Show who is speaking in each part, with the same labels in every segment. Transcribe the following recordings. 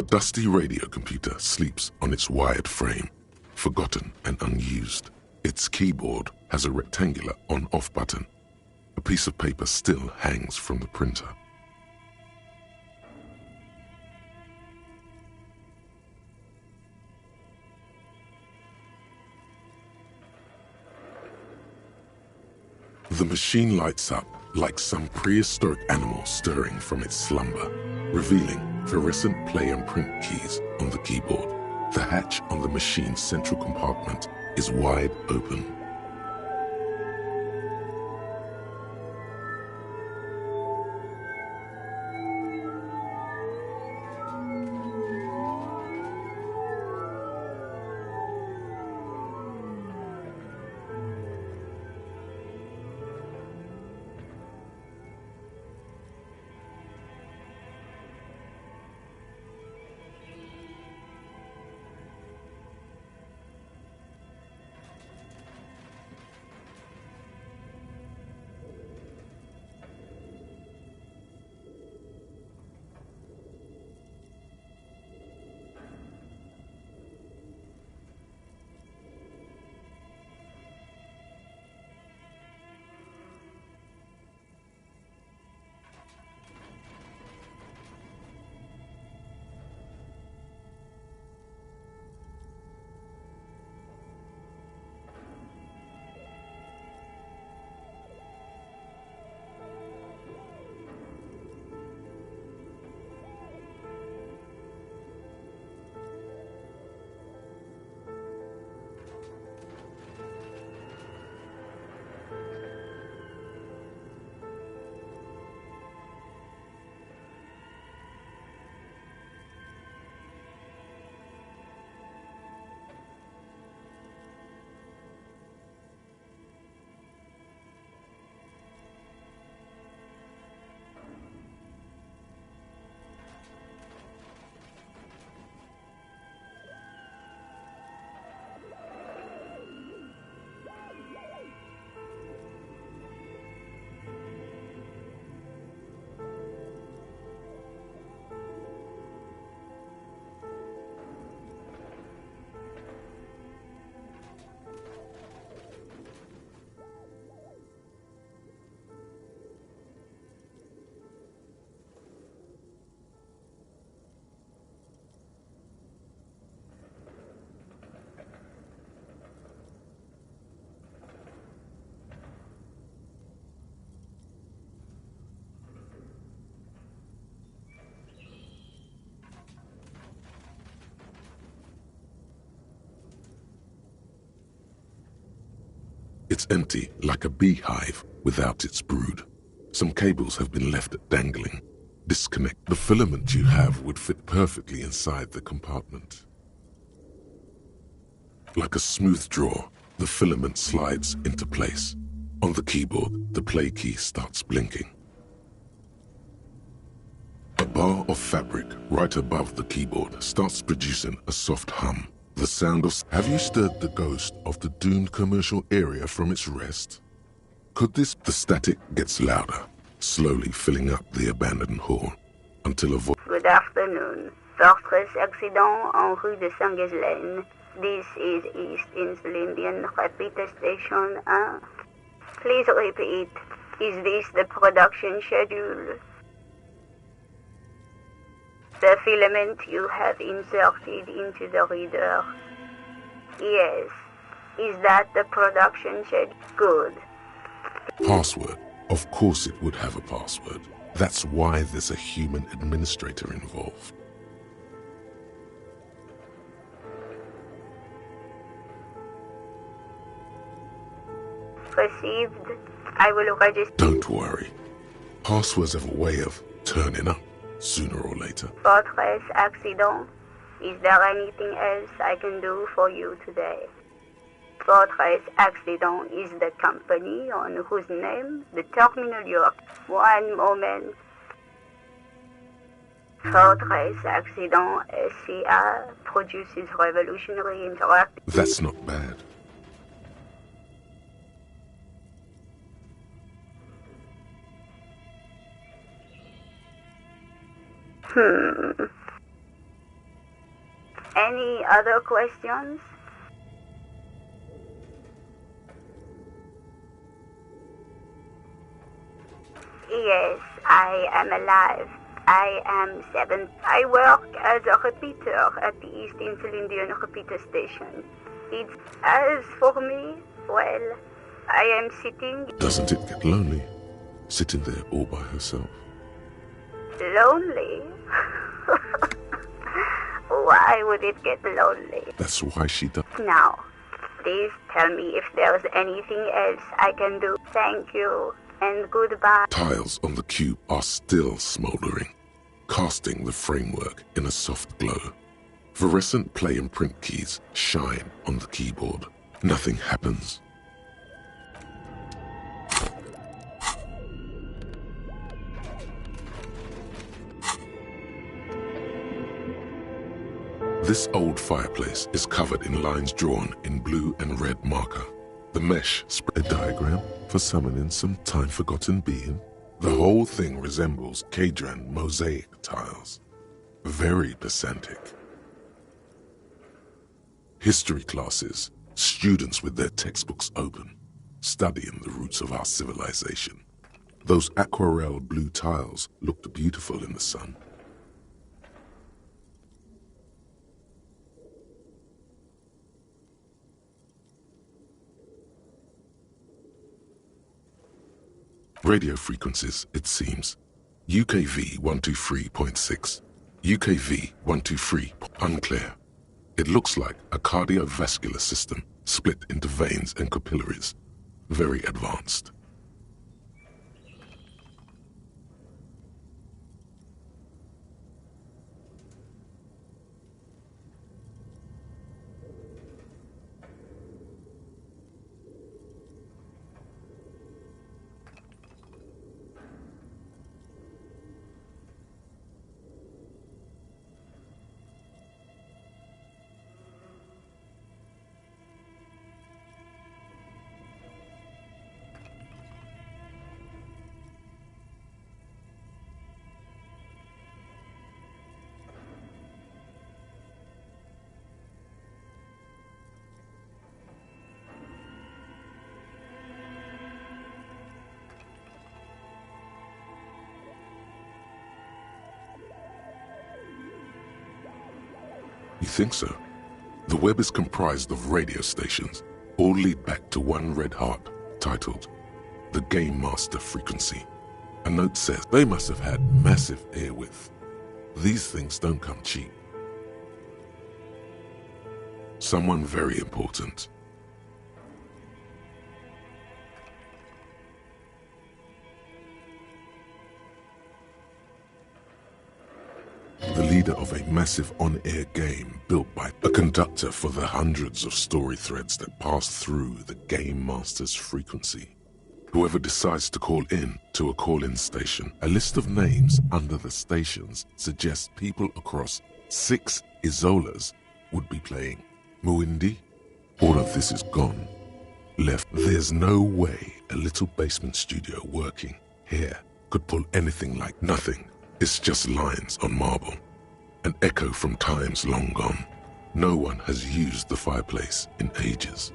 Speaker 1: dusty radio computer sleeps on its wired frame, forgotten and unused. Its keyboard has a rectangular on-off button. A piece of paper still hangs from the printer. The machine lights up like some prehistoric animal stirring from its slumber, revealing fluorescent play and print keys on the keyboard. The hatch on the machine's central compartment is wide open. It's empty like a beehive without its brood. Some cables have been left dangling. Disconnect. The filament you have would fit perfectly inside the compartment. Like a smooth drawer, the filament slides into place. On the keyboard, the play key starts blinking. A bar of fabric right above the keyboard starts producing a soft hum. The sound of... Have you stirred the ghost of the doomed commercial area from its rest? Could this... The static gets louder, slowly filling up the abandoned hall, until a voice...
Speaker 2: Good afternoon. Fortress accident en rue de Saint-Ghislaine. This is East Insulindian Repeater Station 1. Please repeat. Is this the production schedule? The filament you have inserted into the reader. Yes. Is that the production schedule? Good.
Speaker 1: Password. Of course it would have a password. That's why there's a human administrator involved.
Speaker 2: Received. I will register.
Speaker 1: Don't worry. Passwords have a way of turning up sooner or later.
Speaker 2: Fortress accident. Is there anything else I can do for you today? Fortress Accident is the company on whose name the terminal York. One moment. Fortress Accident SCA produces revolutionary interactive...
Speaker 1: That's not bad.
Speaker 2: Any other questions? Yes, I am alive. I am 7. I work as a repeater at the East Insulindian repeater station. It's, as for me, well, I am sitting...
Speaker 1: Doesn't it get lonely, sitting there all by herself?
Speaker 2: Lonely? Why would it get lonely?
Speaker 1: That's why she does.
Speaker 2: Now, please tell me if there's anything else I can do. Thank you, and goodbye.
Speaker 1: Tiles on the cube are still smoldering, casting the framework in a soft glow. Fluorescent play and print keys shine on the keyboard. Nothing happens. This old fireplace is covered in lines drawn in blue and red marker. The mesh spread a diagram for summoning some time-forgotten being. The whole thing resembles Kadran mosaic tiles. Very pedantic. History classes, students with their textbooks open, studying the roots of our civilization. Those aquarelle blue tiles looked beautiful in the sun. Radio frequencies, it seems. UKV 123.6, UKV 123, unclear. It looks like a cardiovascular system split into veins and capillaries. Very advanced. You think so? The web is comprised of radio stations, all lead back to one red heart, titled the Game Master Frequency. A note says they must have had massive air width. These things don't come cheap. Someone very important. The leader of a massive on-air game built by a conductor for the hundreds of story threads that pass through the Game Master's frequency. Whoever decides to call in to a call-in station, a list of names under the stations suggests people across 6 Isolas would be playing. Muindi? All of this is gone. Left. There's no way a little basement studio working here could pull anything like nothing. It's just lines on marble. An echo from times long gone. No one has used the fireplace in ages.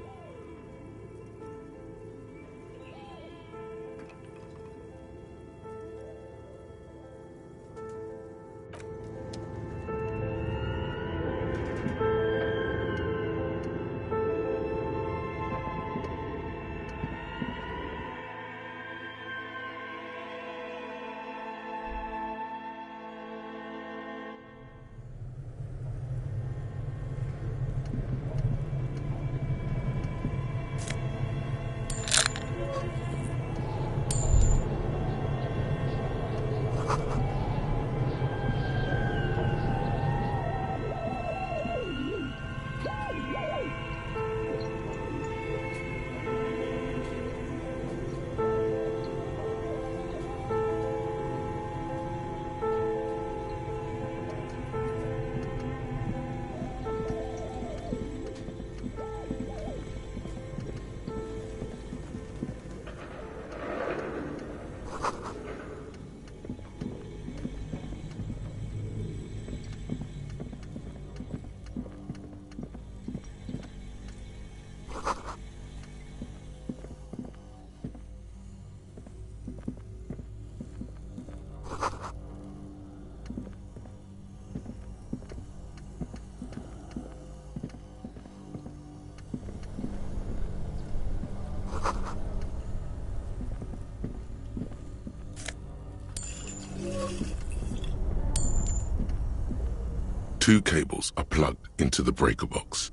Speaker 1: Two cables are plugged into the breaker box.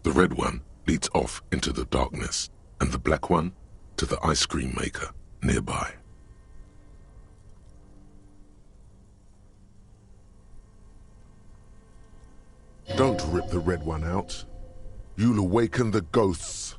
Speaker 1: The red one leads off into the darkness, and the black one to the ice cream maker nearby.
Speaker 3: Don't rip the red one out. You'll awaken the ghosts.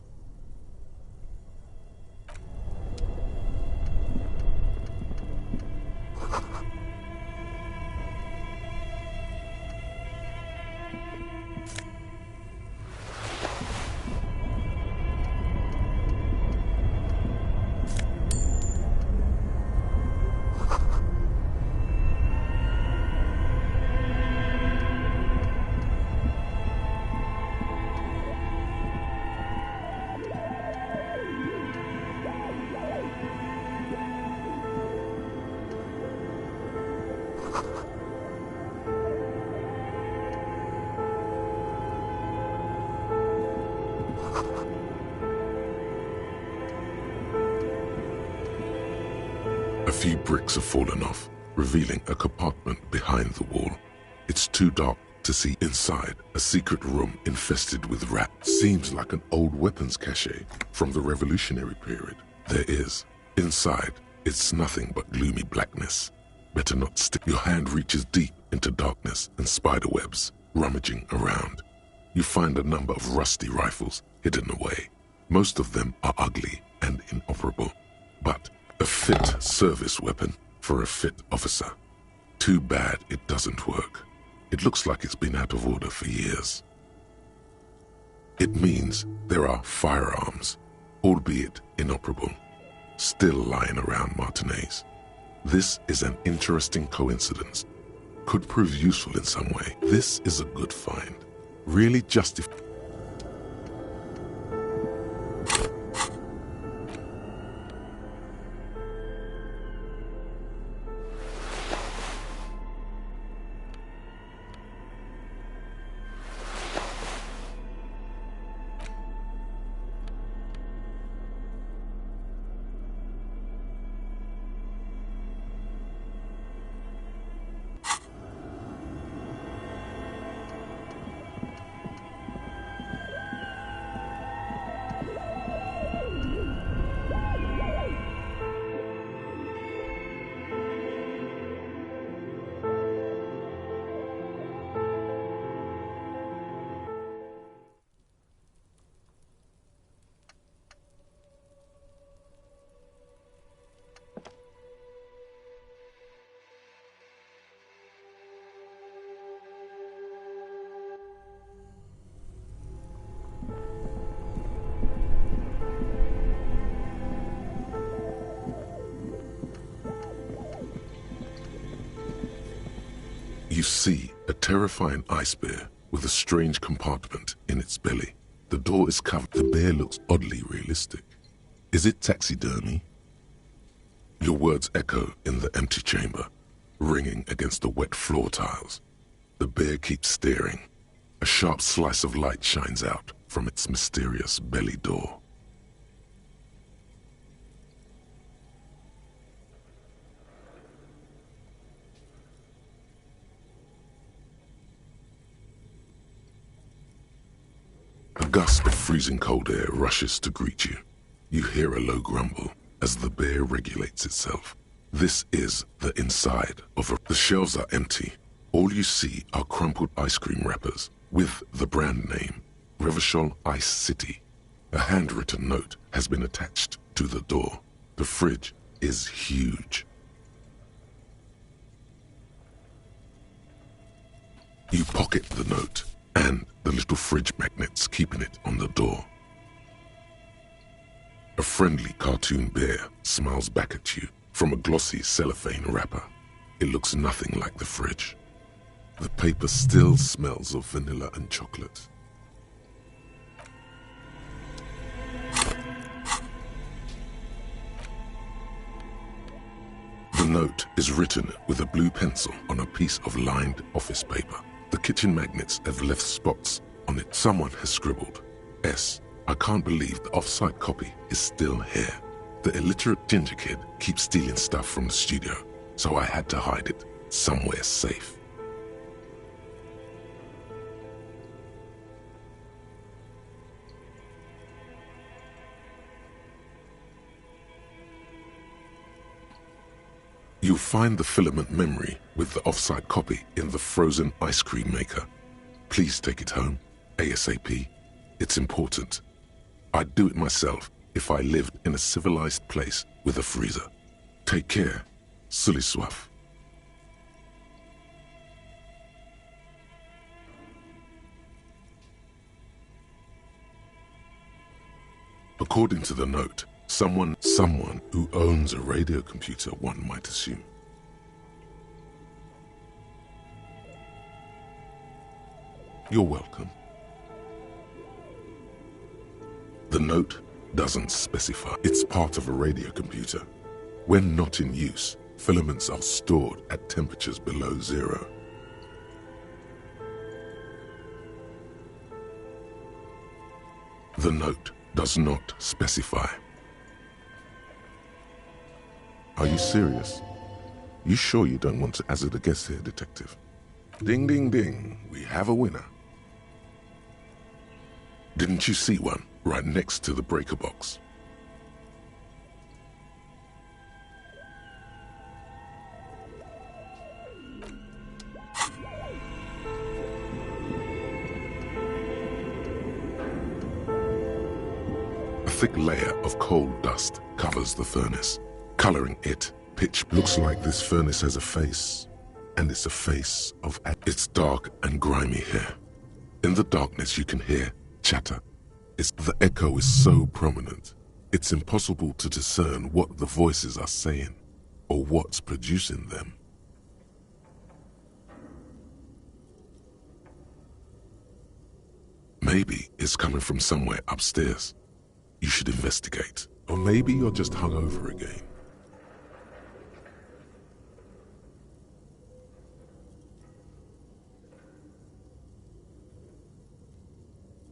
Speaker 1: A few bricks have fallen off, revealing a compartment behind the wall. It's too dark to see inside. A secret room infested with rats. Seems like an old weapons cache from the Revolutionary period. There is. Inside, it's nothing but gloomy blackness. Better not stick. Your hand reaches deep into darkness and spider webs, rummaging around. You find a number of rusty rifles hidden away. Most of them are ugly and inoperable, but a fit service weapon for a fit officer. Too bad it doesn't work. It looks like it's been out of order for years. It means there are firearms, albeit inoperable, still lying around Martinez. This is an interesting coincidence. Could prove useful in some way. This is a good find. Really justified. You see a terrifying ice bear with a strange compartment in its belly. The door is covered. The bear looks oddly realistic. Is it taxidermy? Your words echo in the empty chamber, ringing against the wet floor tiles. The bear keeps staring. A sharp slice of light shines out from its mysterious belly door. A gust of freezing cold air rushes to greet you. You hear a low grumble as the bear regulates itself. This is the inside of a... The shelves are empty. All you see are crumpled ice cream wrappers with the brand name, Revachol Ice City. A handwritten note has been attached to the door. The fridge is huge. You pocket the note and the little fridge magnets keeping it on the door. A friendly cartoon bear smiles back at you from a glossy cellophane wrapper. It looks nothing like the fridge. The paper still smells of vanilla and chocolate. The note is written with a blue pencil on a piece of lined office paper. The kitchen magnets have left spots on it. Someone has scribbled, S. I can't believe the off-site copy is still here. The illiterate ginger kid keeps stealing stuff from the studio, so I had to hide it somewhere safe. You'll find the filament memory with the offsite copy in the frozen ice cream maker. Please take it home, ASAP. It's important. I'd do it myself if I lived in a civilized place with a freezer. Take care, Sully Swaff. According to the note, someone who owns a radio computer, one might assume. You're welcome. The note doesn't specify. It's part of a radio computer. When not in use, filaments are stored at temperatures below zero. The note does not specify. Are you serious? You sure you don't want to hazard a guess here, Detective? Ding, ding, ding. We have a winner. Didn't you see one right next to the breaker box? A thick layer of coal dust covers the furnace, coloring it pitch. Looks like this furnace has a face, and it's a face of... It's dark and grimy here. In the darkness you can hear chatter. The echo is so prominent, it's impossible to discern what the voices are saying, or what's producing them. Maybe it's coming from somewhere upstairs. You should investigate. Or maybe you're just hungover again.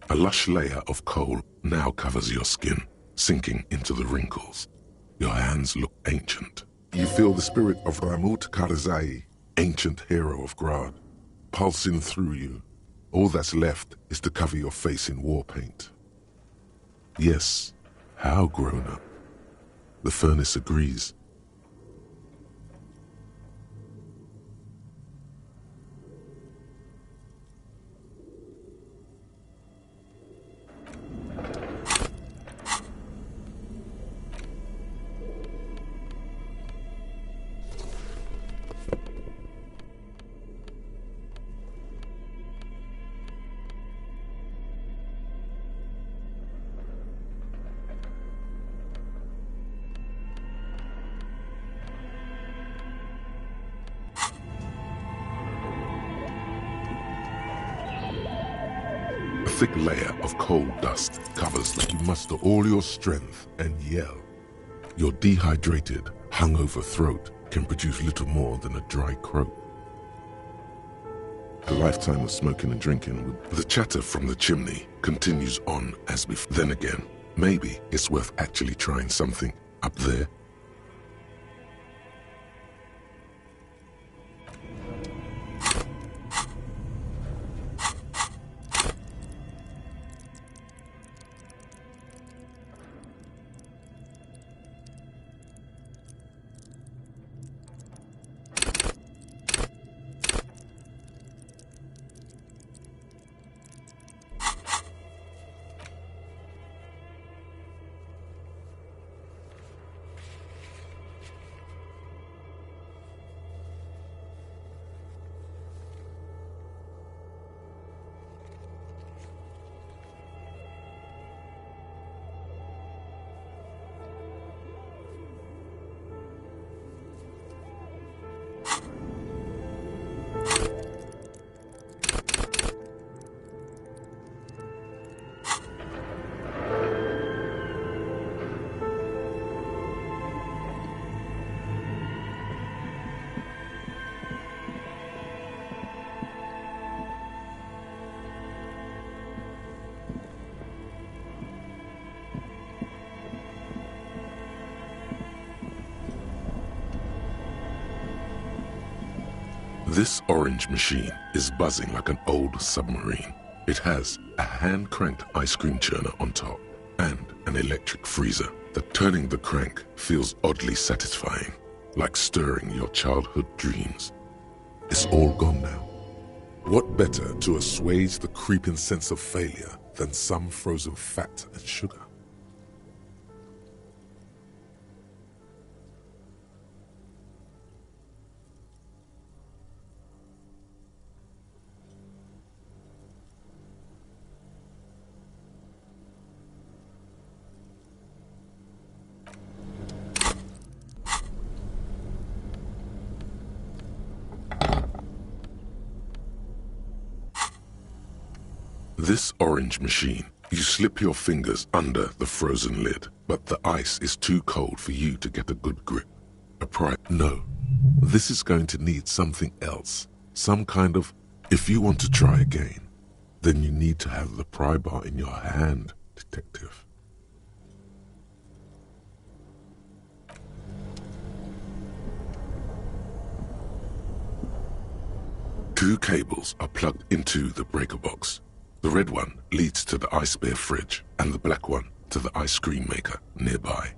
Speaker 1: A lush layer of coal now covers your skin, sinking into the wrinkles. Your hands look ancient. You feel the spirit of Ramut Karzai, ancient hero of Grad, pulsing through you. All that's left is to cover your face in war paint. Yes, how grown up. The furnace agrees. A thick layer of coal dust covers you muster all your strength and yell. Your dehydrated, hungover throat can produce little more than a dry croak. A lifetime of smoking and drinking. The chatter from the chimney continues on as before. Then again, maybe it's worth actually trying something up there. This orange machine is buzzing like an old submarine. It has a hand-cranked ice cream churner on top and an electric freezer. The turning the crank feels oddly satisfying. like stirring your childhood dreams. It's all gone now. What better to assuage the creeping sense of failure than some frozen fat and sugar? This orange machine, you slip your fingers under the frozen lid, but the ice is too cold for you to get a good grip. No, this is going to need something else. Some kind of, if you want to try again, then you need to have the pry bar in your hand, detective. Two cables are plugged into the breaker box. The red one leads to the ice bear fridge, and the black one to the ice cream maker nearby.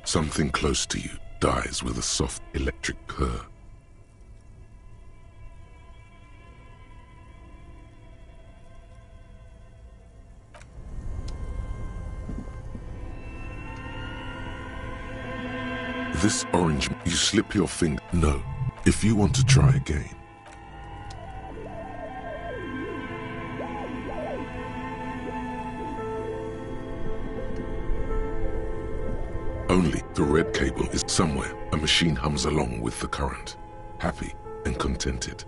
Speaker 1: Something close to you dies with a soft electric purr. This orange, you slip your finger. No, if you want to try again. Only the red cable is somewhere. A machine hums along with the current, happy and contented.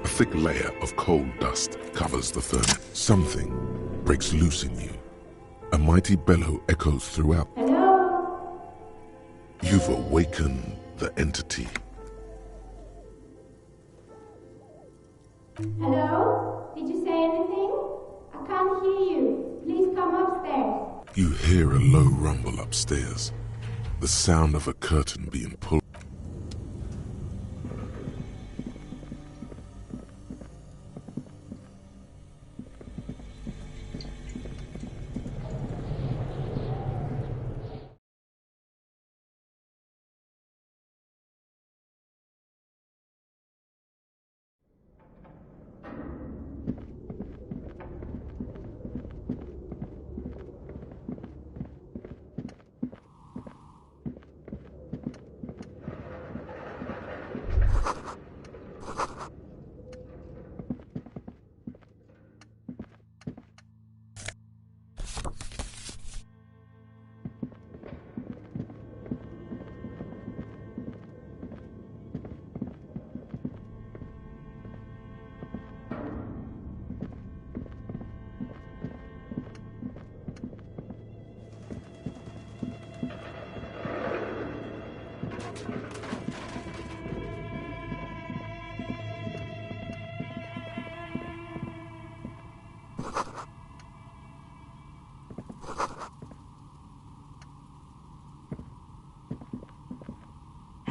Speaker 1: A thick layer of coal dust covers the furnace. Something breaks loose in you. A mighty bellow echoes throughout.
Speaker 4: Hello?
Speaker 1: You've awakened the entity.
Speaker 4: Hello? Did you say anything? I can't hear you. Please come upstairs.
Speaker 1: You hear a low rumble upstairs. The sound of a curtain being pulled.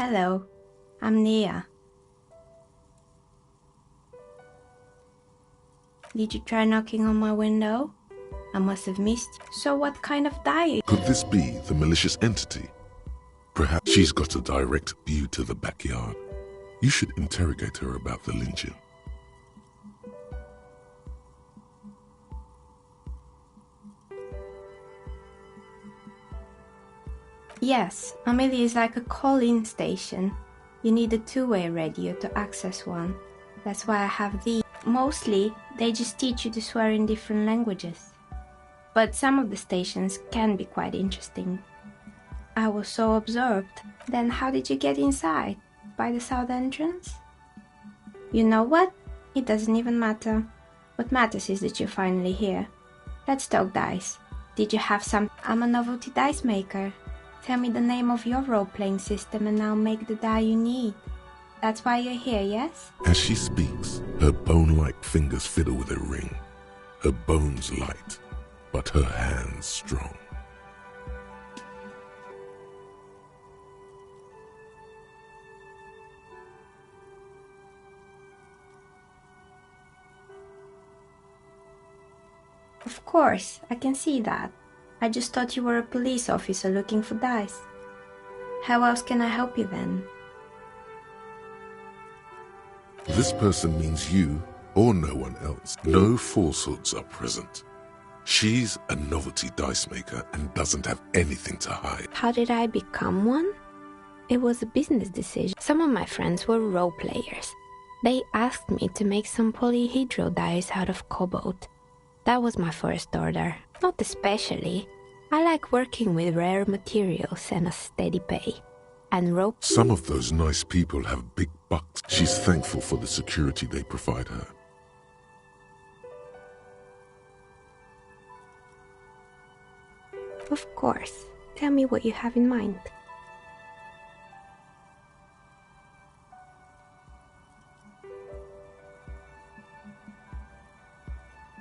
Speaker 5: Hello, I'm Nia. Did you try knocking on my window? I must have missed you. So what kind of die?
Speaker 1: Could this be the malicious entity? Perhaps she's got a direct view to the backyard. You should interrogate her about the lynching.
Speaker 5: Yes, Amelia is like a call-in station. You need a two-way radio to access one. That's why I have these. Mostly, they just teach you to swear in different languages. But some of the stations can be quite interesting. I was so absorbed. Then how did you get inside? By the south entrance? You know what? It doesn't even matter. What matters is that you're finally here. Let's talk dice. Did you have some? I'm a novelty dice maker. Tell me the name of your role-playing system and I'll make the die you need. That's why you're here, yes?
Speaker 1: As she speaks, her bone-like fingers fiddle with a ring. Her bones light, but her hands strong.
Speaker 5: Of course, I can see that. I just thought you were a police officer looking for dice. How else can I help you then?
Speaker 1: This person means you or no one else. No falsehoods are present. She's a novelty dice maker and doesn't have anything to hide.
Speaker 6: How did I become one? It was a business decision. Some of my friends were role players. They asked me to make some polyhedral dice out of cobalt. That was my first order. Not especially. I like working with rare materials and a steady pay. And rope.
Speaker 1: Some of those nice people have big bucks. She's thankful for the security they provide her.
Speaker 6: Of course. Tell me what you have in mind.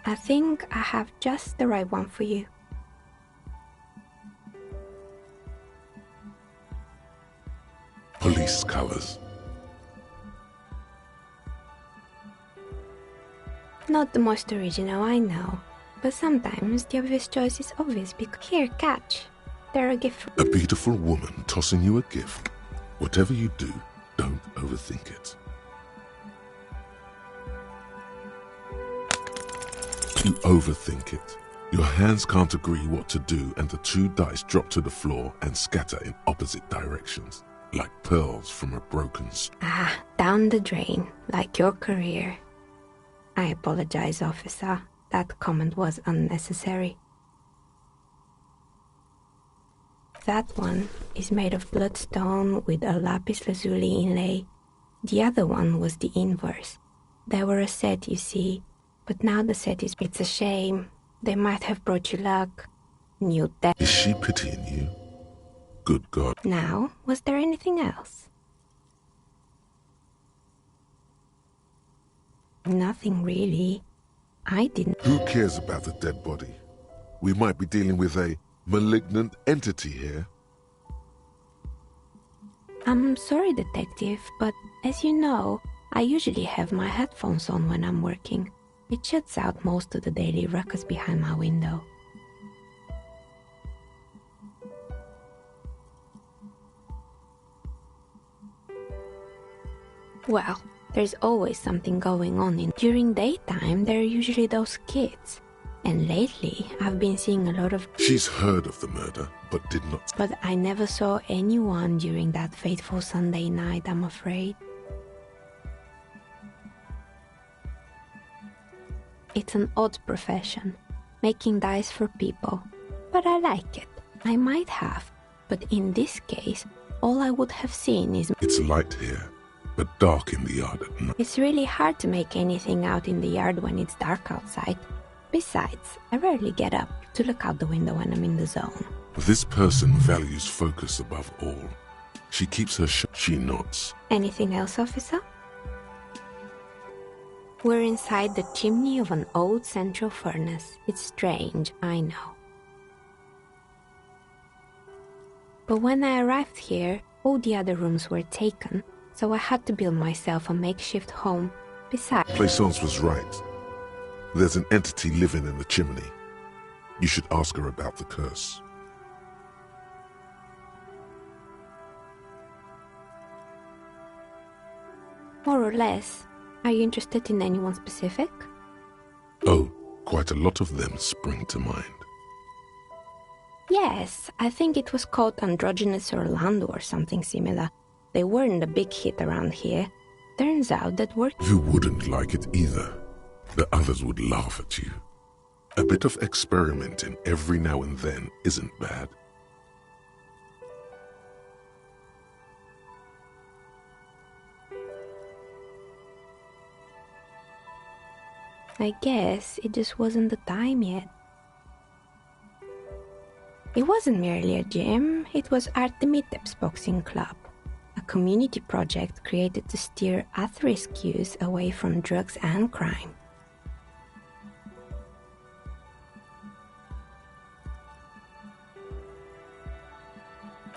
Speaker 6: I think I have just the right one for you.
Speaker 1: Police colors.
Speaker 6: Not the most original, I know. But sometimes the obvious choice is obvious because... Here, catch. They're a gift.
Speaker 1: A beautiful woman tossing you a gift. Whatever you do, don't overthink it. You overthink it. Your hands can't agree what to do and the two dice drop to the floor and scatter in opposite directions, like pearls from a broken string.
Speaker 6: Down the drain, like your career. I apologize, officer. That comment was unnecessary. That one is made of bloodstone with a lapis lazuli inlay. The other one was the inverse. They were a set, you see, but now the set is... It's a shame. They might have brought you luck. New death.
Speaker 1: Is she pitying you? Good God.
Speaker 6: Now, was there anything else? Nothing really. I didn't...
Speaker 3: Who cares about the dead body? We might be dealing with a malignant entity here.
Speaker 6: I'm sorry, detective, but as you know, I usually have my headphones on when I'm working. It shuts out most of the daily ruckus behind my window. Well, there's always something going on. During daytime, there are usually those kids. And lately, I've been seeing a lot of...
Speaker 1: She's heard of the murder, but did not...
Speaker 6: But I never saw anyone during that fateful Sunday night, I'm afraid. It's an odd profession, making dice for people. But I like it. I might have, but in this case, all I would have seen is...
Speaker 1: It's light here, but dark in the yard at night.
Speaker 6: It's really hard to make anything out in the yard when it's dark outside. Besides, I rarely get up to look out the window when I'm in the zone.
Speaker 1: This person values focus above all. She keeps her she nods.
Speaker 6: Anything else, officer? We're inside the chimney of an old central furnace. It's strange, I know. But when I arrived here, All the other rooms were taken, so I had to build myself a makeshift home. Besides,
Speaker 3: Plaisance was right. There's an entity living in the chimney. You should ask her about the curse.
Speaker 6: more or less, are you interested in anyone specific?
Speaker 1: Oh, quite a lot of them spring to mind.
Speaker 6: Yes, I think it was called Androgynous Orlando or something similar. They weren't a big hit around here. Turns out that worked.
Speaker 1: You wouldn't like it either. The others would laugh at you. A bit of experimenting every now and then isn't bad.
Speaker 6: I guess it just wasn't the time yet. It wasn't merely a gym, it was Artemiteps Boxing Club, a community project created to steer at-risk youth away from drugs and crime.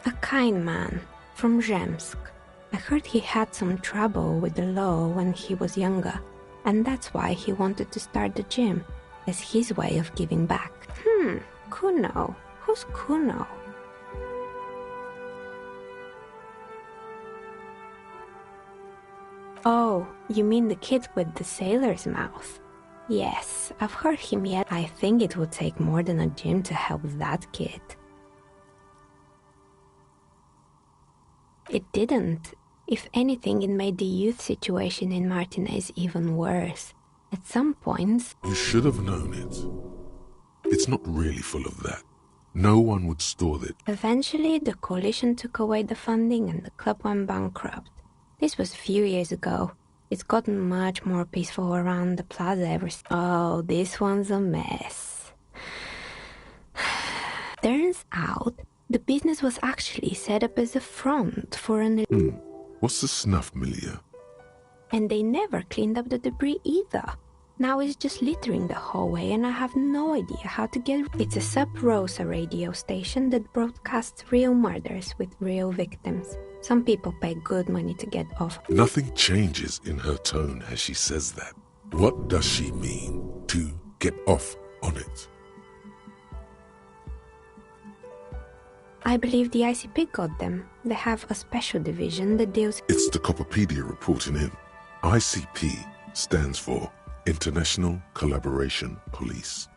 Speaker 6: A kind man from Zemsk. I heard he had some trouble with the law when he was younger, and that's why he wanted to start the gym, as his way of giving back. Kuno. Who's Kuno? Oh, you mean the kid with the sailor's mouth? Yes, I've heard him yet. I think it would take more than a gym to help that kid. It didn't. If anything, it made the youth situation in Martinez even worse. At some points...
Speaker 1: You should have known it. It's not really full of that. No one would store it.
Speaker 6: Eventually, the coalition took away the funding and the club went bankrupt. This was a few years ago. It's gotten much more peaceful around the plaza ever since. Oh, this one's a mess. Turns out, the business was actually set up as a front for an...
Speaker 1: What's the snuff milieu?
Speaker 6: And they never cleaned up the debris either. Now it's just littering the hallway and I have no idea how to get... It's a Sub Rosa radio station that broadcasts real murders with real victims. Some people pay good money to get off.
Speaker 1: Nothing changes in her tone as she says that. What does she mean to get off on it?
Speaker 6: I believe the ICP got them. They have a special division that deals...
Speaker 1: It's the Copperpedia reporting in. ICP stands for International Collaboration Police.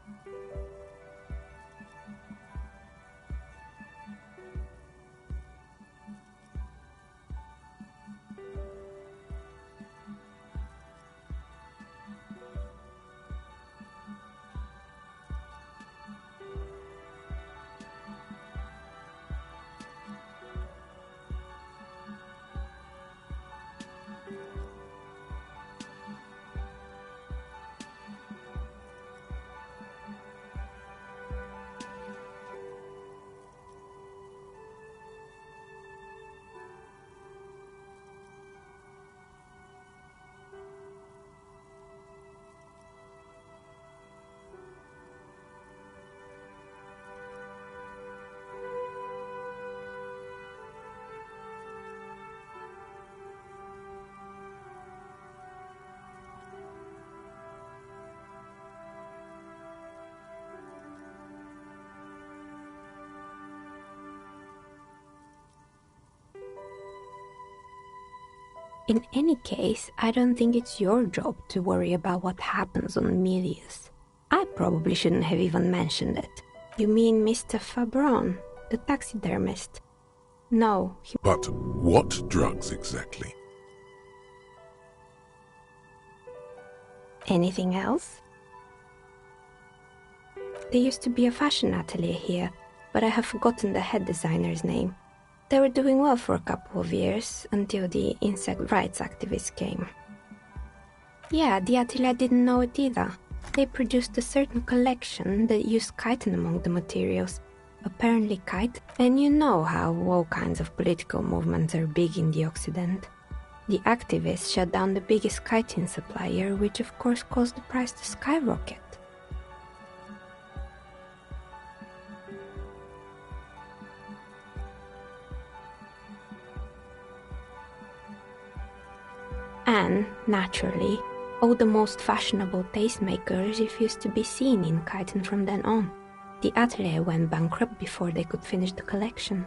Speaker 6: In any case, I don't think it's your job to worry about what happens on Milius. I probably shouldn't have even mentioned it. You mean Mr. Fabron, the taxidermist? No, he...
Speaker 1: But what drugs exactly?
Speaker 6: Anything else? There used to be a fashion atelier here, but I have forgotten the head designer's name. They were doing well for a couple of years, until the insect rights activists came. Yeah, the atelier didn't know it either. They produced a certain collection that used chitin among the materials. Apparently chitin, and you know how all kinds of political movements are big in the Occident. The activists shut down the biggest chitin supplier, which of course caused the price to skyrocket. And, naturally, all the most fashionable tastemakers refused to be seen in Kyton from then on. The atelier went bankrupt before they could finish the collection.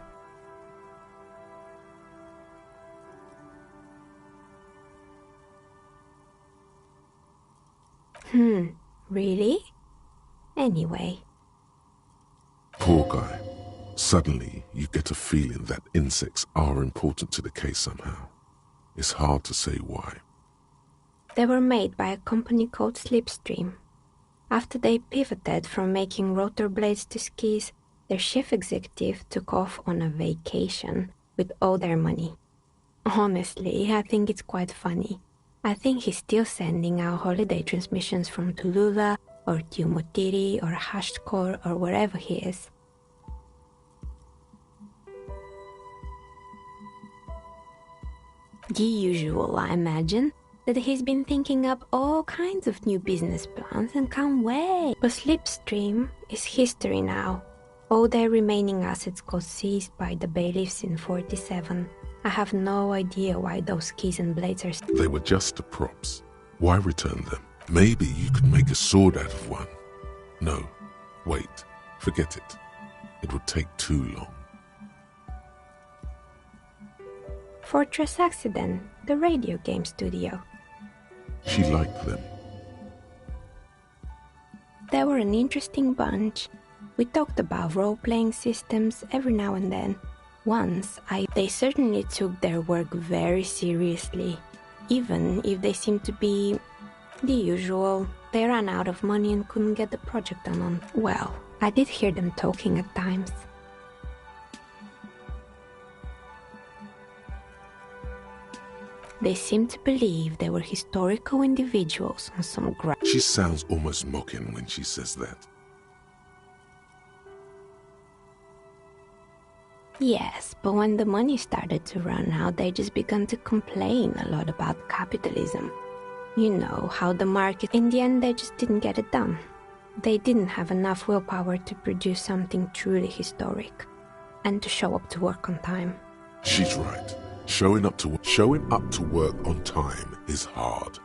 Speaker 6: Really? Anyway.
Speaker 1: Poor guy. Suddenly, you get a feeling that insects are important to the case somehow. It's hard to say why.
Speaker 6: They were made by a company called Slipstream. After they pivoted from making rotor blades to skis, their chief executive took off on a vacation with all their money. Honestly, I think it's quite funny. I think he's still sending out holiday transmissions from Tulula or Tiumotiri or Hashtkor or wherever he is. The usual, I imagine, that he's been thinking up all kinds of new business plans and can't wait. But Slipstream is history now. All their remaining assets got seized by the bailiffs in 47. I have no idea why those skis and blades are...
Speaker 1: They were just the props. Why return them? Maybe you could make a sword out of one. No, wait, forget it. It would take too long.
Speaker 6: Fortress Accident, the radio game studio.
Speaker 1: She liked them.
Speaker 6: They were an interesting bunch. We talked about role-playing systems every now and then. They certainly took their work very seriously, even if they seemed to be the usual. They ran out of money and couldn't get the project done on. Well, I did hear them talking at times. They seemed to believe they were historical individuals on some ground.
Speaker 1: She sounds almost mocking when she says that.
Speaker 6: Yes, but when the money started to run out, they just began to complain a lot about capitalism. You know, how the market... In the end, they just didn't get it done. They didn't have enough willpower to produce something truly historic, and to show up to work on time.
Speaker 1: She's right. Showing up to work on time is hard.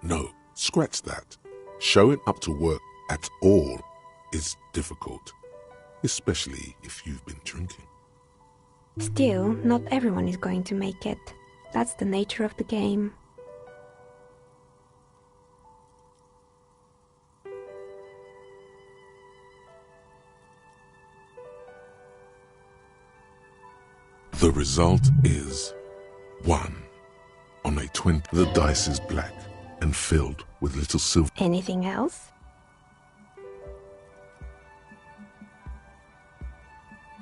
Speaker 1: No, scratch that. Showing up to work at all is difficult, especially if you've been drinking.
Speaker 6: Still, not everyone is going to make it. That's the nature of the game.
Speaker 1: The result is 1. On a 20, the dice is black and filled with little silver.
Speaker 6: Anything else?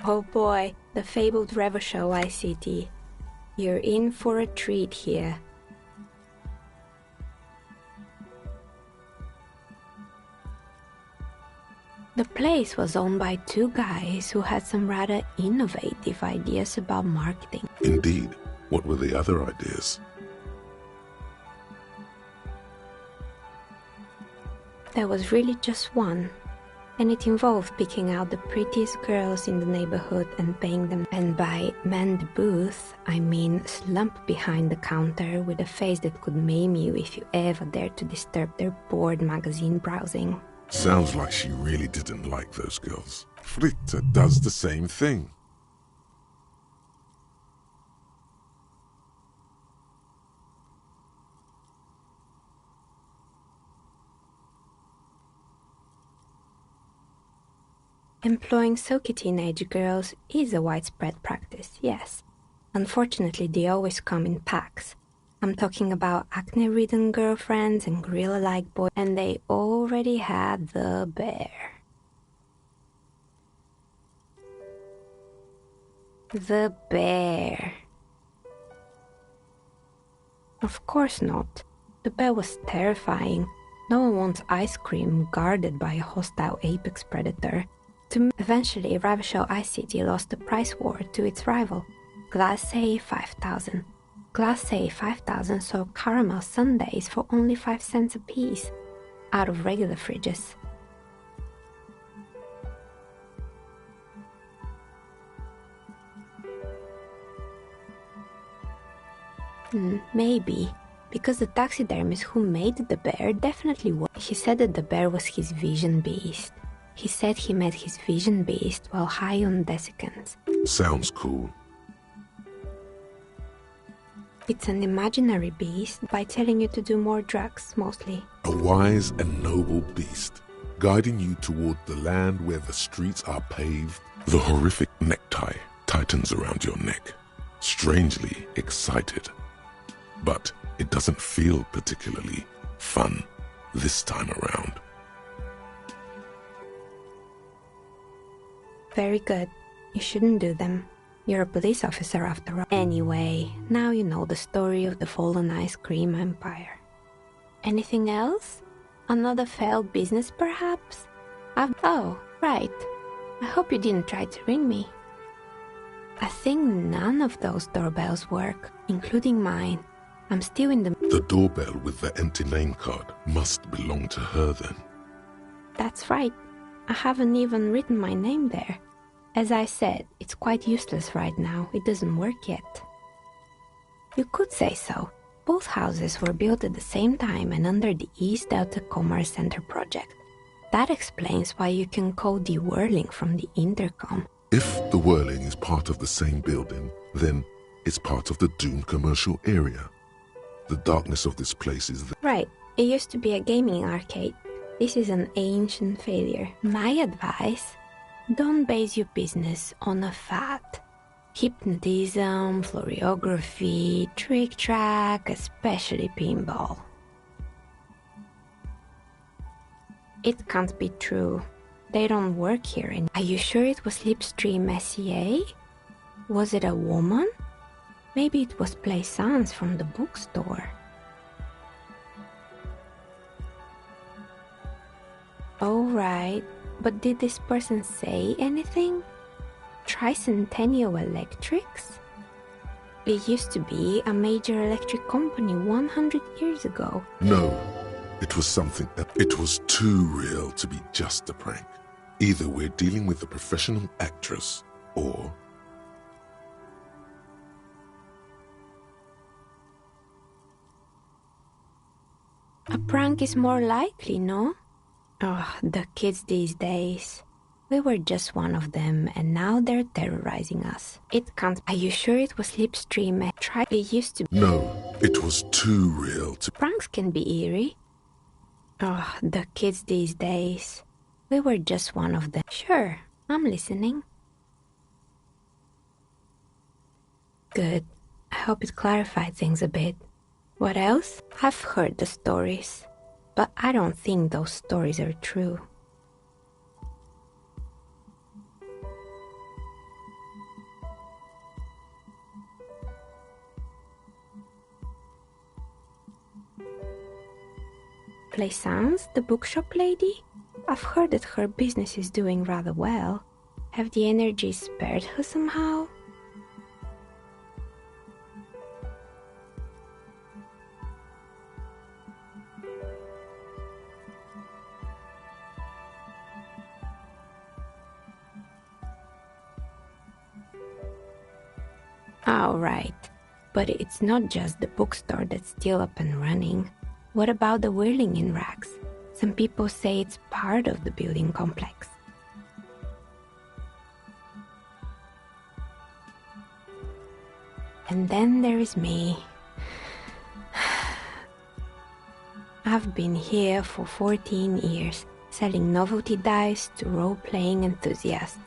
Speaker 6: Oh boy, the fabled Revachol ICT. You're in for a treat here. The place was owned by two guys who had some rather innovative ideas about marketing.
Speaker 1: Indeed. What were the other ideas?
Speaker 6: There was really just one, and it involved picking out the prettiest girls in the neighborhood and paying them. And by man the booth, I mean slump behind the counter with a face that could maim you if you ever dared to disturb their bored magazine browsing.
Speaker 1: Sounds like she really didn't like those girls. Fritta does the same thing.
Speaker 6: Employing silky teenage girls is a widespread practice, yes. Unfortunately, they always come in packs. I'm talking about acne-ridden girlfriends and gorilla-like boys, and they already had the bear. The bear. Of course not. The bear was terrifying. No one wants ice cream guarded by a hostile apex predator. Eventually, Revachol ICT lost the price war to its rival, Glacé 5000. Glacé 5000 sold caramel sundaes for only 5 cents a piece, out of regular fridges. Maybe, because the taxidermist who made the bear definitely was. He said that the bear was his vision beast. He said he met his vision beast while high on desiccants.
Speaker 1: Sounds cool.
Speaker 6: It's an imaginary beast by telling you to do more drugs, mostly.
Speaker 1: A wise and noble beast, guiding you toward the land where the streets are paved. The horrific necktie tightens around your neck, strangely excited. But it doesn't feel particularly fun this time around.
Speaker 6: Very good. You shouldn't do them. You're a police officer after all. Anyway, now you know the story of the fallen ice cream empire. Anything else? Another failed business, perhaps? Oh, right. I hope you didn't try to ring me. I think none of those doorbells work, including mine. I'm still in the...
Speaker 1: The doorbell with the empty name card must belong to her then.
Speaker 6: That's right. I haven't even written my name there. As I said, it's quite useless right now. It doesn't work yet. You could say so. Both houses were built at the same time and under the East Delta Commerce Center project. That explains why you can call the whirling from the intercom.
Speaker 1: If the whirling is part of the same building, then it's part of the Dune commercial area. The darkness of this place is
Speaker 6: Right. It used to be a gaming arcade. This is an ancient failure. My advice, don't base your business on a fad. Hypnotism, fluorography, trick track, especially pinball. It can't be true. They don't work here. Are you sure it was Slipstream SEA? Was it a woman? Maybe it was Plaisance from the bookstore. Oh, right. But did this person say anything? Tricentennial Electrics? It used to be a major electric company 100 years ago.
Speaker 1: No, it was something that it was too real to be just a prank. Either we're dealing with a professional actress, or...
Speaker 6: A prank is more likely, no? Oh, the kids these days. We were just one of them, and now they're terrorizing us. It can't... Are you sure it was Slipstream? It used to...
Speaker 1: No, it was too real to...
Speaker 6: Pranks can be eerie. Oh, the kids these days. We were just one of them. Sure, I'm listening. Good. I hope it clarified things a bit. What else? I've heard the stories, but I don't think those stories are true. Plaisance, the bookshop lady? I've heard that her business is doing rather well. Have the energy spared her somehow? Oh, right. But it's not just the bookstore that's still up and running. What about the whirling in rags? Some people say it's part of the building complex. And then there is me. I've been here for 14 years, selling novelty dice to role-playing enthusiasts.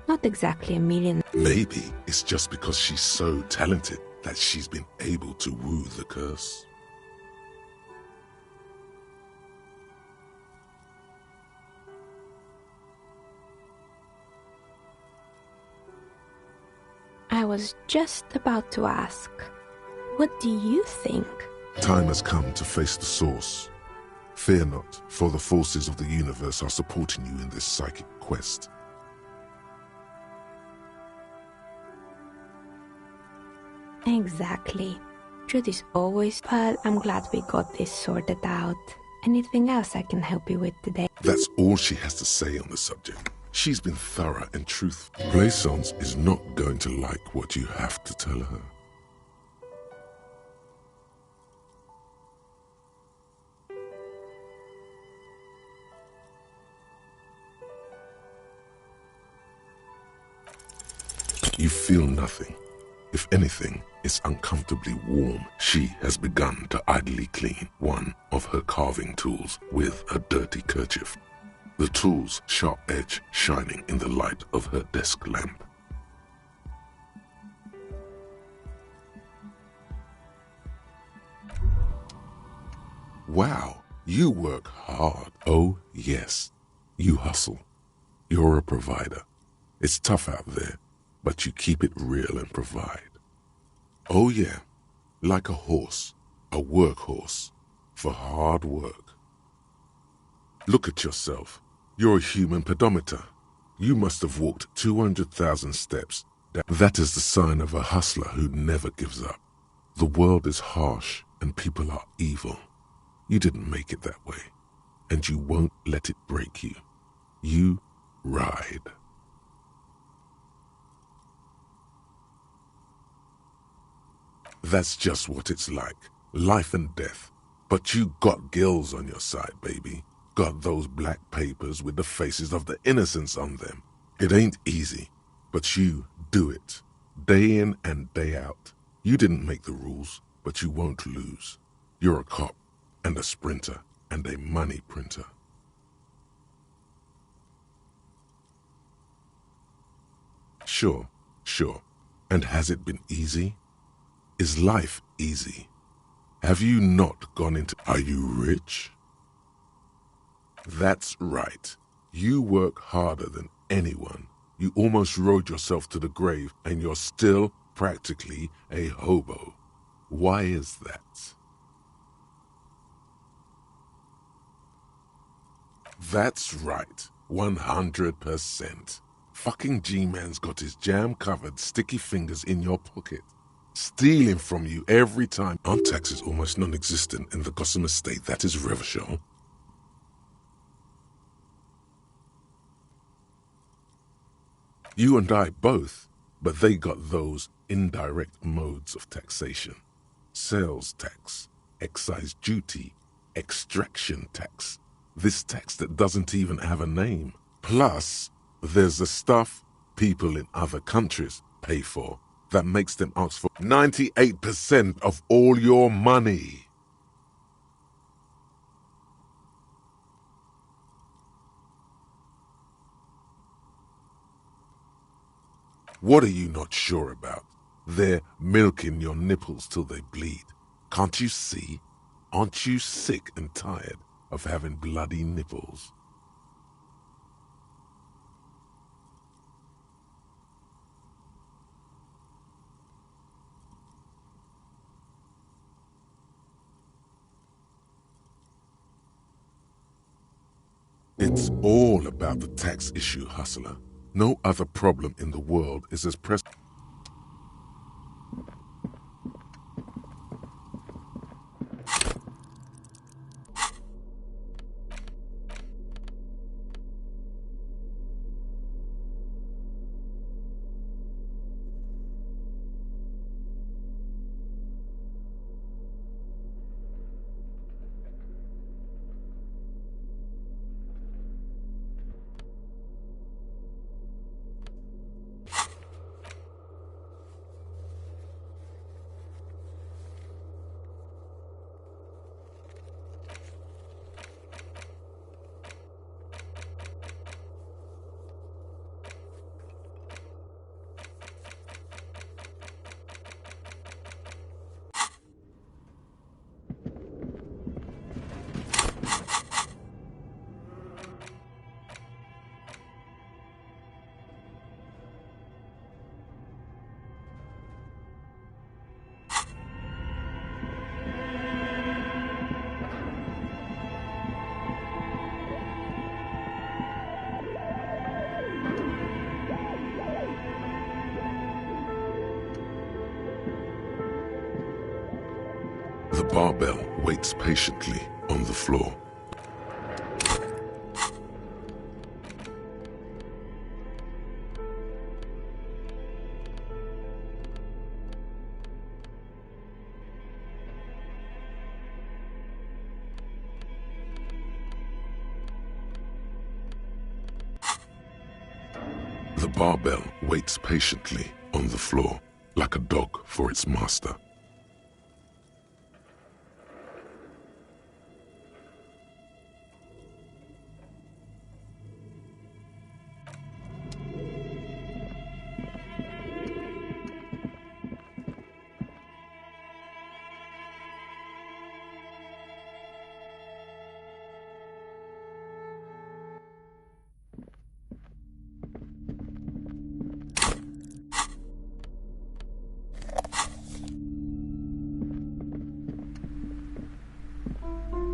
Speaker 6: Not exactly a million.
Speaker 1: Maybe it's just because she's so talented that she's been able to woo the curse.
Speaker 6: I was just about to ask, what do you think?
Speaker 1: Time has come to face the source. Fear not, for the forces of the universe are supporting you in this psychic quest.
Speaker 6: Exactly. Truth is always, but I'm glad we got this sorted out. Anything else I can help you with today?
Speaker 1: That's all she has to say on the subject. She's been thorough and truthful. Plaisance is not going to like what you have to tell her. You feel nothing. If anything, it's uncomfortably warm. She has begun to idly clean one of her carving tools with a dirty kerchief, the tool's sharp edge shining in the light of her desk lamp. Wow, you work hard. Oh, yes, you hustle. You're a provider. It's tough out there, but you keep it real and provide. Oh, yeah, like a horse, a workhorse, for hard work. Look at yourself. You're a human pedometer. You must have walked 200,000 steps. That is the sign of a hustler who never gives up. The world is harsh and people are evil. You didn't make it that way, and you won't let it break you. You ride. That's just what it's like, life and death. But you got gills on your side, baby. Got those black papers with the faces of the innocents on them. It ain't easy, but you do it, day in and day out. You didn't make the rules, but you won't lose. You're a cop, and a sprinter, and a money printer. Sure. And has it been easy? Is life easy? Have you not gone into... Are you rich? That's right. You work harder than anyone. You almost rode yourself to the grave, and you're still practically a hobo. Why is that? That's right, 100%. Fucking G-Man's got his jam-covered sticky fingers in your pocket, stealing from you every time. Aren't taxes almost non-existent in the Gossamer state that is Revachol? You and I both, but they got those indirect modes of taxation. Sales tax, excise duty, extraction tax. This tax that doesn't even have a name. Plus, there's the stuff people in other countries pay for that makes them ask for 98% of all your money. What are you not sure about? They're milking your nipples till they bleed. Can't you see? Aren't you sick and tired of having bloody nipples? It's all about the tax issue, hustler. No other problem in the world is as pressing. The barbell waits patiently on the floor. The barbell waits patiently on the floor, like a dog for its master.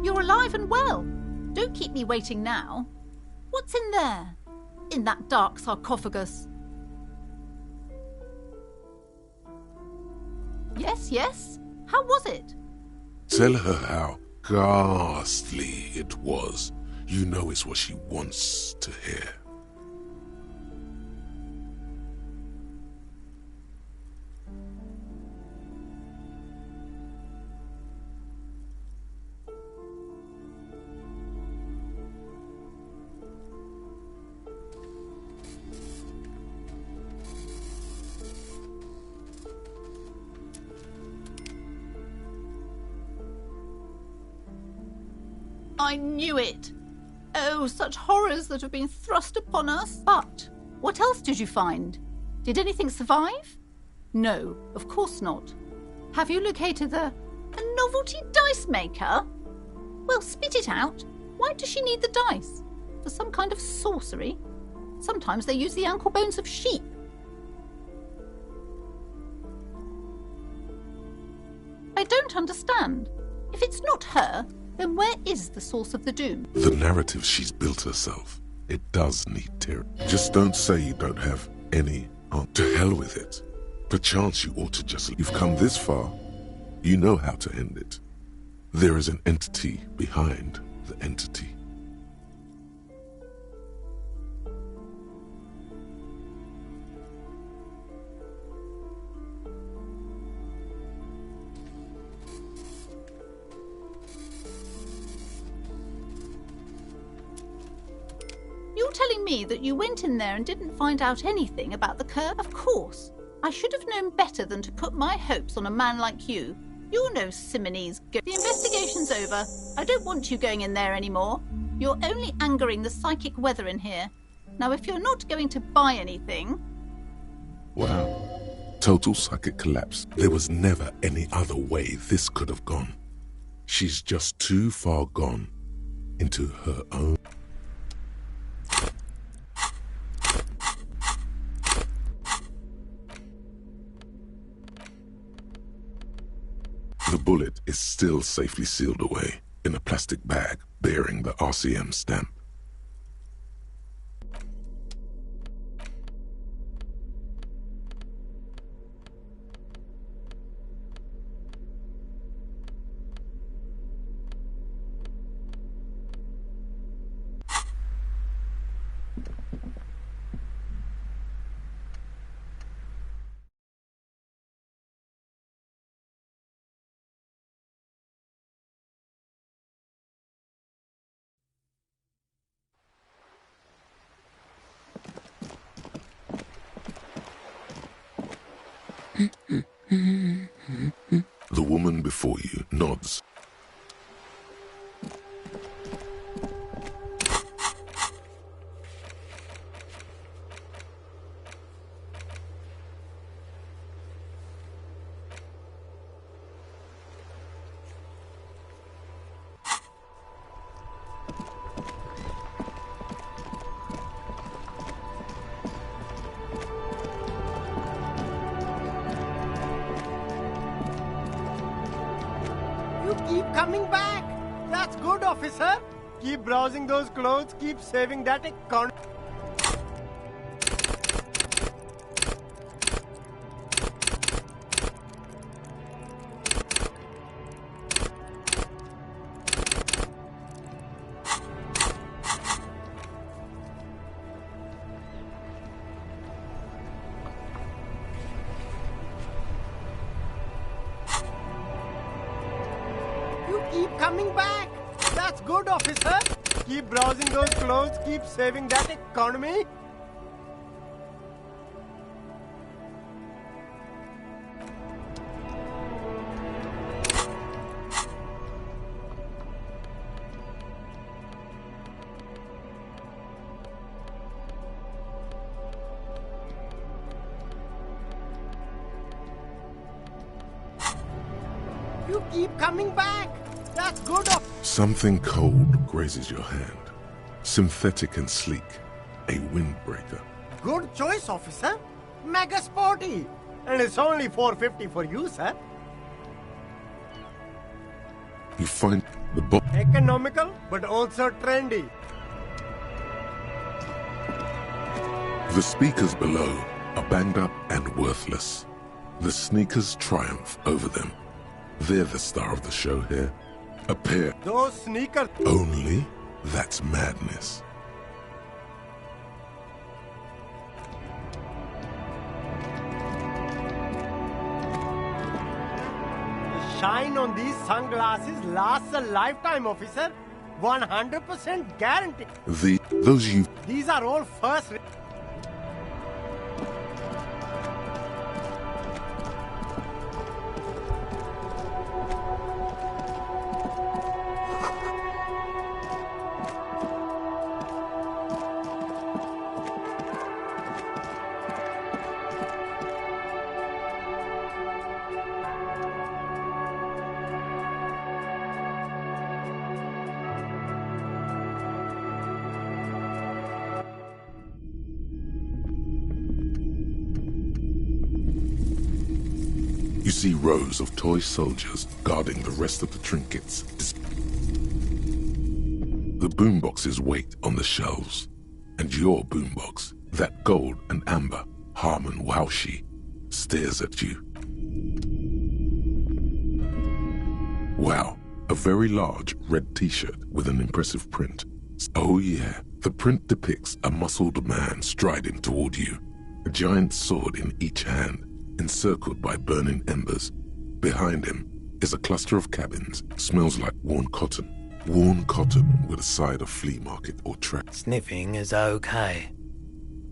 Speaker 7: You're alive and well. Don't keep me waiting now. What's in there? In that dark sarcophagus? Yes, yes. How was it?
Speaker 1: Tell her how ghastly it was. You know it's what she wants to hear.
Speaker 7: I knew it. Oh, such horrors that have been thrust upon us. But what else did you find? Did anything survive? No, of course not. Have you located a novelty dice maker? Well, spit it out. Why does she need the dice? For some kind of sorcery? Sometimes they use the ankle bones of sheep. I don't understand. If it's not her, then where is the source of the doom?
Speaker 1: The narrative she's built herself. It does need terror. Just don't say you don't have any. To hell with it. Perchance you ought to just... You've come this far. You know how to end it. There is an entity behind the entity.
Speaker 7: You're telling me that you went in there and didn't find out anything about the curse? Of course. I should have known better than to put my hopes on a man like you. You're no Simonese ghost. The investigation's over. I don't want you going in there anymore. You're only angering the psychic weather in here. Now, if you're not going to buy anything...
Speaker 1: Wow. Total psychic collapse. There was never any other way this could have gone. She's just too far gone into her own... The bullet is still safely sealed away in a plastic bag bearing the RCM stamp. The woman before you nods.
Speaker 8: Keep coming back. That's good, officer. Keep browsing those clothes. Keep saving that economy. Keep coming back. That's good, officer. Keep browsing those clothes. Keep saving that economy. you keep coming back? That's good of...
Speaker 1: Something cold grazes your hand. Synthetic and sleek. A windbreaker.
Speaker 8: Good choice, officer. Mega sporty. And it's only $4.50 for you, sir.
Speaker 1: You find the box.
Speaker 8: Economical, but also trendy.
Speaker 1: The speakers below are banged up and worthless. The sneakers triumph over them. They're the star of the show here. A pair.
Speaker 8: Those sneakers...
Speaker 1: Only? That's madness.
Speaker 8: The shine on these sunglasses lasts a lifetime, officer. 100% guarantee.
Speaker 1: Those you...
Speaker 8: These are all first...
Speaker 1: You see rows of toy soldiers guarding the rest of the trinkets. The boomboxes wait on the shelves, and your boombox, that gold and amber Harman Waushi, stares at you. Wow, a very large red t-shirt with an impressive print. Oh yeah, the print depicts a muscled man striding toward you, a giant sword in each hand, encircled by burning embers. Behind him is a cluster of cabins. Smells like worn cotton. Worn cotton with a side of flea market or track.
Speaker 9: Sniffing is okay,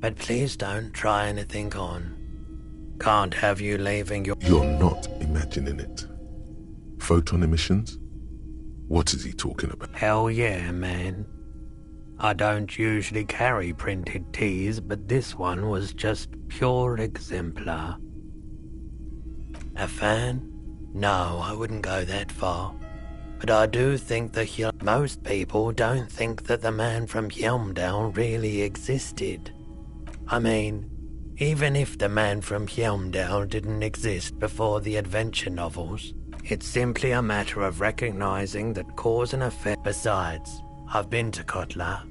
Speaker 9: but please don't try anything on. Can't have you leaving your...
Speaker 1: You're not imagining it. Photon emissions? What is he talking about?
Speaker 9: Hell yeah, man. I don't usually carry printed teas, but this one was just pure exemplar. A fan? No, I wouldn't go that far. But I do think most people don't think that the man from Helmdale really existed. I mean, even if the man from Helmdale didn't exist before the adventure novels, it's simply a matter of recognizing that cause and effect. Besides, I've been to Kotla,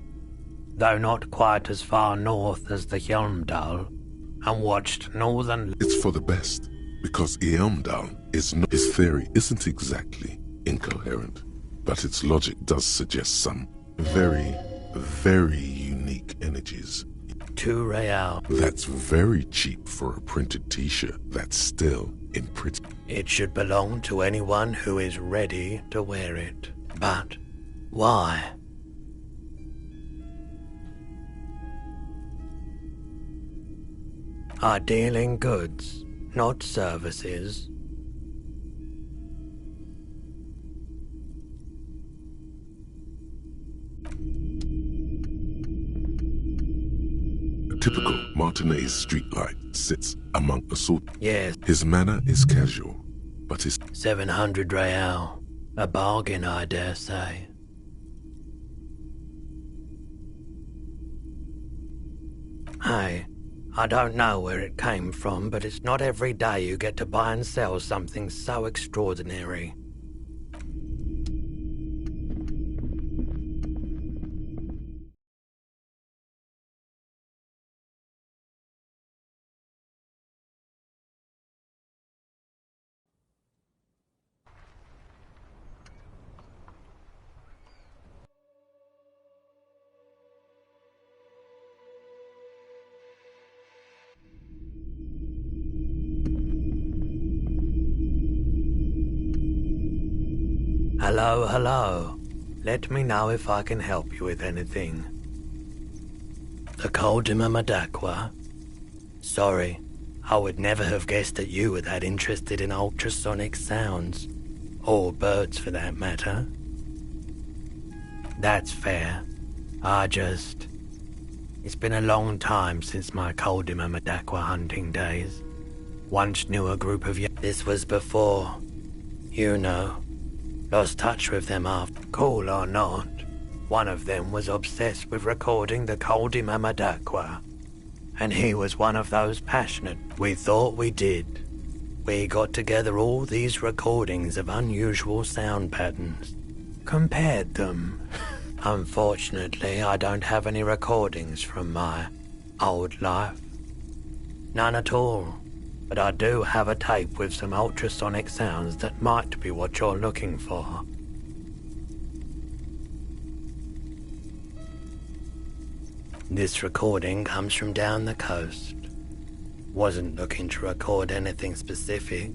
Speaker 9: though not quite as far north as the Helmdale, and watched northern...
Speaker 1: It's for the best, because Helmdale is not... His theory isn't exactly incoherent, but its logic does suggest some very, very unique energies.
Speaker 9: 2 real.
Speaker 1: That's very cheap for a printed t-shirt that's still in print.
Speaker 9: It should belong to anyone who is ready to wear it. But why? I deal in goods, not services.
Speaker 1: A typical Martinez streetlight sits among a sort.
Speaker 9: Yes.
Speaker 1: His manner is casual, but his...
Speaker 9: 700 real. A bargain, I dare say. Hey, I don't know where it came from, but it's not every day you get to buy and sell something so extraordinary. Hello, hello. Let me know if I can help you with anything. The Koldima Madakwa? Sorry, I would never have guessed that you were that interested in ultrasonic sounds. Or birds, for that matter. That's fair. It's been a long time since my Koldima Madakwa hunting days. Once knew a group of This was before You know, lost touch with them after. Cool or not, one of them was obsessed with recording the Coldi Mamadakwa. And he was one of those passionate. We thought we did. We got together all these recordings of unusual sound patterns. Compared them. Unfortunately, I don't have any recordings from my old life. None at all. But I do have a tape with some ultrasonic sounds that might be what you're looking for. This recording comes from down the coast. Wasn't looking to record anything specific.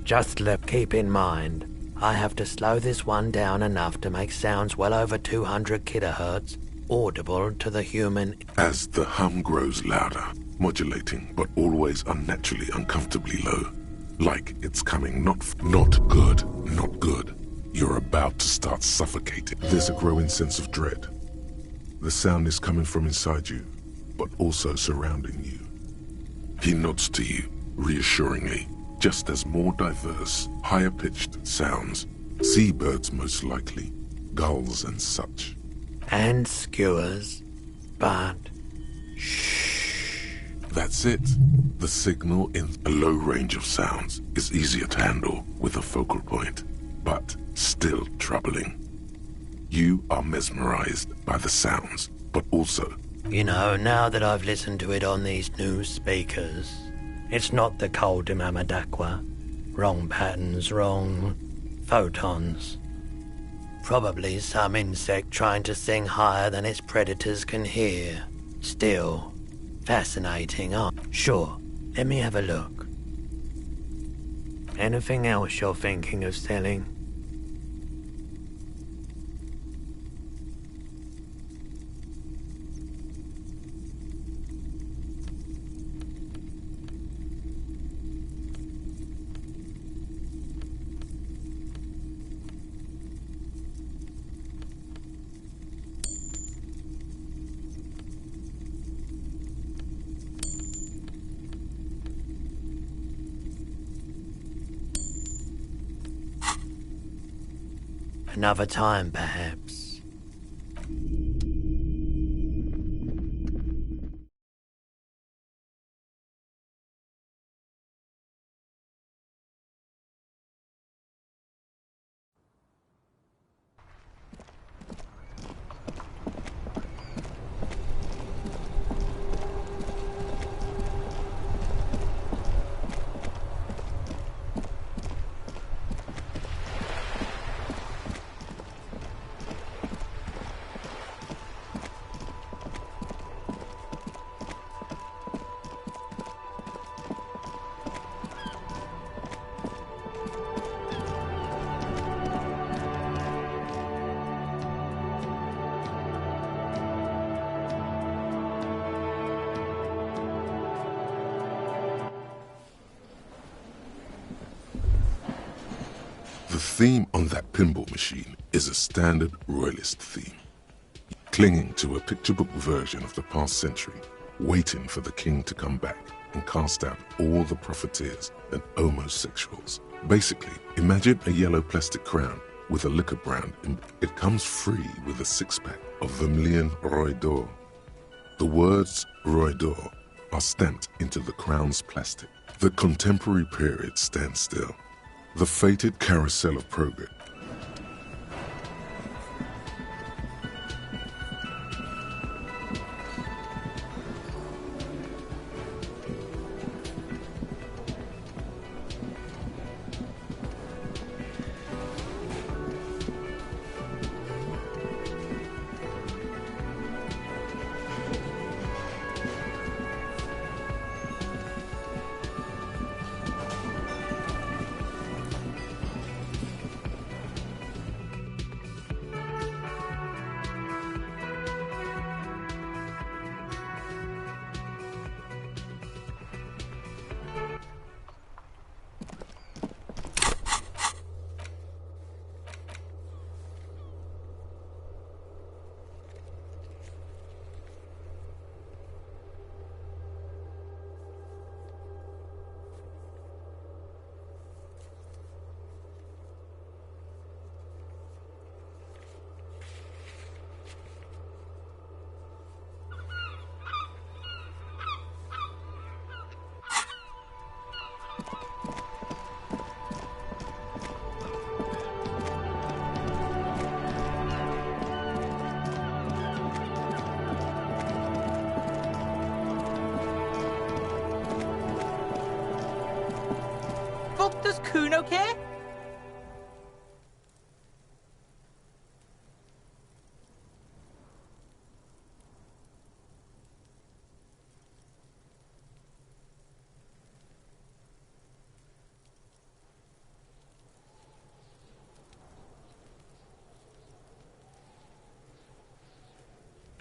Speaker 9: Just keep in mind, I have to slow this one down enough to make sounds well over 200 kilohertz audible to the human.
Speaker 1: As the hum grows louder, modulating but always unnaturally uncomfortably low, like it's coming not good. You're about to start suffocating. There's a growing sense of dread. The sound is coming from inside you, but also surrounding you. He nods to you, reassuringly, just as more diverse, higher-pitched sounds, seabirds most likely, gulls and such.
Speaker 9: And skewers, but shh.
Speaker 1: That's it. The signal in a low range of sounds is easier to handle with a focal point, but still troubling. You are mesmerized by the sounds, but also...
Speaker 9: You know, now that I've listened to it on these new speakers, it's not the Coldi Mamadakwa. Wrong patterns, wrong photons. Probably some insect trying to sing higher than its predators can hear. Still, fascinating, huh? Sure, let me have a look. Anything else you're thinking of selling? Another time, perhaps.
Speaker 1: The theme on that pinball machine is a standard royalist theme, clinging to a picture book version of the past century, waiting for the king to come back and cast out all the profiteers and homosexuals. Basically, imagine a yellow plastic crown with a liquor brand. It comes free with a six-pack of Vermilion Roy d'Or. The words Roy d'Or are stamped into the crown's plastic. The contemporary period stands still. The fated carousel of progress.
Speaker 10: Kuno care?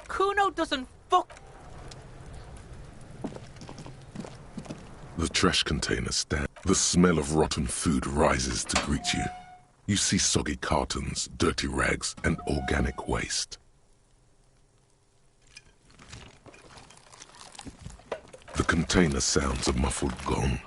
Speaker 10: Kuno doesn't fuck.
Speaker 1: The trash container stand. The smell of rotten food rises to greet you. You see soggy cartons, dirty rags, and organic waste. The container sounds a muffled gong.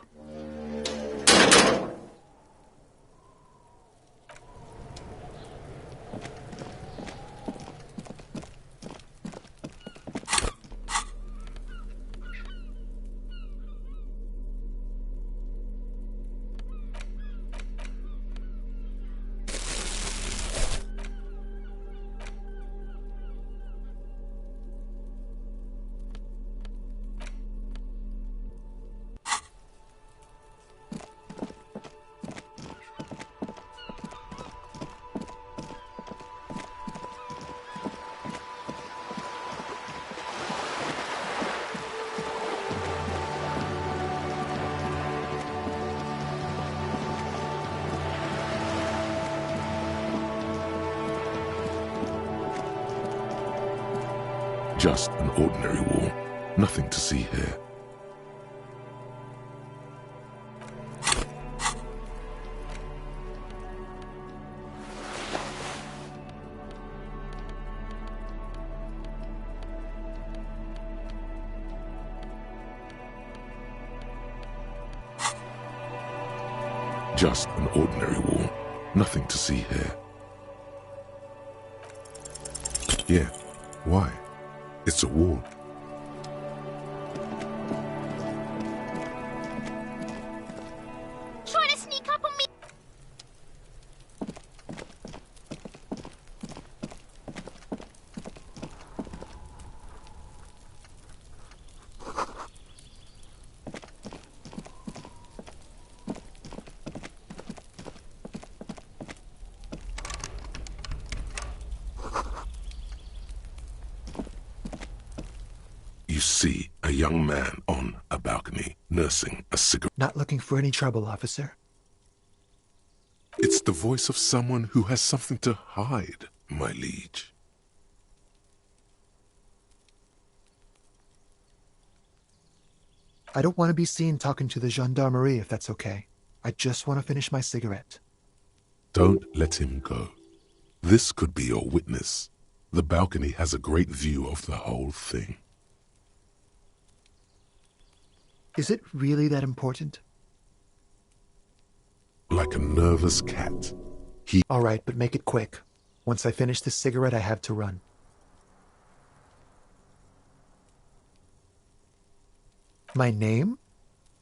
Speaker 1: Just an ordinary wall. Nothing to see here. Just an ordinary wall. Nothing to see here. Yeah, why? It's a wall.
Speaker 11: Trying to sneak up on me.
Speaker 1: You see a young man on a balcony nursing a cigarette.
Speaker 12: Not looking for any trouble, officer.
Speaker 1: It's the voice of someone who has something to hide, my liege.
Speaker 12: I don't want to be seen talking to the gendarmerie, if that's okay. I just want to finish my cigarette.
Speaker 1: Don't let him go. This could be your witness. The balcony has a great view of the whole thing.
Speaker 12: Is it really that important?
Speaker 1: Like a nervous cat.
Speaker 12: All right, but make it quick. Once I finish this cigarette, I have to run. My name?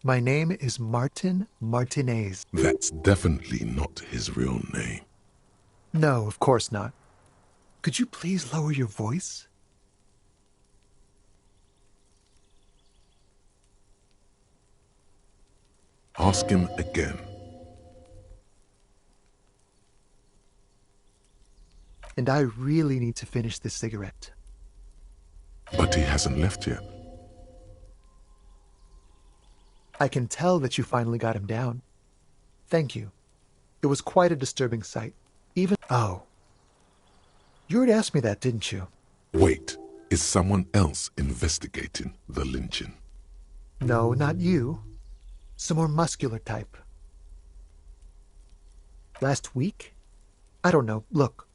Speaker 12: My name is Martin Martinez.
Speaker 1: That's definitely not his real name.
Speaker 12: No, of course not. Could you please lower your voice?
Speaker 1: Ask him again.
Speaker 12: And I really need to finish this cigarette.
Speaker 1: But he hasn't left yet.
Speaker 12: I can tell that you finally got him down. Thank you. It was quite a disturbing sight. Even... Oh. You already asked me that, didn't you?
Speaker 1: Wait, is someone else investigating the lynching?
Speaker 12: No, not you. Some more muscular type. Last week? I don't know. Look.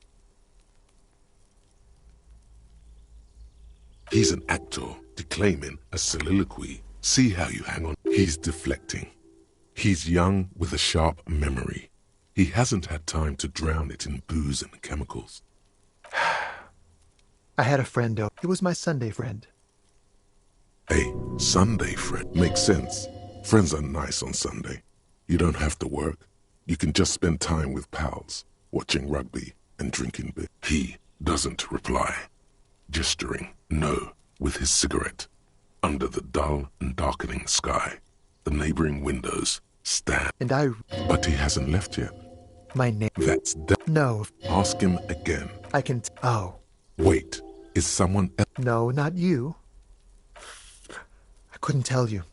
Speaker 1: He's an actor declaiming a soliloquy. See how you hang on. He's deflecting. He's young with a sharp memory. He hasn't had time to drown it in booze and chemicals.
Speaker 12: I had a friend, though. He was my Sunday friend.
Speaker 1: A Sunday friend. Makes sense. Friends are nice on Sunday. You don't have to work. You can just spend time with pals, watching rugby and drinking beer. He doesn't reply, gesturing no with his cigarette. Under the dull and darkening sky, the neighboring windows Stan.
Speaker 12: And I...
Speaker 1: But he hasn't left yet.
Speaker 12: My name...
Speaker 1: That's
Speaker 12: No.
Speaker 1: Ask him again.
Speaker 12: I can... Oh.
Speaker 1: Wait, is someone else?
Speaker 12: No, not you. I couldn't tell you.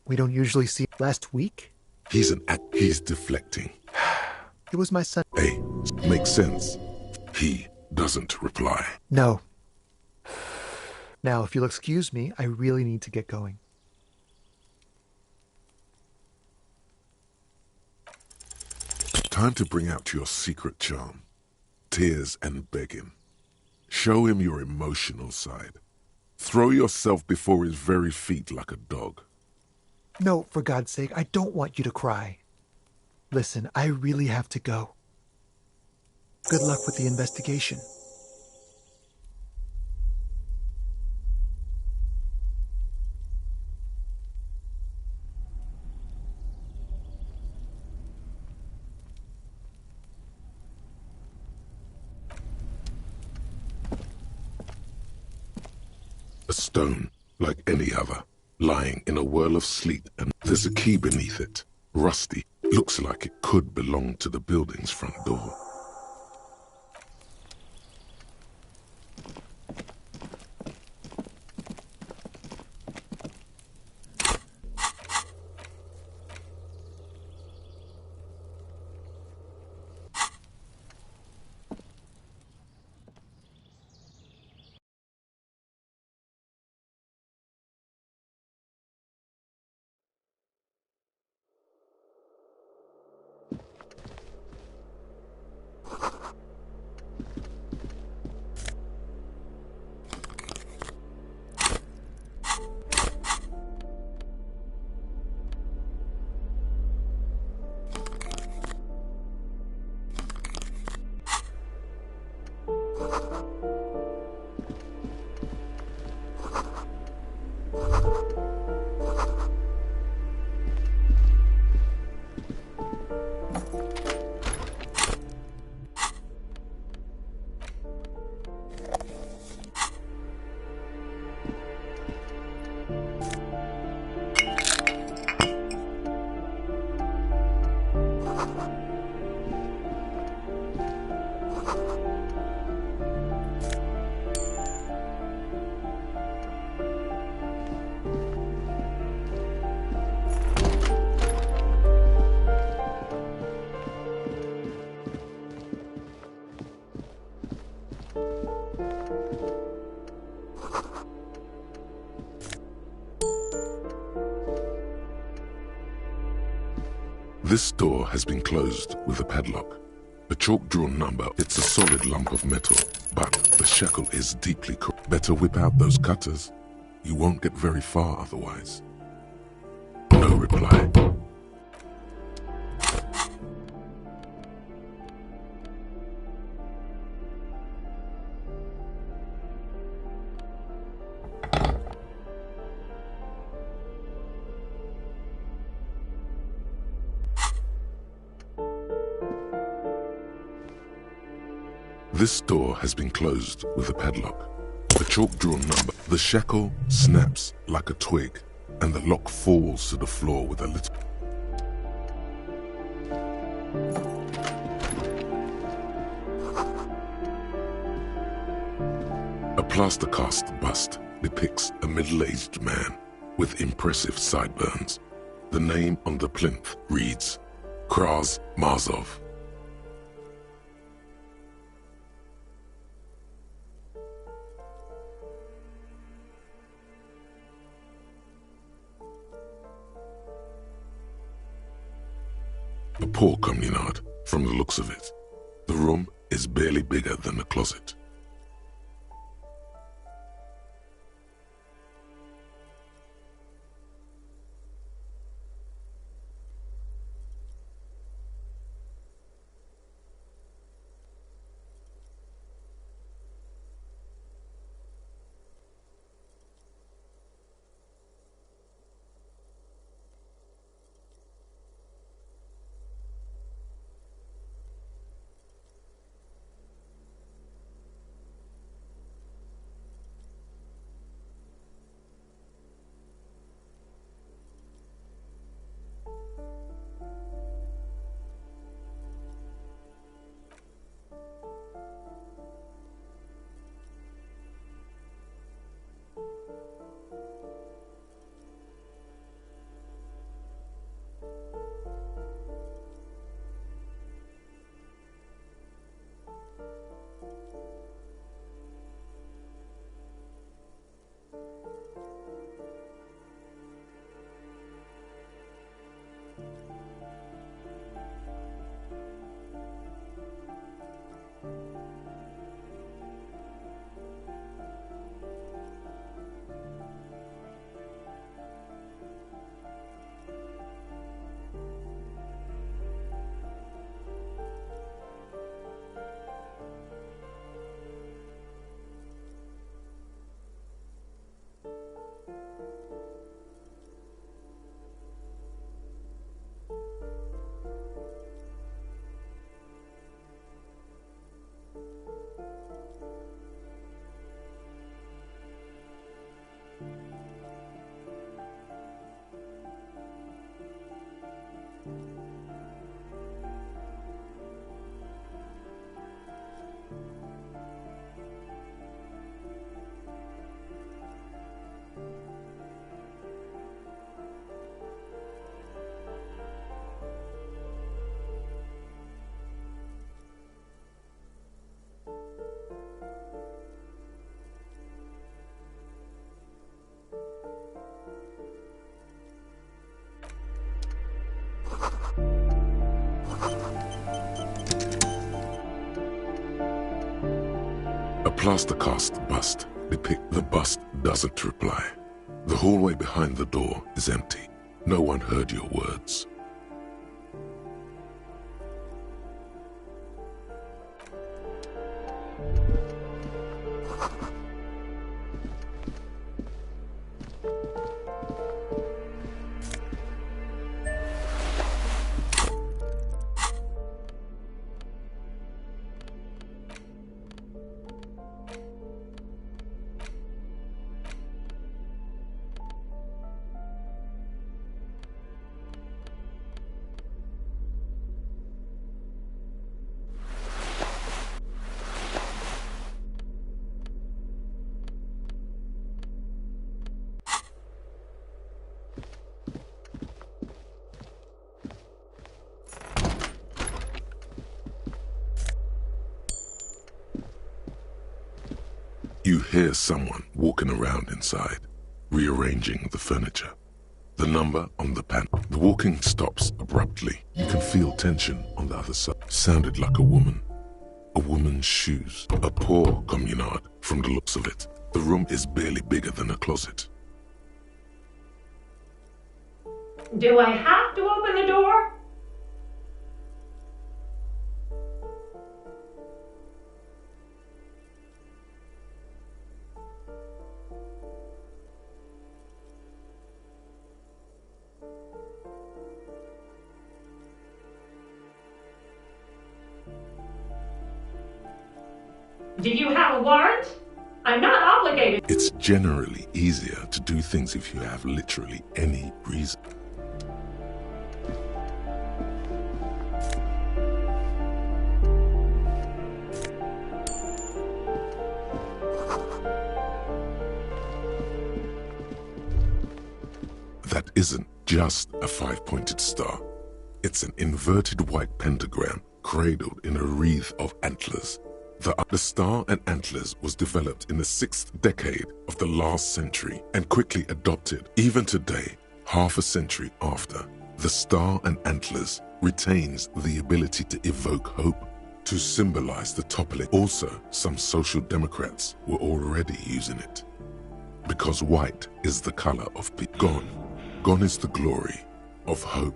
Speaker 12: We don't usually see... Last week?
Speaker 1: He's deflecting.
Speaker 12: It was my son.
Speaker 1: Hey, makes sense. He doesn't reply.
Speaker 12: No. Now, if you'll excuse me, I really need to get going.
Speaker 1: Time to bring out your secret charm. Tears and begging. Show him your emotional side. Throw yourself before his very feet like a dog.
Speaker 12: No, for God's sake, I don't want you to cry. Listen, I really have to go. Good luck with the investigation.
Speaker 1: A stone, like any other, lying in a whirl of sleet, and there's a key beneath it. Rusty. Looks like it could belong to the building's front door. This door has been closed with a padlock. A chalk-drawn number, it's a solid lump of metal, but the shackle is deeply corroded. Better whip out those cutters. You won't get very far otherwise. No reply. This door has been closed with a padlock. A chalk-drawn number. The shackle snaps like a twig, and the lock falls to the floor with a little... A plaster cast bust depicts a middle-aged man with impressive sideburns. The name on the plinth reads Kraz Marzov. A poor communard, from the looks of it. The room is barely bigger than a closet. plaster cast bust depict the bust doesn't reply. The hallway behind the door is empty. No one heard your words. You hear someone walking around inside, rearranging the furniture. The number on the panel. The walking stops abruptly. You can feel tension on the other side. Sounded like a woman. A woman's shoes. A poor communard from the looks of it. The room is barely bigger than a closet.
Speaker 11: Do I have to open the door? Do you have a warrant? I'm not obligated.
Speaker 1: It's generally easier to do things if you have literally any reason. That isn't just a five-pointed star. It's an inverted white pentagram cradled in a wreath of antlers. The star and antlers was developed in the 6th decade of the last century and quickly adopted. Even today, half a century after, the star and antlers retains the ability to evoke hope, to symbolize the toppling. Also, some social democrats were already using it. Because white is the color of peace. Gone is the glory of hope.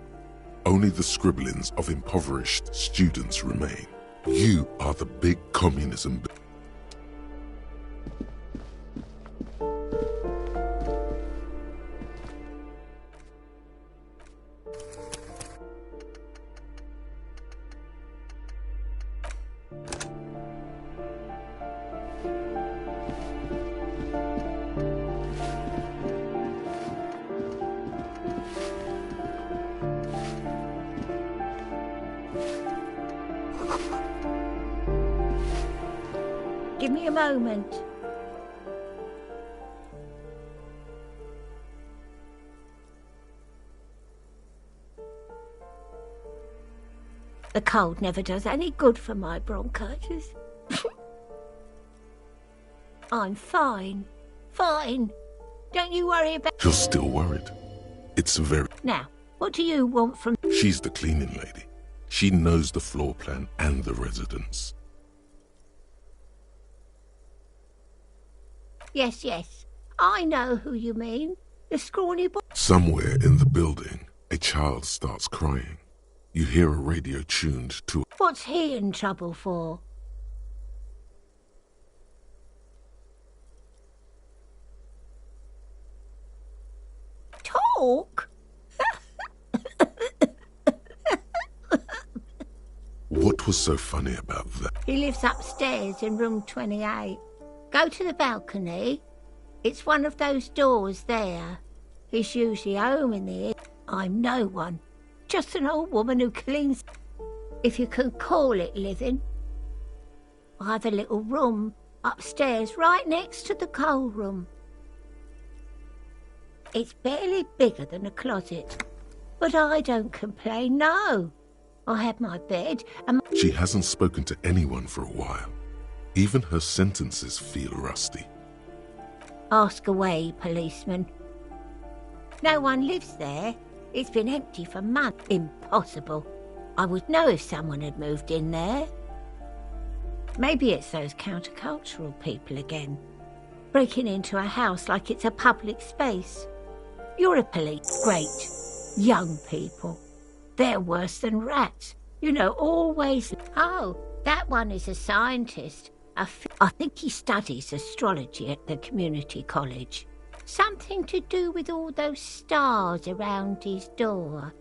Speaker 1: Only the scribblings of impoverished students remain. You are the big communism.
Speaker 13: Give me a moment. The cold never does any good for my bronchitis. I'm fine. Fine. Don't you worry about...
Speaker 1: You're still worried. It's very...
Speaker 13: Now, what do you want from...
Speaker 1: She's the cleaning lady. She knows the floor plan and the residence.
Speaker 13: Yes, yes. I know who you mean. The scrawny boy.
Speaker 1: Somewhere in the building, a child starts crying. You hear a radio tuned to...
Speaker 13: What's he in trouble for? Talk?
Speaker 1: What was so funny about that?
Speaker 13: He lives upstairs in room 28. Go to the balcony. It's one of those doors there. He's usually home in the... I'm no one. Just an old woman who cleans... If you can call it living. I have a little room upstairs right next to the coal room. It's barely bigger than a closet. But I don't complain, no. I have my bed and...
Speaker 1: She hasn't spoken to anyone for a while. Even her sentences feel rusty.
Speaker 13: Ask away, policeman. No one lives there. It's been empty for months. Impossible. I would know if someone had moved in there. Maybe it's those countercultural people again, breaking into a house like it's a public space. You're a police. Great. Young people. They're worse than rats. You know, always... Oh, that one is a scientist. I think he studies astrology at the community college. Something to do with all those stars around his door.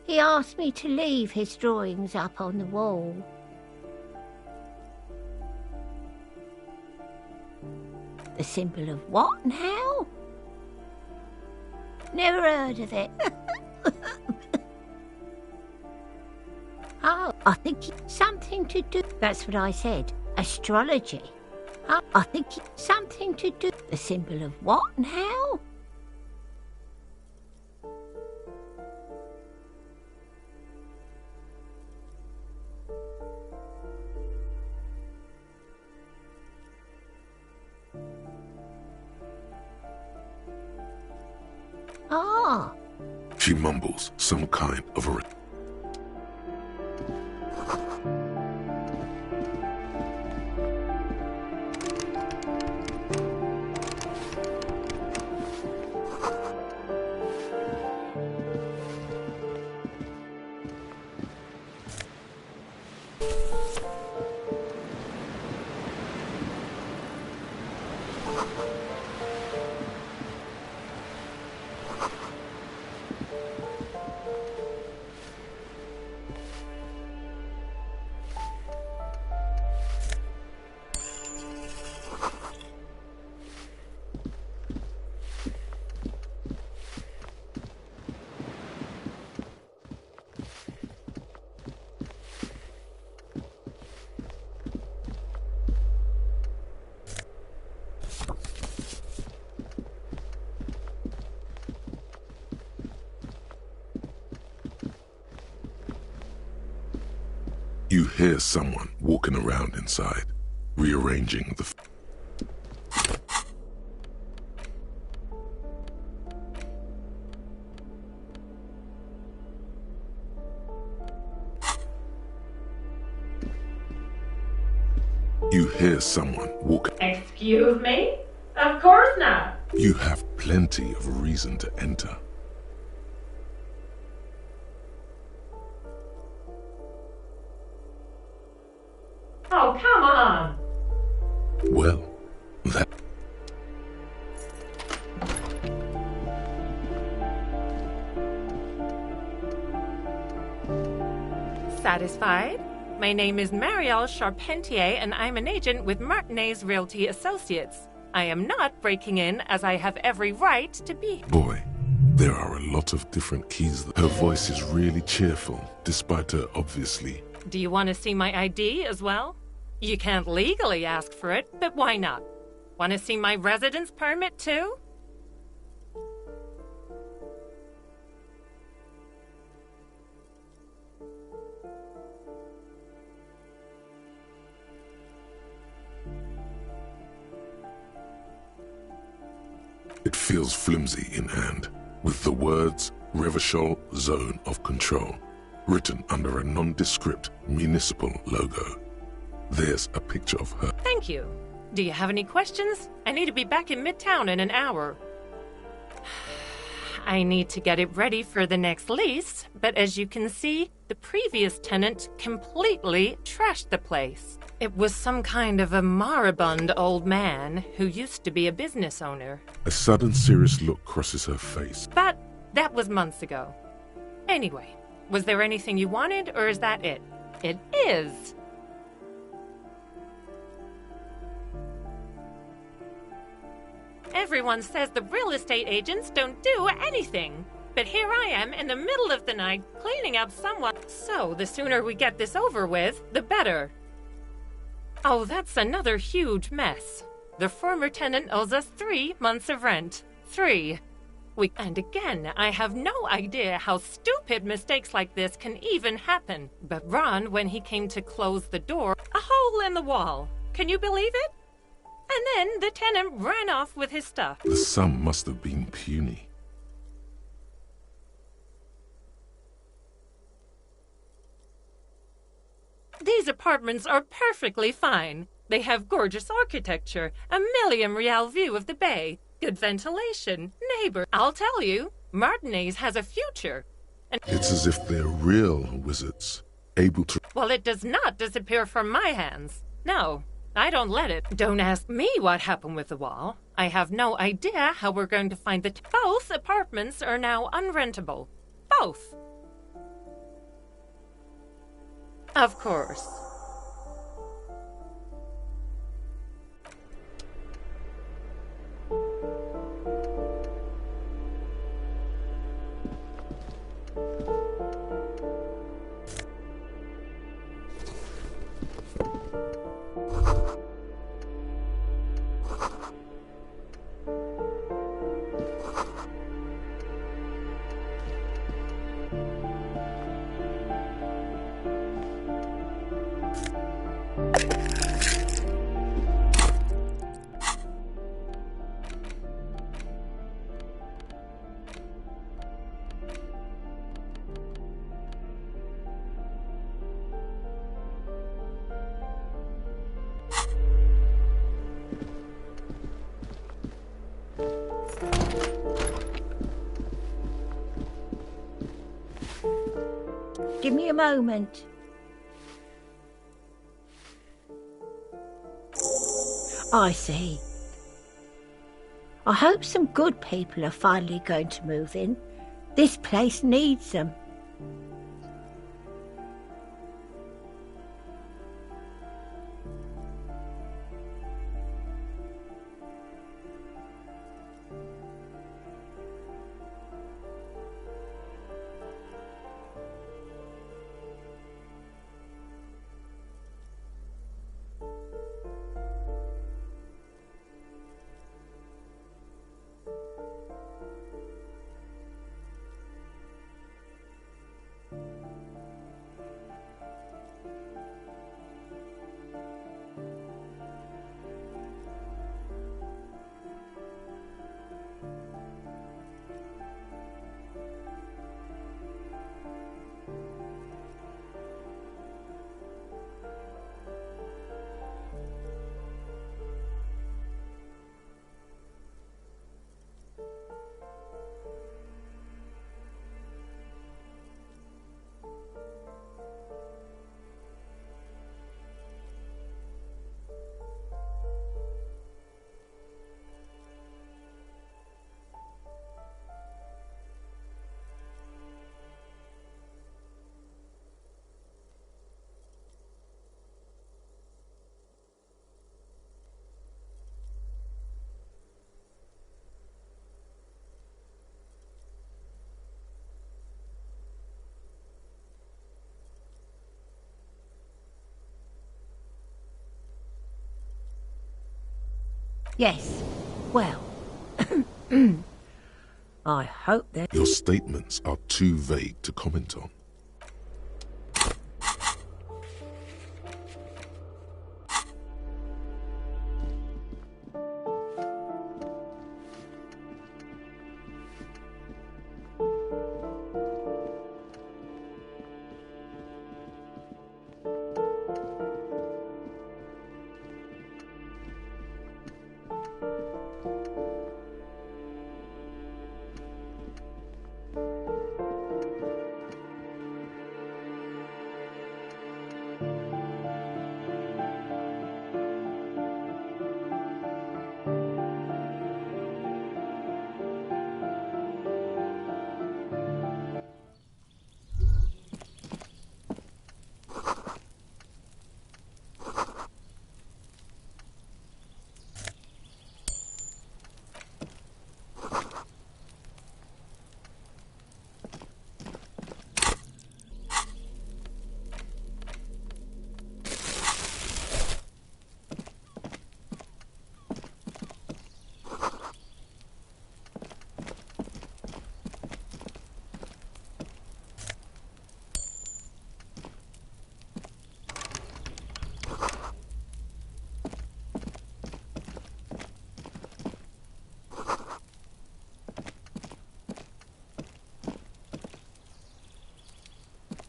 Speaker 13: He asked me to leave his drawings up on the wall. The symbol of what and how? Never heard of it. Oh, I think something to do... That's what I said. Astrology. Oh, I think something to do... The symbol of what and how? Ah.
Speaker 1: She mumbles some kind of a... You hear someone walking around inside, rearranging the... You hear someone walking...
Speaker 11: Excuse me? Of course not.
Speaker 1: You have plenty of reason to enter.
Speaker 11: Oh, come on.
Speaker 1: Well, that...
Speaker 11: Satisfied? My name is Marielle Charpentier, and I'm an agent with Martinez Realty Associates. I am not breaking in, as I have every right to be.
Speaker 1: Boy, there are a lot of different keys. Her voice is really cheerful, despite her obviously...
Speaker 11: Do you want to see my ID as well? You can't legally ask for it, but why not? Want to see my residence permit too?
Speaker 1: It feels flimsy in hand, with the words Revachol Zone of Control written under a nondescript municipal logo. There's a picture of her.
Speaker 11: Thank you. Do you have any questions? I need to be back in Midtown in an hour. I need to get it ready for the next lease, but as you can see, the previous tenant completely trashed the place. It was some kind of a moribund old man who used to be a business owner.
Speaker 1: A sudden serious look crosses her face.
Speaker 11: But that was months ago. Anyway, was there anything you wanted, or is that it? It is! Everyone says the real estate agents don't do anything. But here I am in the middle of the night cleaning up someone. So the sooner we get this over with, the better. Oh, that's another huge mess. The former tenant owes us 3 months of rent. 3. And again, I have no idea how stupid mistakes like this can even happen. But Ron, when he came to close the door, a hole in the wall. Can you believe it? And then the tenant ran off with his stuff.
Speaker 1: The sum must have been puny.
Speaker 11: These apartments are perfectly fine. They have gorgeous architecture, a million-real view of the bay, good ventilation, neighbor. I'll tell you, Martinez has a future. And
Speaker 3: it's as if they're real wizards, able to...
Speaker 11: well, it does not disappear from my hands. No, I don't let it. Don't ask me what happened with the wall. I have no idea how we're going to find the... Both apartments are now unrentable. Both. Of course.
Speaker 13: Give me a moment. I see. I hope some good people are finally going to move in. This place needs them. Yes, well, I hope that...
Speaker 3: Your statements are too vague to comment on.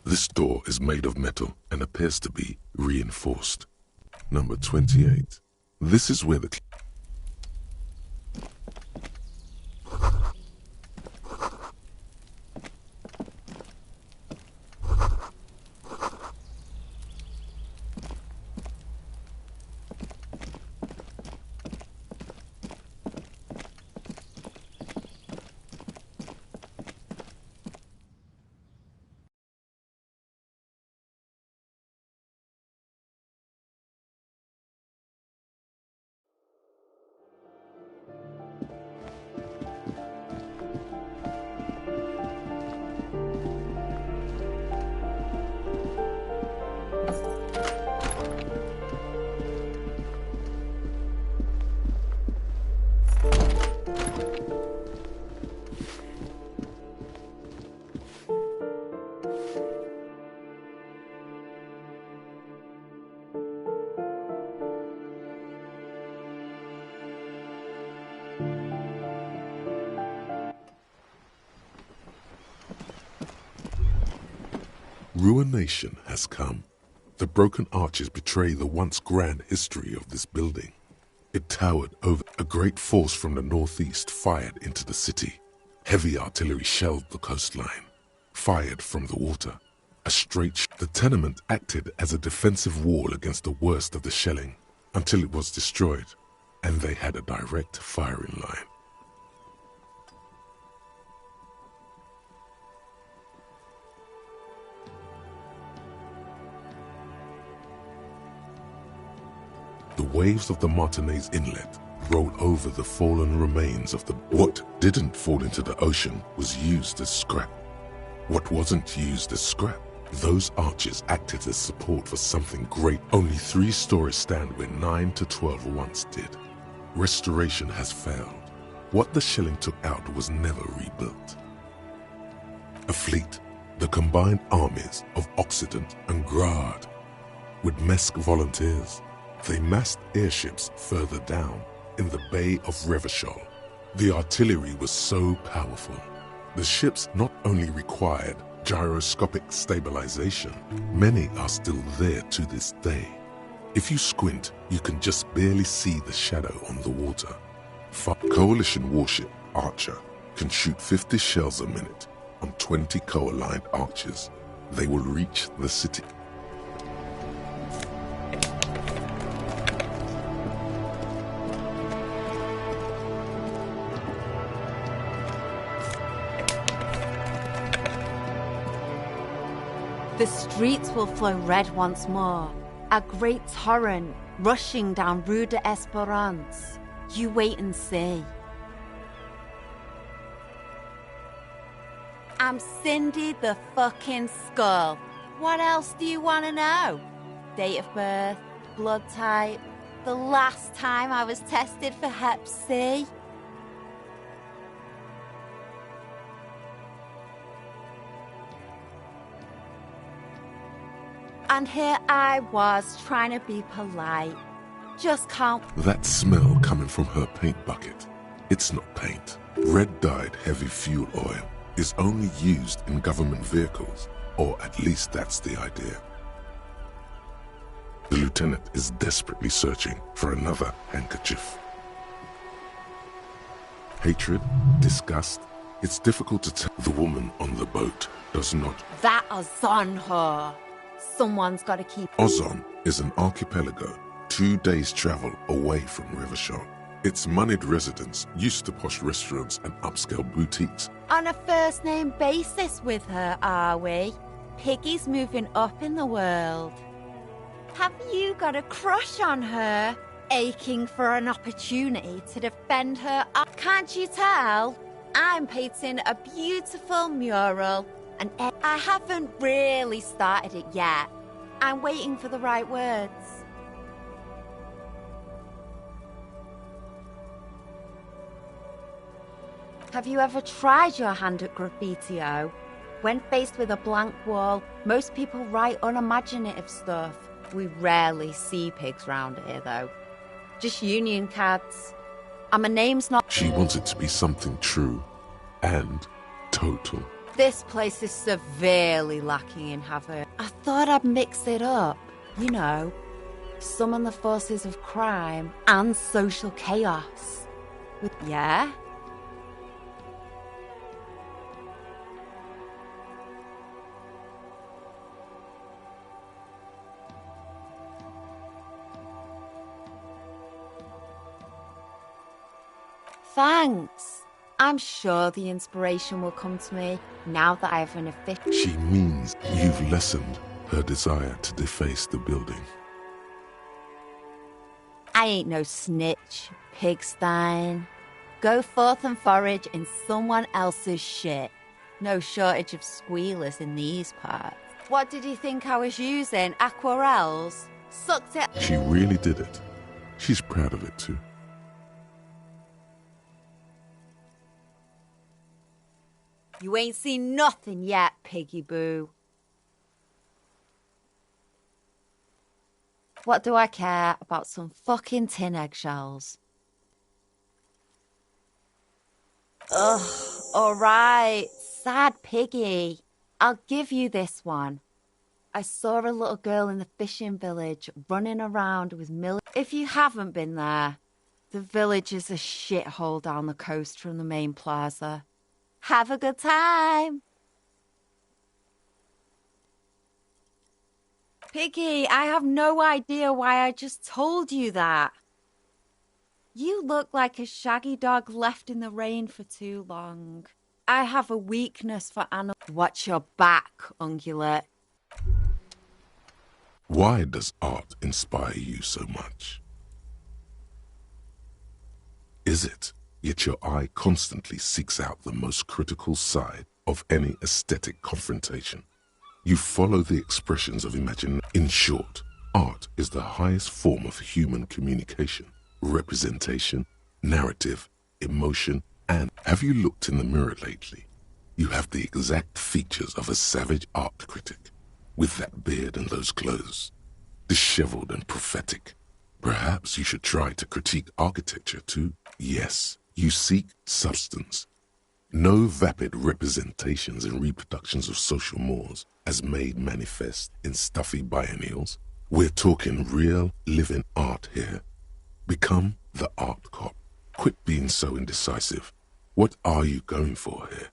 Speaker 3: This door is made of metal and appears to be
Speaker 1: reinforced. Number 28. This is where the... Ruination has come. The broken arches betray the once grand history of this building. It towered over. A great force from the northeast fired into the city. Heavy artillery shelled the coastline, fired from the water. The tenement acted as a defensive wall against the worst of the shelling until it was destroyed, and they had a direct firing line. The waves of the Martinez Inlet rolled over the fallen remains of the... What didn't fall into the ocean was used as scrap. What wasn't used as scrap? Those arches acted as support for something great. Only 3 stories stand where 9 to 12 once did. Restoration has failed. What the shelling took out was never rebuilt. A fleet, the combined armies of Occident and Grad, with Mesk volunteers. They massed airships further down in the Bay of Revachol. The artillery was so powerful. The ships not only required gyroscopic stabilization, many are still there to this day. If you squint, you can just barely see the shadow on the water. Coalition warship Archer can shoot 50 shells a minute on 20 co-aligned archers. They will reach the city.
Speaker 14: The streets will flow red once more, a great torrent rushing down Rue d'Esperance. You wait and see. I'm Cindy the fucking Skull. What else do you want to know? Date of birth, blood type, the last time I was tested for Hep C. And here I was trying to be polite. Just can't...
Speaker 1: That smell coming from her paint bucket. It's not paint. Red-dyed heavy fuel oil is only used in government vehicles, or at least that's the idea. The lieutenant is desperately searching for another handkerchief. Hatred, disgust, it's difficult to tell. The woman on the boat does not.
Speaker 14: That Ozon her. Someone's got to keep...
Speaker 1: Ozon is an archipelago 2 days' travel away from Revachol. Its moneyed residents used to posh restaurants and upscale boutiques.
Speaker 14: On a first-name basis with her, are we? Piggy's moving up in the world. Have you got a crush on her? Aching for an opportunity to defend her up? Can't you tell? I'm painting a beautiful mural, and I haven't really started it yet. I'm waiting for the right words. Have you ever tried your hand at graffiti-o? When faced with a blank wall, most people write unimaginative stuff. We rarely see pigs round here, though. Just union cards. And my name's not...
Speaker 1: She wants it to be something true and total.
Speaker 14: This place is severely lacking in having. I thought I'd mix it up. You know, summon the forces of crime and social chaos. Yeah? Thanks. I'm sure the inspiration will come to me now that I have an official...
Speaker 1: She means you've lessened her desire to deface the building.
Speaker 14: I ain't no snitch, pigstein. Go forth and forage in someone else's shit. No shortage of squealers in these parts. What did you think I was using? Aquarels? Sucked it...
Speaker 1: She really did it. She's proud of it too.
Speaker 14: You ain't seen nothing yet, piggy boo. What do I care about some fucking tin eggshells? Ugh, alright, sad piggy. I'll give you this one. I saw a little girl in the fishing village running around with If you haven't been there, the village is a shithole down the coast from the main plaza. Have a good time. Piggy, I have no idea why I just told you that. You look like a shaggy dog left in the rain for too long. I have a weakness for animals. Watch your back, ungulate.
Speaker 1: Why does art inspire you so much? Is it, yet your eye constantly seeks out the most critical side of any aesthetic confrontation? You follow the expressions of imagination. In short, art is the highest form of human communication, representation, narrative, emotion, and have you looked in the mirror lately? You have the exact features of a savage art critic, with that beard and those clothes, disheveled and prophetic. Perhaps you should try to critique architecture too. Yes, you seek substance. No vapid representations and reproductions of social mores as made manifest in stuffy biennials. We're talking real, living art here. Become the art cop. Quit being so indecisive. What are you going for here?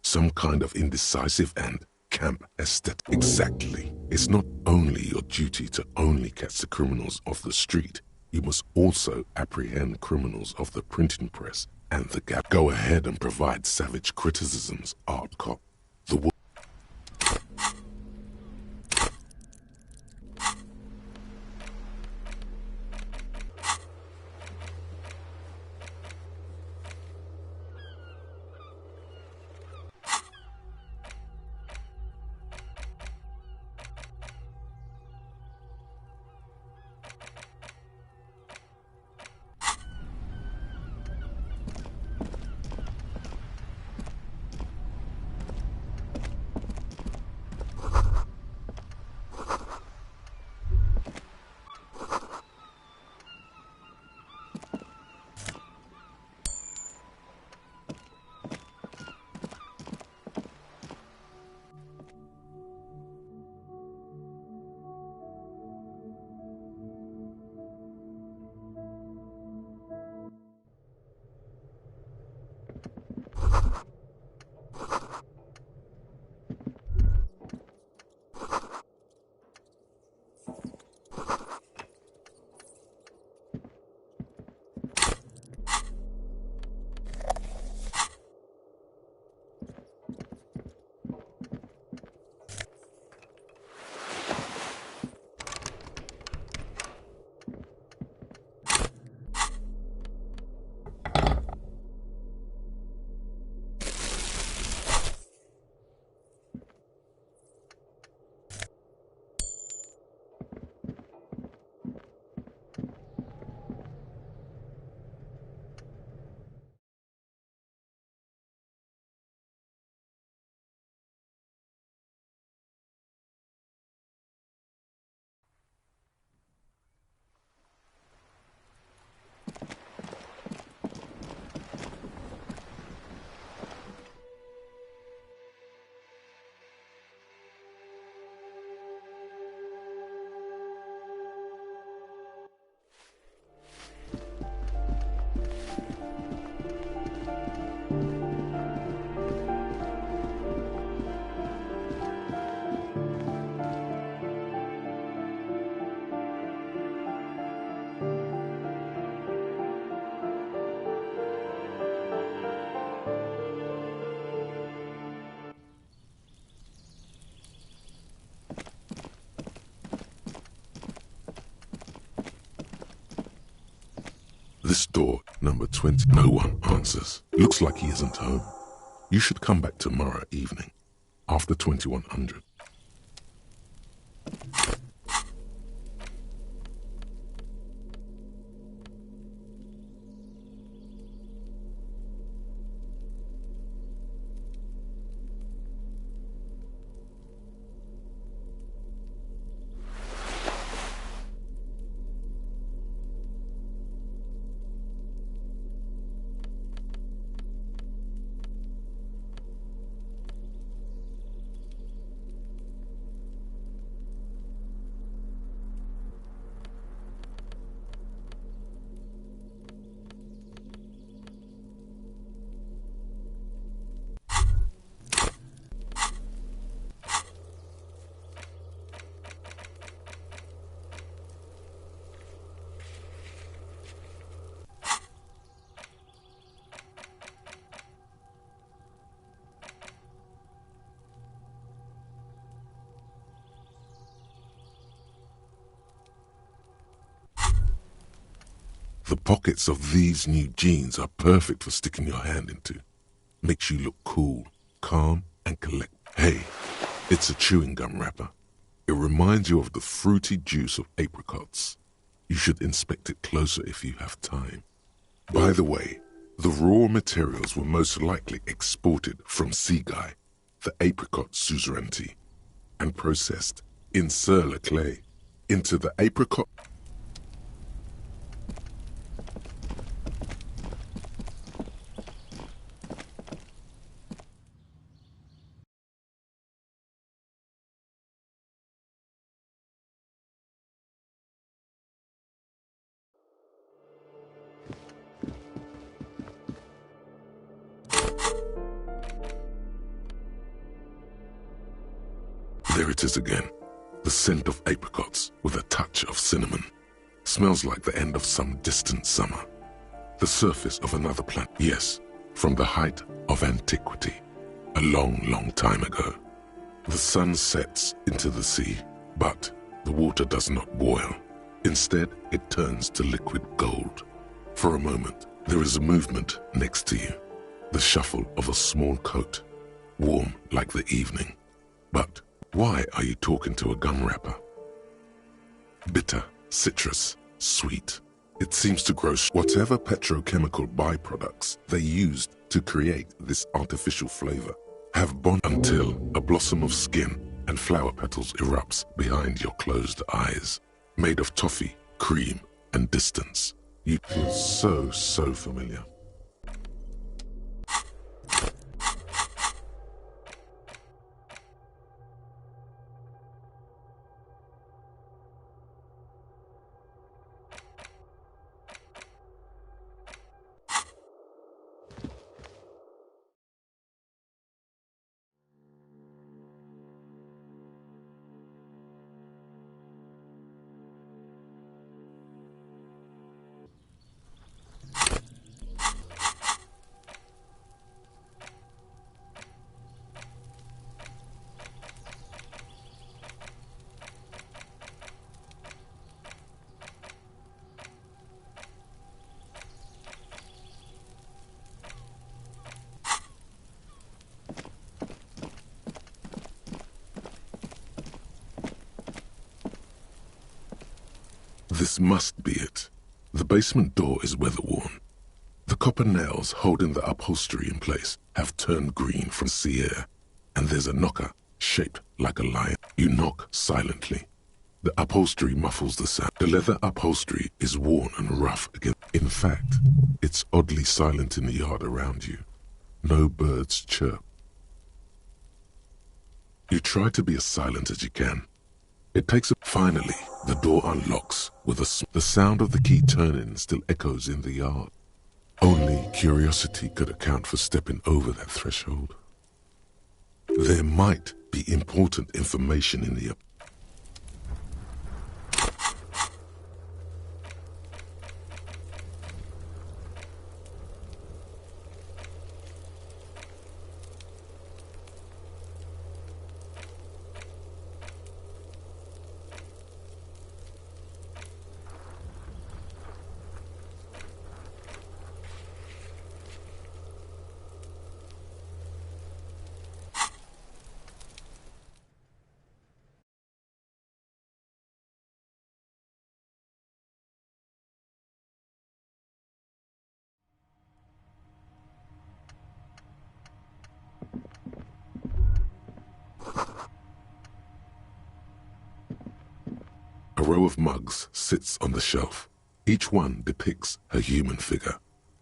Speaker 1: Some kind of indecisive and camp aesthetic? Exactly. It's not only your duty to only catch the criminals off the street. You must also apprehend criminals of the printing press and the gap. Go ahead and provide savage criticisms, art cop. The This door, number 20. No one answers. Looks like he isn't home. You should come back tomorrow evening, after 2100. The pockets of these new jeans are perfect for sticking your hand into. Makes you look cool, calm, and collect. Hey, it's a chewing gum wrapper. It reminds you of the fruity juice of apricots. You should inspect it closer if you have time. By the way, the raw materials were most likely exported from Seaguy, the apricot suzerainty, and processed in Sur-le-Clay into the apricot. There it is again. The scent of apricots with a touch of cinnamon. Smells like the end of some distant summer. The surface of another planet. Yes, from the height of antiquity. A long, long time ago. The sun sets into the sea, but the water does not boil. Instead, it turns to liquid gold. For a moment, there is a movement next to you. The shuffle of a small coat, warm like the evening. But why are you talking to a gum wrapper? Bitter, citrus, sweet. It seems to grow whatever petrochemical byproducts they used to create this artificial flavor have bond until a blossom of skin and flower petals erupts behind your closed eyes, made of toffee, cream, and distance. You feel so familiar. This must be it. The basement door is weather-worn. The copper nails holding the upholstery in place have turned green from sea air, and there's a knocker shaped like a lion. You knock silently. The upholstery muffles the sound. The leather upholstery is worn and rough again. In fact, it's oddly silent in the yard around you. No birds chirp. You try to be as silent as you can. It takes a... Finally, the door unlocks with the sound of the key turning still echoes in the yard. Only curiosity could account for stepping over that threshold. There might be important information in the... row of mugs sits on the shelf. Each one depicts a human figure.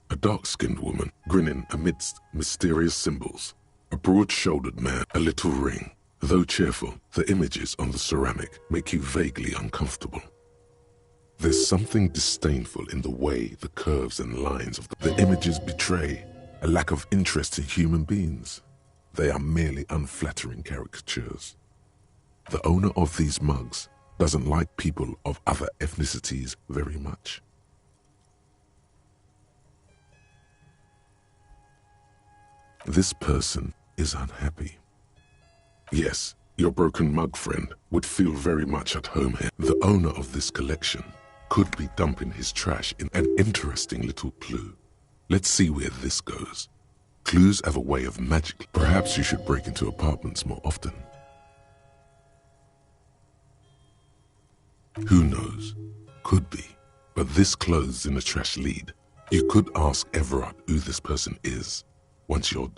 Speaker 1: A dark-skinned woman grinning amidst mysterious symbols. A broad-shouldered man, a little ring. Though cheerful, the images on the ceramic make you vaguely uncomfortable. There's something disdainful in the way the curves and lines of the images betray a lack of interest in human beings. They are merely unflattering caricatures. The owner of these mugs doesn't like people of other ethnicities very much. This person is unhappy. Yes, your broken mug friend would feel very much at home here. The owner of this collection could be dumping his trash in an interesting little clue. Let's see where this goes. Clues have a way of magic. Perhaps you should break into apartments more often. Who knows? Could be. But this closes in a trash lead. You could ask Everard who this person is once you're done.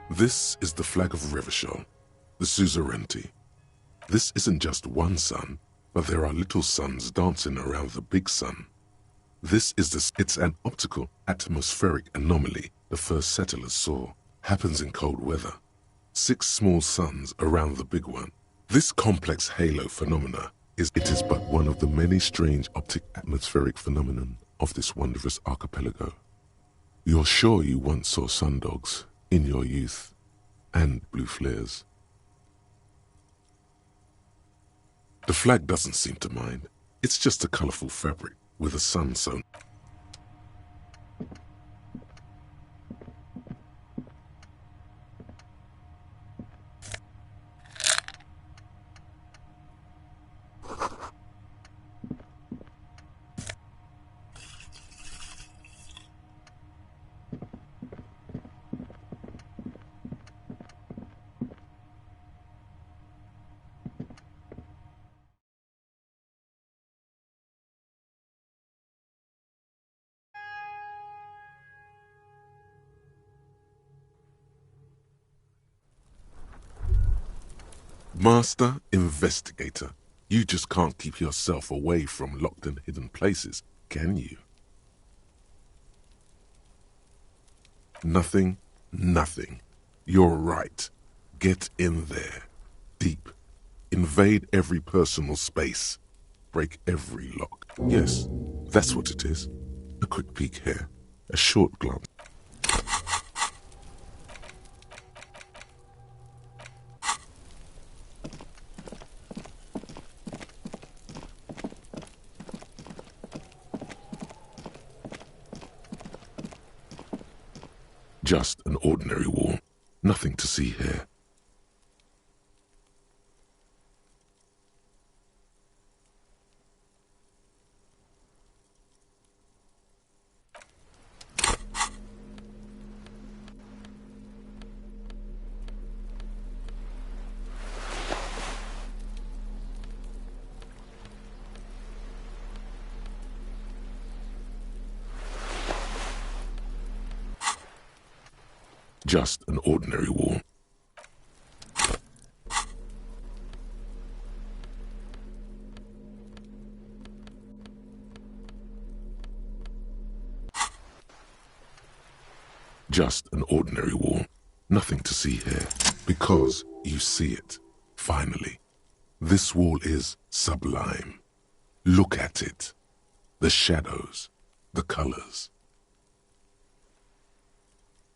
Speaker 1: This is the flag of Revachol, the suzerainty. This isn't just one sun, but there are little suns dancing around the big sun. It's an optical atmospheric anomaly the first settlers saw. Happens in cold weather. 6 small suns around the big one. This complex halo phenomena is but one of the many strange optic atmospheric phenomenon of this wondrous archipelago. You're sure you once saw sundogs in your youth, and blue flares. The flag doesn't seem to mind. It's just a colorful fabric with a sun sewn. Master Investigator, you just can't keep yourself away from locked and hidden places, can you? Nothing, nothing. You're right. Get in there. Deep. Invade every personal space. Break every lock. Yes, that's what it is. A quick peek here. A short glance. Just an ordinary wall. Nothing to see here. Just an ordinary wall. Just an ordinary wall. Nothing to see here. Because you see it. Finally. This wall is sublime. Look at it. The shadows, the colors.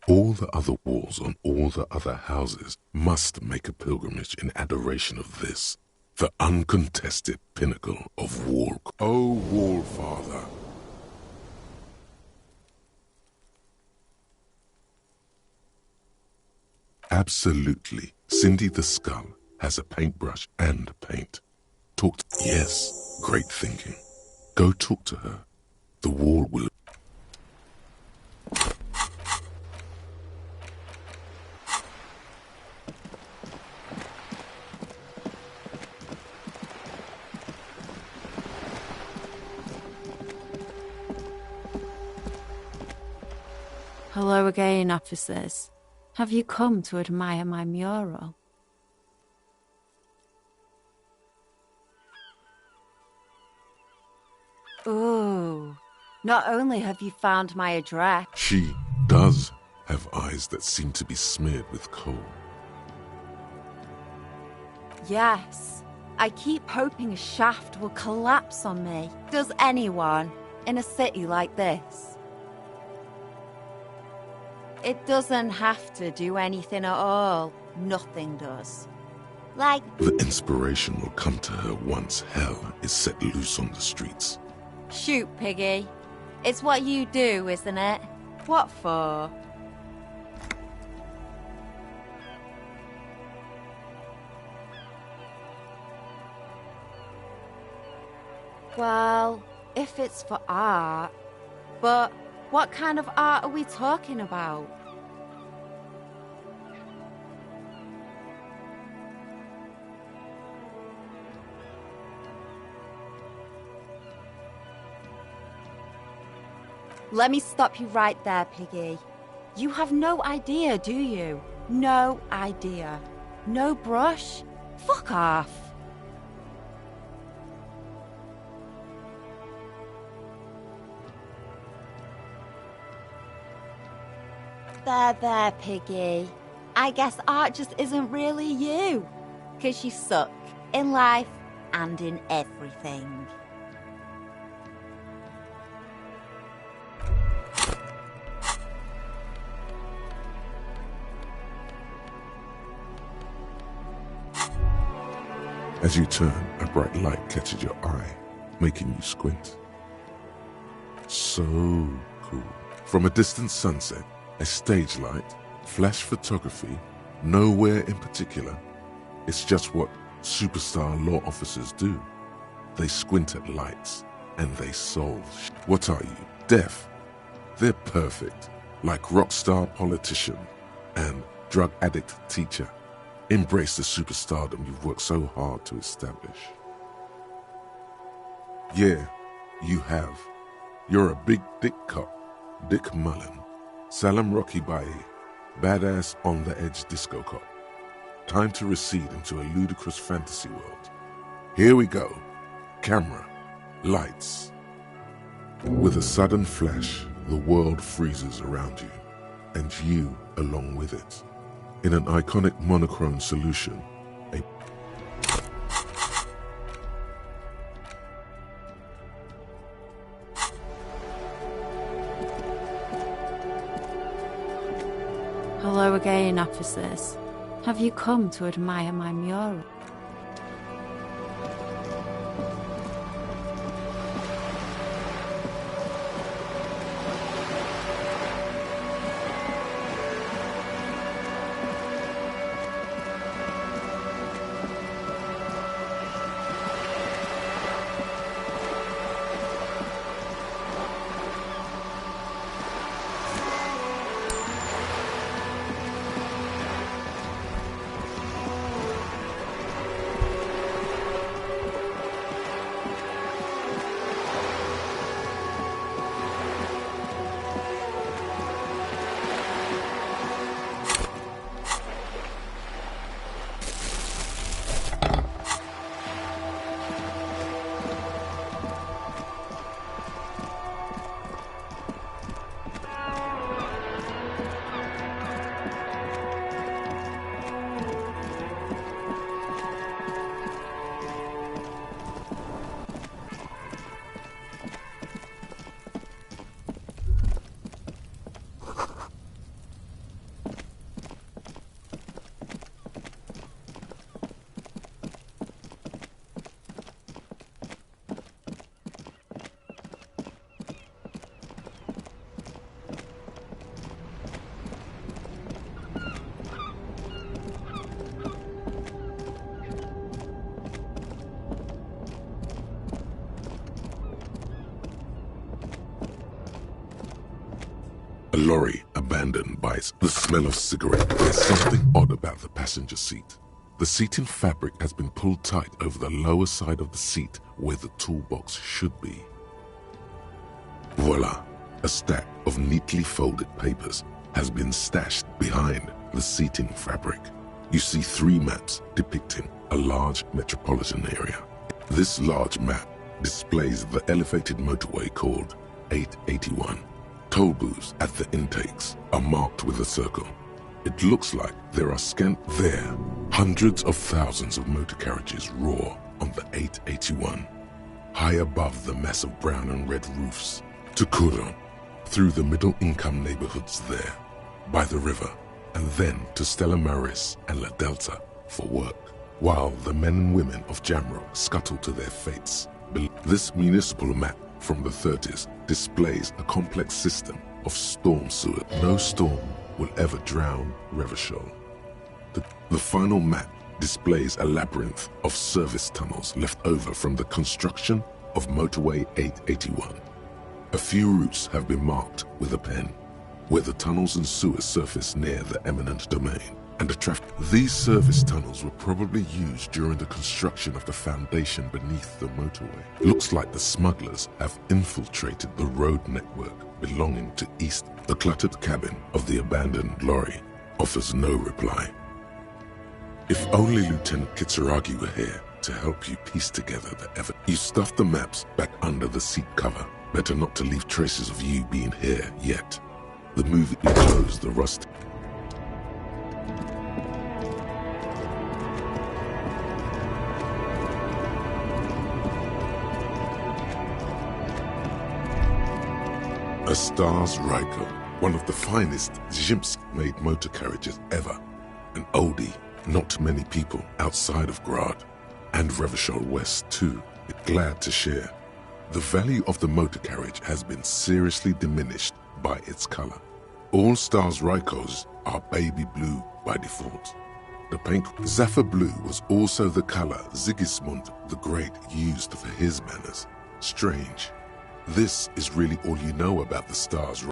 Speaker 1: All the other walls on all the other houses must make a pilgrimage in adoration of this, the uncontested pinnacle of Wall. O Wall Father. Absolutely. Cindy the Skull has a paintbrush and paint. Yes, great thinking. Go talk to her. The wall will...
Speaker 14: Hello again, officers. Have you come to admire my mural? Ooh, not only have you found my address...
Speaker 1: She does have eyes that seem to be smeared with coal.
Speaker 14: Yes, I keep hoping a shaft will collapse on me. Does anyone in a city like this? It doesn't have to do anything at all. Nothing does. Like...
Speaker 1: The inspiration will come to her once hell is set loose on the streets.
Speaker 14: Shoot, Piggy. It's what you do, isn't it? What for? Well, if it's for art... But what kind of art are we talking about? Let me stop you right there, Piggy. You have no idea, do you? No idea. No brush? Fuck off. There, Piggy. I guess art just isn't really you. 'Cause you suck in life and in everything.
Speaker 1: As you turn, a bright light catches your eye, making you squint. So cool. From a distant sunset, a stage light, flash photography, nowhere in particular. It's just what superstar law officers do. They squint at lights, and they solve. What are you, deaf? They're perfect, like rock star politician and drug addict teacher. Embrace the superstardom you've worked so hard to establish. Yeah, you have. You're a big dick cop, Dick Mullen, Salam Rocky Baye, badass on-the-edge disco cop. Time to recede into a ludicrous fantasy world. Here we go. Camera, lights. With a sudden flash, the world freezes around you, and you along with it. In an iconic monochrome solution,
Speaker 14: Hello again, officers. Have you come to admire my mural?
Speaker 1: A lorry abandoned by the smell of cigarette. There's something odd about the passenger seat. The seating fabric has been pulled tight over the lower side of the seat where the toolbox should be. Voila! A stack of neatly folded papers has been stashed behind the seating fabric. You see 3 maps depicting a large metropolitan area. This large map displays the elevated motorway called 881. Toll booths at the intakes are marked with a circle. It looks like there are there. Hundreds of thousands of motor carriages roar on the 881, high above the massive brown and red roofs, to Kuron, through the middle-income neighborhoods there, by the river, and then to Stella Maris and La Delta for work, while the men and women of Jamrock scuttle to their fates. This municipal map from the 30s displays a complex system of storm sewer. No storm will ever drown Revachol. The final map displays a labyrinth of service tunnels left over from the construction of motorway 881. A few routes have been marked with a pen, where the tunnels and sewers surface near the eminent domain, and the traffic. These service tunnels were probably used during the construction of the foundation beneath the motorway. Looks like the smugglers have infiltrated the road network belonging to East. The cluttered cabin of the abandoned lorry offers no reply. If only Lieutenant Kitsuragi were here to help you piece together the evidence. You stuffed the maps back under the seat cover. Better not to leave traces of you being here yet. The moment you close the rust. A Stars Ryko, one of the finest Zhimsk-made motor carriages ever. An oldie, not many people outside of Grad, and Revachol West too, glad to share. The value of the motor carriage has been seriously diminished by its color. All Stars Rykos are baby blue by default. The paint Zephyr blue was also the color Sigismund the Great used for his banners. Strange. This is really all you know about the Stars.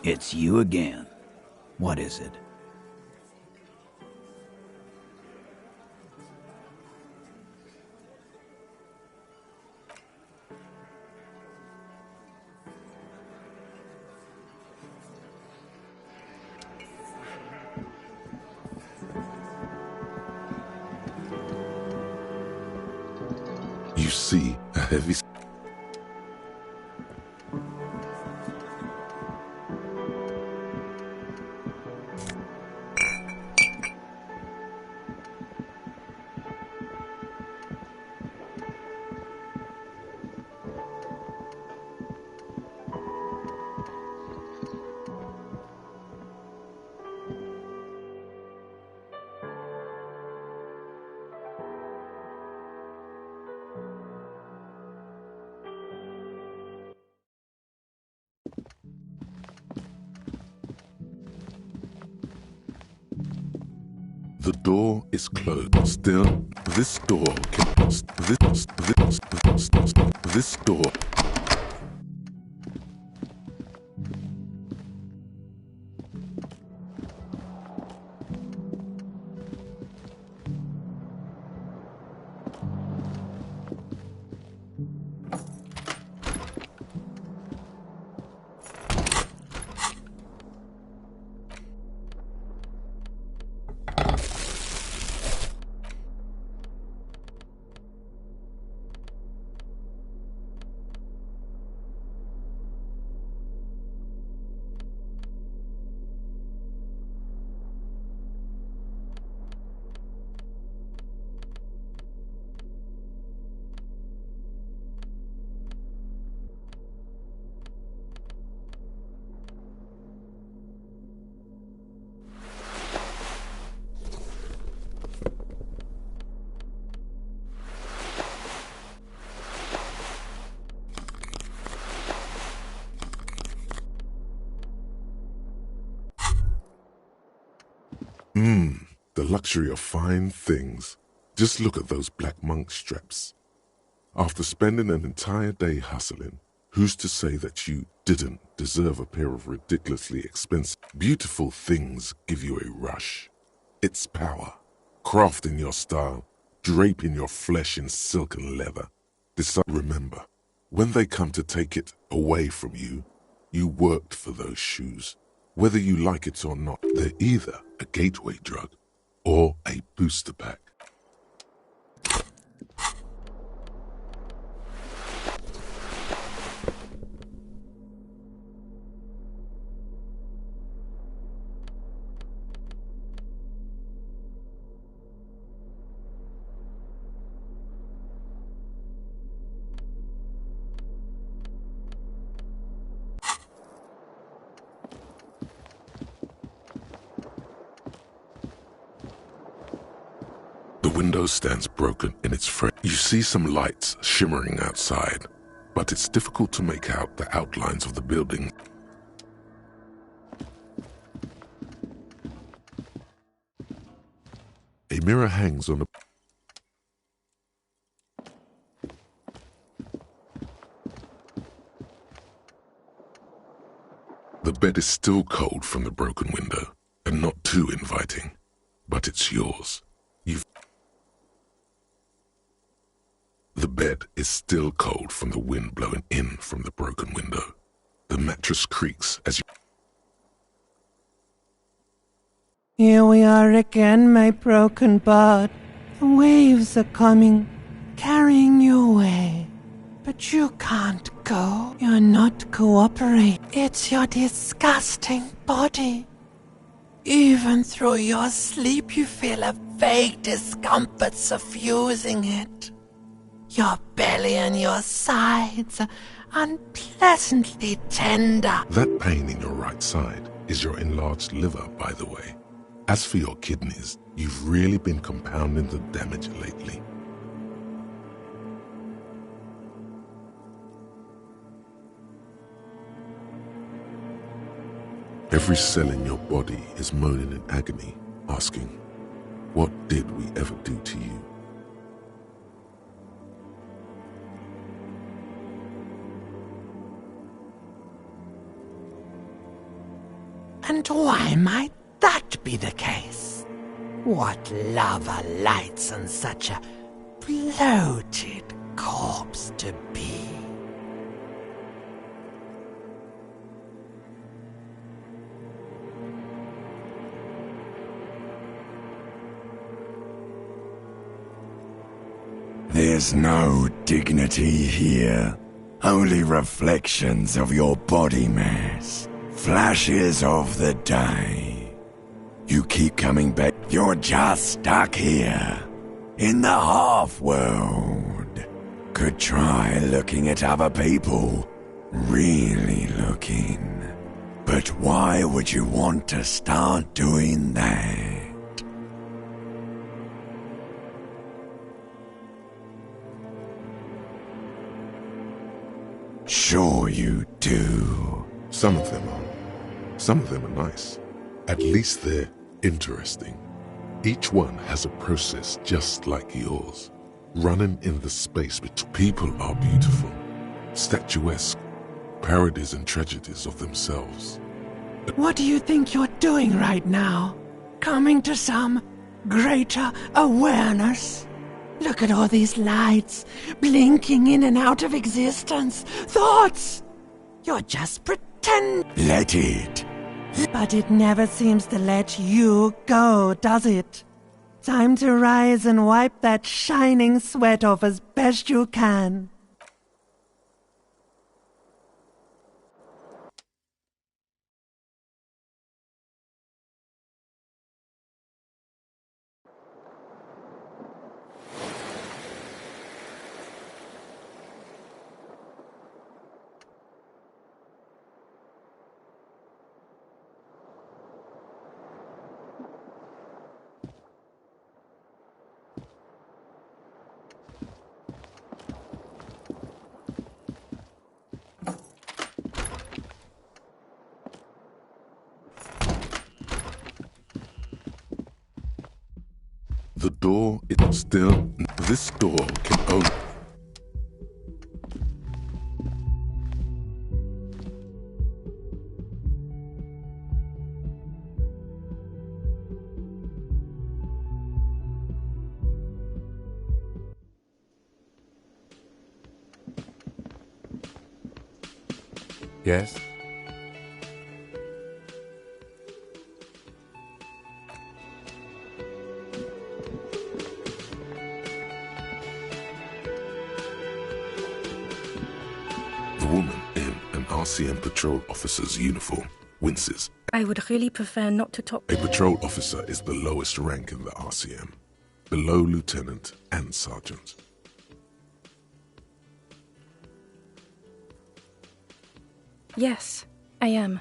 Speaker 15: It's you again. What is it?
Speaker 1: You see a heavy... The door is closed. Still, this door can... This door... The luxury of fine things. Just look at those black monk straps. After spending an entire day hustling, who's to say that you didn't deserve a pair of ridiculously expensive, beautiful things give you a rush? It's power. Crafting your style, draping your flesh in silk and leather. Remember, when they come to take it away from you, you worked for those shoes. Whether you like it or not, they're either a gateway drug or a booster pack. The window stands broken in its frame. You see some lights shimmering outside, but it's difficult to make out the outlines of the building. A mirror hangs on the... The bed is still cold from the broken window, and not too inviting, but it's yours. The bed is still cold from the wind blowing in from the broken window. The mattress creaks as you...
Speaker 16: Here we are again, my broken bud. The waves are coming, carrying you away. But you can't go. You're not cooperating. It's your disgusting body. Even through your sleep, you feel a vague discomfort suffusing it. Your belly and your sides are unpleasantly tender.
Speaker 1: That pain in your right side is your enlarged liver, by the way. As for your kidneys, you've really been compounding the damage lately. Every cell in your body is moaning in agony, asking, what did we ever do to you?
Speaker 16: And why might that be the case? What lava lights on such a bloated corpse to be?
Speaker 17: There's no dignity here. Only reflections of your body mass. Flashes of the day. You keep coming back. You're just stuck here. In the half-world. Could try looking at other people. Really looking. But why would you want to start doing that? Sure you do.
Speaker 1: Some of them are. Some of them are nice. At least they're interesting. Each one has a process just like yours, running in the space between. People are beautiful, statuesque, parodies and tragedies of themselves.
Speaker 16: What do you think you're doing right now? Coming to some greater awareness? Look at all these lights, blinking in and out of existence. Thoughts! You're just pretending.
Speaker 17: Let it.
Speaker 16: But it never seems to let you go, does it? Time to rise and wipe that shining sweat off as best you can.
Speaker 1: The door is still. This door can only.
Speaker 18: Yes?
Speaker 1: The woman in an RCM patrol officer's uniform winces.
Speaker 19: I would really prefer not to talk.
Speaker 1: A patrol officer is the lowest rank in the RCM, below lieutenant and sergeant.
Speaker 19: Yes, I am.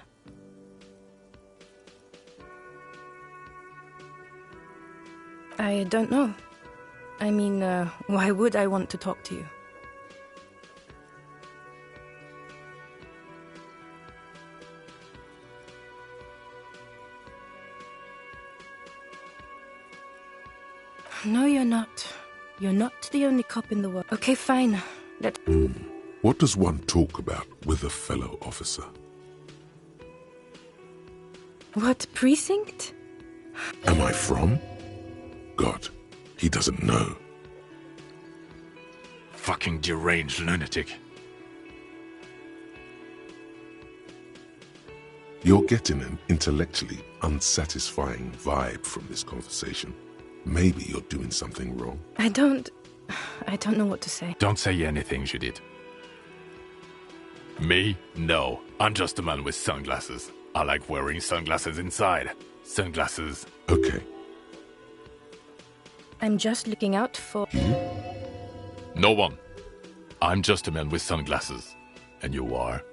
Speaker 19: I don't know. I mean, why would I want to talk to you? No, you're not. You're not the only cop in the world. Okay, fine.
Speaker 1: What does one talk about with a fellow officer?
Speaker 19: What precinct?
Speaker 1: Am I from? God, he doesn't know.
Speaker 20: Fucking deranged lunatic.
Speaker 1: You're getting an intellectually unsatisfying vibe from this conversation. Maybe you're doing something wrong.
Speaker 19: I don't know what to say.
Speaker 20: Don't say anything, Judith. Me? No. I'm just a man with sunglasses. I like wearing sunglasses inside. Sunglasses.
Speaker 1: Okay.
Speaker 19: I'm just looking out for...
Speaker 20: No one. I'm just a man with sunglasses. And you are?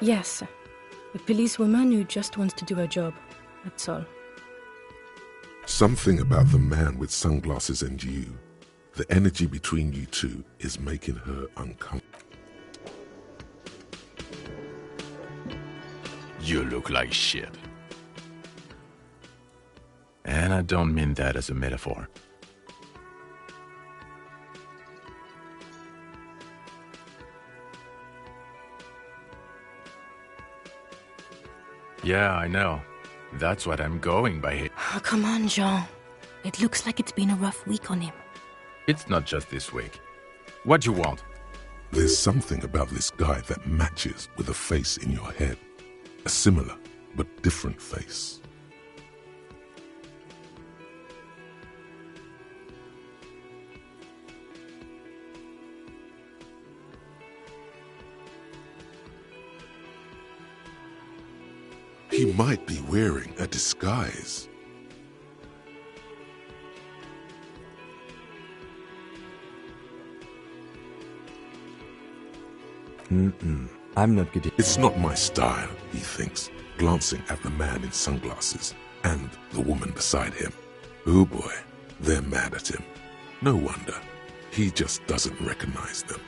Speaker 19: Yes. A policewoman who just wants to do her job. That's all.
Speaker 1: Something about the man with sunglasses and you, the energy between you two is making her uncomfortable.
Speaker 20: You look like shit. And I don't mean that as a metaphor. Yeah, I know. That's what I'm going by here.
Speaker 19: Oh, come on, Jean. It looks like it's been a rough week on him.
Speaker 20: It's not just this week. What do you want?
Speaker 1: There's something about this guy that matches with a face in your head. A similar but different face. He might be wearing a disguise.
Speaker 18: I'm not getting...
Speaker 1: It's not my style, he thinks, glancing at the man in sunglasses and the woman beside him. Oh boy, they're mad at him. No wonder. He just doesn't recognize them.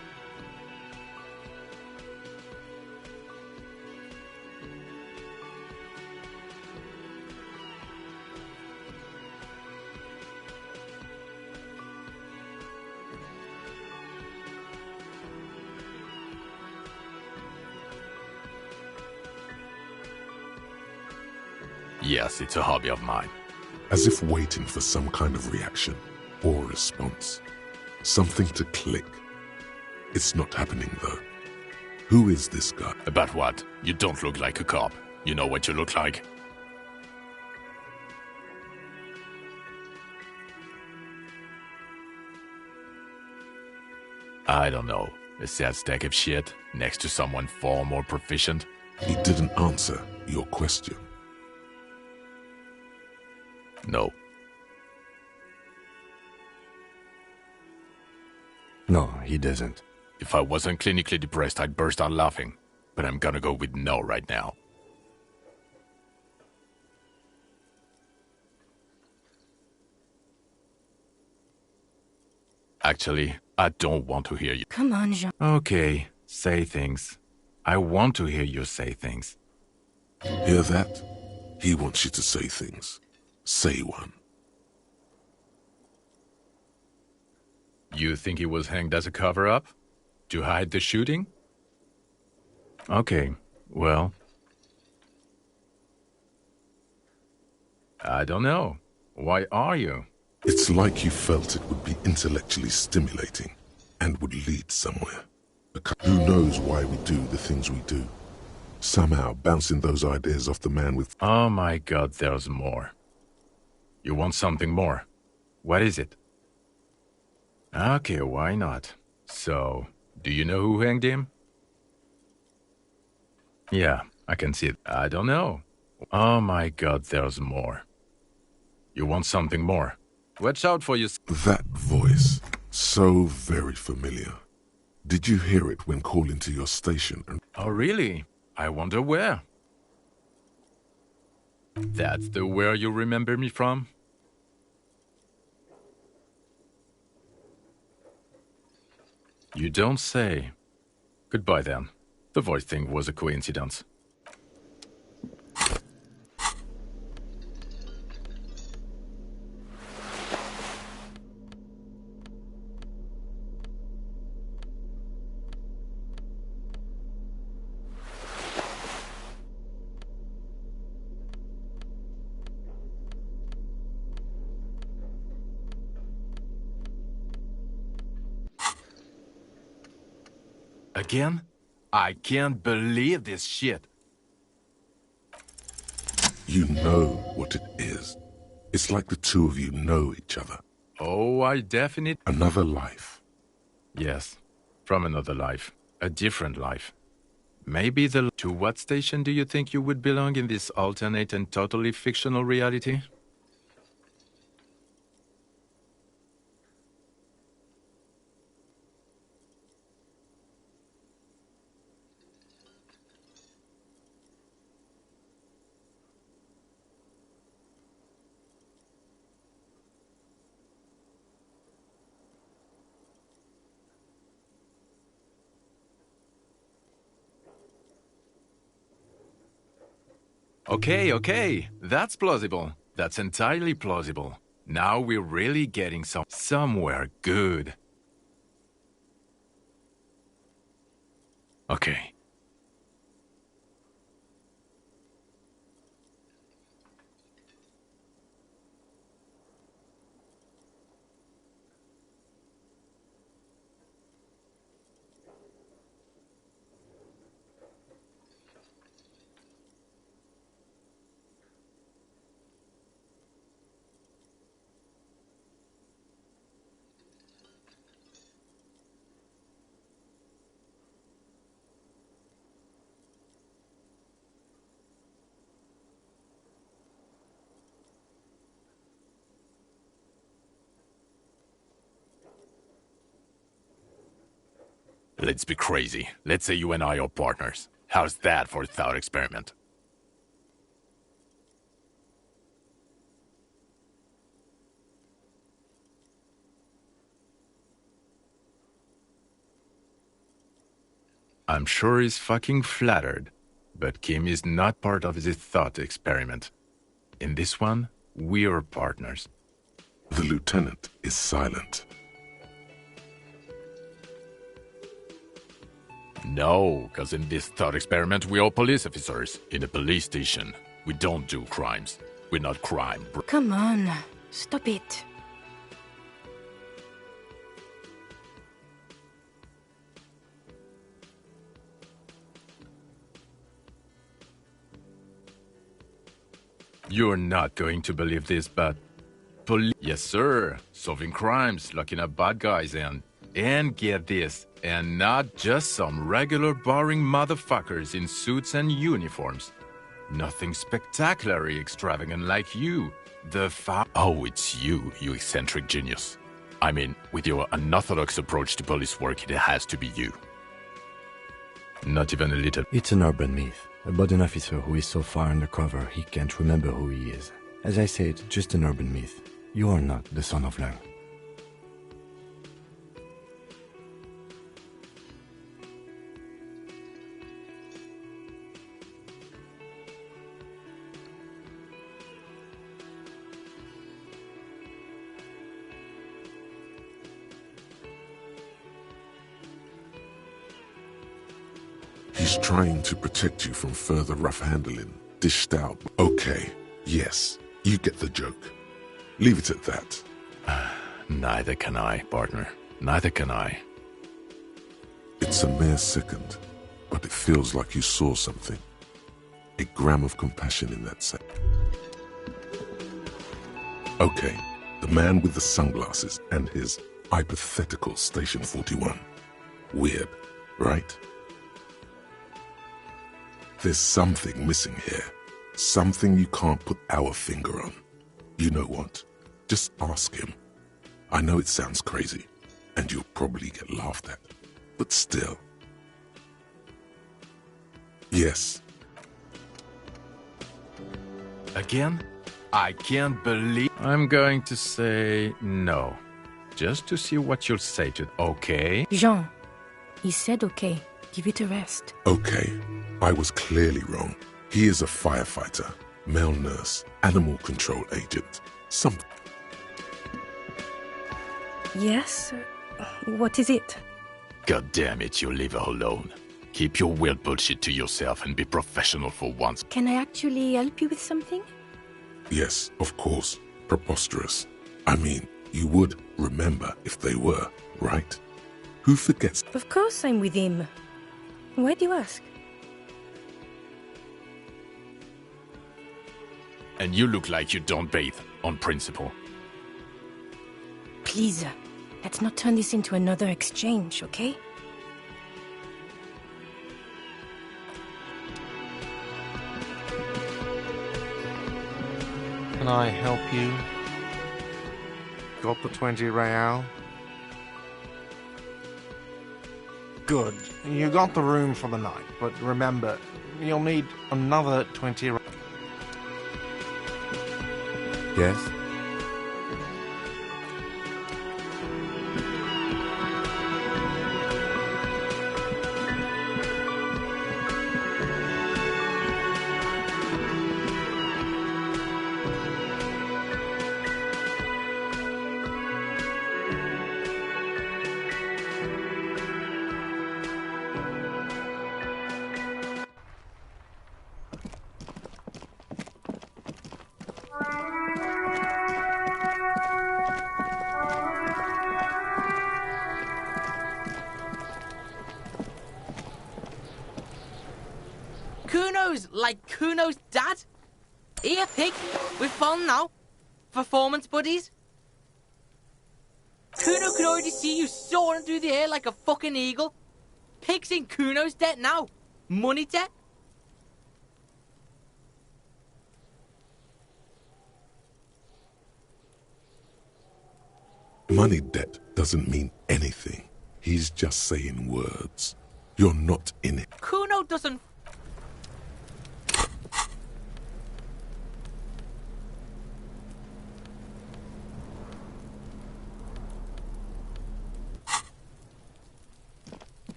Speaker 20: Yes, it's a hobby of mine.
Speaker 1: As if waiting for some kind of reaction or response. Something to click. It's not happening though. Who is this guy?
Speaker 20: About what? You don't look like a cop. You know what you look like? I don't know. A sad stack of shit next to someone far more proficient.
Speaker 1: He didn't answer your question.
Speaker 20: No.
Speaker 18: No, he doesn't.
Speaker 20: If I wasn't clinically depressed, I'd burst out laughing. But I'm gonna go with no right now. Actually, I don't want to hear you.
Speaker 19: Come on, Jean.
Speaker 20: Okay, say things. I want to hear you say things.
Speaker 1: Hear that? He wants you to say things. Say one.
Speaker 20: You think he was hanged as a cover-up? To hide the shooting? Okay, well... I don't know. Why are you?
Speaker 1: It's like you felt it would be intellectually stimulating and would lead somewhere. Who knows why we do the things we do? Somehow bouncing those ideas off the man with...
Speaker 20: Oh my god, there's more. You want something more? What is it? Okay, why not? So, do you know who hanged him? Yeah, I can see it. I don't know. Oh my god, there's more. You want something more? Watch out for you.
Speaker 1: That voice, so very familiar. Did you hear it when calling to your station?
Speaker 20: Oh really? I wonder where. That's the where you remember me from? You don't say. Goodbye then. The voice thing was a coincidence. Again? I can't believe this shit.
Speaker 1: You know what it is. It's like the two of you know each other.
Speaker 20: Oh, I definitely...
Speaker 1: Another life.
Speaker 20: Yes, from another life. A different life. Maybe the... To what station do you think you would belong in this alternate and totally fictional reality? Okay, that's plausible. That's entirely plausible. Now we're really getting somewhere good. Okay. Let's be crazy. Let's say you and I are partners. How's that for a thought experiment? I'm sure he's fucking flattered, but Kim is not part of this thought experiment. In this one, we're partners.
Speaker 1: The lieutenant is silent.
Speaker 20: No, because in this thought experiment, we're all police officers in a police station. We don't do crimes. We're not crime.
Speaker 19: Come on, stop it.
Speaker 20: You're not going to believe this, but... Yes, sir. Solving crimes, locking up bad guys, and get this, and not just some regular boring motherfuckers in suits and uniforms. Nothing spectacularly extravagant like you. Oh, it's you eccentric genius. I mean, with your unorthodox approach to police work, it has to be you. Not even a little.
Speaker 18: It's an urban myth about an officer who is so far undercover he can't remember who he is. As I said, just an urban myth. You are not the son of Lang.
Speaker 1: He's trying to protect you from further rough handling, dished out. Okay, yes, you get the joke. Leave it at that.
Speaker 20: Neither can I, partner. Neither can I.
Speaker 1: It's a mere second, but it feels like you saw something. A gram of compassion in that set. Okay, the man with the sunglasses and his hypothetical Station 41. Weird, right? There's something missing here. Something you can't put our finger on. You know what? Just ask him. I know it sounds crazy, and you'll probably get laughed at. But still. Yes.
Speaker 20: Again? I can't believe... I'm going to say no. Just to see what you'll say to... Okay?
Speaker 19: Jean, he said okay. Give it a rest.
Speaker 1: Okay. I was clearly wrong. He is a firefighter, male nurse, animal control agent, something.
Speaker 19: Yes? What is it?
Speaker 20: God damn it, you leave her alone. Keep your weird bullshit to yourself and be professional for once.
Speaker 19: Can I actually help you with something?
Speaker 1: Yes, of course. Preposterous. I mean, you would remember if they were, right? Who forgets?
Speaker 19: Of course I'm with him. Why do you ask?
Speaker 20: And you look like you don't bathe, on principle.
Speaker 19: Please, let's not turn this into another exchange, okay?
Speaker 21: Can I help you? Got the 20 real? Good. You got the room for the night, but remember, you'll need another 20 real.
Speaker 18: Yes?
Speaker 10: Like Kuno's dad? Here, pig. We're falling now. Performance buddies. Kuno could already see you soaring through the air like a fucking eagle. Pig's in Kuno's debt now. Money debt.
Speaker 1: Money debt doesn't mean anything. He's just saying words. You're not in it.
Speaker 10: Kuno doesn't...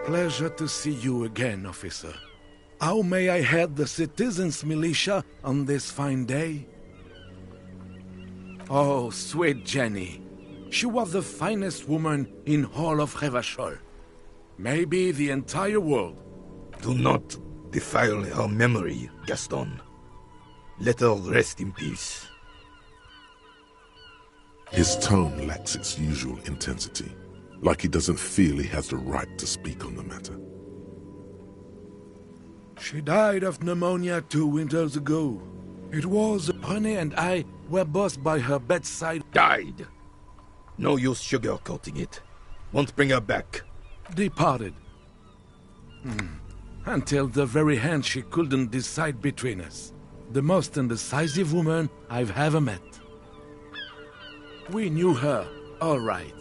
Speaker 2: Pleasure to see you again, officer. How may I head the citizens' militia on this fine day? Oh, sweet Jenny. She was the finest woman in all of Revachol. Maybe the entire world.
Speaker 22: Do not defile her memory, Gaston. Let her rest in peace.
Speaker 1: His tone lacks its usual intensity, like he doesn't feel he has the right to speak on the matter.
Speaker 2: She died of pneumonia 2 winters ago. It was René and I were both by her bedside.
Speaker 22: Died. No use sugarcoating it. Won't bring her back.
Speaker 2: Departed. Until the very end she couldn't decide between us. The most indecisive woman I've ever met. We knew her, all right.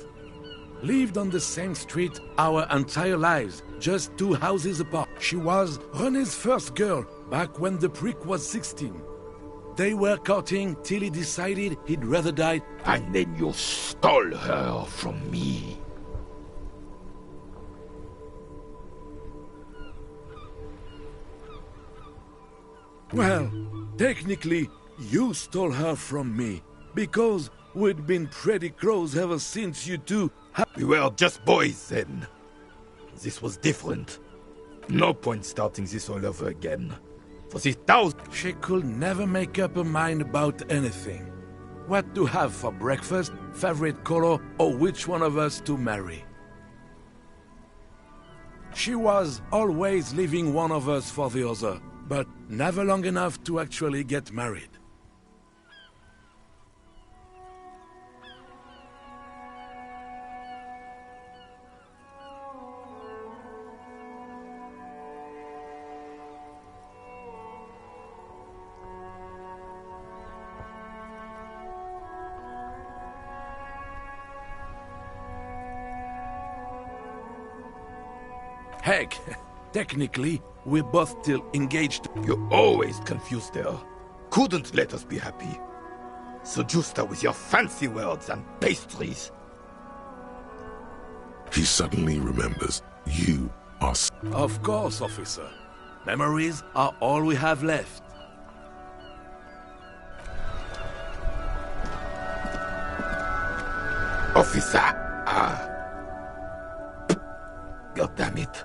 Speaker 2: Lived on the same street our entire lives, just 2 houses apart. She was René's first girl, back when the prick was 16. They were courting till he decided he'd rather die.
Speaker 22: And then you stole her from me.
Speaker 2: Well, technically, you stole her from me, because we'd been pretty close ever since you two.
Speaker 22: We were just boys then. This was different. No point starting this all over again. For this
Speaker 2: She could never make up her mind about anything. What to have for breakfast, favorite color, or which one of us to marry. She was always leaving one of us for the other, but never long enough to actually get married. Heck, technically, we're both still engaged.
Speaker 22: You always confused her. Couldn't let us be happy. Seduced her with your fancy words and pastries.
Speaker 1: He suddenly remembers you are...
Speaker 2: Of course, officer. Memories are all we have left.
Speaker 22: Officer! God damn it.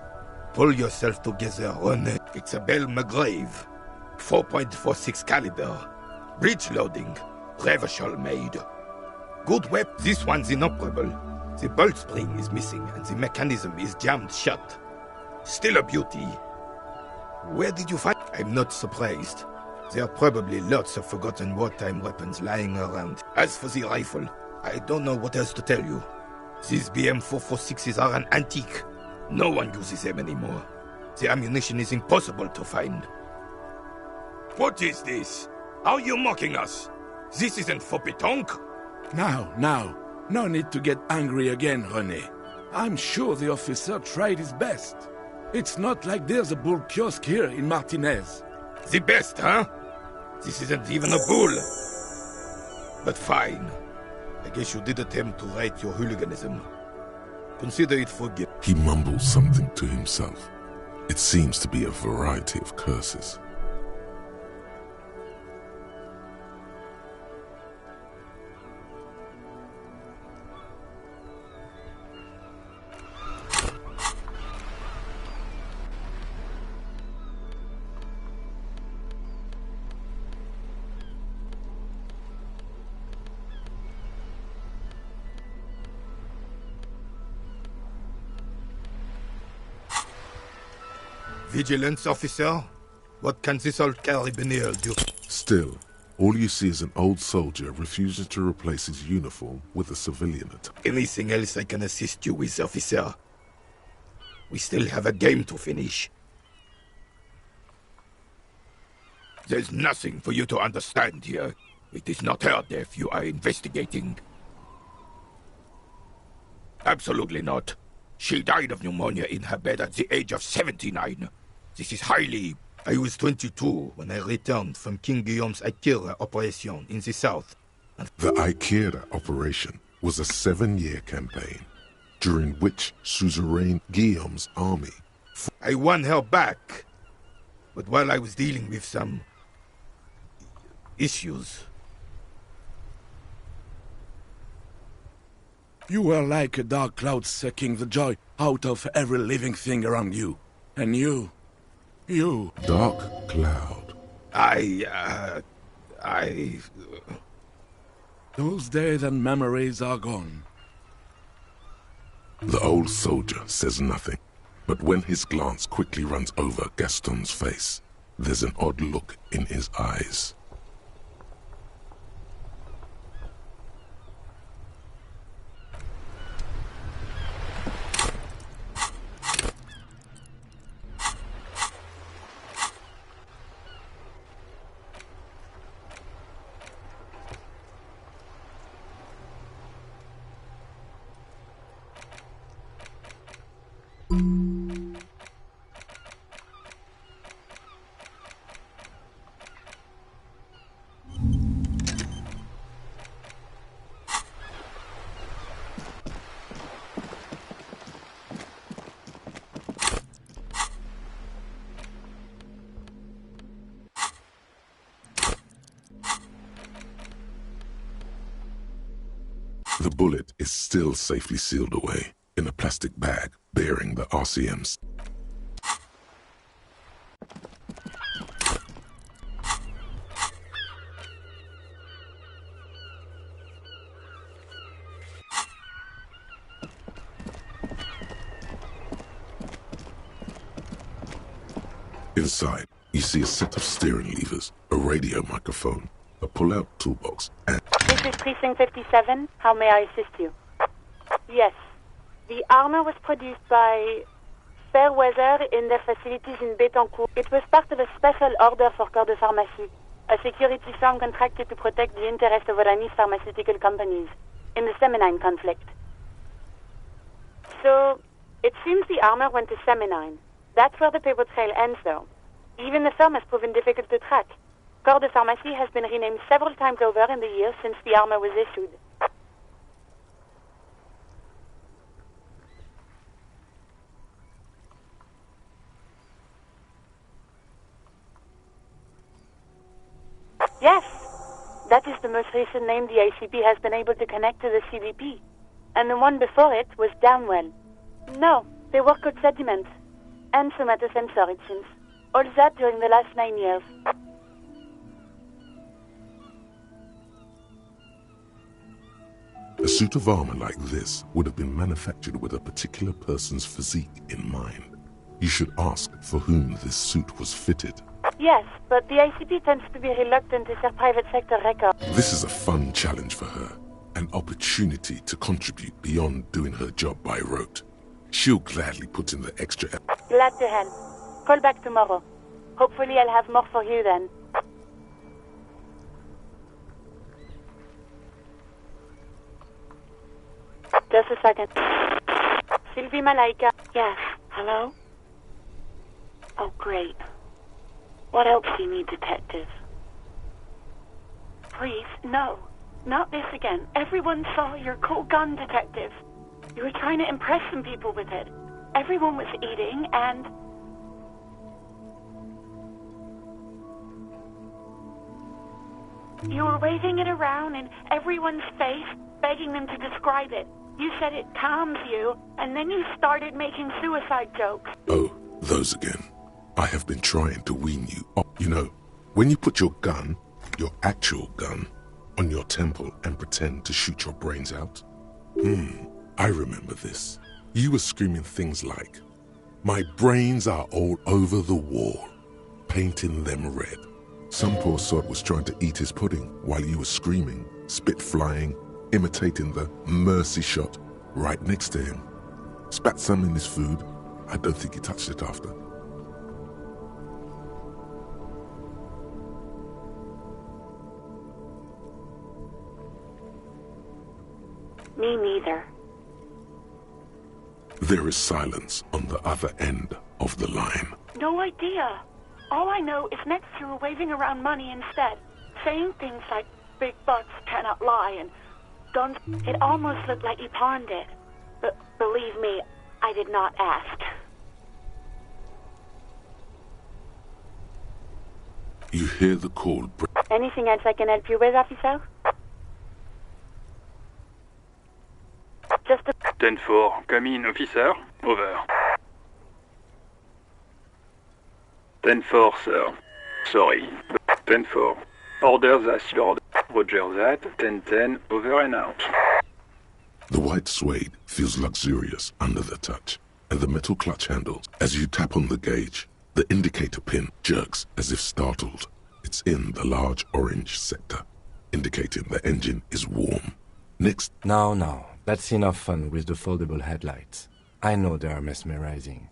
Speaker 22: Pull yourself together, René. It's a Belle McGrave. 4.46 caliber. Breech loading. Revachol made. Good weapon. This one's inoperable. The bolt spring is missing and the mechanism is jammed shut. Still a beauty. Where did you find... I'm not surprised. There are probably lots of forgotten wartime weapons lying around. As for the rifle, I don't know what else to tell you. These BM-446s are an antique. No one uses them anymore. The ammunition is impossible to find. What is this? Are you mocking us? This isn't for pétanque.
Speaker 2: Now. No need to get angry again, René. I'm sure the officer tried his best. It's not like there's a bull kiosk here in Martinez.
Speaker 22: The best, huh? This isn't even a bull. But fine. I guess you did attempt to right your hooliganism. Consider it forgiven.
Speaker 1: He mumbles something to himself. It seems to be a variety of curses.
Speaker 22: Vigilance, officer? What can this old carabinier do?
Speaker 1: Still, all you see is an old soldier refusing to replace his uniform with a civilian attire.
Speaker 22: Anything else I can assist you with, officer? We still have a game to finish. There's nothing for you to understand here. It is not her death you are investigating. Absolutely not. She died of pneumonia in her bed at the age of 79. This is highly... I was 22 when I returned from King Guillaume's Aikira operation in the south.
Speaker 1: The Aikira operation was a 7-year campaign. during which suzerain Guillaume's army...
Speaker 22: I won her back. But while I was dealing with some... issues...
Speaker 2: You were like a dark cloud sucking the joy out of every living thing around you. And you...
Speaker 1: Dark cloud.
Speaker 2: Those days and memories are gone.
Speaker 1: The old soldier says nothing, but when his glance quickly runs over Gaston's face, there's an odd look in his eyes. The bullet is still safely sealed away in a plastic bag bearing the RCMs. Inside, you see a set of steering levers, a radio microphone, a pull-out toolbox, and...
Speaker 4: This is Precinct 57. How may I assist you? Yes. The armor was produced by Fairweather in their facilities in Betancourt. It was part of a special order for Corps de Pharmacie, a security firm contracted to protect the interests of Oranese pharmaceutical companies in the Semenine conflict. So, it seems the armor went to Semenine. That's where the paper trail ends, though. Even the firm has proven difficult to track. Corps de Pharmacie has been renamed several times over in the years since the armor was issued. Yes, that is the most recent name the ACP has been able to connect to the CDP. And the one before it was Downwell. No, they work with sediment. And somatosensor, it seems. All that during the last 9 years.
Speaker 1: A suit of armor like this would have been manufactured with a particular person's physique in mind. You should ask for whom this suit was fitted.
Speaker 4: Yes, but the ICP tends to be reluctant to share private sector records.
Speaker 1: This is a fun challenge for her. An opportunity to contribute beyond doing her job by rote. She'll gladly put in the extra effort.
Speaker 4: Glad to help. Call back tomorrow. Hopefully I'll have more for you then. Just a second. Sylvie Malaika. Yes. Hello? Oh, great. What else do you need, detective? Please, no. Not this again. Everyone saw your cool gun, detective. You were trying to impress some people with it. Everyone was eating, and... you were waving it around in everyone's face, begging them to describe it. You said it calms you, and then you started making suicide jokes.
Speaker 1: Oh, those again. I have been trying to wean you up. You know, when you put your gun, your actual gun, on your temple and pretend to shoot your brains out. I remember this. You were screaming things like, "My brains are all over the wall," painting them red. Some poor sod was trying to eat his pudding while you were screaming, spit flying, imitating the mercy shot right next to him. Spat some in his food. I don't think he touched it after.
Speaker 4: Me neither.
Speaker 1: There is silence on the other end of the line.
Speaker 4: No idea. All I know is next you were waving around money instead, saying things like, "big bucks cannot lie," and guns. It almost looked like you pawned it. Believe me, I did not ask.
Speaker 1: You hear the call.
Speaker 4: Anything else I can help you with, officer? Just a...
Speaker 5: 10-4, come in, officer. Over. 10-4, sir. Sorry. 10-4. Orders as your... Roger that. 10-10, over and out.
Speaker 1: The white suede feels luxurious under the touch, and the metal clutch handle, as you tap on the gauge, the indicator pin jerks as if startled. It's in the large orange sector, indicating the engine is warm. Next...
Speaker 18: No. That's enough fun with the foldable headlights. I know they are mesmerizing.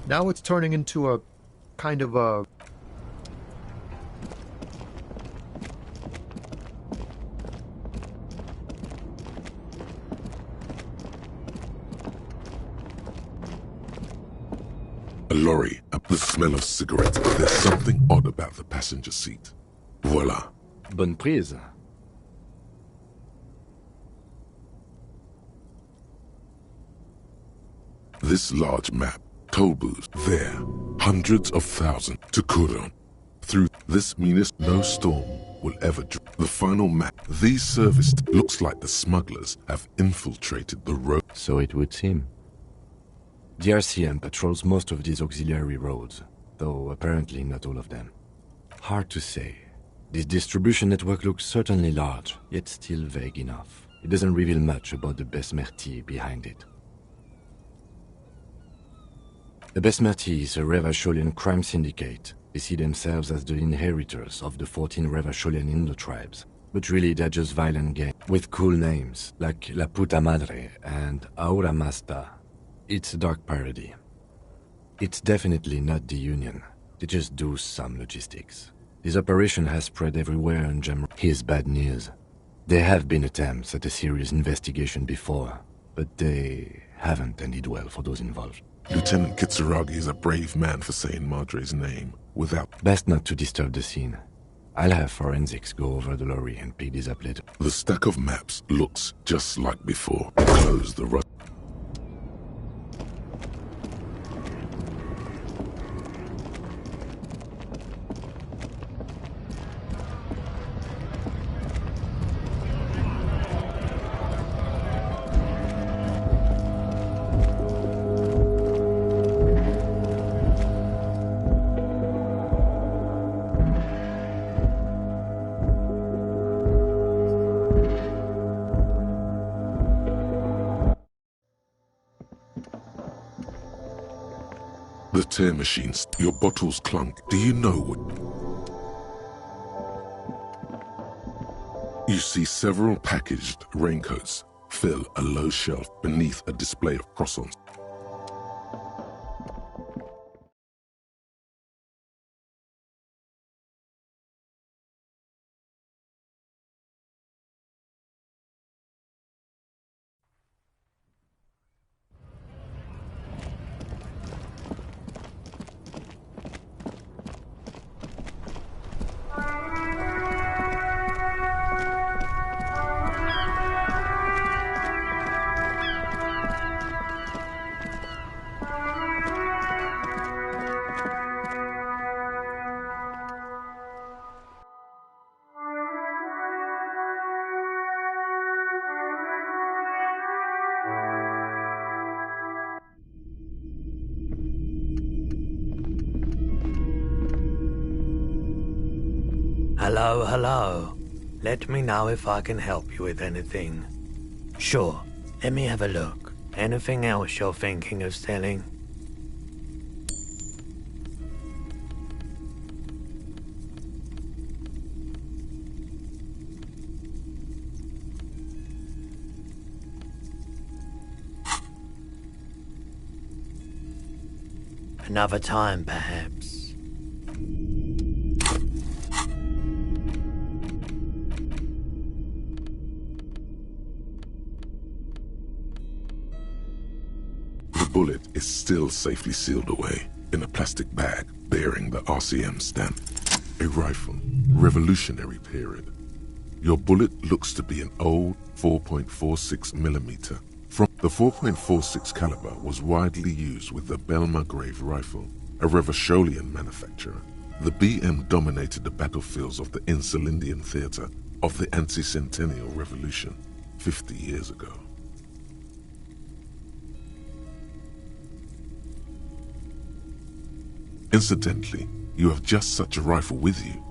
Speaker 12: Now it's turning into a kind of a...
Speaker 1: A lorry, the smell of cigarettes. There's something odd about the passenger seat. Voila.
Speaker 18: Bonne prise.
Speaker 1: This large map, toll booths, there, hundreds of thousands to Kuron. Through this meanest, no storm will ever the final map. These serviced looks like the smugglers have infiltrated the road.
Speaker 18: So it would seem. The RCM patrols most of these auxiliary roads, though apparently not all of them. Hard to say. This distribution network looks certainly large, yet still vague enough. It doesn't reveal much about the Besmerti behind it. The Besmerti is a Revacholian crime syndicate. They see themselves as the inheritors of the 14 Revacholian Indo-tribes. But really they're just violent gangs with cool names, like La Puta Madre and Aura Masta. It's a dark parody. It's definitely not the Union. They just do some logistics. This operation has spread everywhere in Jamrock. Here's bad news. There have been attempts at a serious investigation before, but they haven't ended well for those involved.
Speaker 1: Lieutenant Kitsuragi is a brave man for saying Madre's name without...
Speaker 18: Best not to disturb the scene. I'll have forensics go over the lorry and pick this up later.
Speaker 1: The stack of maps looks just like before. Close the rust. The tear machines, your bottles clunk. Do you know what? You see several packaged raincoats fill a low shelf beneath a display of croissants.
Speaker 9: Hello. Let me know if I can help you with anything. Sure, let me have a look. Anything else you're thinking of selling? Another time, perhaps.
Speaker 1: bullet is still safely sealed away in a plastic bag bearing the RCM stamp. A rifle, Revolutionary period. Your bullet looks to be an old 4.46 millimeter. From the 4.46 caliber was widely used with the Belmargrave rifle, a Revacholian manufacturer. The BM dominated the battlefields of the Insulindian theater of the anti-centennial revolution 50 years ago. Incidentally, you have just such a rifle with you,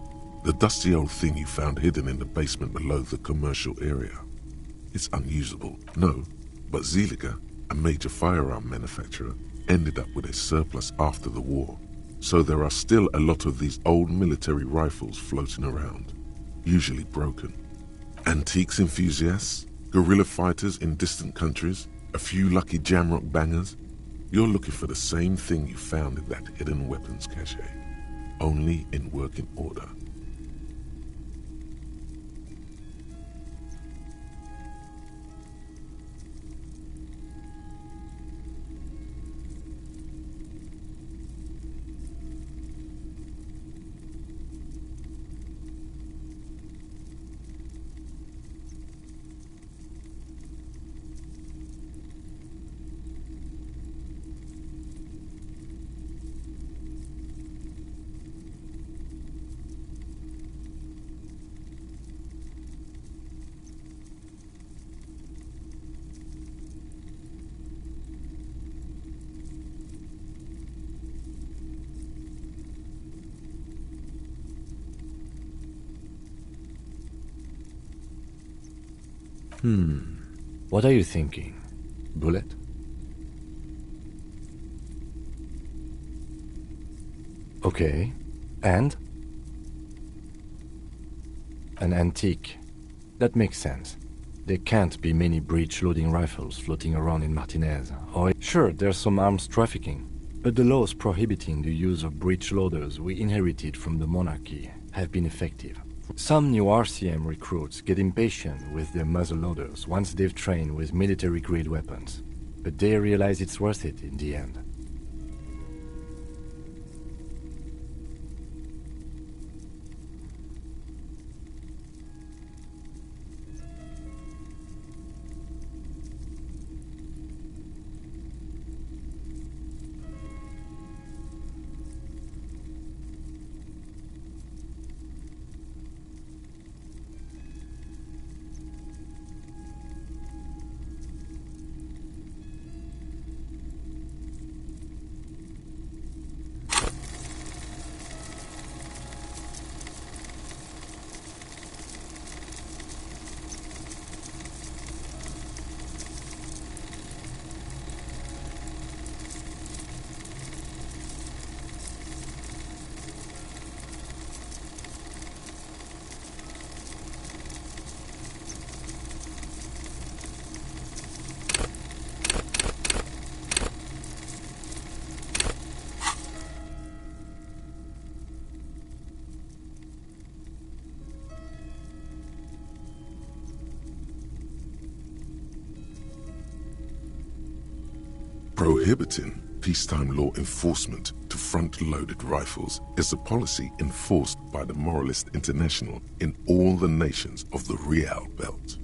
Speaker 1: the dusty old thing you found hidden in the basement below the commercial area. It's unusable, no, but Zeliger, a major firearm manufacturer, ended up with a surplus after the war. So there are still a lot of these old military rifles floating around, usually broken. Antiques enthusiasts, guerrilla fighters in distant countries, a few lucky jamrock bangers. You're looking for the same thing you found in that hidden weapons cache, only in working order.
Speaker 18: What are you thinking? Bullet? Okay. And? An antique. That makes sense. There can't be many breech-loading rifles floating around in Martinez. Or sure, there's some arms trafficking, but the laws prohibiting the use of breech loaders we inherited from the monarchy have been effective. Some new RCM recruits get impatient with their muzzle loaders once they've trained with military-grade weapons, but they realize it's worth it in the end.
Speaker 1: Prohibiting peacetime law enforcement to front-loaded rifles is a policy enforced by the Moralist International in all the nations of the Real Belt.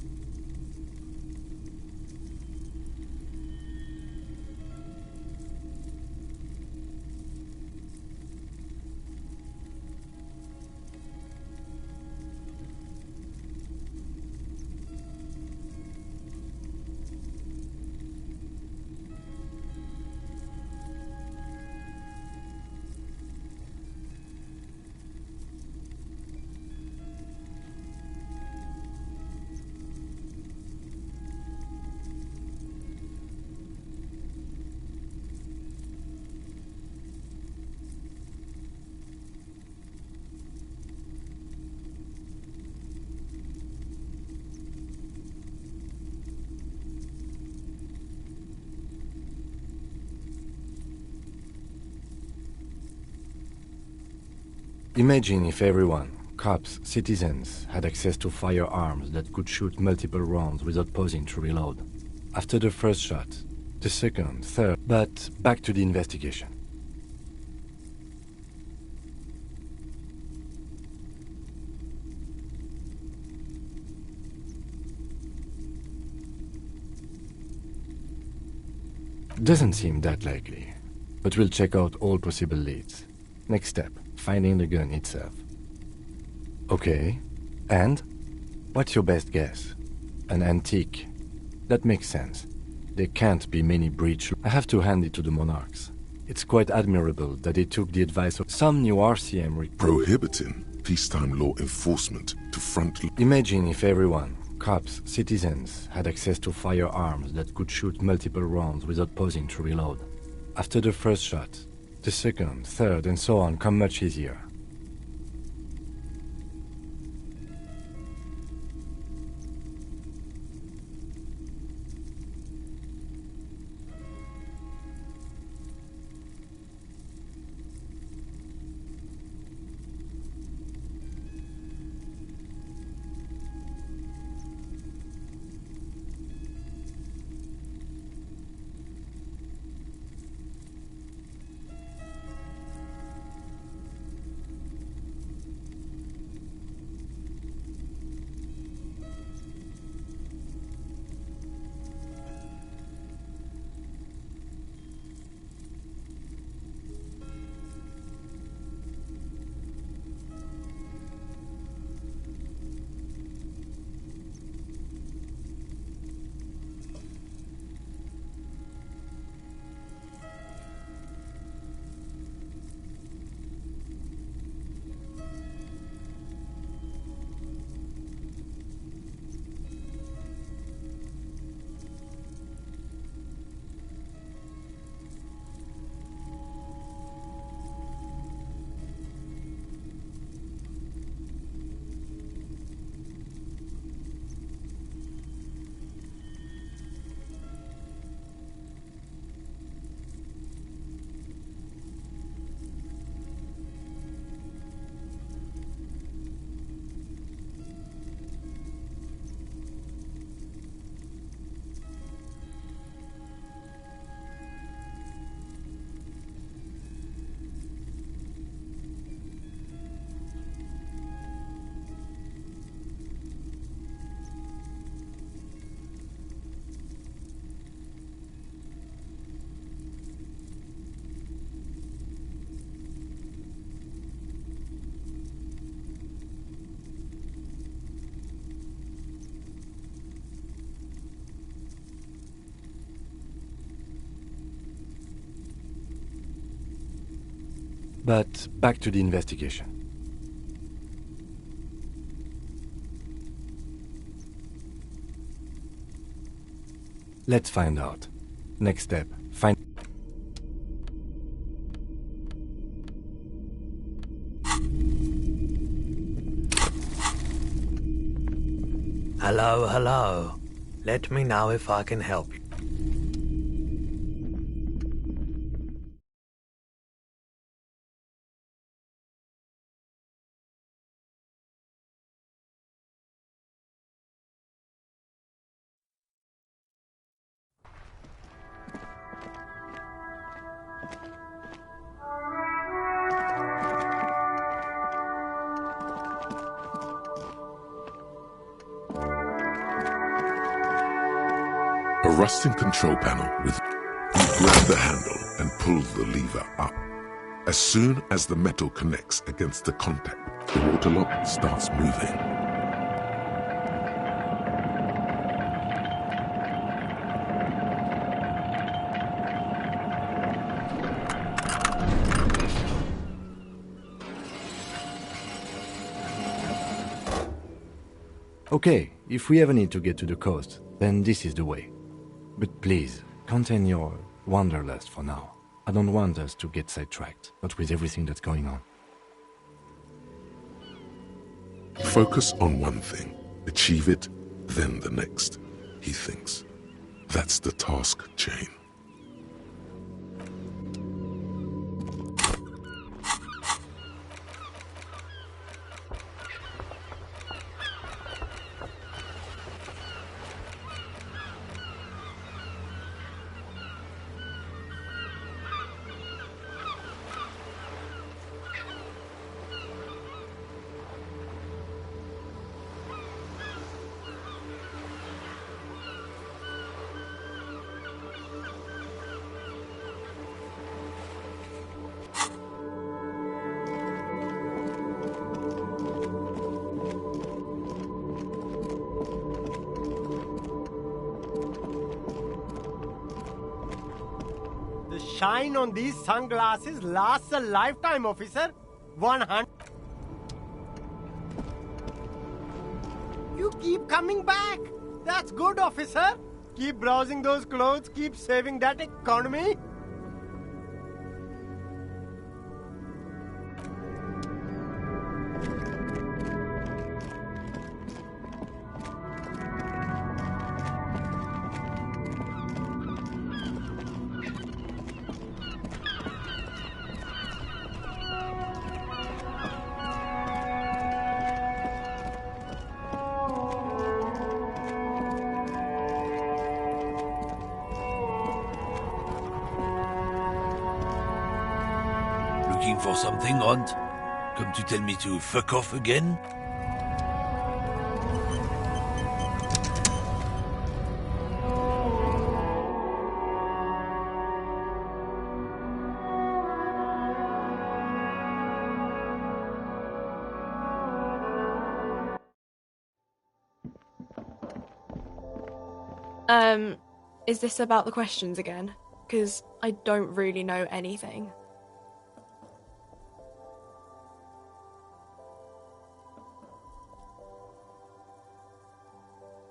Speaker 18: Imagine if everyone, cops, citizens, had access to firearms that could shoot multiple rounds without pausing to reload. After the first shot, The second, third, but back to the investigation. Doesn't seem that likely, but we'll check out all possible leads. Next step, finding the gun itself. Okay, and? What's your best guess? An antique. That makes sense. There can't be many breach. I have to hand it to the monarchs. It's quite admirable that they took the advice of some new RCM
Speaker 1: prohibiting peacetime law enforcement to front.
Speaker 18: Imagine if everyone, cops, citizens, had access to firearms that could shoot multiple rounds without pausing to reload. After the first shot, the second, third, and so on come much easier. But back to the investigation. Let's find out. Next step, find...
Speaker 9: Hello, hello. Let me know if I can help you.
Speaker 1: A rusting control panel with... You grab the handle and pull the lever up. As soon as the metal connects against the contact, the water lock starts moving.
Speaker 18: Okay, if we ever need to get to the coast, then this is the way. But please, contain your wanderlust for now. I don't want us to get sidetracked, not with everything that's going on.
Speaker 1: Focus on one thing, achieve it, then the next, he thinks. That's the task chain.
Speaker 8: shine on these sunglasses lasts a lifetime, officer. 100. You keep coming back. That's good, officer. Keep browsing those clothes, keep saving that economy.
Speaker 6: Looking for something, Hunt? Come to tell me to fuck off again?
Speaker 7: Is this about the questions again? Because I don't really know anything.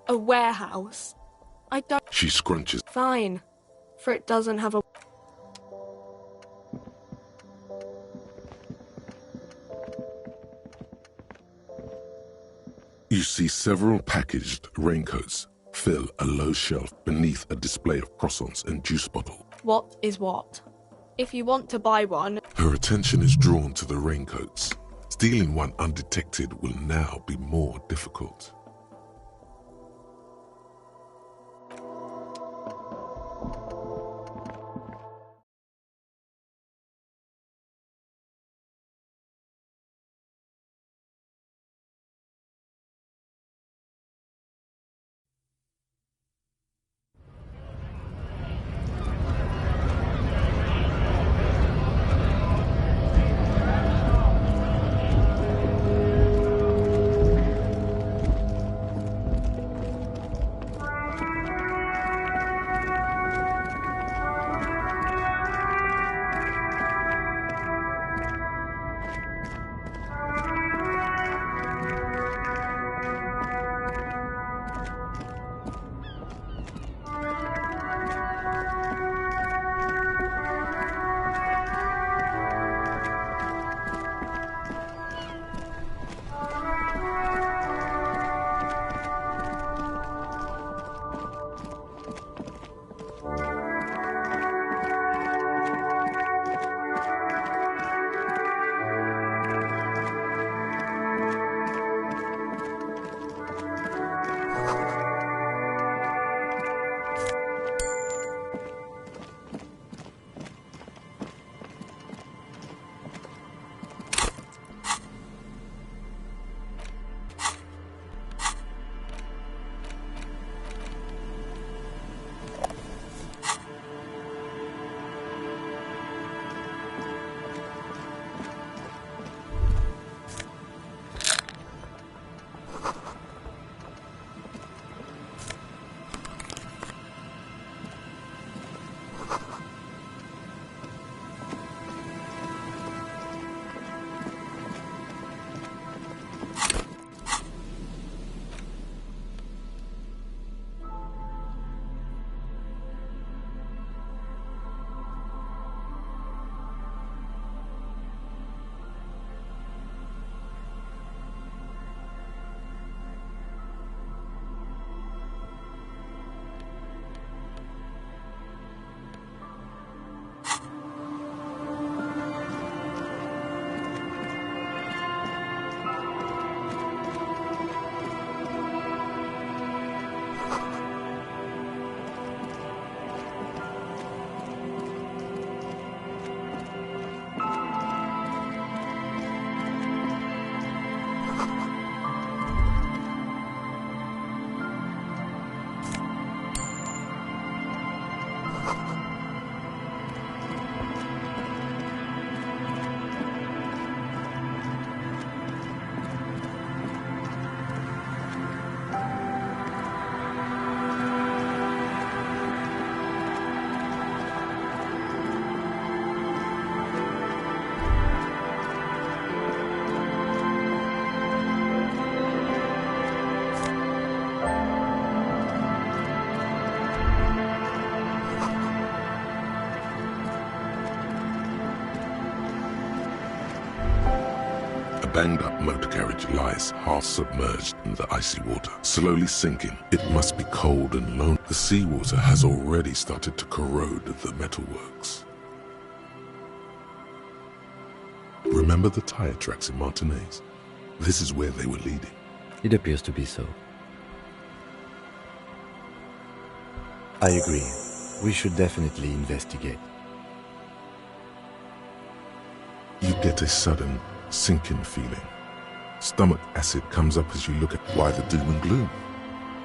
Speaker 7: A warehouse? I don't...
Speaker 1: She scrunches.
Speaker 7: Fine. For it doesn't have a...
Speaker 1: You see several packaged raincoats fill a low shelf beneath a display of croissants and juice bottles.
Speaker 7: What is what? If you want to buy one...
Speaker 1: Her attention is drawn to the raincoats. Stealing one undetected will now be more difficult. banged-up motor carriage lies half submerged in the icy water, slowly sinking. It must be cold and lonely. The seawater has already started to corrode the metalworks. Remember the tire tracks in Martinez? This is where they were leading.
Speaker 18: It appears to be so. I agree. We should definitely investigate.
Speaker 1: You get a sudden sinking feeling. Stomach acid comes up as you look at why the doom and gloom.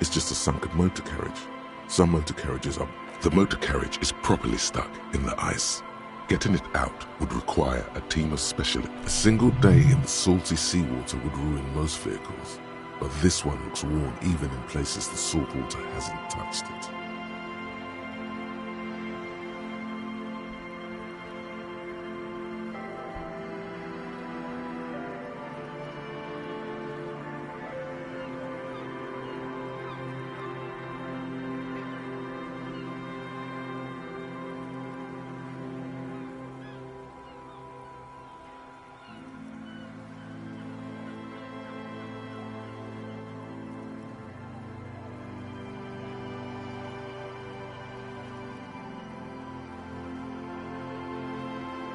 Speaker 1: It's just a sunken motor carriage. Some motor carriages are. The motor carriage is properly stuck in the ice. Getting it out would require a team of specialists. A single day in the salty seawater would ruin most vehicles, but this one looks worn even in places the salt water hasn't touched it.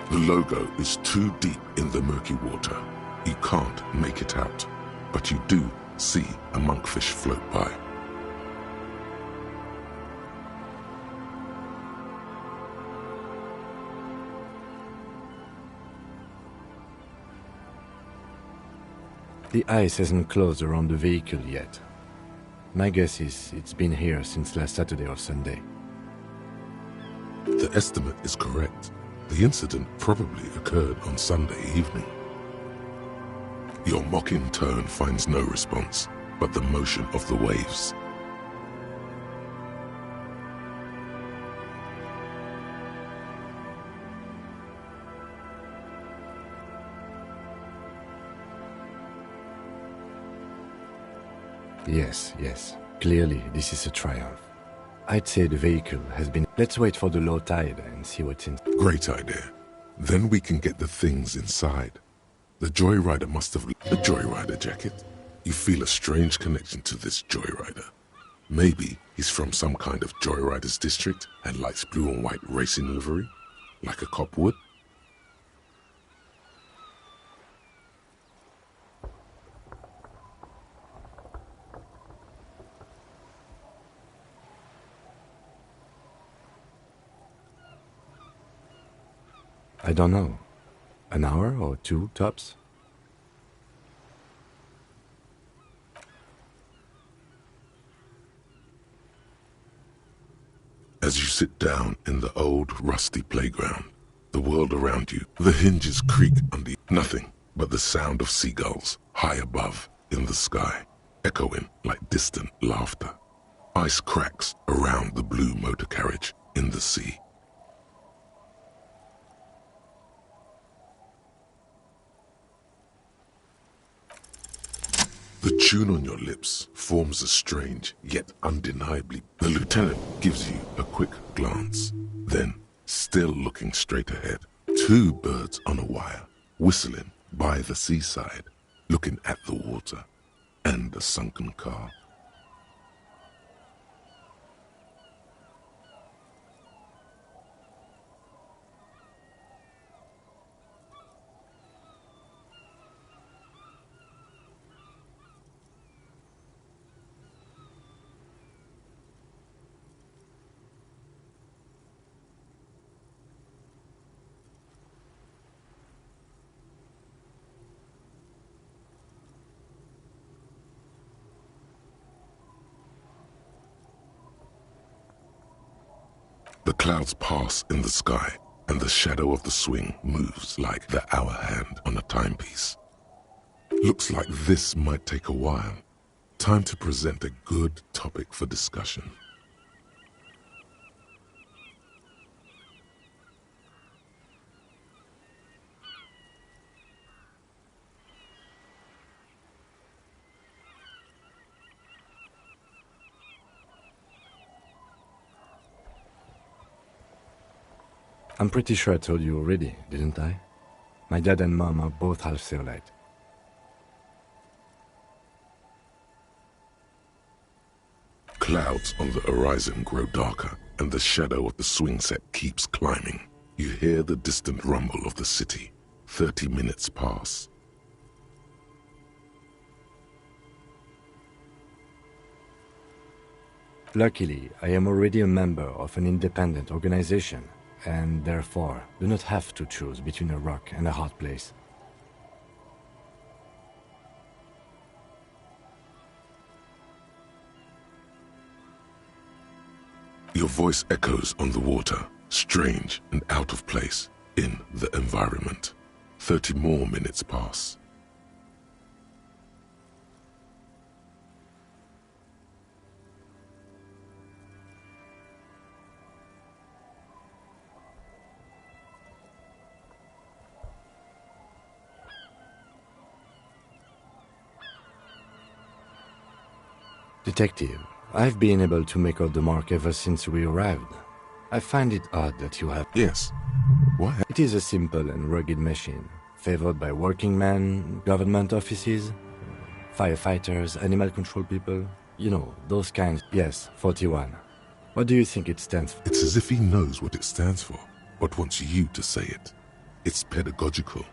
Speaker 1: The logo is too deep in the murky water. You can't make it out, but you do see a monkfish float by.
Speaker 18: The ice hasn't closed around the vehicle yet. My guess is it's been here since last Saturday or Sunday.
Speaker 1: The estimate is correct. The incident probably occurred on Sunday evening. Your mocking tone finds no response, but the motion of the waves.
Speaker 18: Yes. Clearly, this is a triumph. I'd say the vehicle has been... Let's wait for the low tide and see what's in...
Speaker 1: Great idea. Then we can get the things inside. The Joyrider must have... A Joyrider jacket? You feel a strange connection to this Joyrider. Maybe he's from some kind of Joyrider's district and likes blue and white racing livery, like a cop would.
Speaker 18: I don't know. An hour or two, tops?
Speaker 1: As you sit down in the old, rusty playground, the world around you, the hinges creak under you. Nothing but the sound of seagulls high above in the sky, echoing like distant laughter. Ice cracks around the blue motor carriage in the sea. The tune on your lips forms a strange, yet undeniably... The lieutenant gives you a quick glance. Then, still looking straight ahead, two birds on a wire, whistling by the seaside, looking at the water, and a sunken car. The clouds pass in the sky, and the shadow of the swing moves like the hour hand on a timepiece. Looks like this might take a while. Time to present a good topic for discussion.
Speaker 18: I'm pretty sure I told you already, didn't I? My dad and mom are both half Serlite.
Speaker 1: clouds on the horizon grow darker, and the shadow of the swing set keeps climbing. You hear the distant rumble of the city. 30 minutes pass.
Speaker 18: Luckily, I am already a member of an independent organization, and therefore do not have to choose between a rock and a hard place.
Speaker 1: Your voice echoes on the water, strange and out of place in the environment. 30 more minutes pass.
Speaker 18: Detective, I've been able to make out the mark ever since we arrived. I find it odd that you have...
Speaker 1: Yes. What?
Speaker 18: It is a simple and rugged machine, favored by working men, government offices, firefighters, animal control people. You know, those kinds. Yes, 41. What do you think it stands for?
Speaker 1: It's as if he knows what it stands for, but wants you to say it. It's pedagogical.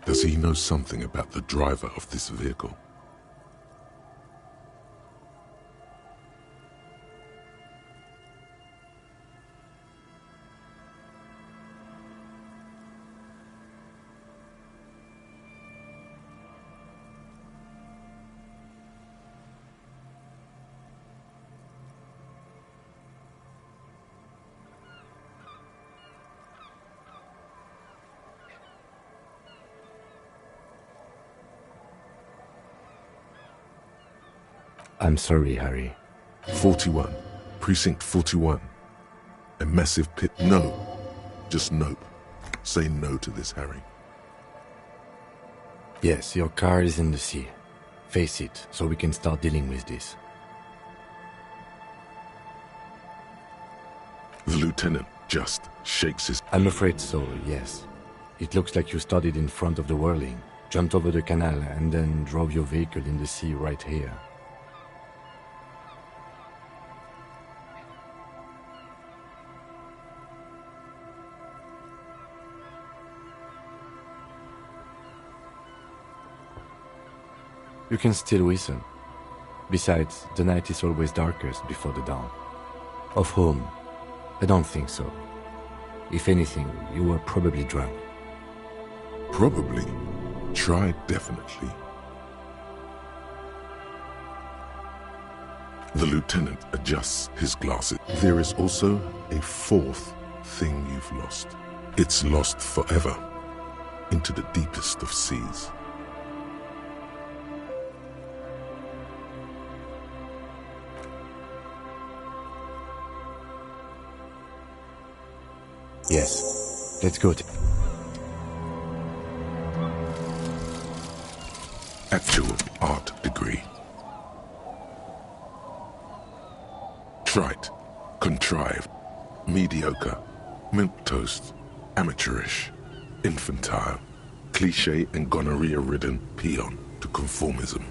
Speaker 1: Does he know something about the driver of this vehicle?
Speaker 18: I'm sorry, Harry.
Speaker 1: 41. Precinct 41. A massive pit. No. Just nope. Say no to this, Harry.
Speaker 18: Yes, your car is in the sea. Face it, so we can start dealing with this.
Speaker 1: The lieutenant just shakes his...
Speaker 18: I'm afraid so, yes. It looks like you started in front of the whirling, jumped over the canal, and then drove your vehicle in the sea right here. You can still whistle. Besides, the night is always darkest before the dawn. Of whom? I don't think so. If anything, you were probably drunk.
Speaker 1: Probably. Try definitely. The lieutenant adjusts his glasses. There is also a fourth thing you've lost. It's lost forever into the deepest of seas.
Speaker 18: Yes, let's go.
Speaker 1: Actual art degree. Trite, contrived, mediocre, milquetoast, amateurish, infantile, cliché and gonorrhea-ridden peon to conformism.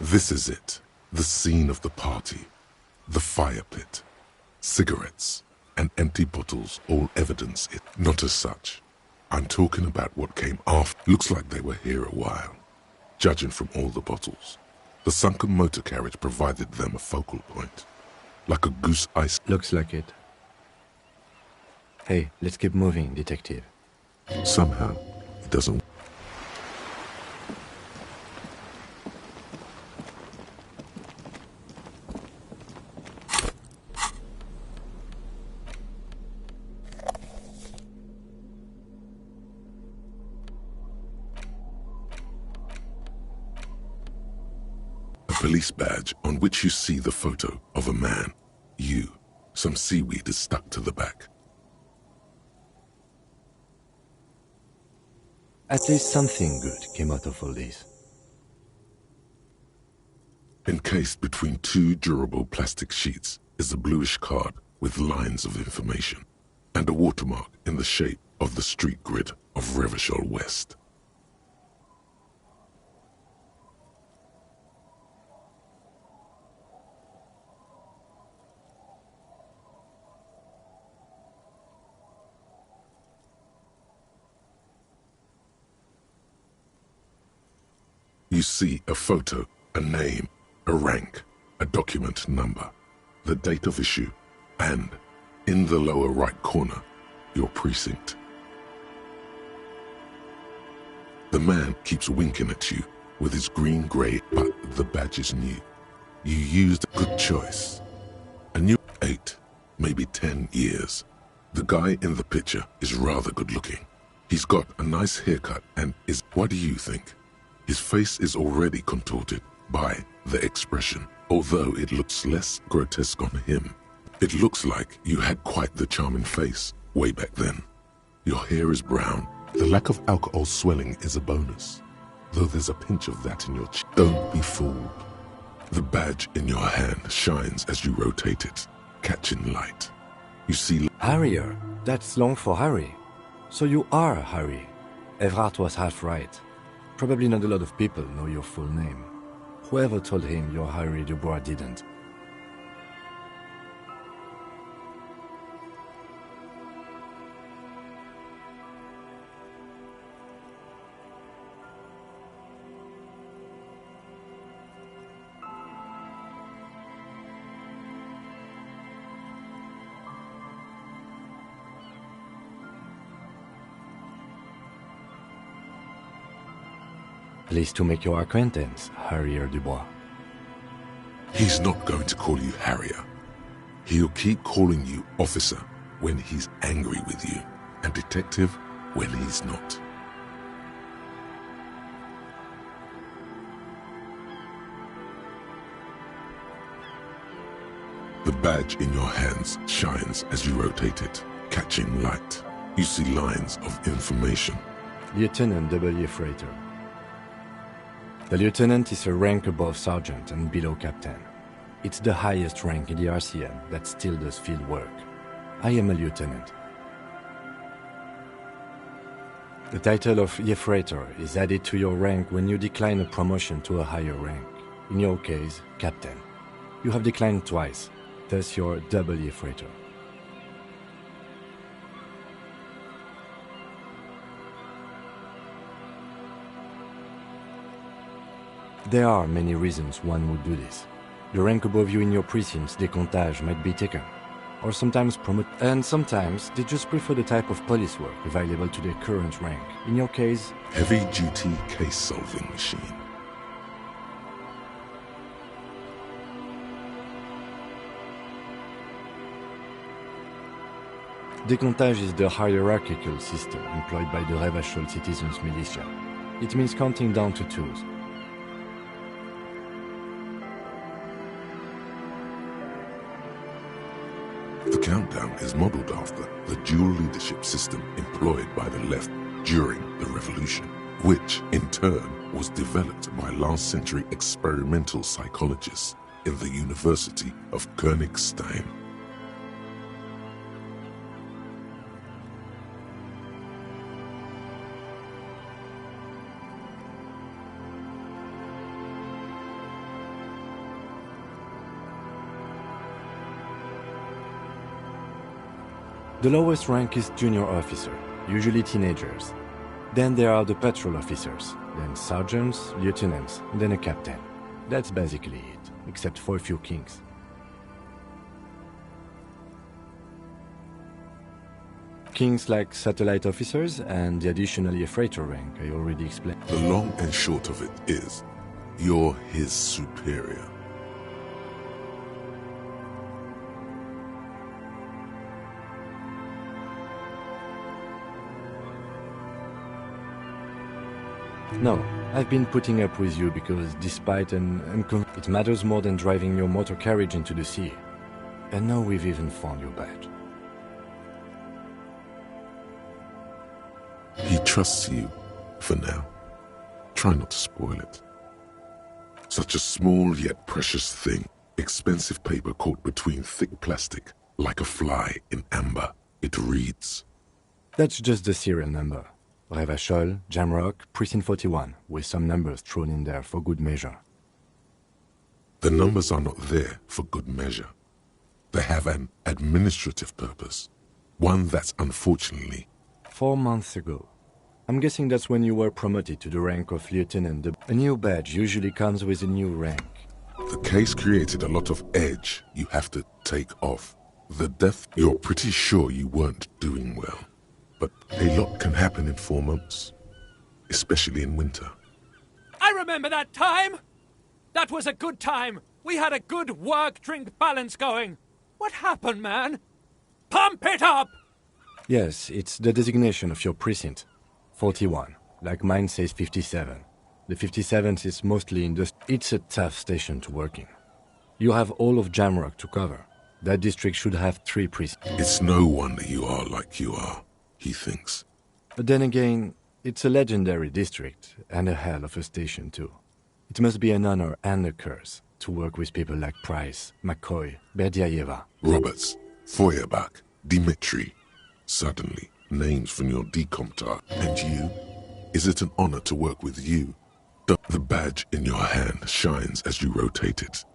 Speaker 1: This is it. The scene of the party. The fire pit. Cigarettes and empty bottles all evidence it. Not as such. I'm talking about what came after. Looks like they were here a while. Judging from all the bottles. The sunken motor carriage provided them a focal point. Like a goose ice.
Speaker 18: Looks like it. Hey, let's keep moving, detective.
Speaker 1: Somehow, it doesn't. A police badge on which you see the photo of a man. You. Some seaweed is stuck to the back.
Speaker 18: At least something good came out of all this.
Speaker 1: Encased between two durable plastic sheets is a bluish card with lines of information and a watermark in the shape of the street grid of Revachol West. You see a photo, a name, a rank, a document number, the date of issue, and, in the lower right corner, your precinct. The man keeps winking at you with his green-grey, but the badge is new. You used a good choice. A new 8, maybe 10 years. The guy in the picture is rather good-looking. He's got a nice haircut and is... What do you think? His face is already contorted by the expression, although it looks less grotesque on him. It looks like you had quite the charming face way back then. Your hair is brown. The lack of alcohol swelling is a bonus, though there's a pinch of that in your cheek. Don't be fooled. The badge in your hand shines as you rotate it, catching light. You see...
Speaker 18: Harrier. That's long for Harry. So you are Harry. Evrard was half right. Probably not a lot of people know your full name. Whoever told him you're Harry Dubois didn't. Pleased to make your acquaintance, Harrier Dubois.
Speaker 1: He's not going to call you Harrier. He'll keep calling you officer when he's angry with you, and detective when he's not. The badge in your hands shines as you rotate it, catching light. You see lines of information.
Speaker 18: Lieutenant W. Freighter. The lieutenant is a rank above sergeant and below captain. It's the highest rank in the RCM that still does field work. I am a lieutenant. The title of Freighter is added to your rank when you decline a promotion to a higher rank. In your case, captain. You have declined twice, thus you're double Freighter. There are many reasons one would do this. The rank above you in your precinct's decomptage might be taken, or sometimes promoted, and sometimes they just prefer the type of police work available to their current rank. In your case,
Speaker 1: heavy-duty case-solving machine.
Speaker 18: Decomptage is the hierarchical system employed by the Revachol citizens' militia. It means counting down to twos.
Speaker 1: The countdown is modeled after the dual leadership system employed by the left during the revolution, which, in turn, was developed by last-century experimental psychologists in the University of Königstein.
Speaker 18: The lowest rank is junior officer, usually teenagers. Then there are the patrol officers, then sergeants, lieutenants, then a captain. That's basically it, except for a few kings. Kings like satellite officers and the additionally a freighter rank I already explained.
Speaker 3: The long and short of it is, you're his superior.
Speaker 18: No, I've been putting up with you because despite it matters more than driving your motor carriage into the sea. And now we've even found your badge.
Speaker 3: He trusts you, for now. Try not to spoil it. Such a small yet precious thing. Expensive paper caught between thick plastic, like a fly in amber. It reads.
Speaker 18: That's just the serial number. Revachol, Jamrock, Precinct 41, with some numbers thrown in there for good measure.
Speaker 3: The numbers are not there for good measure. They have an administrative purpose. One that's unfortunately...
Speaker 18: 4 months ago. I'm guessing that's when you were promoted to the rank of lieutenant. A new badge usually comes with a new rank.
Speaker 3: The case created a lot of edge you have to take off. The death, you're pretty sure you weren't doing well. But a lot can happen in 4 months, especially in winter.
Speaker 11: I remember that time! That was a good time. We had a good work-drink balance going. What happened, man? Pump it up!
Speaker 18: Yes, it's the designation of your precinct. 41, like mine says 57. The 57th is mostly in the... It's a tough station to work in. You have all of Jamrock to cover. That district should have 3 precincts.
Speaker 3: It's no wonder you are like you are, he thinks.
Speaker 18: But then again, it's a legendary district, and a hell of a station too. It must be an honor and a curse to work with people like Price, McCoy, Berdiaeva,
Speaker 3: Roberts, Feuerbach, Dimitri. Suddenly, names from your decomptar. And you? Is it an honor to work with you? The badge in your hand shines as you rotate it.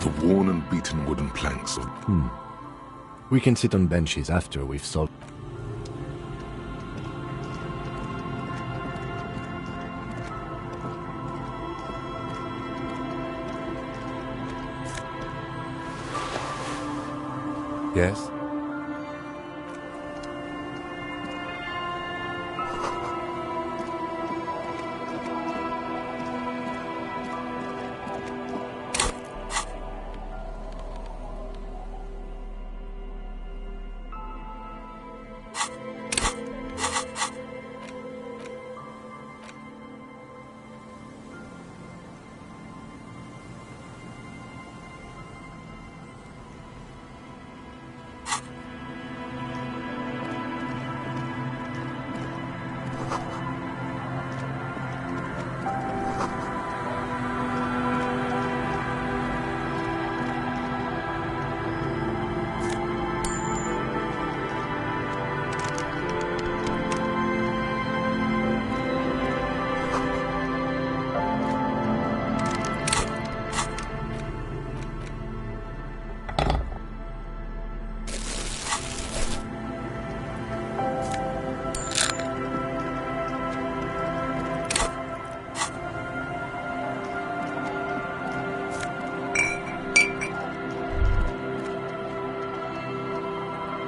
Speaker 1: The worn and beaten wooden planks of...
Speaker 18: We can sit on benches after we've solved... Yes?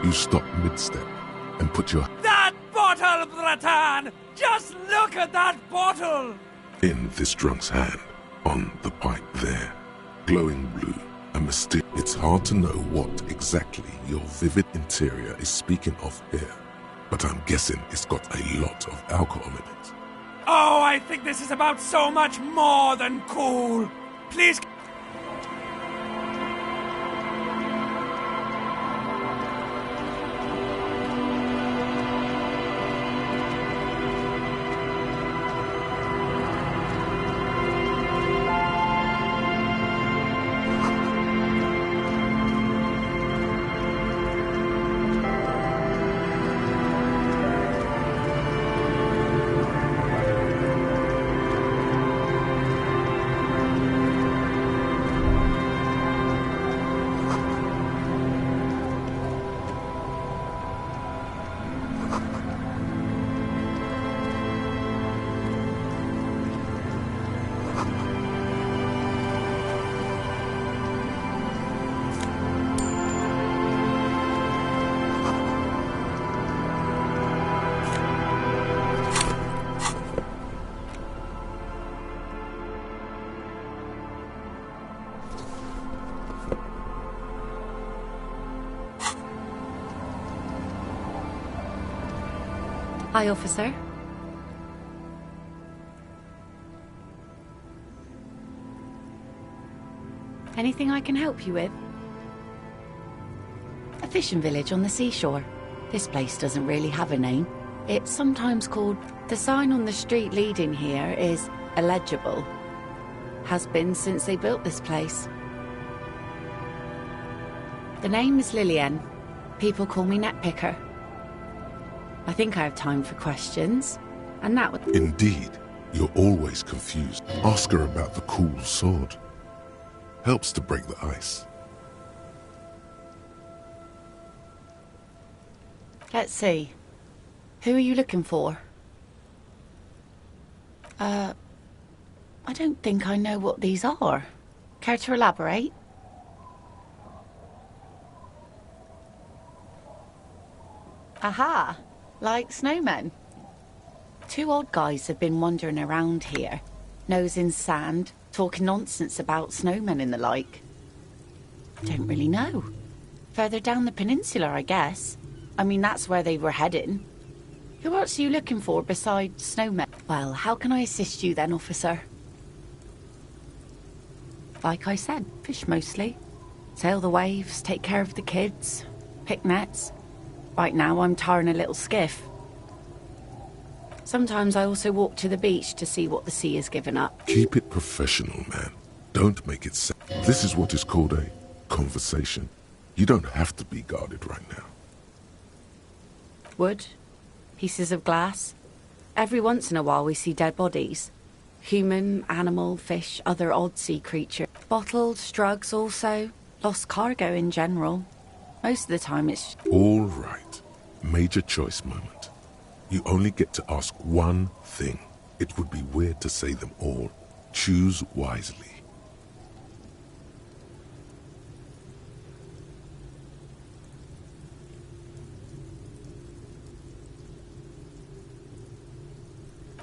Speaker 1: You stop mid-step and put your...
Speaker 11: That bottle, Bratan! Just look at that bottle!
Speaker 1: in this drunk's hand, on the pipe there. Glowing blue, a mysterious... It's hard to know what exactly your vivid interior is speaking of here, but I'm guessing it's got a lot of alcohol in it.
Speaker 11: Oh, I think this is about so much more than cool. Please...
Speaker 13: Hi, officer. Anything I can help you with? A fishing village on the seashore. This place doesn't really have a name. It's sometimes called... The sign on the street leading here is illegible. Has been since they built this place. The name is Lillian. People call me Netpicker. I think I have time for questions, and that would...
Speaker 1: Indeed, you're always confused. Ask her about the cool sword. Helps to break the ice.
Speaker 13: Let's see. Who are you looking for? I don't think I know what these are. Care to elaborate? Aha! Like snowmen. Two odd guys have been wandering around here, nose in sand, talking nonsense about snowmen and the like. I don't really know. Further down the peninsula, I guess. I mean, that's where they were heading. Who else are you looking for besides snowmen? Well, how can I assist you then, officer? Like I said, fish mostly. Sail the waves, take care of the kids, pick nets. Right now, I'm tarring a little skiff. Sometimes I also walk to the beach to see what the sea has given up.
Speaker 1: Keep it professional, man. Don't make it sad. This is what is called a conversation. You don't have to be guarded right now.
Speaker 13: Would pieces of glass. Every once in a while we see dead bodies. Human, animal, fish, other odd sea creatures. Bottles, drugs also. Lost cargo in general. Most of the time it's...
Speaker 1: All right. Major choice moment. You only get to ask one thing. It would be weird to say them all. Choose wisely.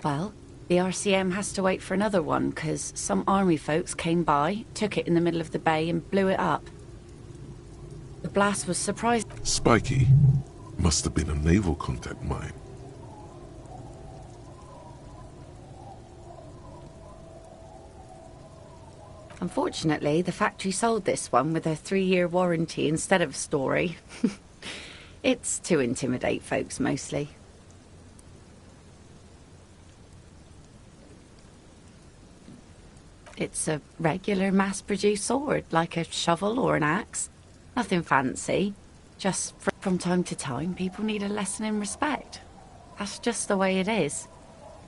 Speaker 13: Well, the RCM has to wait for another one, because some army folks came by, took it in the middle of the bay and blew it up. The blast was surprising.
Speaker 1: Spiky. Must have been a naval contact mine.
Speaker 13: Unfortunately, the factory sold this one with a 3-year warranty instead of a story. It's to intimidate folks, mostly. It's a regular mass-produced sword, like a shovel or an axe. Nothing fancy. Just from time to time, people need a lesson in respect. That's just the way it is.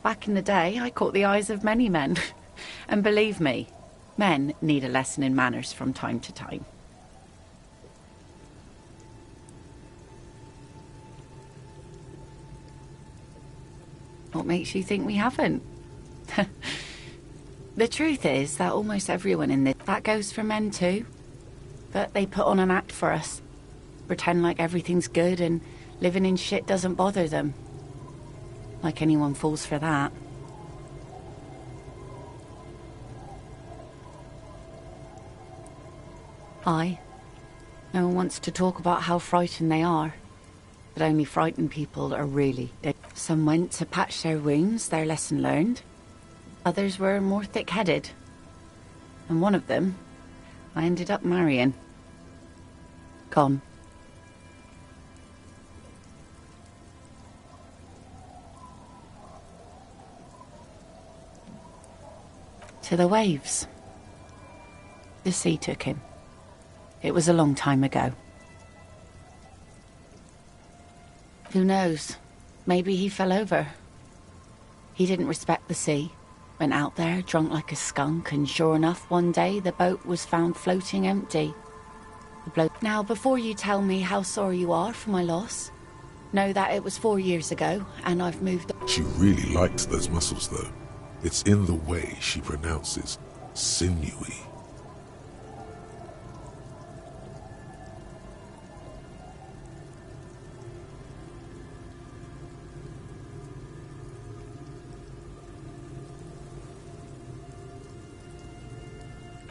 Speaker 13: Back in the day, I caught the eyes of many men. And believe me, men need a lesson in manners from time to time. What makes you think we haven't? The truth is that almost everyone in this... That goes for men too. But they put on an act for us. Pretend like everything's good and living in shit doesn't bother them. Like anyone falls for that. Aye. No one wants to talk about how frightened they are. But only frightened people are really... Some went to patch their wounds, their lesson learned. Others were more thick-headed. And one of them, I ended up marrying. Gone. To the waves. The sea took him. It was a long time ago. Who knows? Maybe he fell over. He didn't respect the sea. Went out there, drunk like a skunk, and sure enough, one day the boat was found floating empty. The bloke... Now, before you tell me how sorry you are for my loss, know that it was 4 years ago, and I've moved...
Speaker 1: She really likes those muscles, though. It's in the way she pronounces sinewy.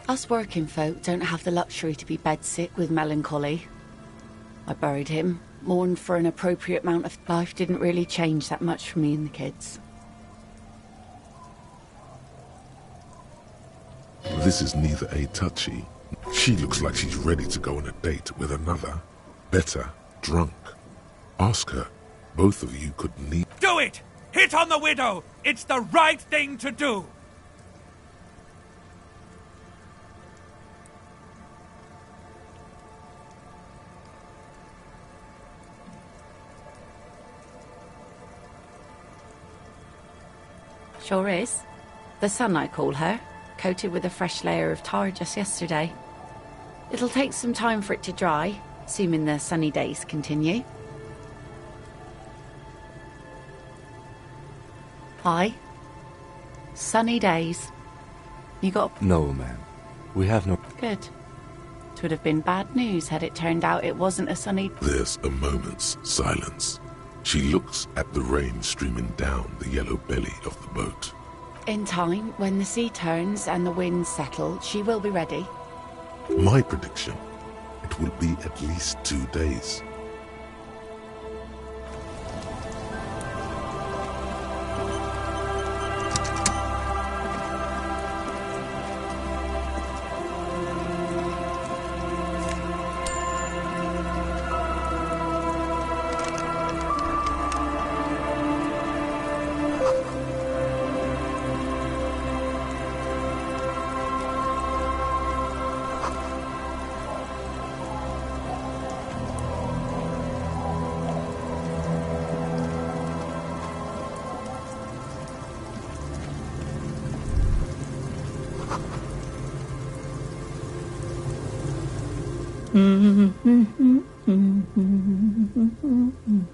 Speaker 13: Us working folk don't have the luxury to be bedsick with melancholy. I buried him, mourned for an appropriate amount of... Life didn't really change that much for me and the kids.
Speaker 1: This is neither a touchy. She looks like she's ready to go on a date with another, better, drunk. Ask her. Both of you could need...
Speaker 11: Do it! Hit on the widow! It's the right thing to do!
Speaker 13: Sure is. The sun, I call her, coated with a fresh layer of tar just yesterday. It'll take some time for it to dry, assuming the sunny days continue. Hi. Sunny days. You got...
Speaker 18: No, ma'am. We have no...
Speaker 13: Good. It would have been bad news had it turned out it wasn't a sunny...
Speaker 1: There's a moment's silence. She looks at the rain streaming down the yellow belly of the boat.
Speaker 13: In time, when the sea turns and the winds settle, she will be ready.
Speaker 1: My prediction, it will be at least 2 days.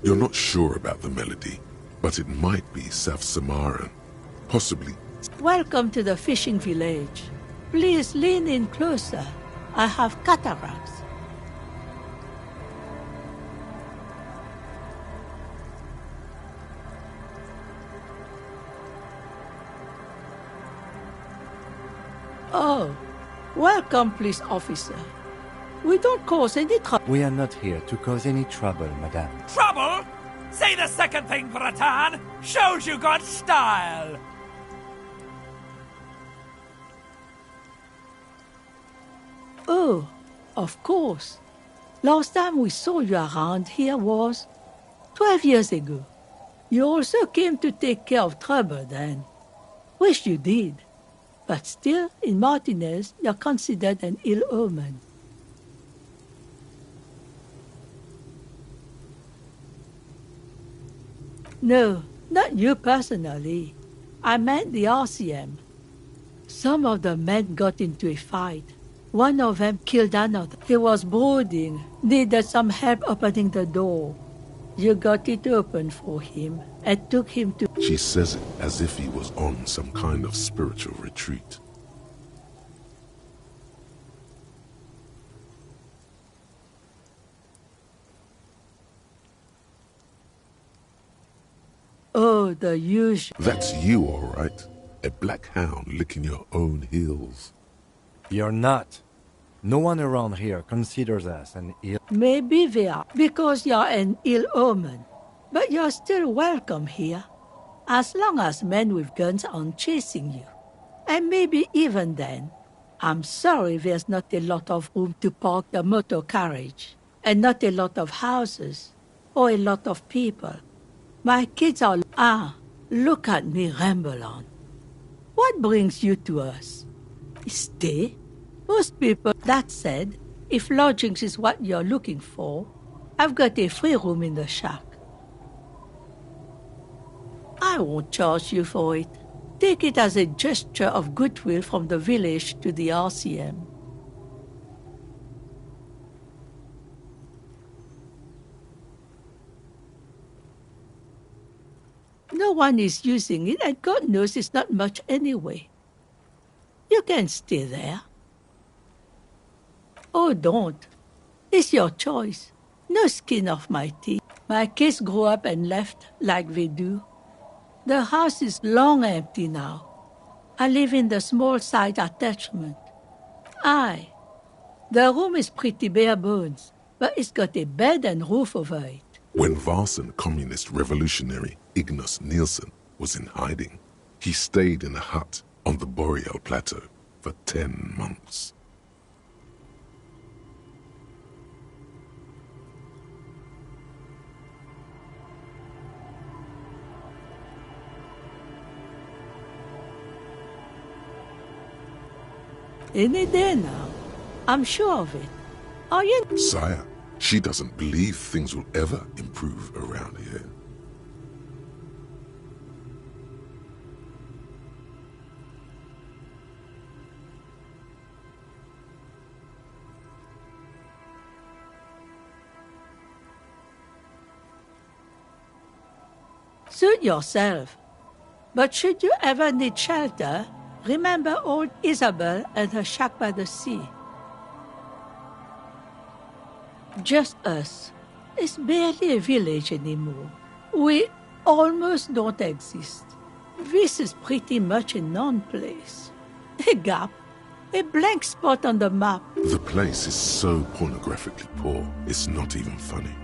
Speaker 1: You're not sure about the melody, but it might be South Samaran. Possibly.
Speaker 14: Welcome to the fishing village. Please lean in closer. I have cataracts. Oh, welcome, police officer. We don't cause any trouble.
Speaker 15: We are not here to cause any trouble, madame.
Speaker 11: Trouble? Say the second thing, Bratan. Shows you got style.
Speaker 14: Oh, of course. Last time we saw you around here was 12 years ago. You also came to take care of trouble then. Wish you did. But still, in Martinez, you're considered an ill omen. No, not you personally. I meant the RCM. Some of the men got into a fight. One of them killed another. He was brooding, needed some help opening the door. You got it open for him and took him to...
Speaker 1: She says it as if he was on some kind of spiritual retreat.
Speaker 14: Oh, the usual.
Speaker 1: That's you, all right. A black hound licking your own heels.
Speaker 15: You're not. No one around here considers us an ill...
Speaker 14: Maybe they are, because you're an ill omen. But you're still welcome here, as long as men with guns aren't chasing you. And maybe even then, I'm sorry there's not a lot of room to park the motor carriage, and not a lot of houses, or a lot of people. My kids are... look at me ramble on. What brings you to us? Stay? Most people... That said, if lodgings is what you're looking for, I've got a free room in the shack. I won't charge you for it. Take it as a gesture of goodwill from the village to the RCM. No one is using it, and God knows it's not much anyway. You can stay there. Oh, don't. It's your choice. No skin off my teeth. My kids grew up and left like they do. The house is long empty now. I live in the small side attachment. Aye. The room is pretty bare bones, but it's got a bed and roof over it.
Speaker 1: When Varson communist revolutionary Ignace Nielsen was in hiding, he stayed in a hut on the Boreal Plateau for 10 months.
Speaker 14: Any day now. I'm sure of it. Are you...
Speaker 1: Sire, she doesn't believe things will ever improve around here.
Speaker 14: Suit yourself. But should you ever need shelter, remember old Isabel and her shack by the sea. Just us. It's barely a village anymore. We almost don't exist. This is pretty much a non-place. A gap. A blank spot on the map.
Speaker 1: The place is so pornographically poor, it's not even funny.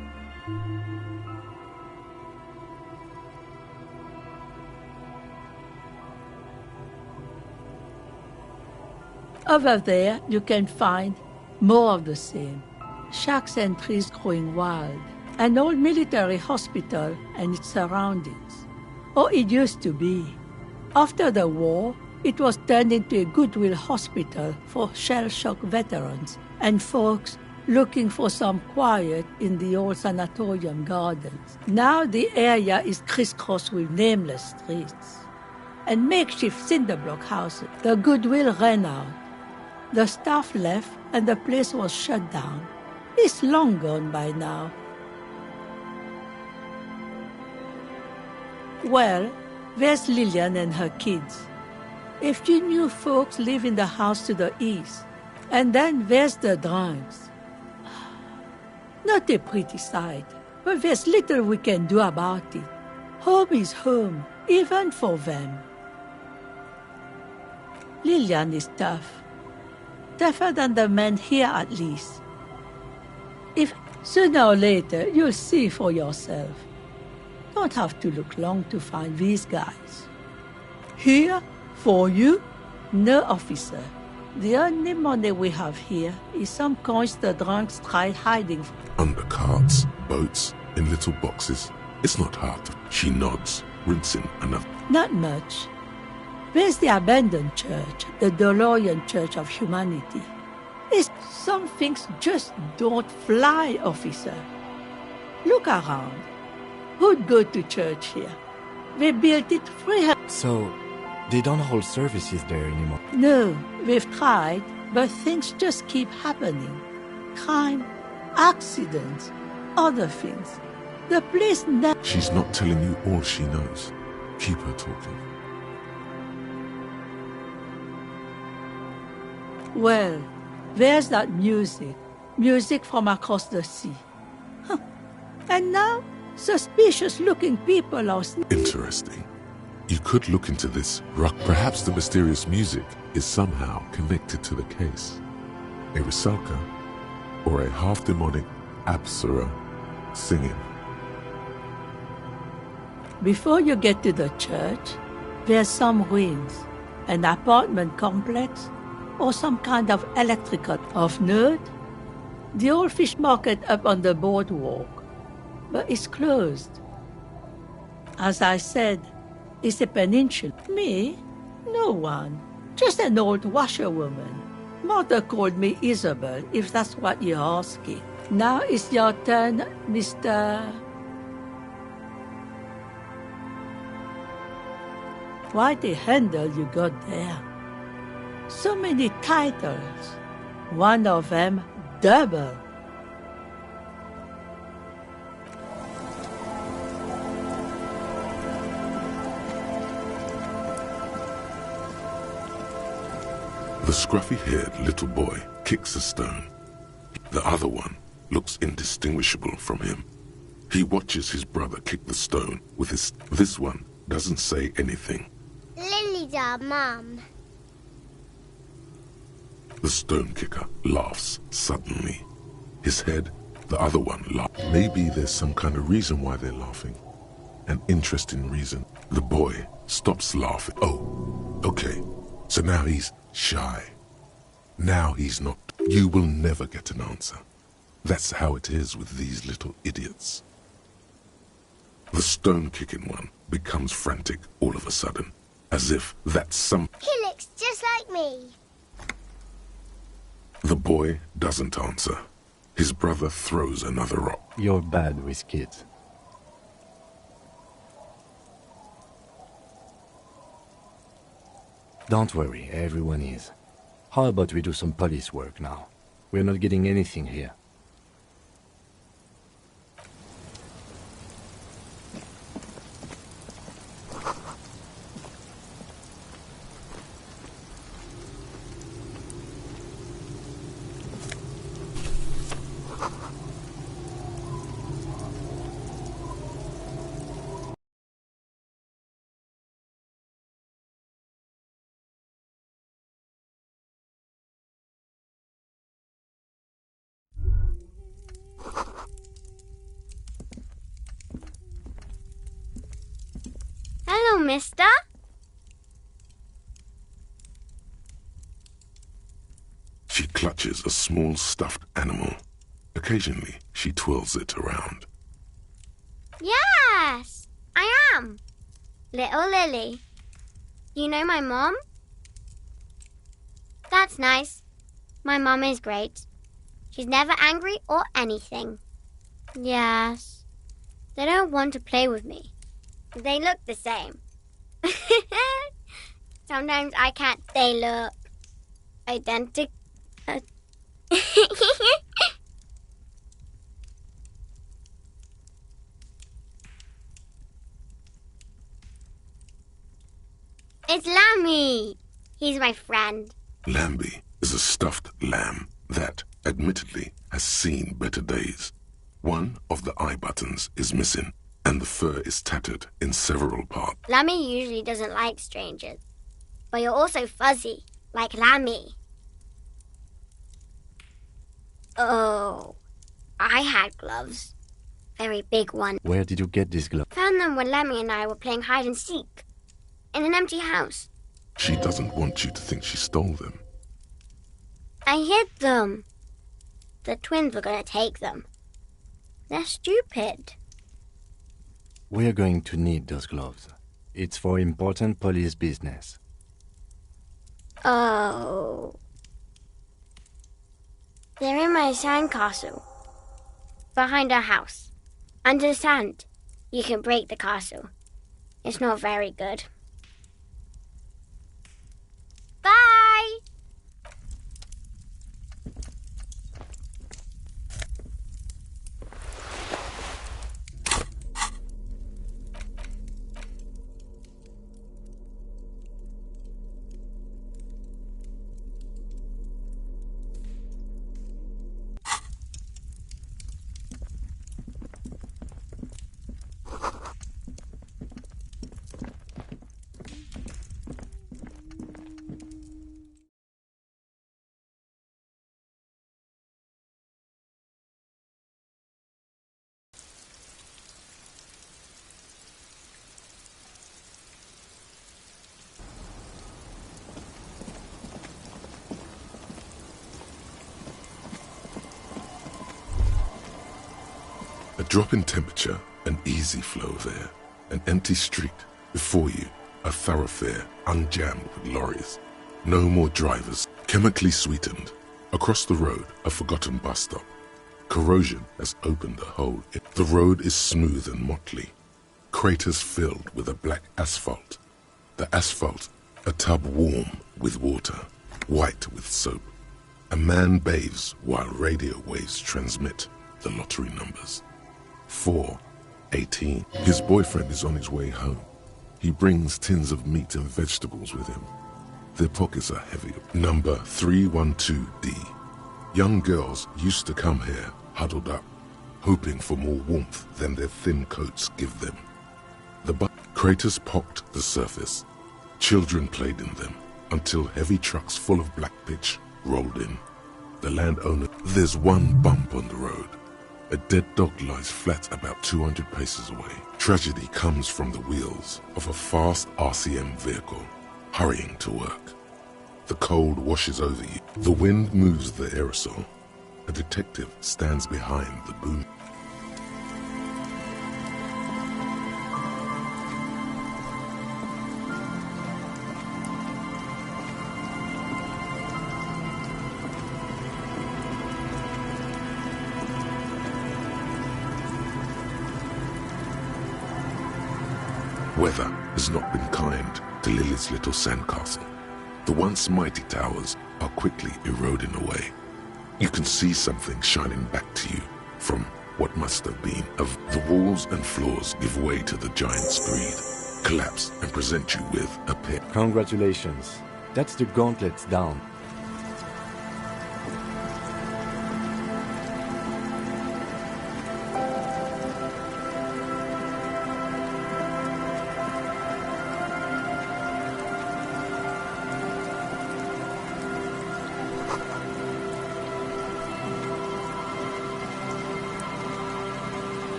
Speaker 14: Over there, you can find more of the same. Shacks and trees growing wild. An old military hospital and its surroundings. Or it used to be. After the war, it was turned into a goodwill hospital for shell-shock veterans and folks looking for some quiet in the old sanatorium gardens. Now the area is crisscrossed with nameless streets and makeshift cinder block houses. The goodwill ran out. The staff left and the place was shut down. It's long gone by now. Well, there's Lillian and her kids. A few new folks live in the house to the east. And then there's the drunks. Not a pretty sight, but there's little we can do about it. Home is home, even for them. Lillian is tough. Tougher than the men here, at least. If sooner or later, you'll see for yourself. Don't have to look long to find these guys. Here, for you, no officer. The only money we have here is some coins the drunks tried hiding.
Speaker 1: Under carts, boats, in little boxes. It's not hard. She nods, rinsing enough.
Speaker 14: Not much. There's the abandoned church, the DeLorean Church of Humanity. Some things just don't fly, officer. Look around. Who'd go to church here? They built it 300.
Speaker 18: So, they don't hold services there anymore?
Speaker 14: No, they've tried, but things just keep happening. Crime, accidents, other things. The place never...
Speaker 1: She's not telling you all she knows. Keep her talking.
Speaker 14: Well, there's that music. Music from across the sea. Huh. And now, suspicious-looking people are...
Speaker 1: Interesting. You could look into this rock. Perhaps the mysterious music is somehow connected to the case. A Rusalka or a half-demonic Apsara singing.
Speaker 14: Before you get to the church, there's some ruins, an apartment complex, or some kind of electrical. Of note, the old fish market up on the boardwalk, but it's closed. As I said, it's a peninsula. Me? No one. Just an old washerwoman. Mother called me Isabel, if that's what you're asking. Now it's your turn, Mr... Quite a handle you got there. So many titles. One of them double.
Speaker 1: The scruffy-haired little boy kicks a stone. The other one looks indistinguishable from him. He watches his brother kick the stone with his... This one doesn't say anything.
Speaker 16: Lily's our mum.
Speaker 1: The stone kicker laughs suddenly. His head, the other one laughs. Maybe there's some kind of reason why they're laughing. An interesting reason. The boy stops laughing. Oh, okay. So now he's shy. Now he's not. You will never get an answer. That's how it is with these little idiots. The stone-kicking one becomes frantic all of a sudden, as if that's some...
Speaker 16: He looks just like me.
Speaker 1: The boy doesn't answer. His brother throws another rock.
Speaker 18: You're bad with kids. Don't worry, everyone is. How about we do some police work now? We're not getting anything here.
Speaker 16: Hello, mister.
Speaker 1: She clutches a small stuffed animal. Occasionally, she twirls it around.
Speaker 16: Yes, I am. Little Lily. You know my mom? That's nice. My mom is great. She's never angry or anything. Yes. They don't want to play with me. They look the same. Sometimes I can't. They look identical. It's Lammy. He's my friend.
Speaker 1: Lambie is a stuffed lamb that, admittedly, has seen better days. One of the eye buttons is missing, and the fur is tattered in several parts.
Speaker 16: Lammy usually doesn't like strangers. But you're also fuzzy, like Lammy. Oh, I had gloves. Very big one.
Speaker 18: Where did you get these gloves?
Speaker 16: Found them when Lammy and I were playing hide and seek. In an empty house.
Speaker 1: She doesn't want you to think she stole them.
Speaker 16: I hid them. The twins were going to take them. They're stupid.
Speaker 18: We're going to need those gloves. It's for important police business.
Speaker 16: Oh. They're in my sandcastle. Behind our house. Under the sand. You can break the castle. It's not very good. Bye!
Speaker 1: A drop in temperature, an easy flow there. An empty street. Before you, a thoroughfare unjammed with lorries. No more drivers, chemically sweetened. Across the road, a forgotten bus stop. Corrosion has opened a hole. The road is smooth and motley. Craters filled with a black asphalt. The asphalt, a tub warm with water, white with soap. A man bathes while radio waves transmit the lottery numbers. 4:18. His boyfriend is on his way home. He brings tins of meat and vegetables with him. Their pockets are heavy. Number 312D. Young girls used to come here, huddled up, hoping for more warmth than their thin coats give them. The craters pocked the surface. Children played in them until heavy trucks full of black pitch rolled in. The landowner, there's one bump on the road. A dead dog lies flat about 200 paces away. Tragedy comes from the wheels of a fast RCM vehicle, hurrying to work. The cold washes over you. The wind moves the aerosol. A detective stands behind the boom. Weather has not been kind to Lily's little sandcastle. The once mighty towers are quickly eroding away. You can see something shining back to you from what must have been of the walls and floors give way to the giant's greed, collapse and present you with a pit.
Speaker 15: Congratulations. That's the gauntlets down.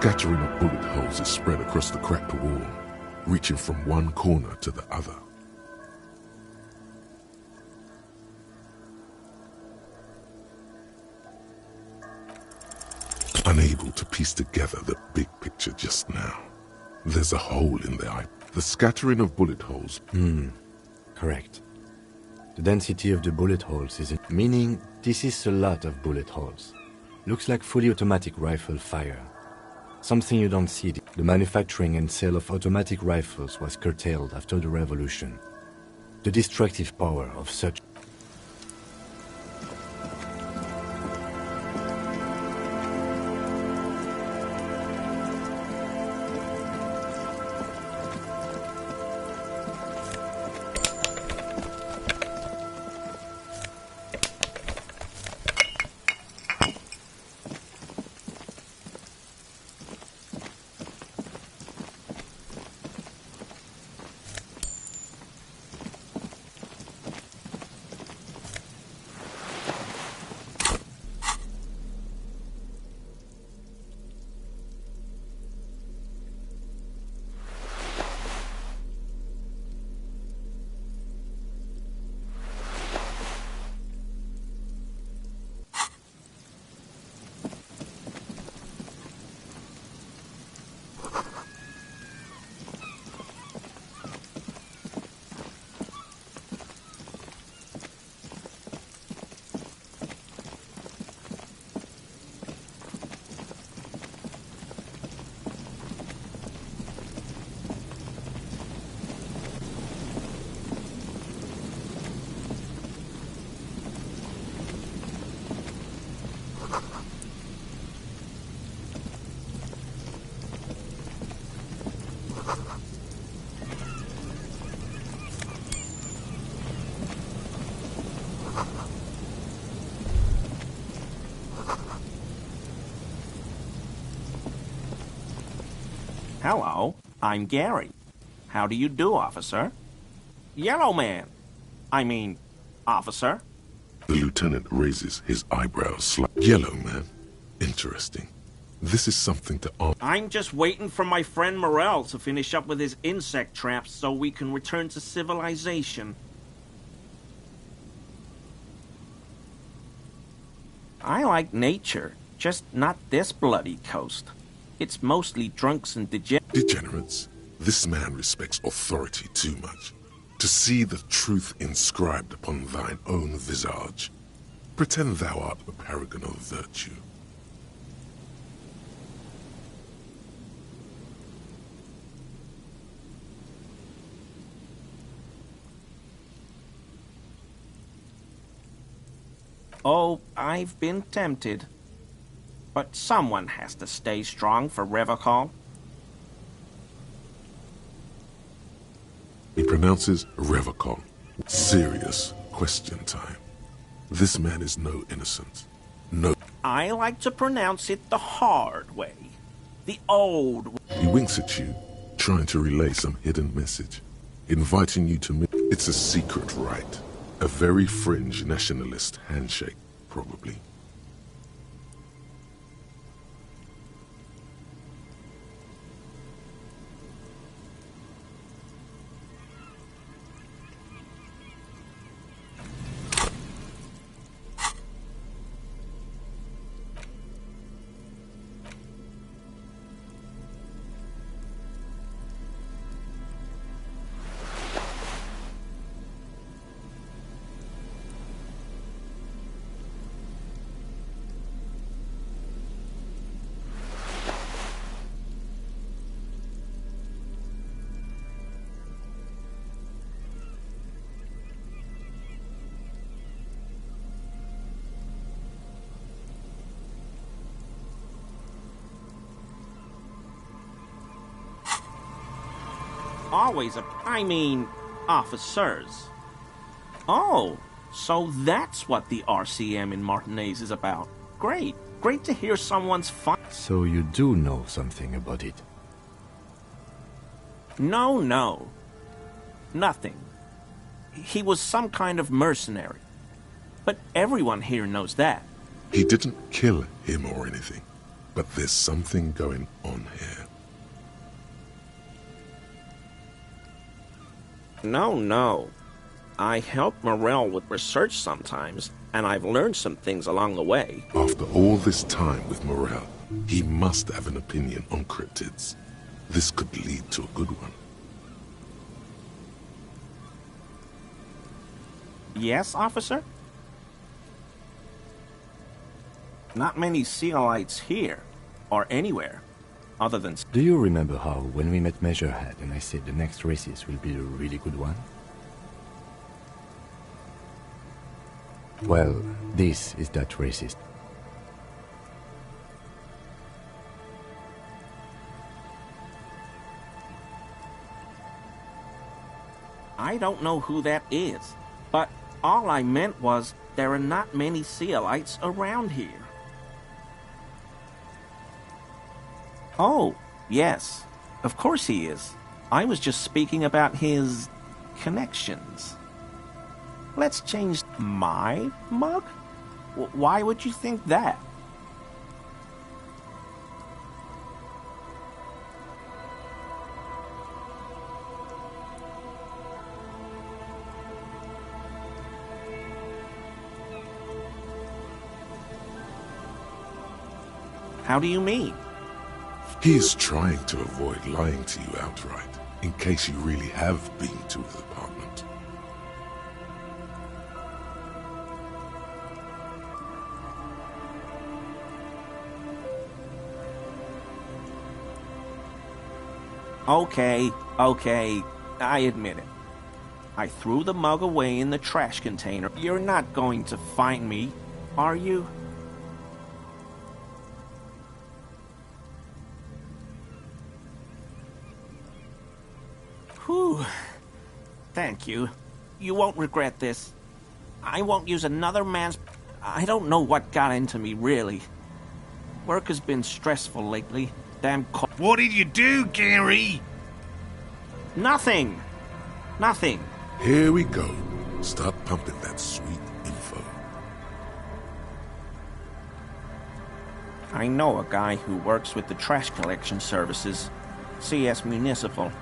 Speaker 1: scattering of bullet holes is spread across the cracked wall, reaching from one corner to the other. Unable to piece together the big picture just now. There's a hole in the eye. The scattering of bullet holes.
Speaker 18: Correct. The density of the bullet holes is meaning this is a lot of bullet holes. Looks like fully automatic rifle fire. Something you don't see. The manufacturing and sale of automatic rifles was curtailed after the revolution. The destructive power of such
Speaker 17: Hello, I'm Gary. How do you do, officer? Yellow man. I mean, officer.
Speaker 1: The lieutenant raises his eyebrows slightly. Yellow man. Interesting. This is something to
Speaker 17: I'm just waiting for my friend Morel to finish up with his insect traps so we can return to civilization. I like nature, just not this bloody coast. It's mostly drunks and
Speaker 1: degenerates. This man respects authority too much. To see the truth inscribed upon thine own visage. Pretend thou art a paragon of virtue.
Speaker 17: Oh, I've been tempted. But someone has to stay strong for Revocol.
Speaker 1: He pronounces Revocol. Serious question time. This man is no innocent. No.
Speaker 17: I like to pronounce it the hard way. The old way.
Speaker 1: He winks at you, trying to relay some hidden message. Inviting you to meet. It's a secret rite. A very fringe nationalist handshake, probably.
Speaker 17: Always officers. Oh, so that's what the RCM in Martinez is about. Great. Great to hear someone's fun.
Speaker 18: So you do know something about it?
Speaker 17: No. Nothing. He was some kind of mercenary. But everyone here knows that.
Speaker 1: He didn't kill him or anything. but there's something going on here.
Speaker 17: No. I help Morel with research sometimes, and I've learned some things along the way.
Speaker 1: After all this time with Morel, he must have an opinion on cryptids. This could lead to a good one.
Speaker 17: Yes, officer? Not many Sealites here, or anywhere, other than...
Speaker 18: Do you remember how, when we met Measurehead and I said the next races will be a really good one? Well, this is that racist.
Speaker 17: I don't know who that is, but all I meant was there are not many Sealites around here. Oh, yes, of course he is. I was just speaking about his connections. Let's change my mug? Why would you think that? How do you mean?
Speaker 1: He is trying to avoid lying to you outright, in case you really have been to his apartment.
Speaker 17: Okay, I admit it. I threw the mug away in the trash container. You're not going to find me, are you? Whew. Thank you. You won't regret this. I won't use another man's... I don't know what got into me, really. Work has been stressful lately. Damn
Speaker 6: What did you do, Gary?
Speaker 17: Nothing.
Speaker 1: Here we go. Start pumping that sweet info.
Speaker 17: I know a guy who works with the trash collection services, CS Municipal.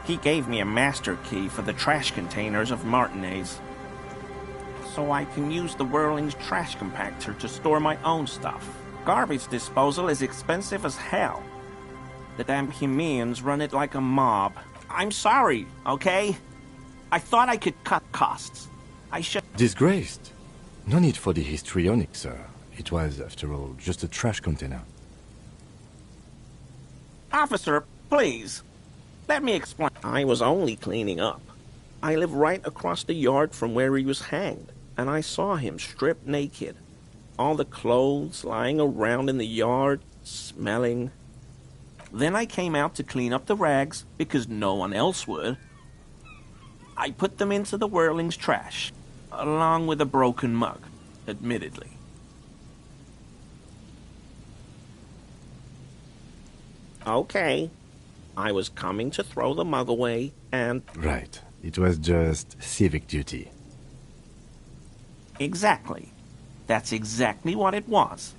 Speaker 17: He gave me a master key for the trash containers of Martinez, so I can use the Whirling's trash compactor to store my own stuff. Garbage disposal is expensive as hell. The damn Hemians run it like a mob. I'm sorry, okay? I thought I could cut costs. I should...
Speaker 18: Disgraced. No need for the histrionic, sir. It was, after all, just a trash container.
Speaker 17: Officer, please. Let me explain. I was only cleaning up. I live right across the yard from where he was hanged, and I saw him stripped naked. All the clothes lying around in the yard, smelling. Then I came out to clean up the rags, because no one else would. I put them into the Whirling's trash, along with a broken mug, admittedly. Okay. I was coming to throw the mug away, and...
Speaker 18: Right. It was just civic duty.
Speaker 17: Exactly. That's exactly what it was.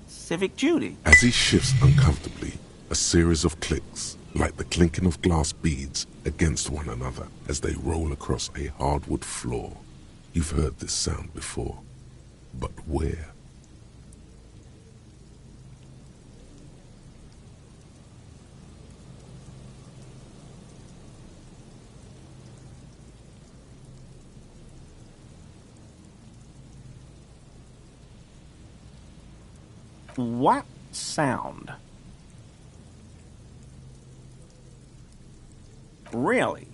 Speaker 17: Civic duty.
Speaker 1: As he shifts uncomfortably, a series of clicks, like the clinking of glass beads against one another as they roll across a hardwood floor. You've heard this sound before, but where?
Speaker 17: What sound? Really?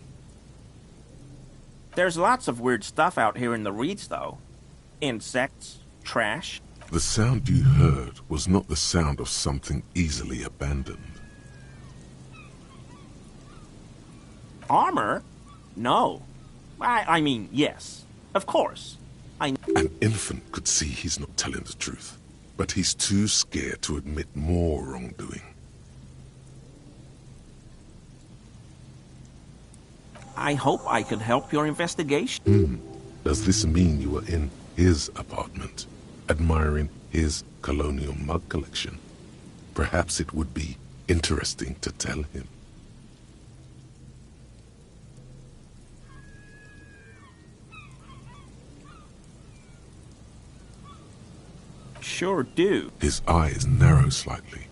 Speaker 17: There's lots of weird stuff out here in the reeds, though. Insects, trash.
Speaker 1: The sound you heard was not the sound of something easily abandoned.
Speaker 17: Armor? No. I mean, yes. Of course.
Speaker 1: An infant could see he's not telling the truth, but he's too scared to admit more wrongdoing.
Speaker 17: I hope I could help your investigation.
Speaker 1: Does this mean you were in his apartment, admiring his colonial mug collection? Perhaps it would be interesting to tell him.
Speaker 17: Sure do.
Speaker 1: His eyes narrow slightly.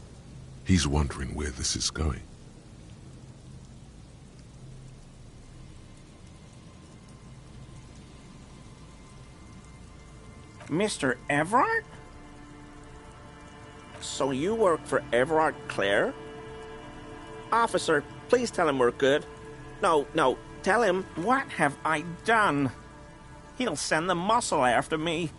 Speaker 1: He's wondering where this is going.
Speaker 17: Mr. Everard? So you work for Everard Clare? Officer, please tell him we're good. No, tell him, what have I done? He'll send the muscle after me.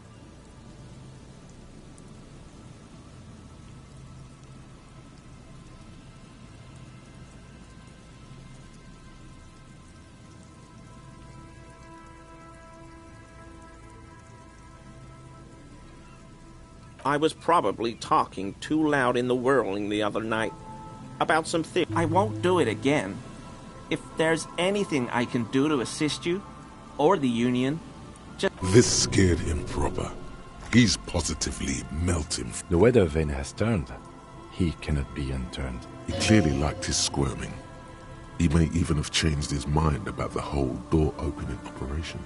Speaker 17: I was probably talking too loud in the whirling the other night about some things. I won't do it again. If there's anything I can do to assist you, or the Union, just...
Speaker 1: This scared him proper. He's positively melting.
Speaker 18: The weather vane has turned. He cannot be unturned.
Speaker 1: He clearly liked his squirming. He may even have changed his mind about the whole door-opening operation.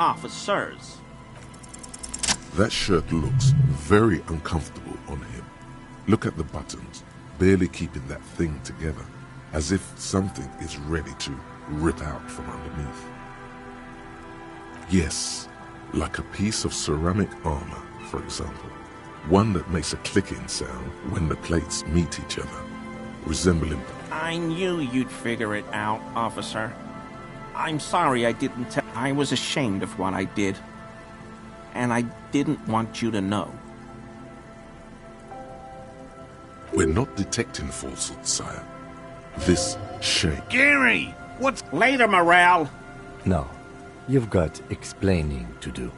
Speaker 17: officers.
Speaker 1: That shirt looks very uncomfortable on him. Look at the buttons, barely keeping that thing together, as if something is ready to rip out from underneath. Yes, like a piece of ceramic armor, for example. One that makes a clicking sound when the plates meet each other, resembling...
Speaker 17: I knew you'd figure it out, officer. I'm sorry I didn't tell. I was ashamed of what I did. And I didn't want you to know.
Speaker 1: We're not detecting falsehoods, sire. This shake...
Speaker 6: Gary! What's...
Speaker 17: Later, Morale!
Speaker 18: No. You've got explaining to do.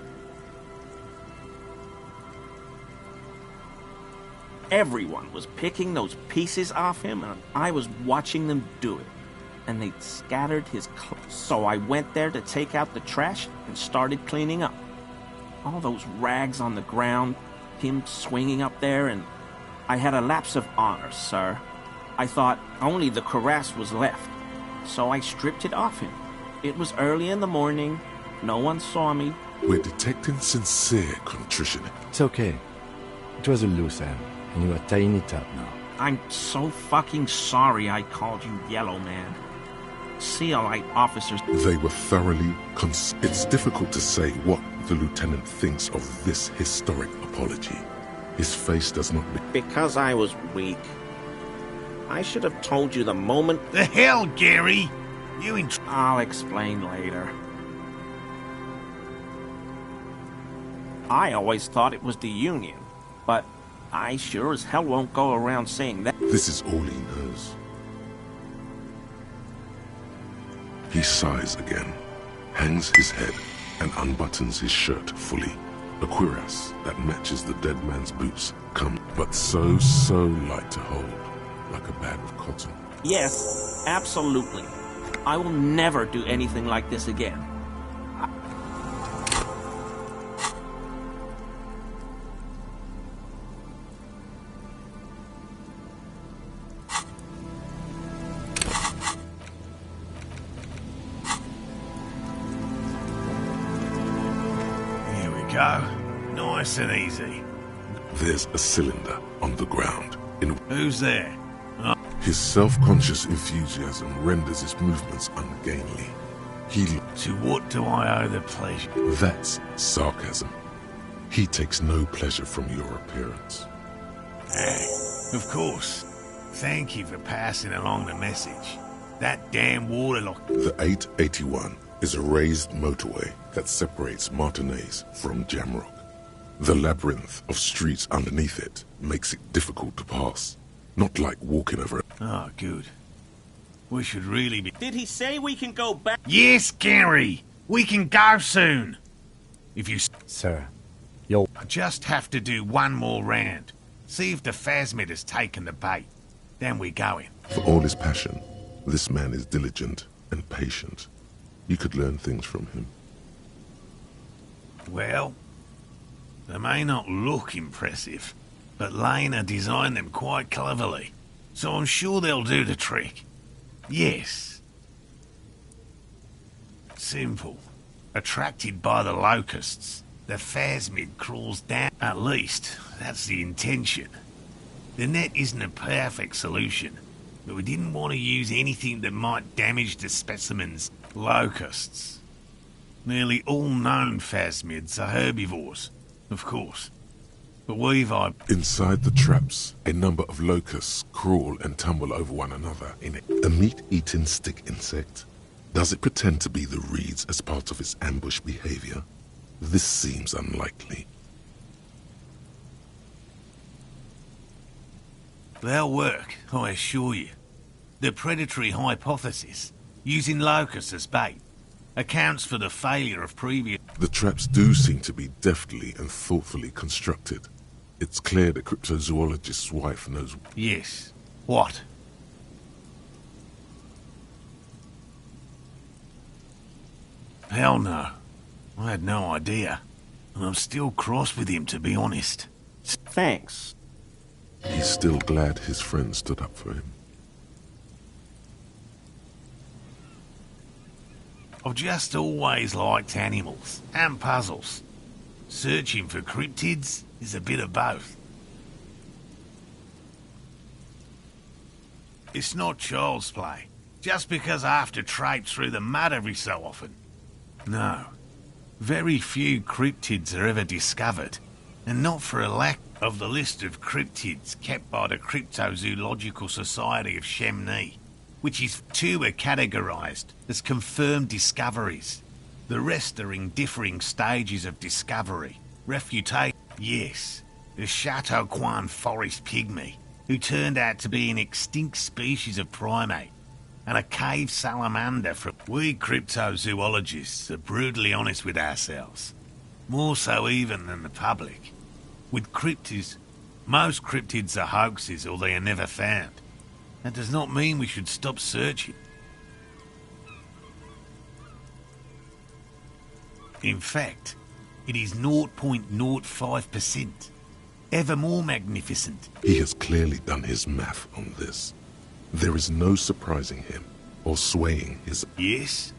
Speaker 17: Everyone was picking those pieces off him, and I was watching them do it. And they'd scattered his clothes. So I went there to take out the trash and started cleaning up. All those rags on the ground, him swinging up there, and I had a lapse of honor, sir. I thought only the cuirass was left, so I stripped it off him. It was early in the morning, no one saw me.
Speaker 1: We're detecting sincere contrition.
Speaker 18: It's okay. It was a loose end, and you are tying it up now.
Speaker 17: I'm so fucking sorry I called you Yellow Man. Seal-Light officers...
Speaker 1: They were thoroughly... It's difficult to say what the lieutenant thinks of this historic apology. His face does not...
Speaker 17: Because I was weak. I should have told you the moment...
Speaker 6: The hell, Gary!
Speaker 17: I'll explain later. I always thought it was the Union, but I sure as hell won't go around saying that.
Speaker 1: This is all he knows. He sighs again, hangs his head, and unbuttons his shirt fully. A cuirass that matches the dead man's boots comes, but so light to hold, like a bag of cotton.
Speaker 17: Yes, absolutely. I will never do anything like this again.
Speaker 6: Go. Nice and easy.
Speaker 1: There's a cylinder on the ground.
Speaker 6: Who's there?
Speaker 1: His self-conscious enthusiasm renders his movements ungainly.
Speaker 6: To what do I owe the pleasure?
Speaker 1: That's sarcasm. He takes no pleasure from your appearance.
Speaker 6: Of course. Thank you for passing along the message. That damn waterlock...
Speaker 1: The 881 is a raised motorway that separates Martinez from Jamrock. The labyrinth of streets underneath it makes it difficult to pass. Not like walking over...
Speaker 6: Oh, good. We should really be...
Speaker 17: Did he say we can go back?
Speaker 6: Yes, Gary! We can go soon! If you...
Speaker 15: Sir, yo...
Speaker 6: I just have to do one more round. See if the phasmid has taken the bait. Then we go in.
Speaker 1: For all his passion, this man is diligent and patient. You could learn things from him.
Speaker 6: Well, they may not look impressive, but Lena designed them quite cleverly, so I'm sure they'll do the trick. Yes. Simple. Attracted by the locusts, the phasmid crawls down. At least, that's the intention. The net isn't a perfect solution, but we didn't want to use anything that might damage the specimen's locusts. Nearly all known phasmids are herbivores, of course. But we've...
Speaker 1: Inside the traps, a number of locusts crawl and tumble over one another in a meat-eating stick insect. Does it pretend to be the reeds as part of its ambush behavior? This seems unlikely.
Speaker 6: They'll work, I assure you. The predatory hypothesis, using locusts as bait, accounts for the failure of previous...
Speaker 1: The traps do seem to be deftly and thoughtfully constructed. It's clear the cryptozoologist's wife knows...
Speaker 6: Yes. What? Hell no. I had no idea. And I'm still cross with him, to be honest.
Speaker 17: Thanks.
Speaker 1: He's still glad his friend stood up for him.
Speaker 6: I've just always liked animals and puzzles. Searching for cryptids is a bit of both. It's not child's play, just because I have to traipse through the mud every so often. No. Very few cryptids are ever discovered, and not for a lack of the list of cryptids kept by the Cryptozoological Society of Chemnee, which is two are categorized as confirmed discoveries. The rest are in differing stages of discovery. Refutation. Yes, the Chateau Quan forest pygmy, who turned out to be an extinct species of primate, and a cave salamander from... We cryptozoologists are brutally honest with ourselves. More so even than the public. With cryptids, most cryptids are hoaxes or they are never found. That does not mean we should stop searching. In fact, it is 0.05%. Ever more magnificent.
Speaker 1: He has clearly done his math on this. There is no surprising him or swaying his...
Speaker 6: Yes?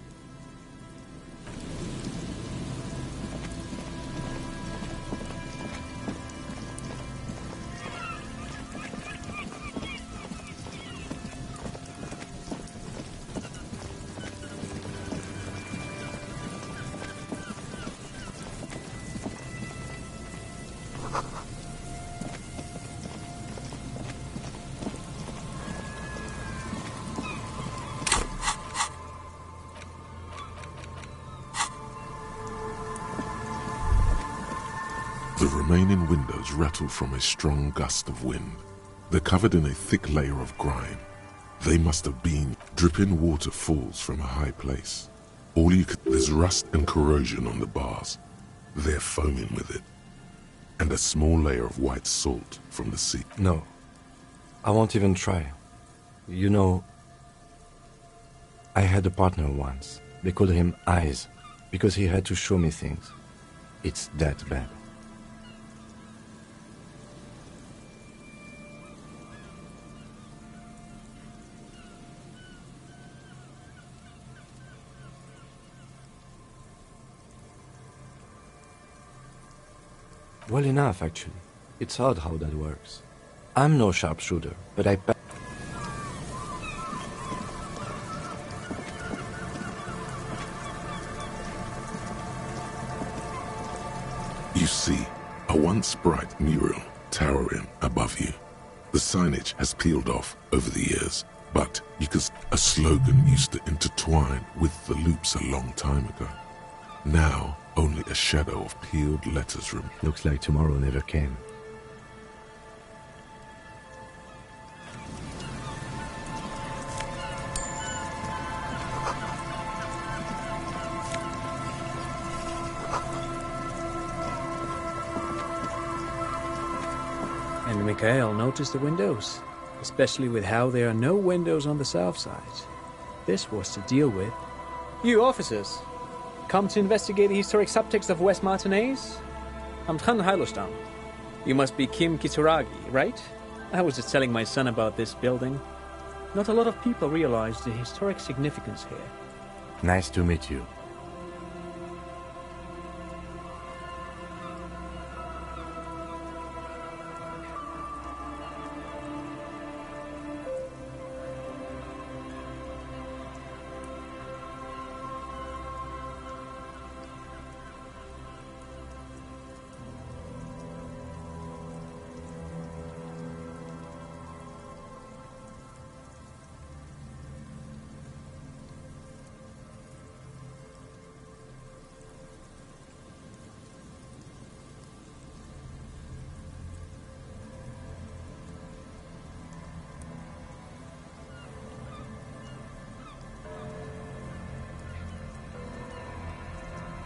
Speaker 1: The remaining windows rattle from a strong gust of wind. They're covered in a thick layer of grime. They must have been. Dripping water falls from a high place. All you could... There's rust and corrosion on the bars. They're foaming with it. And a small layer of white salt from the sea.
Speaker 15: No. I won't even try. You know, I had a partner once. They called him Eyes, because he had to show me things. It's that bad. Well enough, actually. It's odd how that works. I'm no sharpshooter, but I...
Speaker 1: You see, a once bright mural towering above you. The signage has peeled off over the years, but you can... A slogan used to intertwine with the loops a long time ago. Now, only a shadow of peeled letters remains.
Speaker 15: Looks like tomorrow never came.
Speaker 19: And Mikhail noticed the windows, especially with how there are no windows on the south side. This was to deal with. You officers, come to investigate the historic subtext of West Martinez? I'm Tran Heilostam. You must be Kim Kitsuragi, right? I was just telling my son about this building. Not a lot of people realize the historic significance here.
Speaker 18: Nice to meet you.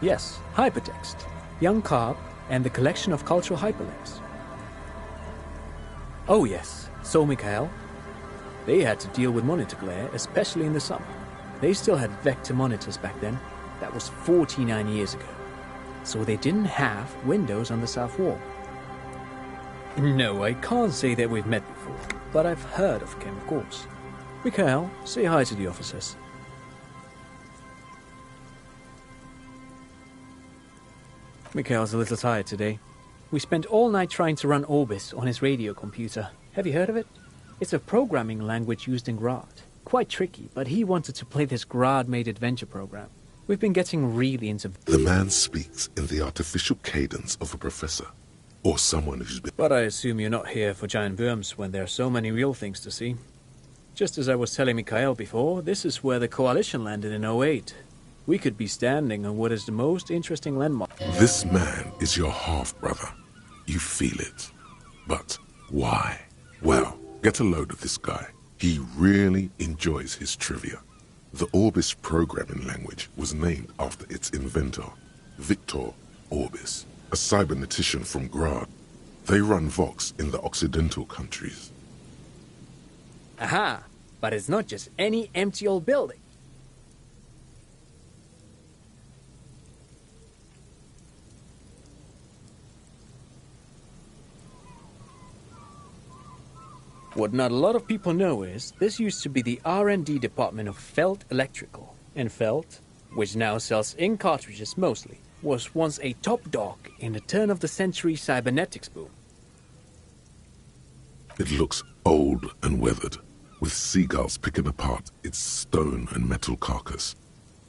Speaker 19: Yes, hypertext, young carp, and the collection of cultural hyperlinks. Oh yes, so Mikhail. They had to deal with monitor glare, especially in the summer. They still had vector monitors back then. That was 49 years ago. So they didn't have windows on the south wall. No, I can't say that we've met before, but I've heard of Kim, of course. Mikhail, say hi to the officers. Mikhail's a little tired today. We spent all night trying to run Orbis on his radio computer. Have you heard of it? It's a programming language used in Grad. Quite tricky, but he wanted to play this Grad-made adventure program. We've been getting really into...
Speaker 1: The man speaks in the artificial cadence of a professor, or someone who's been...
Speaker 19: But I assume you're not here for giant worms when there are so many real things to see. Just as I was telling Mikhail before, this is where the Coalition landed in '08. We could be standing on what is the most interesting landmark.
Speaker 1: This man is your half-brother. You feel it. But why? Well, get a load of this guy. He really enjoys his trivia. The Orbis programming language was named after its inventor, Victor Orbis, a cybernetician from Grad. They run Vox in the Occidental countries.
Speaker 19: Aha! But it's not just any empty old building. What not a lot of people know is, this used to be the R&D department of Felt Electrical. And Felt, which now sells ink cartridges mostly, was once a top dog in the turn-of-the-century cybernetics boom.
Speaker 1: It looks old and weathered, with seagulls picking apart its stone and metal carcass.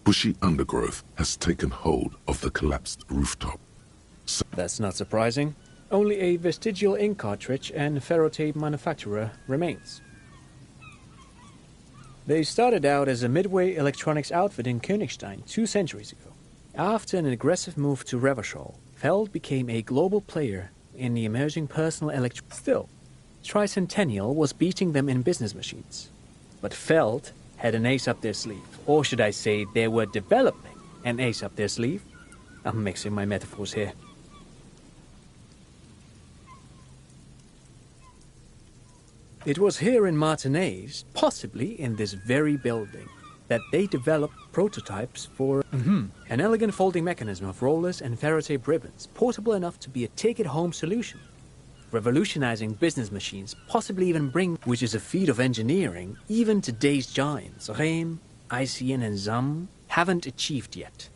Speaker 1: Bushy undergrowth has taken hold of the collapsed rooftop.
Speaker 19: That's not surprising. Only a vestigial ink cartridge and ferrotape manufacturer remains. They started out as a midway electronics outfit in Königstein 2 centuries ago. After an aggressive move to Revachol, Feld became a global player in the emerging personal electronics. Still, Tricentennial was beating them in business machines. But Feld had an ace up their sleeve. Or should I say, they were developing an ace up their sleeve? I'm mixing my metaphors here. It was here in Martinez, possibly in this very building, that they developed prototypes for an elegant folding mechanism of rollers and ferrotape ribbons, portable enough to be a take-it-home solution. Revolutionizing business machines, possibly even which is a feat of engineering even today's giants, Rehm, ICN and ZAM, haven't achieved yet.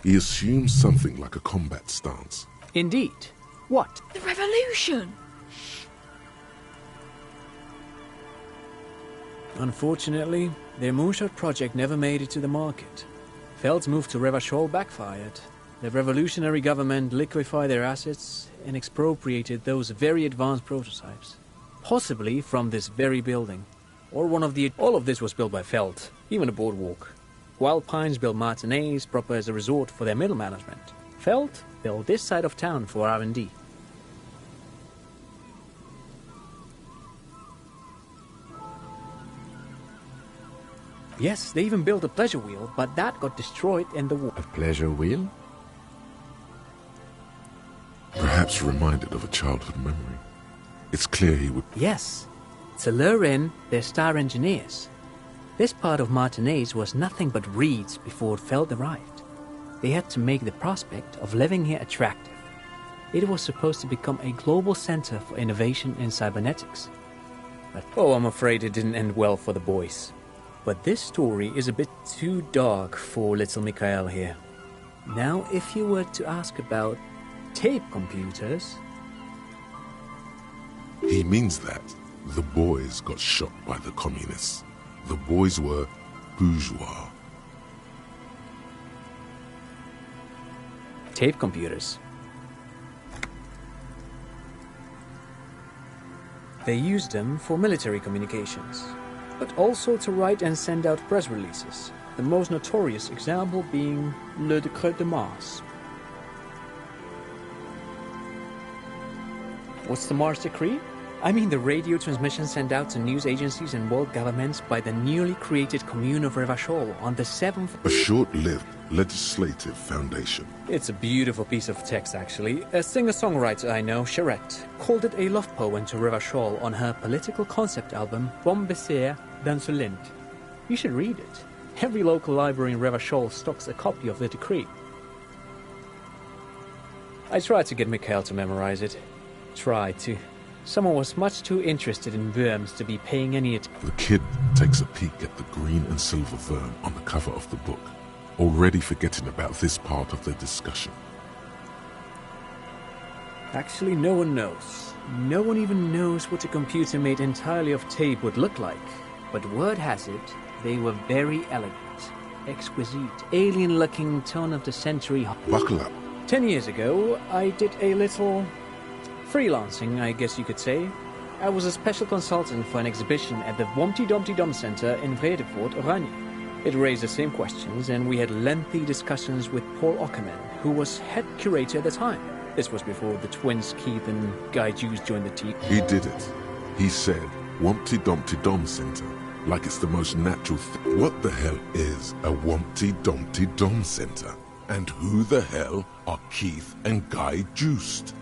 Speaker 1: He assumes something like a combat stance.
Speaker 19: Indeed. What?
Speaker 20: The revolution!
Speaker 19: Unfortunately, their moonshot project never made it to the market. Feld's move to Revachol backfired. The revolutionary government liquefied their assets and expropriated those very advanced prototypes. Possibly from this very building. Or one of the... All of this was built by Feld, even the boardwalk. Wild Pines built Martinez proper as a resort for their middle management. Feld built this side of town for R&D. Yes, they even built a pleasure wheel, but that got destroyed in the war.
Speaker 18: A pleasure wheel?
Speaker 1: Perhaps reminded of a childhood memory. It's clear he would...
Speaker 19: Yes, to lure in their star engineers. This part of Martinaise was nothing but reeds before Feld arrived. They had to make the prospect of living here attractive. It was supposed to become a global center for innovation in cybernetics. But, I'm afraid it didn't end well for the boys. But this story is a bit too dark for little Mikhail here. Now, if you were to ask about tape computers...
Speaker 1: He means that the boys got shot by the communists. The boys were bourgeois.
Speaker 19: Tape computers. They used them for military communications, but also to write and send out press releases, the most notorious example being Le Décret de Mars. What's the Mars Decree? I mean the radio transmission sent out to news agencies and world governments by the newly created Commune of Revachol on the 7th...
Speaker 1: A short-lived legislative foundation.
Speaker 19: It's a beautiful piece of text, actually. A singer-songwriter I know, Charette, called it a love poem to Revachol on her political concept album, Bon Baiser d'Insolente. You should read it. Every local library in Revachol stocks a copy of the decree. I tried to get Mikhail to memorize it. Tried to. Someone was much too interested in worms to be paying any attention.
Speaker 1: The kid takes a peek at the green and silver worm on the cover of the book, already forgetting about this part of the discussion.
Speaker 19: Actually, no one knows. No one even knows what a computer made entirely of tape would look like. But word has it, they were very elegant, exquisite, alien-looking turn-of-the-century...
Speaker 1: Buckle up.
Speaker 19: 10 years ago, I did a little... freelancing, I guess you could say. I was a special consultant for an exhibition at the Womty Dumpty Dum Center in Vredefort, Oranje. It raised the same questions, and we had lengthy discussions with Paul Ockerman, who was head curator at the time. This was before the twins Keith and Guy Jews joined the team.
Speaker 1: He did it. He said, Womty Dumpty Dum Center, like it's the most natural thing. What the hell is a Womty Dumpty Dum Center? And who the hell are Keith and Guy Juiced?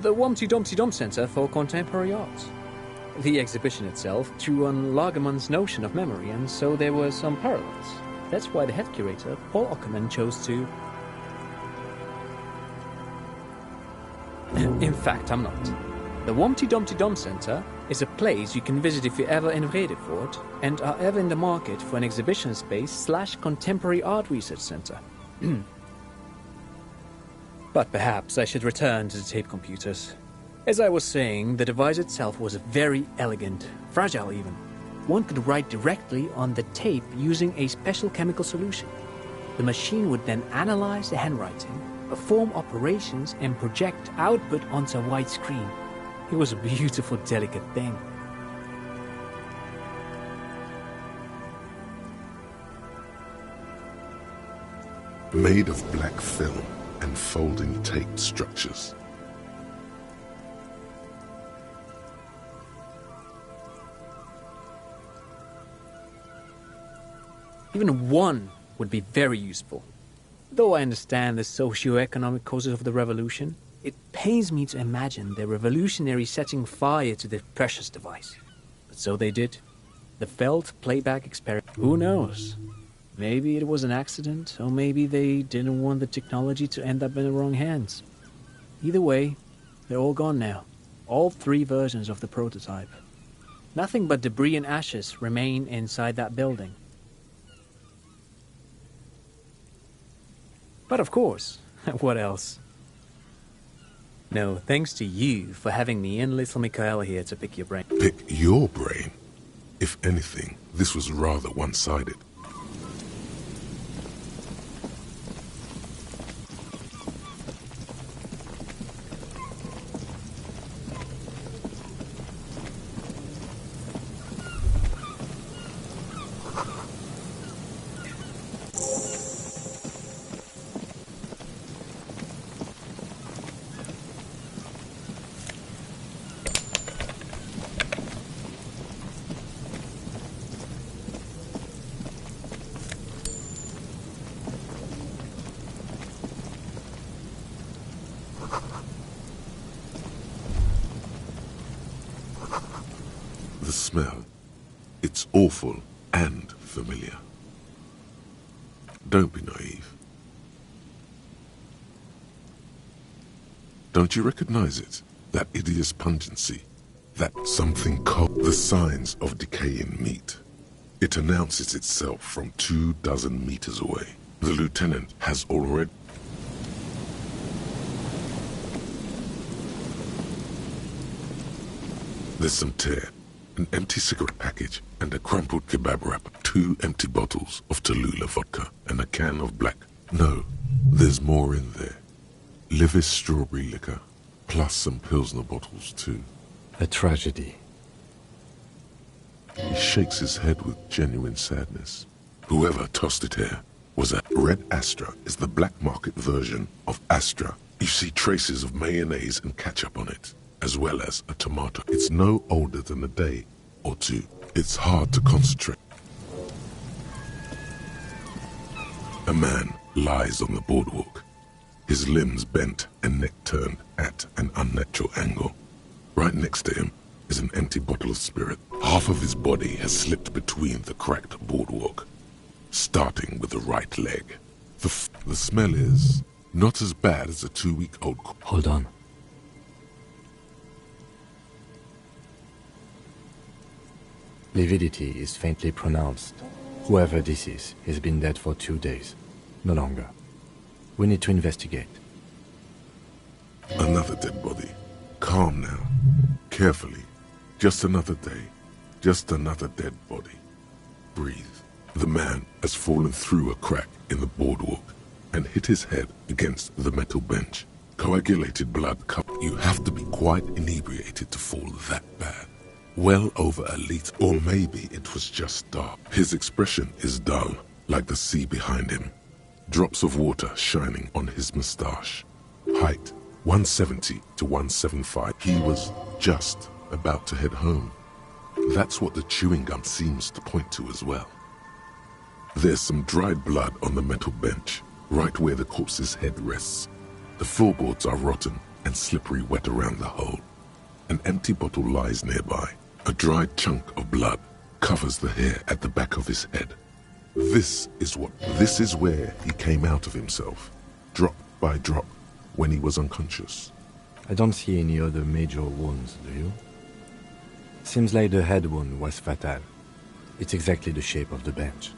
Speaker 19: The Womty Dumpty Dum Center for Contemporary Art. The exhibition itself drew on Lagerman's notion of memory, and so there were some parallels. That's why the head curator, Paul Ockerman, chose to... In fact, I'm not. The Womty Dumpty Dum Center is a place you can visit if you're ever in Vredefort and are ever in the market for an exhibition space / contemporary art research center. But perhaps I should return to the tape computers. As I was saying, the device itself was very elegant, fragile even. One could write directly on the tape using a special chemical solution. The machine would then analyze the handwriting, perform operations, and project output onto a white screen. It was a beautiful, delicate thing.
Speaker 1: Made of black film and folding tape structures.
Speaker 19: Even one would be very useful. Though I understand the socio-economic causes of the revolution, it pains me to imagine the revolutionaries setting fire to the precious device. But so they did. The Feld playback experiment. Who knows? Maybe it was an accident, or maybe they didn't want the technology to end up in the wrong hands. Either way, they're all gone now. All 3 versions of the prototype. Nothing but debris and ashes remain inside that building. But of course, what else? No, thanks to you for having me and little Mikhail here to pick your brain.
Speaker 1: Pick your brain? If anything, this was rather one-sided. the smell. It's awful and familiar. Don't be naive. Don't you recognize it? That hideous pungency? That something cold? The signs of decaying meat. It announces itself from 24 meters away. The lieutenant has already... There's some tear, an empty cigarette package, and a crumpled kebab wrapper. 2 empty bottles of Tallulah vodka, and a can of black. No, there's more in there. Livis strawberry liquor, plus some Pilsner bottles too.
Speaker 15: A tragedy.
Speaker 1: He shakes his head with genuine sadness. Whoever tossed it here was a Red Astra is the black market version of Astra. You see traces of mayonnaise and ketchup on it, as well as a tomato. It's no older than a day or two. It's hard to concentrate. A man lies on the boardwalk, his limbs bent and neck turned at an unnatural angle. Right next to him is an empty bottle of spirit. Half of his body has slipped between the cracked boardwalk, starting with the right leg. The smell is not as bad as a 2-week-old...
Speaker 15: Hold on. Lividity is faintly pronounced. Whoever this is has been dead for 2 days. No longer. We need to investigate.
Speaker 1: Another dead body. Calm now. Carefully. Just another day. Just another dead body. Breathe. The man has fallen through a crack in the boardwalk and hit his head against the metal bench. Coagulated blood cup. You have to be quite inebriated to fall that bad. Well over a liter, or maybe it was just dark. His expression is dull, like the sea behind him. Drops of water shining on his moustache. Height, 170 to 175. He was just about to head home. That's what the chewing gum seems to point to as well. There's some dried blood on the metal bench, right where the corpse's head rests. The floorboards are rotten and slippery wet around the hole. An empty bottle lies nearby. A dried chunk of blood covers the hair at the back of his head. This is where he came out of himself, drop by drop, when he was unconscious.
Speaker 15: I don't see any other major wounds, do you? Seems like the head wound was fatal. It's exactly the shape of the bench.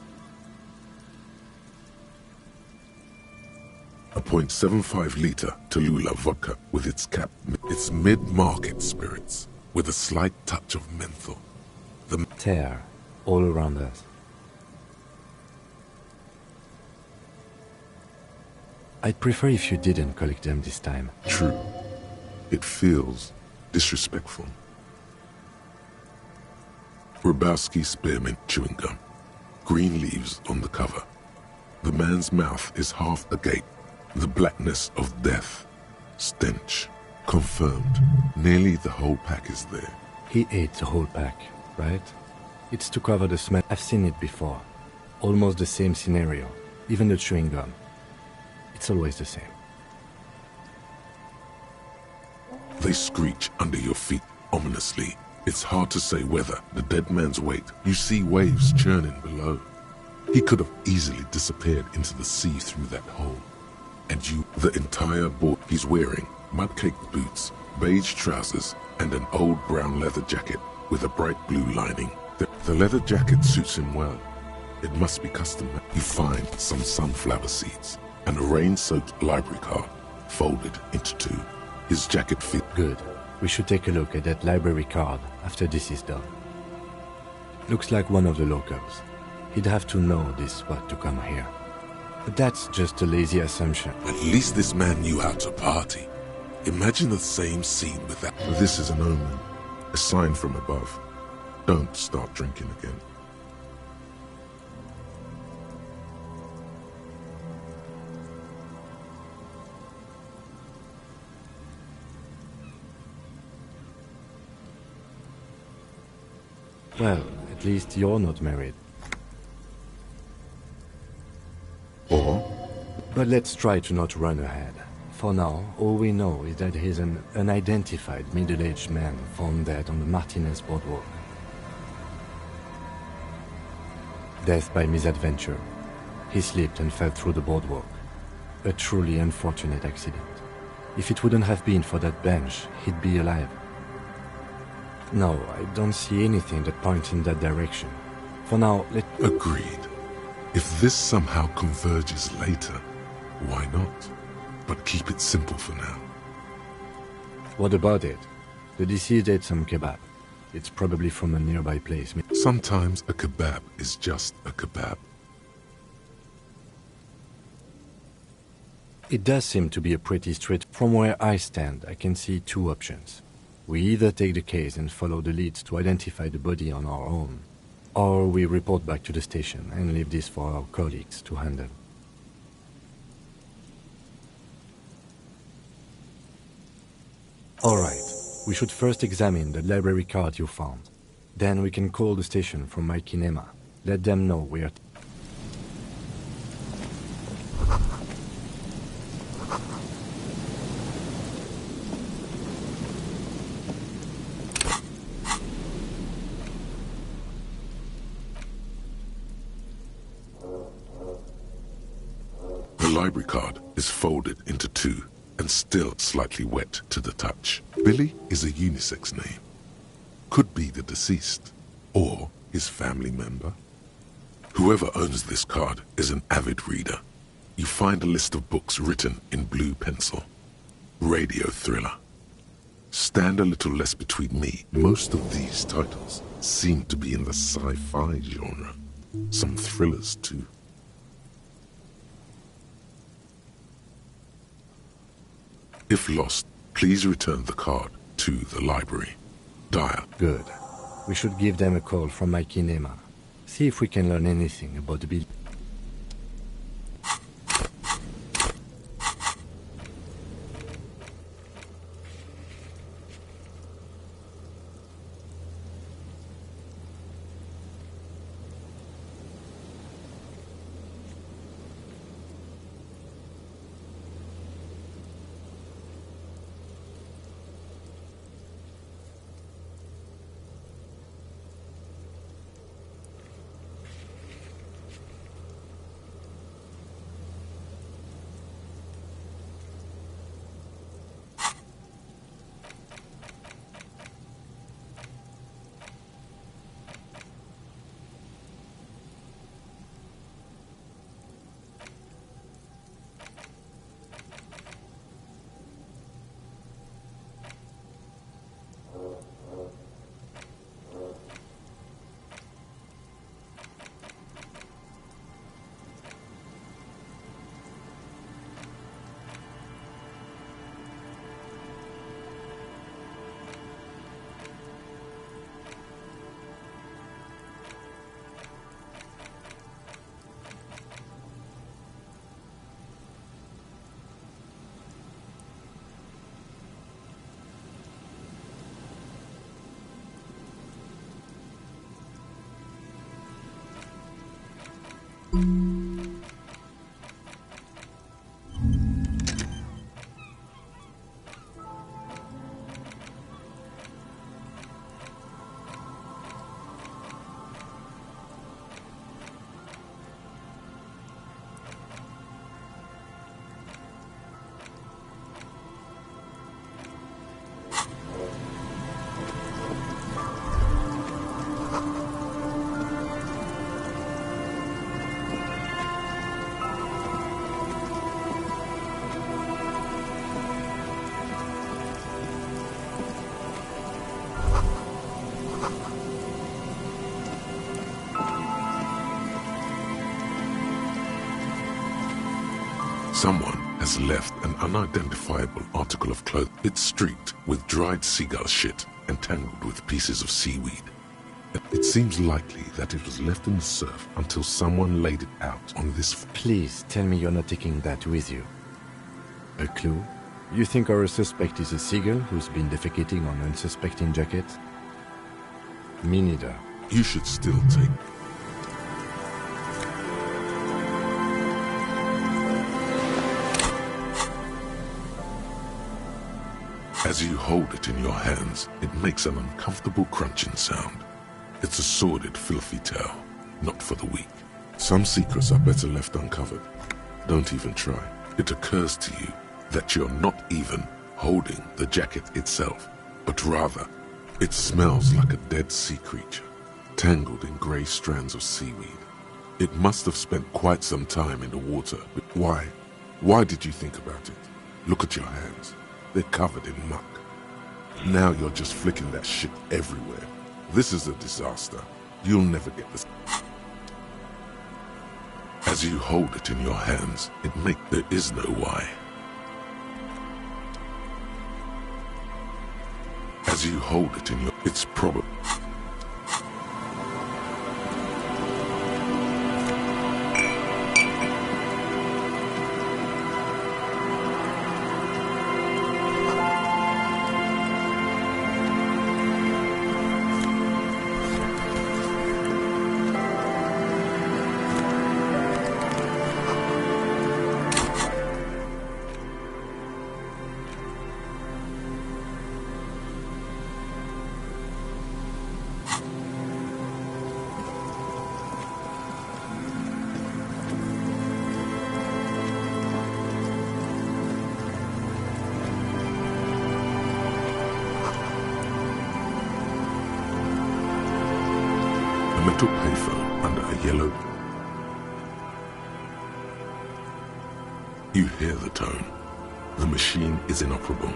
Speaker 1: A 0.75 liter Tallulah vodka with its cap. It's mid-market spirits, with a slight touch of menthol. The
Speaker 15: tear all around us. I'd prefer if you didn't collect them this time.
Speaker 1: True. It feels disrespectful. Grabowski spearmint chewing gum. Green leaves on the cover. The man's mouth is half agape. The blackness of death. Stench. Confirmed. Nearly the whole pack is there.
Speaker 15: He ate the whole pack, right? It's to cover the smell. I've seen it before. Almost the same scenario. Even the chewing gum. It's always the same.
Speaker 1: They screech under your feet ominously. It's hard to say whether the dead man's weight. You see waves churning below. He could have easily disappeared into the sea through that hole. And the entire board he's wearing, mud-caked boots, beige trousers, and an old brown leather jacket with a bright blue lining. The leather jacket suits him well. It must be custom. You find some sunflower seeds and a rain-soaked library card folded into 2. His jacket fit.
Speaker 15: Good. We should take a look at that library card after this is done. Looks like one of the locals. He'd have to know this spot to come here. But that's just a lazy assumption.
Speaker 1: At least this man knew how to party. Imagine the same scene with that. This is an omen, a sign from above. Don't start drinking again.
Speaker 15: Well, at least you're not married.
Speaker 1: Or?
Speaker 15: But let's try to not run ahead. For now, all we know is that he's an unidentified middle-aged man found dead on the Martinez boardwalk. Death by misadventure. He slipped and fell through the boardwalk. A truly unfortunate accident. If it wouldn't have been for that bench, he'd be alive. No, I don't see anything that points in that direction. For now,
Speaker 1: Agreed. If this somehow converges later, why not? But keep it simple for now.
Speaker 15: What about it? The deceased ate some kebab. It's probably from a nearby place.
Speaker 1: Sometimes a kebab is just a kebab.
Speaker 15: It does seem to be a pretty straight. From where I stand, I can see two options. We either take the case and follow the leads to identify the body on our own, or we report back to the station and leave this for our colleagues to handle. Alright, we should first examine the library card you found. Then we can call the station from my kinema. Let them know we are...
Speaker 1: The library card is folded into two and still slightly wet to the touch. Billy is a unisex name. Could be the deceased, or his family member. Whoever owns this card is an avid reader. You find a list of books written in blue pencil. Radio thriller. Stand a little less between me. Most of these titles seem to be in the sci-fi genre. Some thrillers too. If lost, please return the card to the library. Dyer.
Speaker 15: Good. We should give them a call from my kinema. See if we can learn anything about the building.
Speaker 1: Someone has left an unidentifiable article of clothing. It's streaked with dried seagull shit and tangled with pieces of seaweed. It seems likely that it was left in the surf until someone laid it out on this...
Speaker 15: Please tell me you're not taking that with you. A clue? You think our suspect is a seagull who's been defecating on unsuspecting jackets? Me neither.
Speaker 1: You should still take... As you hold it in your hands, it makes an uncomfortable crunching sound. It's a sordid, filthy tale, not for the weak. Some secrets are better left uncovered. Don't even try. It occurs to you that you're not even holding the jacket itself, but rather it smells like a dead sea creature, tangled in grey strands of seaweed. It must have spent quite some time in the water. Why? Why did you think about it? Look at your hands. They're covered in muck. Now you're just flicking that shit everywhere. This is a disaster. You'll never get this. As you hold it in your hands, there is no why. As you hold it in your, it's probably. Metal payphone under a yellow. You hear the tone. The machine is inoperable.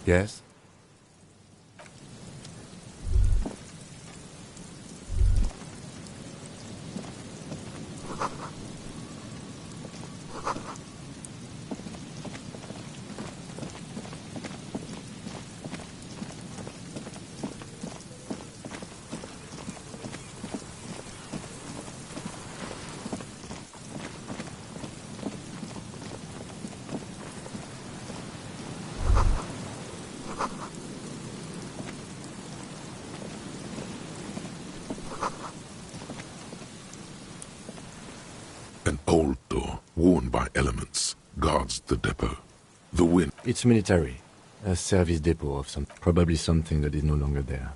Speaker 15: Yes?
Speaker 1: An old door, worn by elements, guards the depot. The wind.
Speaker 15: It's military. A service depot of some... Probably something that is no longer there.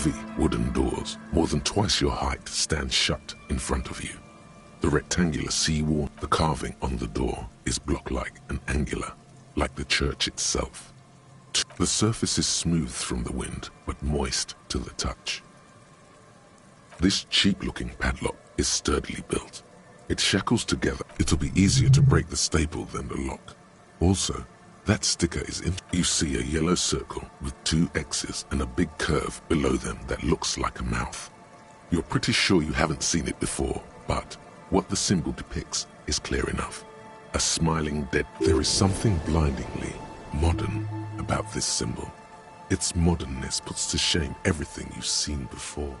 Speaker 1: Heavy wooden doors, more than twice your height, stand shut in front of you. The rectangular sea-wall, the carving on the door, is block-like and angular, like the church itself. The surface is smooth from the wind, but moist to the touch. This cheap-looking padlock is sturdily built. It shackles together. It'll be easier to break the staple than the lock. Also, that sticker is in. You see a yellow circle with 2 X's and a big curve below them that looks like a mouth. You're pretty sure you haven't seen it before, but what the symbol depicts is clear enough. A smiling dead. There is something blindingly modern about this symbol. Its modernness puts to shame everything you've seen before.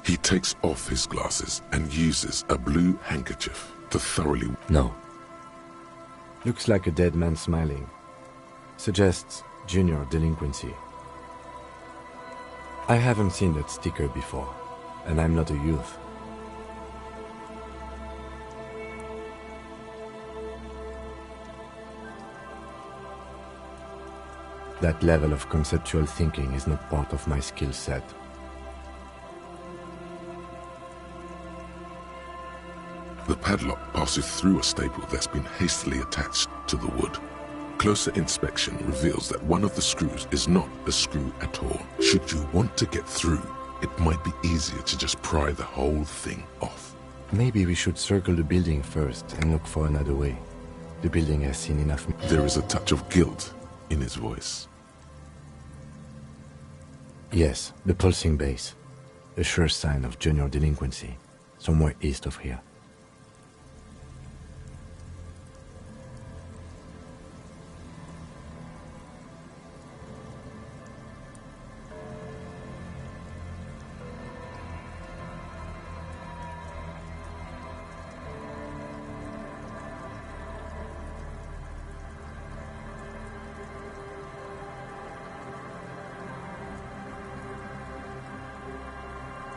Speaker 1: He takes off his glasses and uses a blue handkerchief to thoroughly...
Speaker 15: No. Looks like a dead man smiling. Suggests junior delinquency. I haven't seen that sticker before, and I'm not a youth. That level of conceptual thinking is not part of my skill set.
Speaker 1: The padlock passes through a staple that's been hastily attached to the wood. Closer inspection reveals that one of the screws is not a screw at all. Should you want to get through, it might be easier to just pry the whole thing off.
Speaker 15: Maybe we should circle the building first and look for another way. The building has seen enough.
Speaker 1: There is a touch of guilt in his voice.
Speaker 15: Yes, the pulsing base. A sure sign of junior delinquency, somewhere east of here.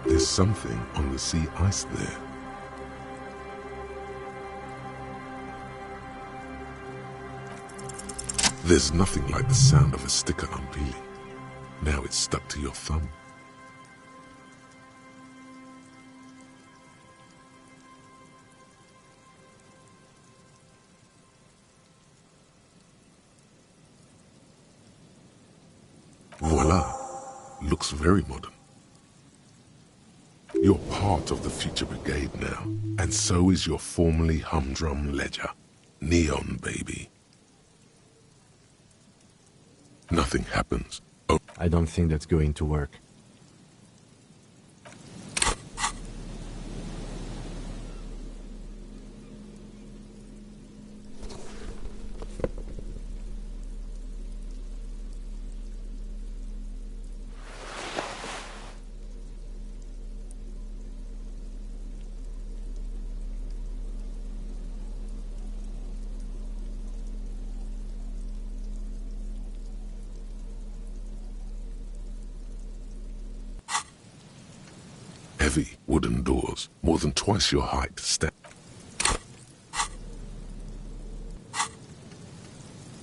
Speaker 1: There's something on the sea ice there. There's nothing like the sound of a sticker unpeeling. Now it's stuck to your thumb. Voila! Looks very modern. You're part of the future brigade now, and so is your formerly humdrum ledger. Neon, baby. Nothing happens. Oh.
Speaker 15: I don't think that's going to work.
Speaker 1: Heavy wooden doors, more than twice your height, stand.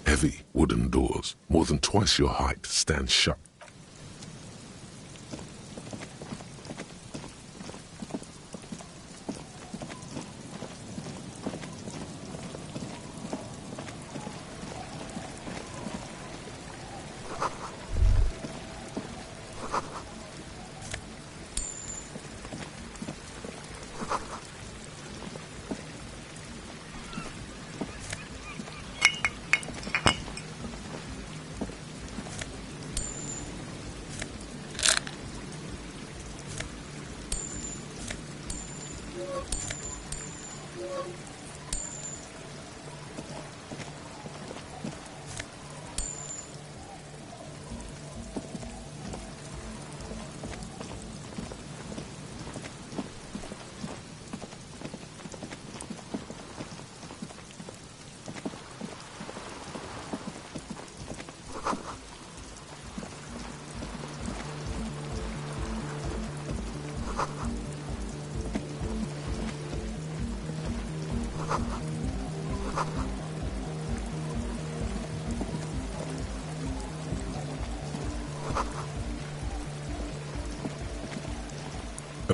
Speaker 1: Heavy wooden doors, more than twice your height, stand shut.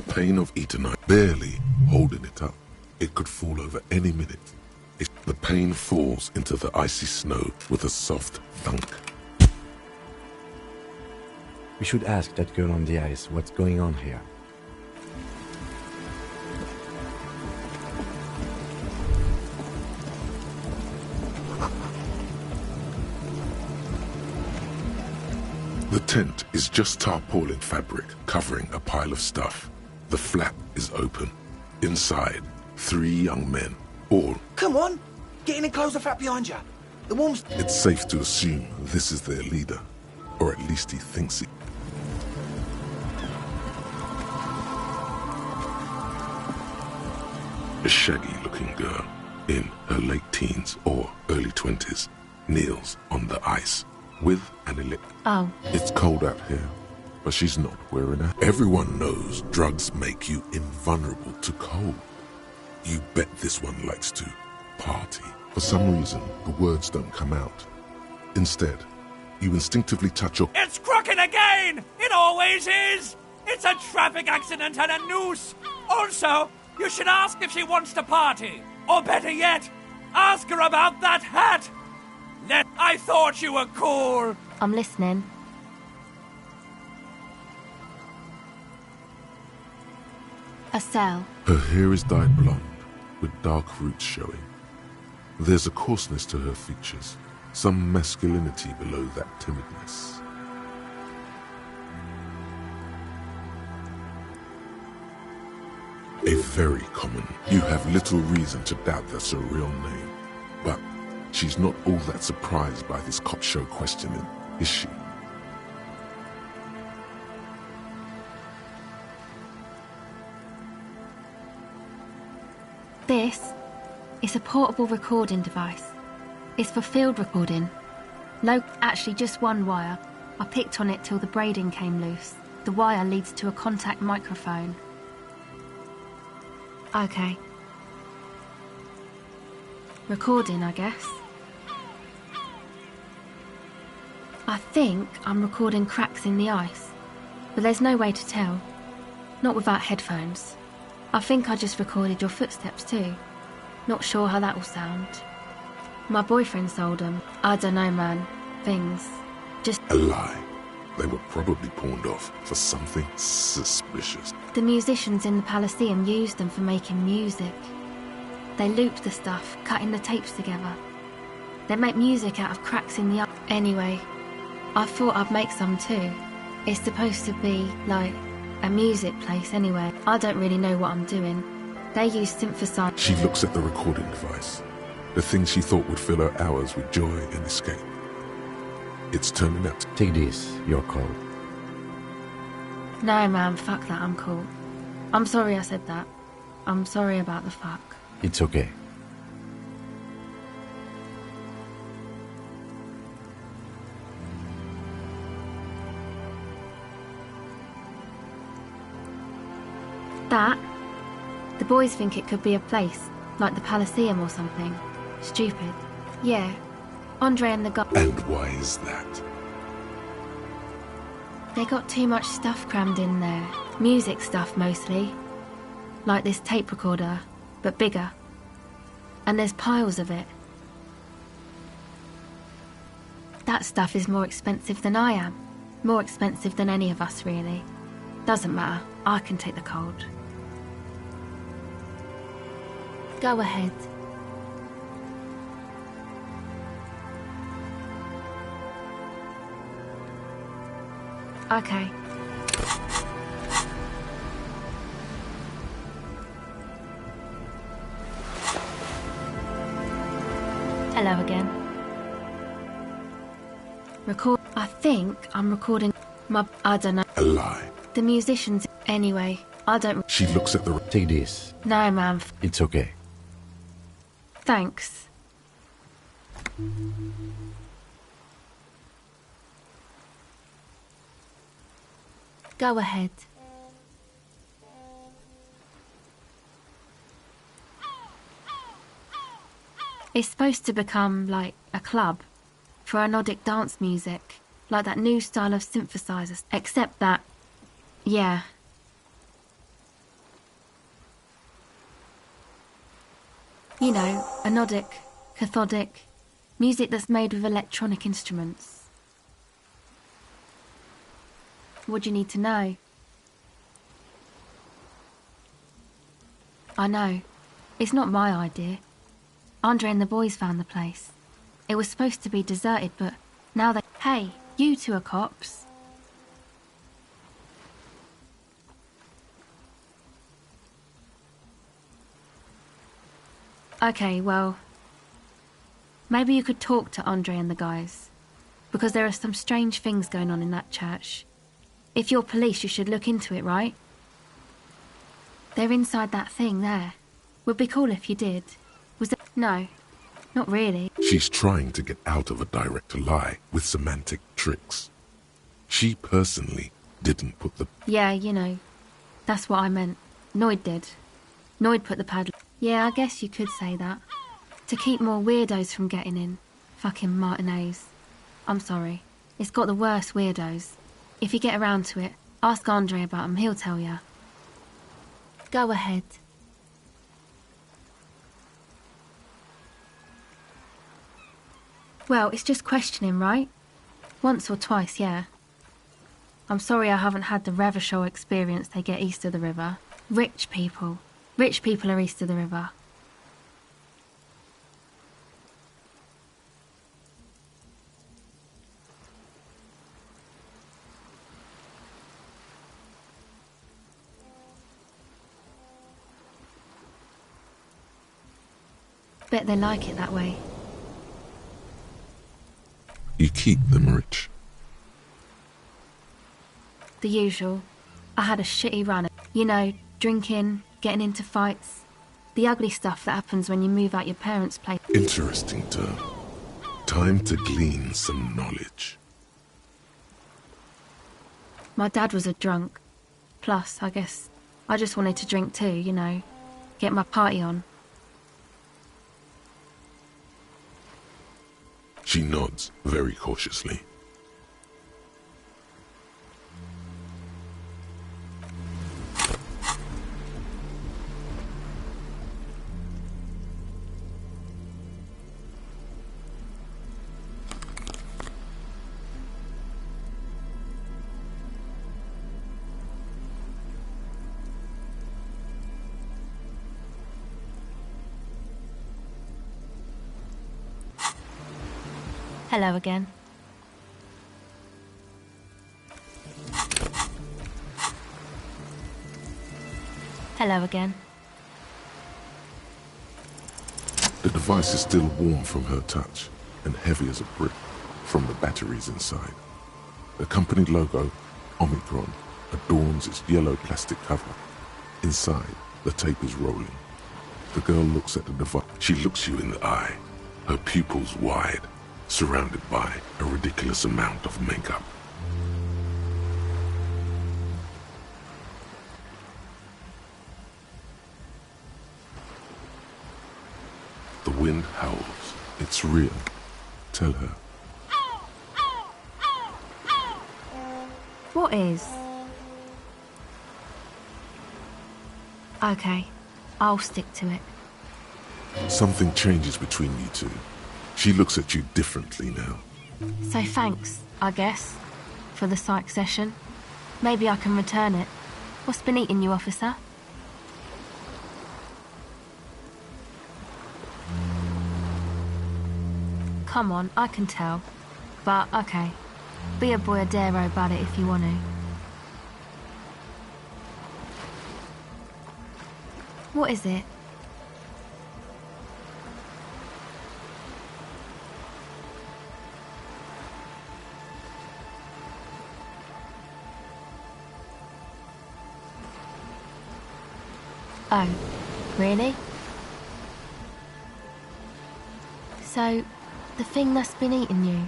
Speaker 1: A pane of eternite, barely holding it up. It could fall over any minute. The pane falls into the icy snow with a soft thunk.
Speaker 15: We should ask that girl on the ice what's going on here.
Speaker 1: The tent is just tarpaulin fabric covering a pile of stuff. The flap is open. Inside, 3 young men, all.
Speaker 20: Come on! Get in and close the flap behind you. The warm's...
Speaker 1: It's safe to assume this is their leader. Or at least he thinks it. A shaggy-looking girl, in her late teens or early 20s, kneels on the ice with an ellipse.
Speaker 13: Oh.
Speaker 1: It's cold out here, but she's not wearing it. Everyone knows drugs make you invulnerable to cold. You bet this one likes to party. For some reason, the words don't come out. Instead, you instinctively touch your...
Speaker 11: It's crooked again! It always is! It's a traffic accident and a noose! Also, you should ask if she wants to party. Or better yet, ask her about that hat! I thought you were cool!
Speaker 13: I'm listening. A cell.
Speaker 1: Her hair is dyed blonde, with dark roots showing. There's a coarseness to her features, some masculinity below that timidness. A very common. You have little reason to doubt that's her real name. But she's not all that surprised by this cop show questioning, is she?
Speaker 21: This is a portable recording device. It's for field recording. No, actually just one wire. I picked on it till the braiding came loose. The wire leads to a contact microphone. Okay. Recording, I guess. I think I'm recording cracks in the ice, but there's no way to tell. Not without headphones. I think I just recorded your footsteps too. Not sure how that will sound. My boyfriend sold them. I don't know, man. Things. Just...
Speaker 1: A lie. They were probably pawned off for something suspicious.
Speaker 21: The musicians in the Elysium used them for making music. They looped the stuff, cutting the tapes together. They make music out of cracks in the... Anyway, I thought I'd make some too. It's supposed to be, like, a music place anyway. I don't really know what I'm doing. They use synthesizers.
Speaker 1: She looks at the recording device. The thing she thought would fill her hours with joy and escape. It's turning out.
Speaker 15: Take this, you're cold.
Speaker 21: No, man, fuck that, I'm cool. I'm sorry I said that. I'm sorry about the fuck.
Speaker 15: It's okay.
Speaker 21: That? The boys think it could be a place, like the Elysium or something. Stupid. Yeah. Andre and the guy...
Speaker 1: And why is that?
Speaker 21: They got too much stuff crammed in there. Music stuff, mostly. Like this tape recorder, but bigger. And there's piles of it. That stuff is more expensive than I am. More expensive than any of us, really. Doesn't matter. I can take the cold. Go ahead. Okay. Hello again. Record. I think I'm recording I don't know.
Speaker 1: A lie.
Speaker 21: The musicians. Anyway, I don't...
Speaker 1: She looks at the...
Speaker 15: Take this.
Speaker 21: No, man.
Speaker 15: It's okay.
Speaker 21: Thanks. Go ahead. It's supposed to become, like, a club for anodic dance music, like that new style of synthesizers, except that, yeah. You know, anodic, cathodic, music that's made with electronic instruments. What do you need to know? I know. It's not my idea. Andre and the boys found the place. It was supposed to be deserted, but now they... Hey, you two are cops. Okay, well... maybe you could talk to Andre and the guys. Because there are some strange things going on in that church. If you're police, you should look into it, right? They're inside that thing there. Would be cool if you did. Was it? No, not really.
Speaker 1: She's trying to get out of a direct lie with semantic tricks. She personally didn't put the...
Speaker 21: Yeah, you know. That's what I meant. Noid did. Noid put the padlock... Yeah, I guess you could say that. To keep more weirdos from getting in. Fucking Martinez. I'm sorry. It's got the worst weirdos. If you get around to it, ask Andre about them, he'll tell ya. Go ahead. Well, it's just questioning, right? Once or twice, yeah. I'm sorry I haven't had the Revachol experience they get east of the river. Rich people. Rich people are east of the river. Bet they like it that way.
Speaker 1: You keep them rich.
Speaker 21: The usual. I had a shitty run. You know, drinking, getting into fights. The ugly stuff that happens when you move out your parents' place.
Speaker 1: Interesting term. Time to glean some knowledge.
Speaker 21: My dad was a drunk. Plus, I guess, I just wanted to drink too, you know. Get my party on.
Speaker 1: She nods very cautiously.
Speaker 21: Hello again. Hello again.
Speaker 1: The device is still warm from her touch and heavy as a brick from the batteries inside. The company logo, Omicron, adorns its yellow plastic cover. Inside, the tape is rolling. The girl looks at the device. She looks you in the eye, her pupils wide, surrounded by a ridiculous amount of makeup. The wind howls. It's real. Tell her.
Speaker 21: What is? Okay, I'll stick to it.
Speaker 1: Something changes between you two. She looks at you differently now.
Speaker 21: So thanks, I guess, for the psych session. Maybe I can return it. What's been eating you, officer? Come on, I can tell. But, okay. Be a boyadero about it if you want to. What is it? Oh, really? So, the thing that's been eating you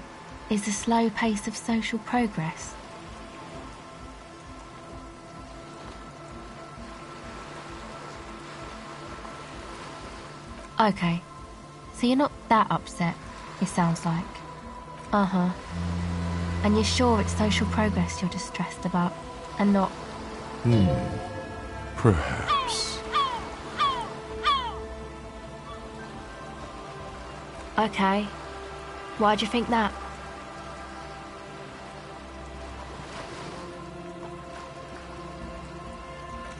Speaker 21: is the slow pace of social progress? Okay, so you're not that upset, it sounds like. Uh-huh. And you're sure it's social progress you're distressed about, and not...
Speaker 1: Perhaps.
Speaker 21: Okay. Why'd you think that?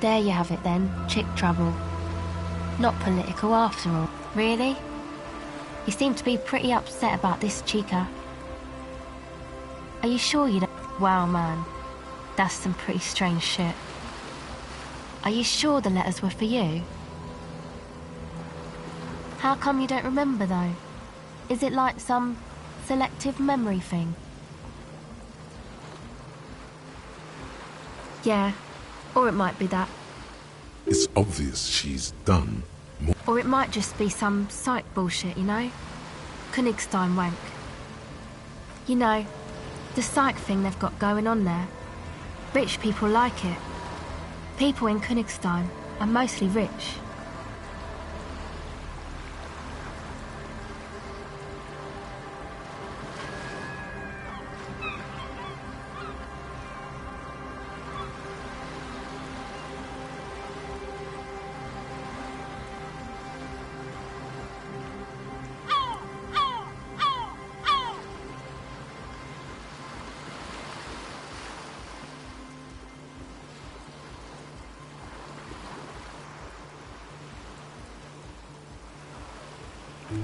Speaker 21: There you have it then, chick trouble. Not political after all. Really? You seem to be pretty upset about this, chica. Are you sure you don't... Wow, man. That's some pretty strange shit. Are you sure the letters were for you? How come you don't remember, though? Is it like some selective memory thing? Yeah, or it might be that.
Speaker 1: It's obvious she's done more.
Speaker 21: Or it might just be some psych bullshit, you know? Königstein wank. You know, the psych thing they've got going on there. Rich people like it. People in Königstein are mostly rich.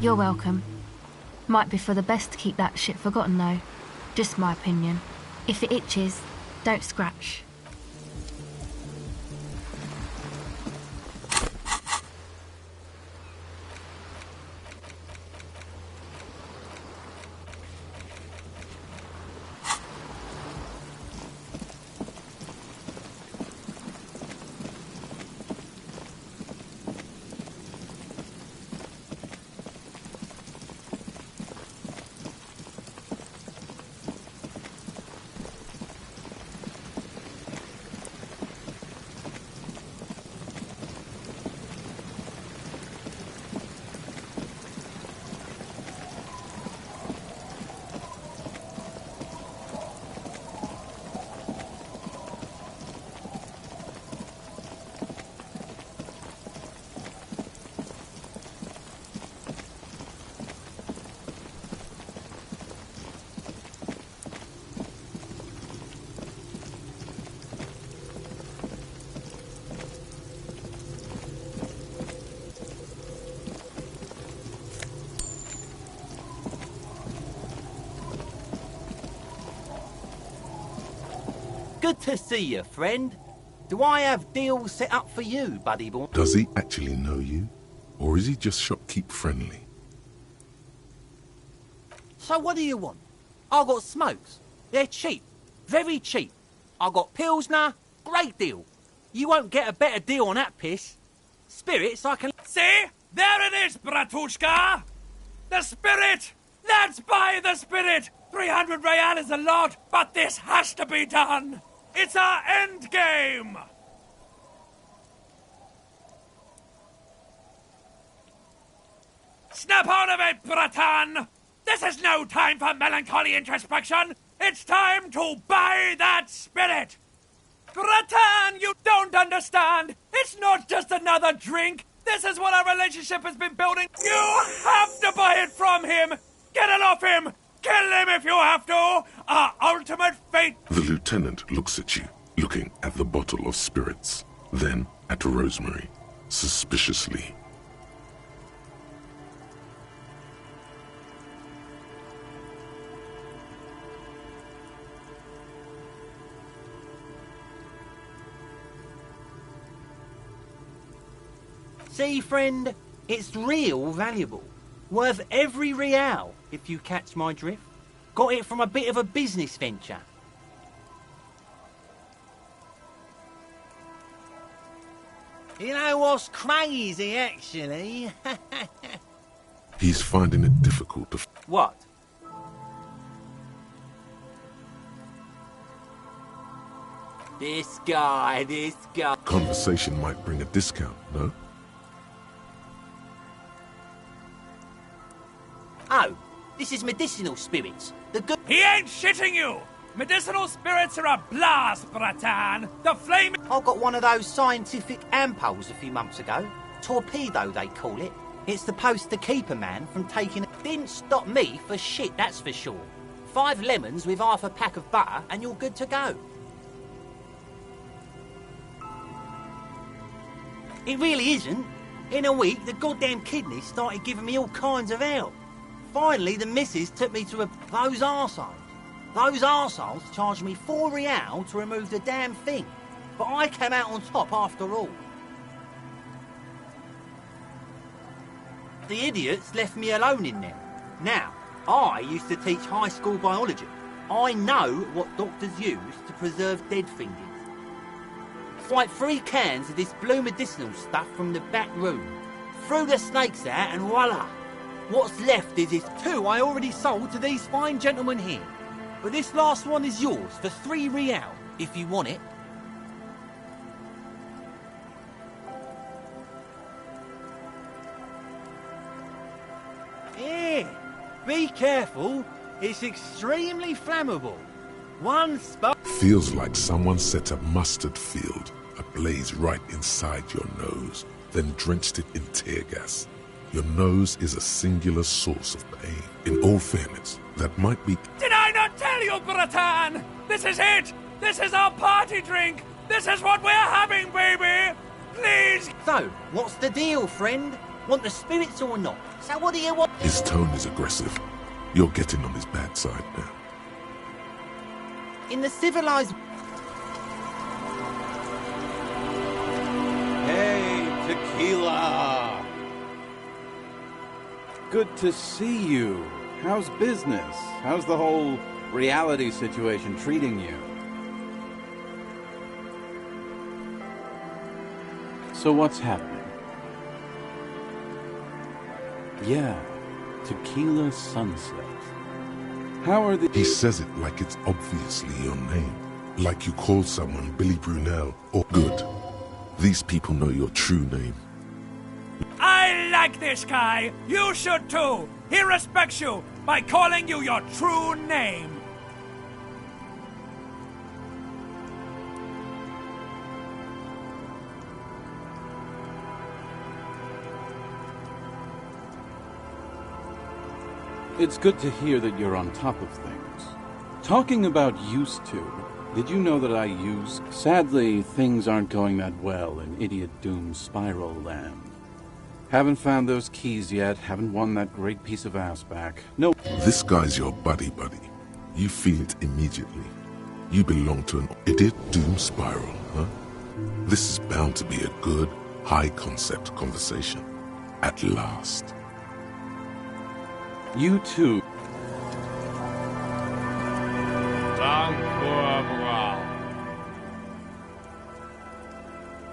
Speaker 21: You're welcome. Might be for the best to keep that shit forgotten, though. Just my opinion. If it itches, don't scratch.
Speaker 10: Good to see you, friend. Do I have deals set up for you, buddy boy?
Speaker 1: Does he actually know you? Or is he just shopkeep friendly?
Speaker 10: So what do you want? I got smokes. They're cheap. Very cheap. I got Pilsner. Great deal. You won't get a better deal on that piss. Spirits I can...
Speaker 11: See? There it is, Bratushka! The spirit! Let's buy the spirit! 300 real is a lot, but this has to be done! It's our end game! Snap out of it, Bratan! This is no time for melancholy introspection! It's time to buy that spirit! Bratan, you don't understand! It's not just another drink! This is what our relationship has been building! You have to buy it from him! Get it off him! Kill him if you have to! Our ultimate fate!
Speaker 1: The lieutenant looks at you, looking at the bottle of spirits, then at Rosemary, suspiciously.
Speaker 10: See, friend, it's real valuable. Worth every real, if you catch my drift. Got it from a bit of a business venture. You know what's crazy, actually?
Speaker 1: He's finding it difficult to...
Speaker 10: What? This guy.
Speaker 1: Conversation might bring a discount, no?
Speaker 10: Oh, this is medicinal spirits. The good...
Speaker 11: He ain't shitting you! Medicinal spirits are a blast, Bratan! The flame...
Speaker 10: I got one of those scientific ampoules a few months ago. Torpedo, they call it. It's supposed to keep a man from taking... Didn't stop me for shit, that's for sure. 5 lemons with half a pack of butter and you're good to go. It really isn't. In a week, the goddamn kidneys started giving me all kinds of help. Finally, the missus took me to those arseholes. Those arseholes charged me £4 to remove the damn thing. But I came out on top after all. The idiots left me alone in there. Now, I used to teach high school biology. I know what doctors use to preserve dead things. Like 3 cans of this blue medicinal stuff from the back room. Threw the snakes out and voila! What's left is this 2 I already sold to these fine gentlemen here. But this last one is yours for £3 if you want it. Yeah, be careful. It's extremely flammable. One spark.
Speaker 1: Feels like someone set a mustard field ablaze right inside your nose, then drenched it in tear gas. Your nose is a singular source of pain. In all fairness, that might be...
Speaker 11: Did I not tell you, Bratan? This is it! This is our party drink! This is what we're having, baby! Please!
Speaker 10: So, what's the deal, friend? Want the spirits or not? So what do you want?
Speaker 1: His tone is aggressive. You're getting on his bad side now.
Speaker 10: In the civilized...
Speaker 2: Hey, tequila! Good to see you. How's business? How's the whole reality situation treating you? So what's happening? Yeah, Tequila Sunset. How are the...
Speaker 1: He says it like it's obviously your name. Like you call someone Billy Brunel or good. These people know your true name.
Speaker 11: I like this guy. You should too. He respects you by calling you your true name.
Speaker 2: It's good to hear that you're on top of things. Talking about used to, did you know that I use... Sadly, things aren't going that well in Idiot Doom's Spiral Land. Haven't found those keys yet, haven't won that great piece of ass back. No...
Speaker 1: This guy's your buddy. You feel it immediately. You belong to an Idiot Doom Spiral, huh? This is bound to be a good, high-concept conversation. At last.
Speaker 2: You too.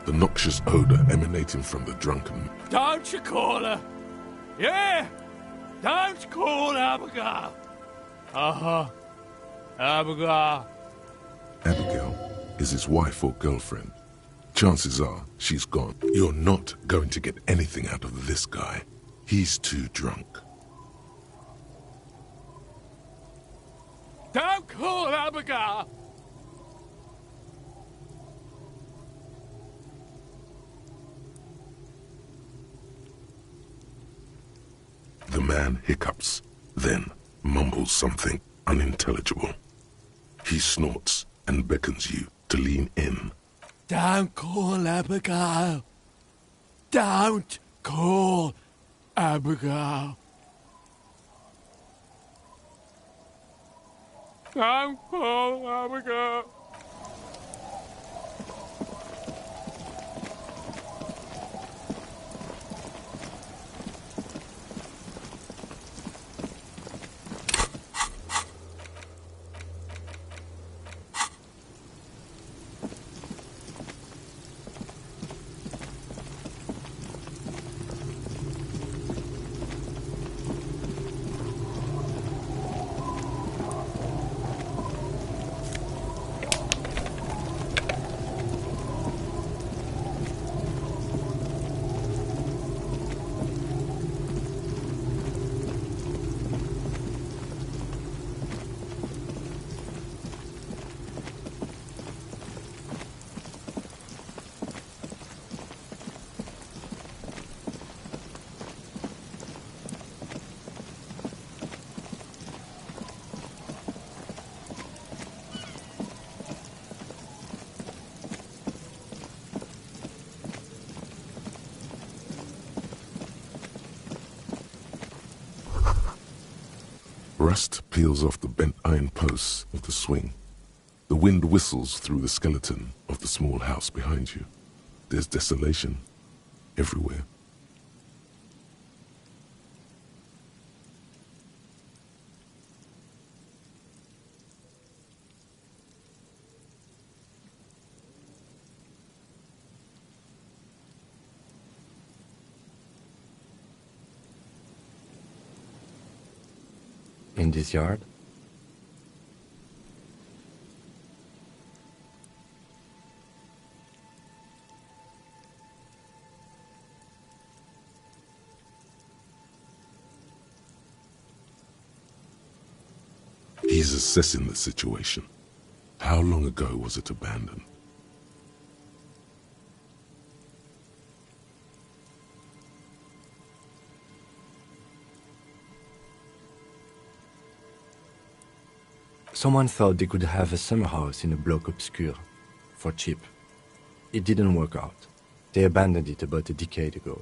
Speaker 1: The noxious odor emanating from the drunken...
Speaker 11: Don't you call her? Yeah! Don't call Abigail! Uh-huh. Abigail.
Speaker 1: Abigail is his wife or girlfriend. Chances are she's gone. You're not going to get anything out of this guy. He's too drunk.
Speaker 11: Don't call Abigail!
Speaker 1: The man hiccups, then mumbles something unintelligible. He snorts and beckons you to lean in.
Speaker 11: Don't call Abigail. Don't call Abigail. Don't call Abigail.
Speaker 1: Rust peels off the bent iron posts of the swing. The wind whistles through the skeleton of the small house behind you. There's desolation everywhere.
Speaker 15: In this yard?
Speaker 1: He's assessing the situation. How long ago was it abandoned?
Speaker 15: Someone thought they could have a summer house in a bloc obscur, for cheap. It didn't work out. They abandoned it about a decade ago.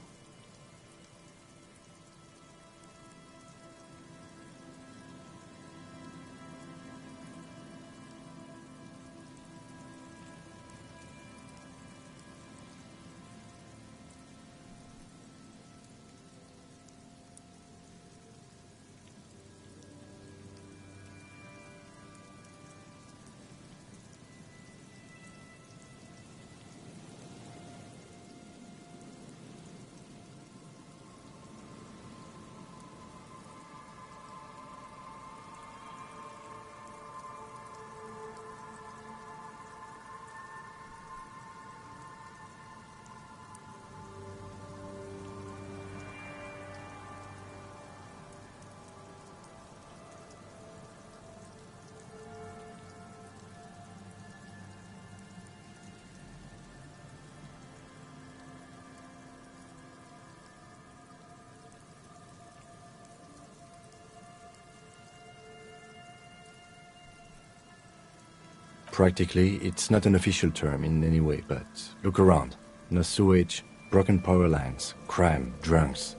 Speaker 15: Practically, it's not an official term in any way, but look around. No sewage, broken power lines, crime, drunks.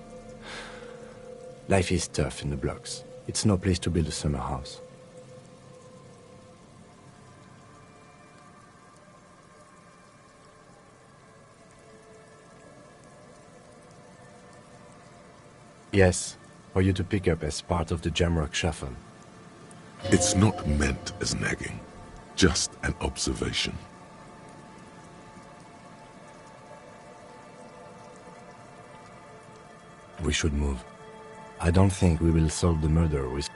Speaker 15: Life is tough in the blocks. It's no place to build a summer house. Yes, for you to pick up as part of the Jamrock Shuffle.
Speaker 1: It's not meant as nagging, just an observation.
Speaker 15: We should move. I don't think we will solve the murder with...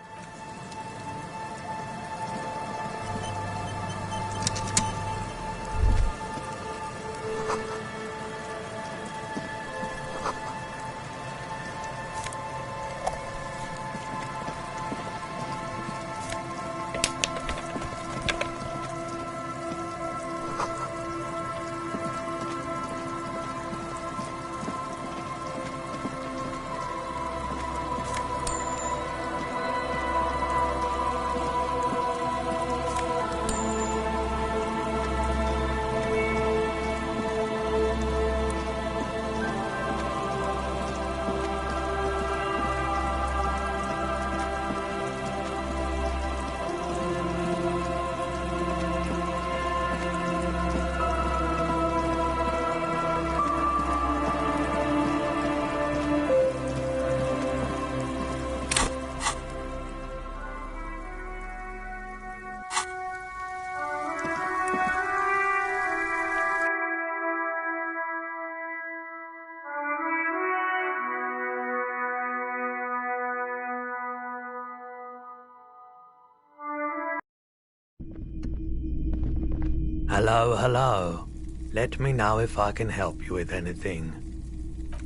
Speaker 9: Hello, hello. Let me know if I can help you with anything.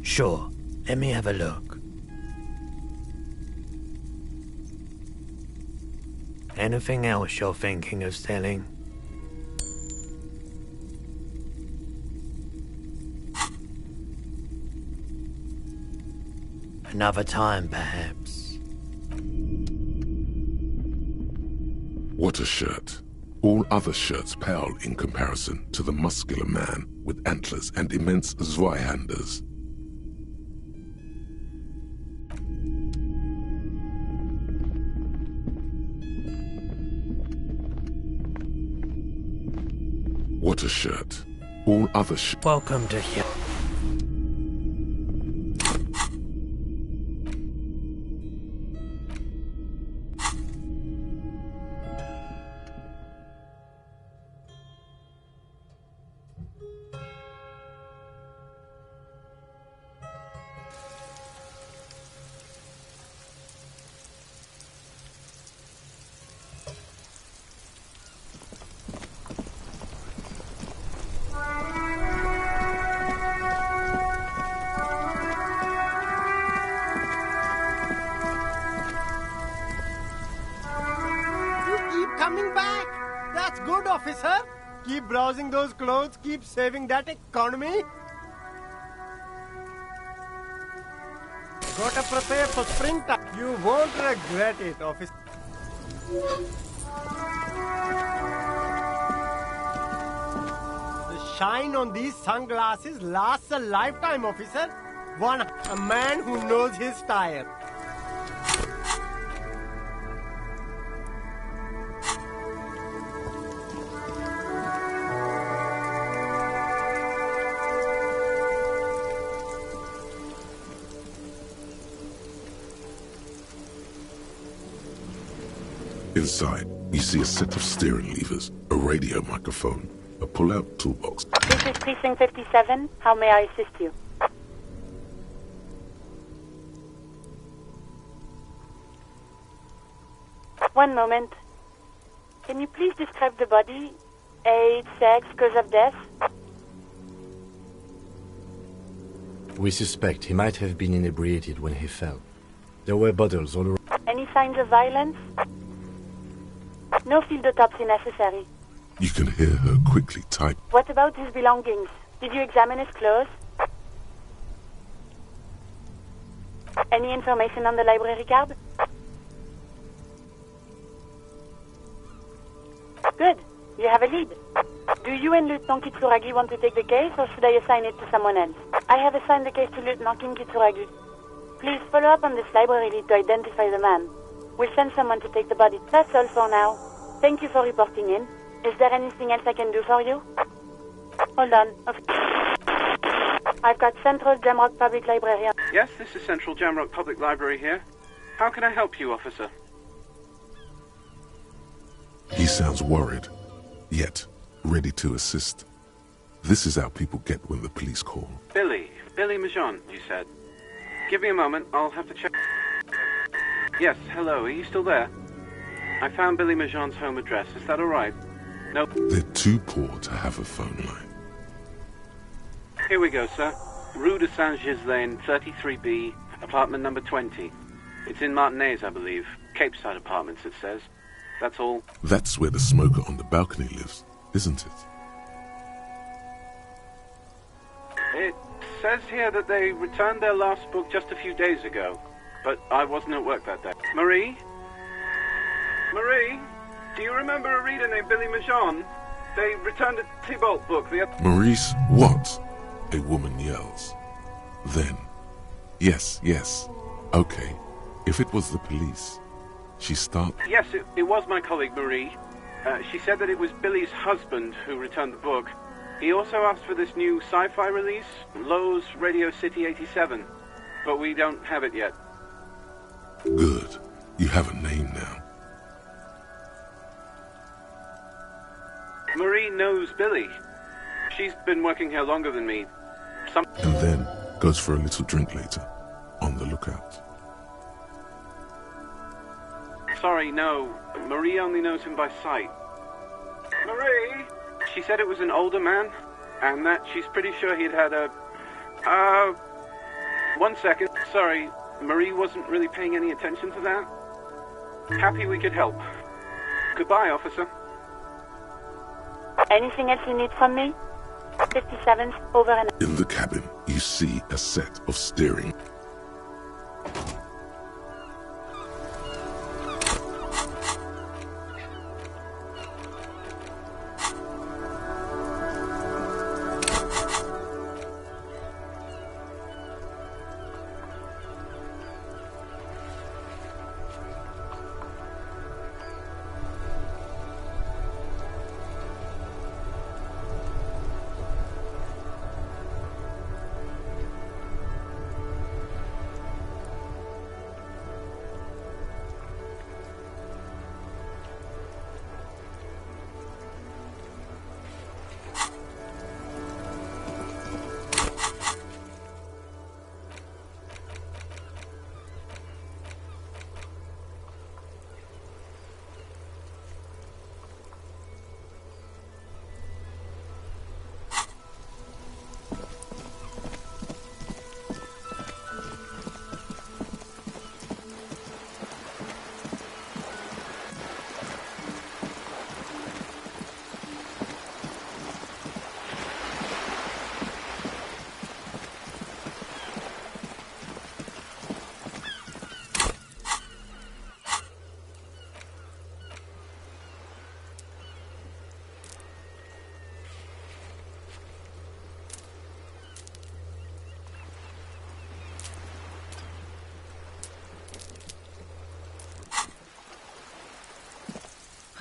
Speaker 9: Sure, let me have a look. Anything else you're thinking of selling? Another time, perhaps.
Speaker 1: What a shirt. All other shirts pale in comparison to the muscular man with antlers and immense Zweihanders. What a shirt. All other shirts.
Speaker 9: Welcome to here.
Speaker 8: Coming back! That's good, officer. Keep browsing those clothes, keep saving that economy. Gotta prepare for springtime. You won't regret it, officer. The shine on these sunglasses lasts a lifetime, officer. A man who knows his style.
Speaker 1: Inside, you see a set of steering levers, a radio microphone, a pull-out toolbox.
Speaker 4: This is Precinct 57. How may I assist you? One moment. Can you please describe the body? Age, sex, cause of death?
Speaker 15: We suspect he might have been inebriated when he fell. There were bottles all around.
Speaker 4: Any signs of violence? No field autopsy necessary.
Speaker 1: You can hear her quickly type.
Speaker 4: What about his belongings? Did you examine his clothes? Any information on the library card? Good. You have a lead. Do you and Lieutenant Kitsuragi want to take the case, or should I assign it to someone else? I have assigned the case to Lieutenant Kim Kitsuragi. Please follow up on this library lead to identify the man. We'll send someone to take the body. That's all for now. Thank you for reporting in. Is there anything else I can do for you? Hold on. I've got Central Jamrock Public Library.
Speaker 2: Yes, this is Central Jamrock Public Library here. How can I help you, officer?
Speaker 1: He sounds worried, yet ready to assist. This is how people get when the police call.
Speaker 2: Billy Majon, you said. Give me a moment, I'll have to check. Yes, hello, are you still there? I found Billy Majon's home address, is that alright? No.
Speaker 1: They're too poor to have a phone line.
Speaker 2: Here we go, sir. Rue de Saint-Ghislain, 33B, apartment number 20. It's in Martinez, I believe. Cape Side Apartments, it says. That's all.
Speaker 1: That's where the smoker on the balcony lives, isn't it?
Speaker 2: It says here that they returned their last book just a few days ago, but I wasn't at work that day. Marie? Marie? Do you remember a reader named Billy Majon? They returned a Tybalt book the other...
Speaker 1: Maurice, what? A woman yells. Then, yes. Okay, if it was the police, she stopped.
Speaker 2: Yes, it was my colleague Marie. She said that it was Billy's husband who returned the book. He also asked for this new sci-fi release, Lowe's Radio City 87, but we don't have it yet.
Speaker 1: Good. You have a name now.
Speaker 2: Marie knows Billy. She's been working here longer than me.
Speaker 1: And then goes for a little drink later. On the lookout.
Speaker 2: Sorry, no. Marie only knows him by sight. Marie? She said it was an older man, and that she's pretty sure he'd had a... 1 second. Sorry, Marie wasn't really paying any attention to that. Happy we could help. Goodbye, officer.
Speaker 4: Anything else you need from me? 57's over and...
Speaker 1: In the cabin, you see a set of steering.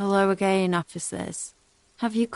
Speaker 5: Hello again, officers. Have you...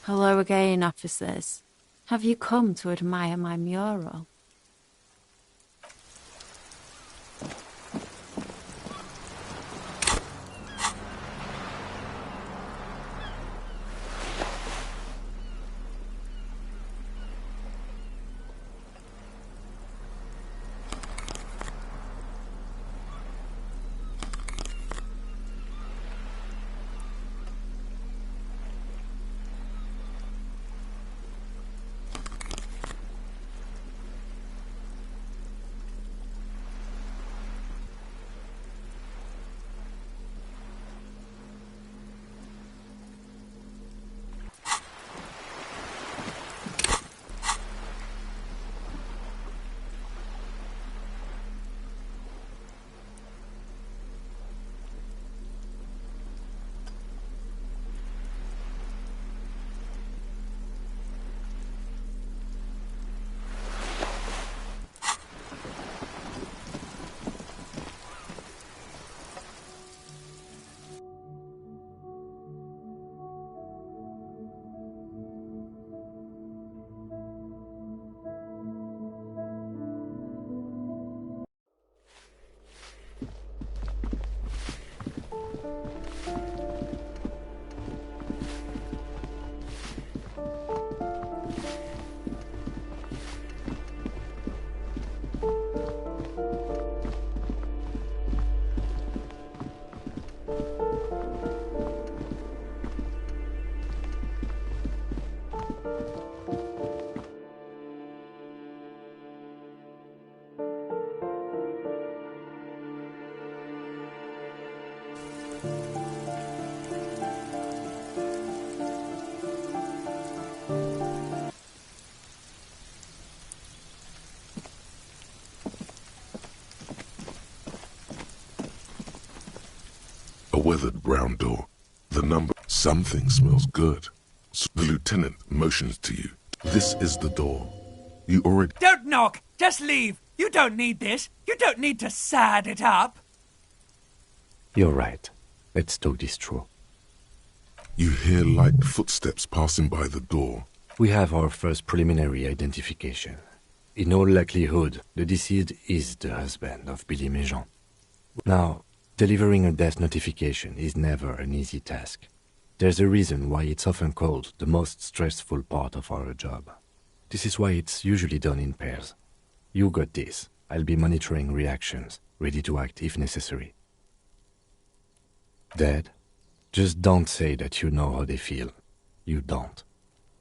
Speaker 5: Hello again, officers. Have you come to admire my mural?
Speaker 1: A weathered brown door. The number. Something smells good. The lieutenant motions to you. This is the door. You already...
Speaker 11: Don't knock! Just leave! You don't need this! You don't need to sad it up!
Speaker 15: You're right. Let's talk this through.
Speaker 1: You hear light footsteps passing by the door.
Speaker 15: We have our first preliminary identification. In all likelihood, the deceased is the husband of Billy Méjean. Now, delivering a death notification is never an easy task. There's a reason why it's often called the most stressful part of our job. This is why it's usually done in pairs. You got this. I'll be monitoring reactions, ready to act if necessary. Dad, just don't say that you know how they feel. You don't.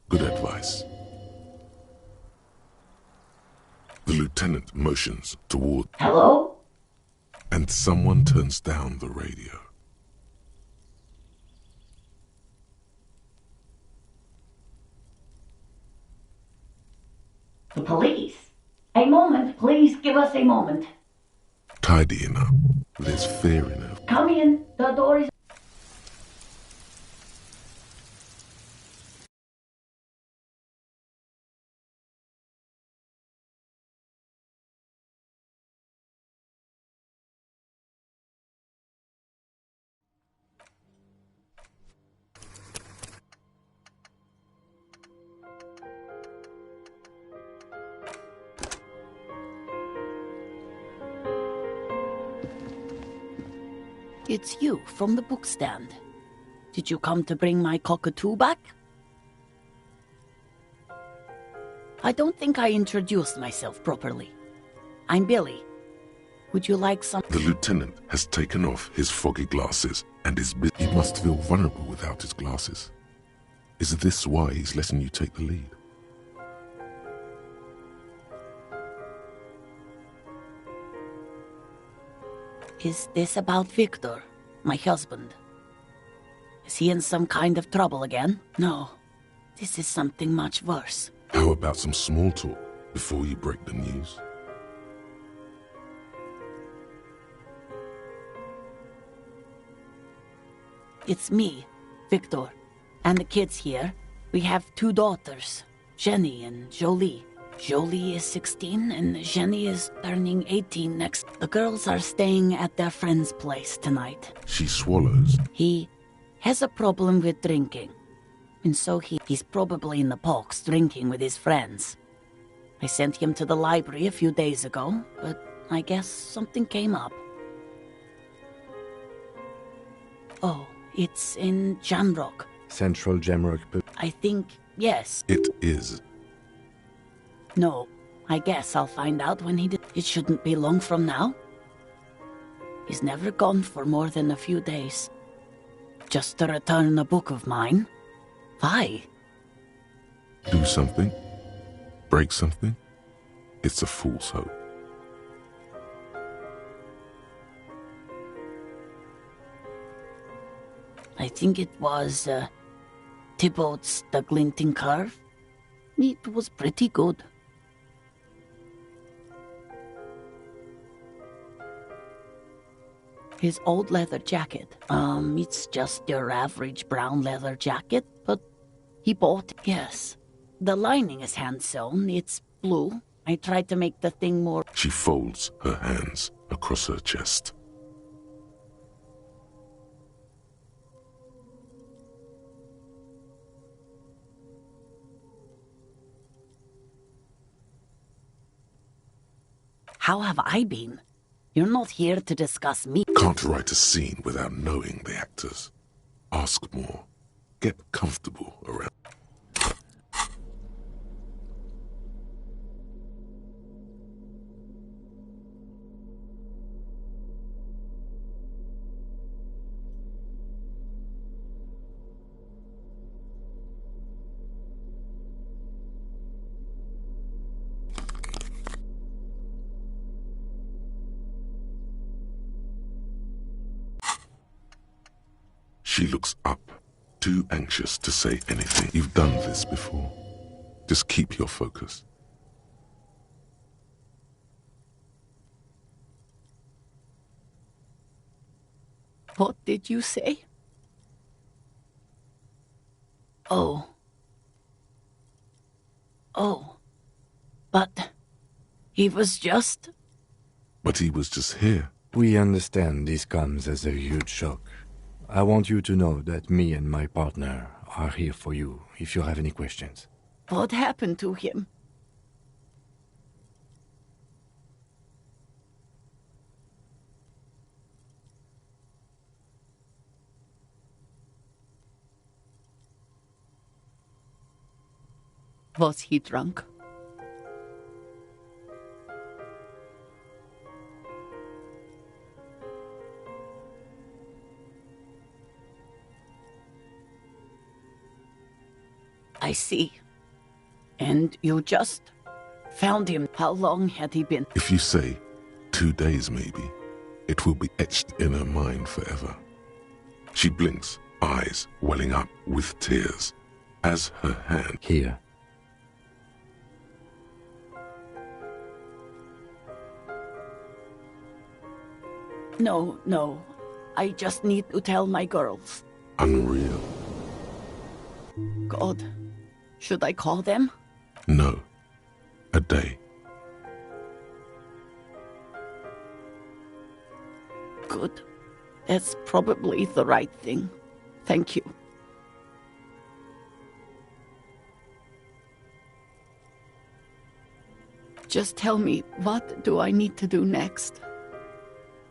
Speaker 1: Good advice. The lieutenant motions toward...
Speaker 22: Hello?
Speaker 1: And someone turns down the radio.
Speaker 22: The police? A moment, please give us a moment.
Speaker 1: Tidying up. There's fear in her.
Speaker 22: Come in, the door is... it's you from the book stand. Did you come to bring my cockatoo back? I don't think I introduced myself properly. I'm Billy. Would you like some?
Speaker 1: The lieutenant has taken off his foggy glasses and is busy. He must feel vulnerable without his glasses. Is this why he's letting you take the lead?
Speaker 22: Is this about Victor, my husband? Is he in some kind of trouble again? No, this is something much worse.
Speaker 1: How about some small talk before you break the news?
Speaker 22: It's me, Victor, and the kids here. We have 2 daughters, Jenny and Jolie. Jolie is 16 and Jenny is turning 18 next. The girls are staying at their friend's place tonight.
Speaker 1: She swallows.
Speaker 22: He has a problem with drinking, and so he's probably in the box drinking with his friends. I sent him to the library a few days ago, but I guess something came up. Oh, it's in Jamrock.
Speaker 15: Central Jamrock.
Speaker 22: I think, yes.
Speaker 1: It is.
Speaker 22: No, I guess I'll find out when he did. It shouldn't be long from now. He's never gone for more than a few days. Just to return a book of mine. Why?
Speaker 1: Do something? Break something? It's a fool's hope.
Speaker 22: I think it was Thibaut's The Glinting Curve. It was pretty good. His old leather jacket. It's just your average brown leather jacket, but he bought it. Yes. The lining is hand-sewn. It's blue. I tried to make the thing more...
Speaker 1: She folds her hands across her chest.
Speaker 22: How have I been? You're not here to discuss me.
Speaker 1: Can't write a scene without knowing the actors. Ask more. Get comfortable around. She looks up, too anxious to say anything. You've done this before. Just keep your focus.
Speaker 22: What did you say? Oh. Oh. But he was just...
Speaker 1: But he was just here.
Speaker 15: We understand this comes as a huge shock. I want you to know that me and my partner are here for you if you have any questions.
Speaker 22: What happened to him? Was he drunk? I see. And you just found him. How long had he been?
Speaker 1: If you say 2 days maybe, it will be etched in her mind forever. She blinks, eyes welling up with tears, as her hand...
Speaker 15: Here.
Speaker 22: No, no. I just need to tell my girls.
Speaker 1: Unreal.
Speaker 22: God. Should I call them?
Speaker 1: No. A day.
Speaker 22: Good. That's probably the right thing. Thank you. Just tell me, what do I need to do next?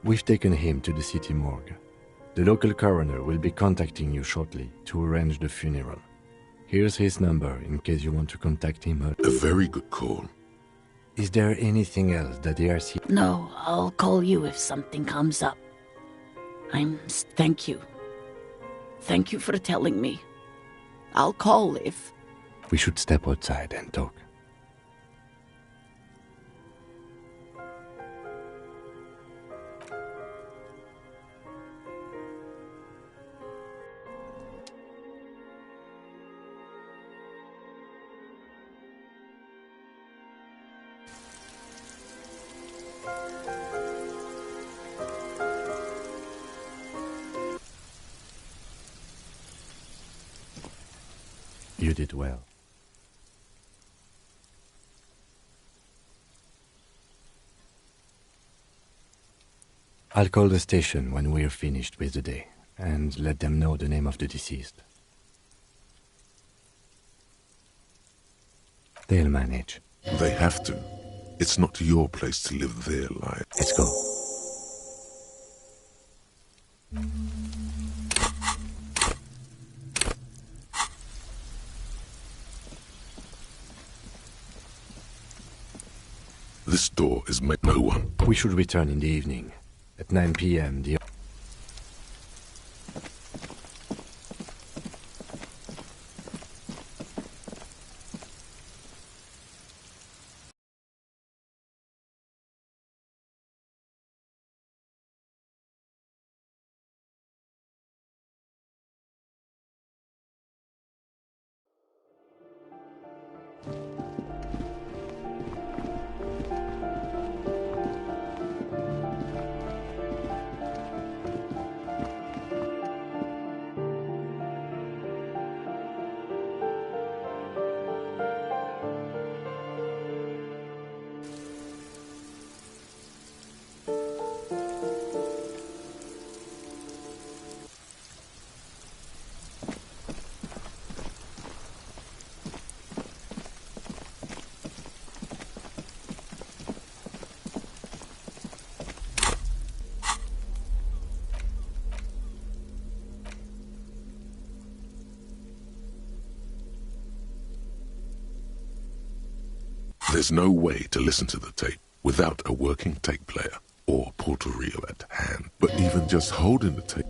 Speaker 15: We've taken him to the city morgue.
Speaker 18: The local coroner will be contacting you shortly to arrange the funeral. Here's his number in case you want to contact him.
Speaker 1: A very good call.
Speaker 18: Is there anything else that the RC...
Speaker 22: No, I'll call you if something comes up. Thank you. Thank you for telling me. I'll call if...
Speaker 18: We should step outside and talk. You did well. I'll call the station when we're finished with the day, and let them know the name of the deceased. They'll manage.
Speaker 1: They have to. It's not your place to live their life.
Speaker 18: Let's go.
Speaker 1: This door is made no one.
Speaker 18: We should return in the evening. At 9 p.m. the...
Speaker 1: There's no way to listen to the tape without a working tape player or portal-reel at hand. But even just holding the tape...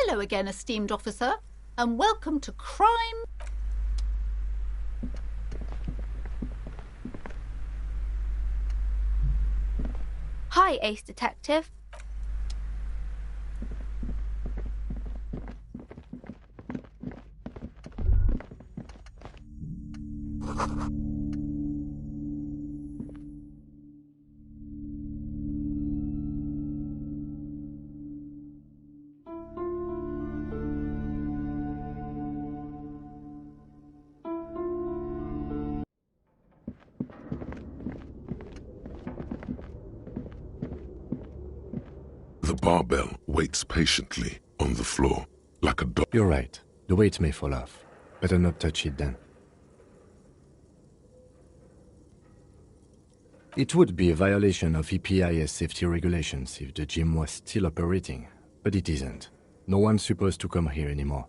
Speaker 7: Hello again, esteemed officer, and welcome to Crime...
Speaker 12: Hi, Ace Detective.
Speaker 1: barbell waits patiently on the floor, like a dog.
Speaker 15: You're right. The weight may fall off. Better not touch it then. It would be a violation of EPIS safety regulations if the gym was still operating, but it isn't. No one's supposed to come here anymore.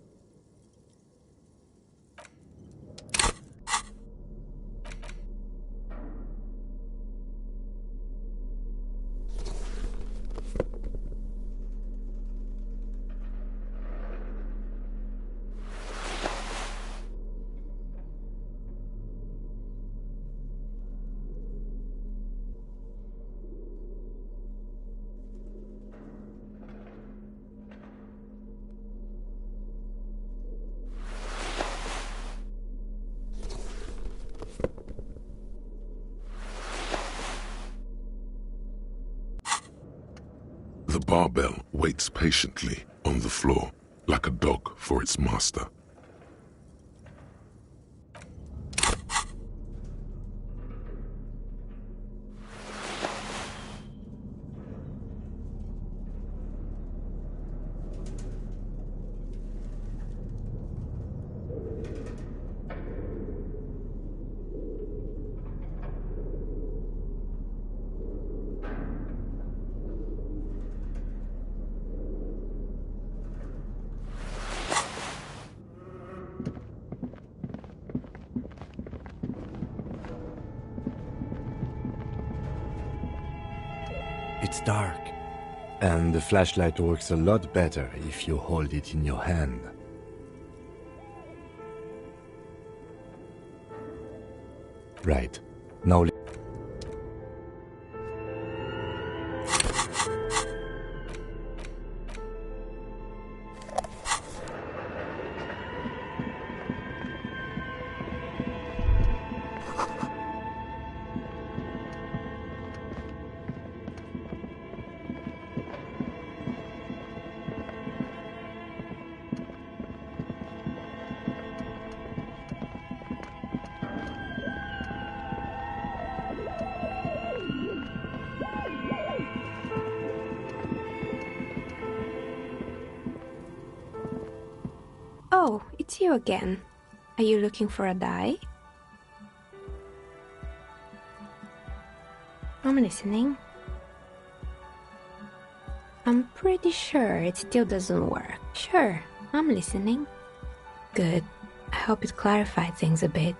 Speaker 1: The barbell waits patiently on the floor, like a dog for its master.
Speaker 15: It's dark. And the flashlight works a lot better if you hold it in your hand. Right. Now...
Speaker 3: Oh, it's you again. Are you looking for a dye? I'm listening. I'm pretty sure it still doesn't work. Sure, I'm listening. Good. I hope it clarified things a bit.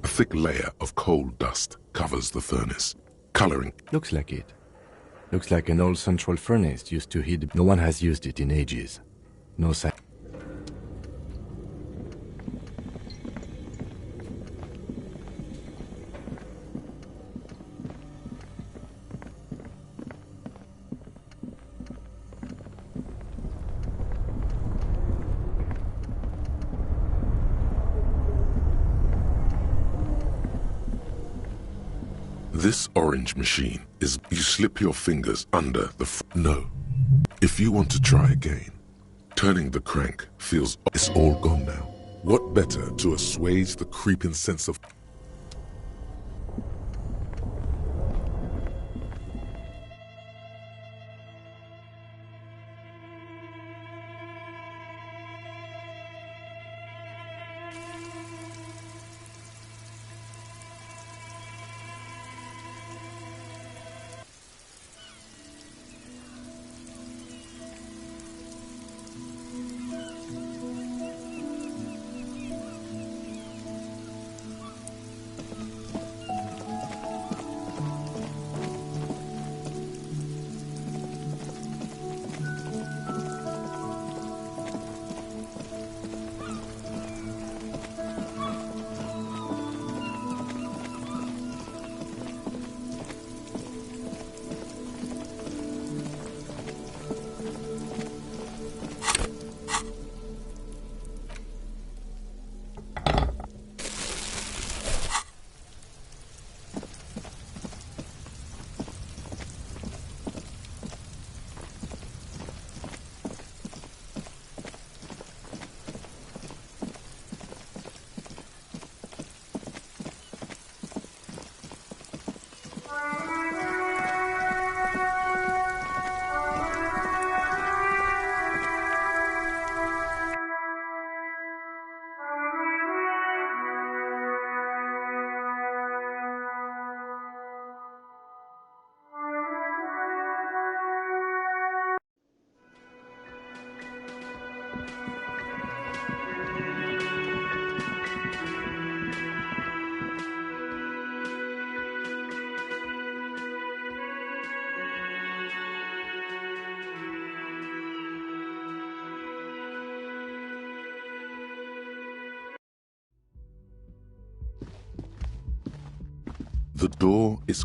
Speaker 1: A thick layer of coal dust covers the furnace, coloring.
Speaker 15: Looks like it. Looks like an old central furnace used to heat... No one has used it in ages. No sign.
Speaker 1: This orange machine is... You slip your fingers under the... No. If you want to try again, turning the crank feels... It's all gone now. What better to assuage the creeping sense of... The door is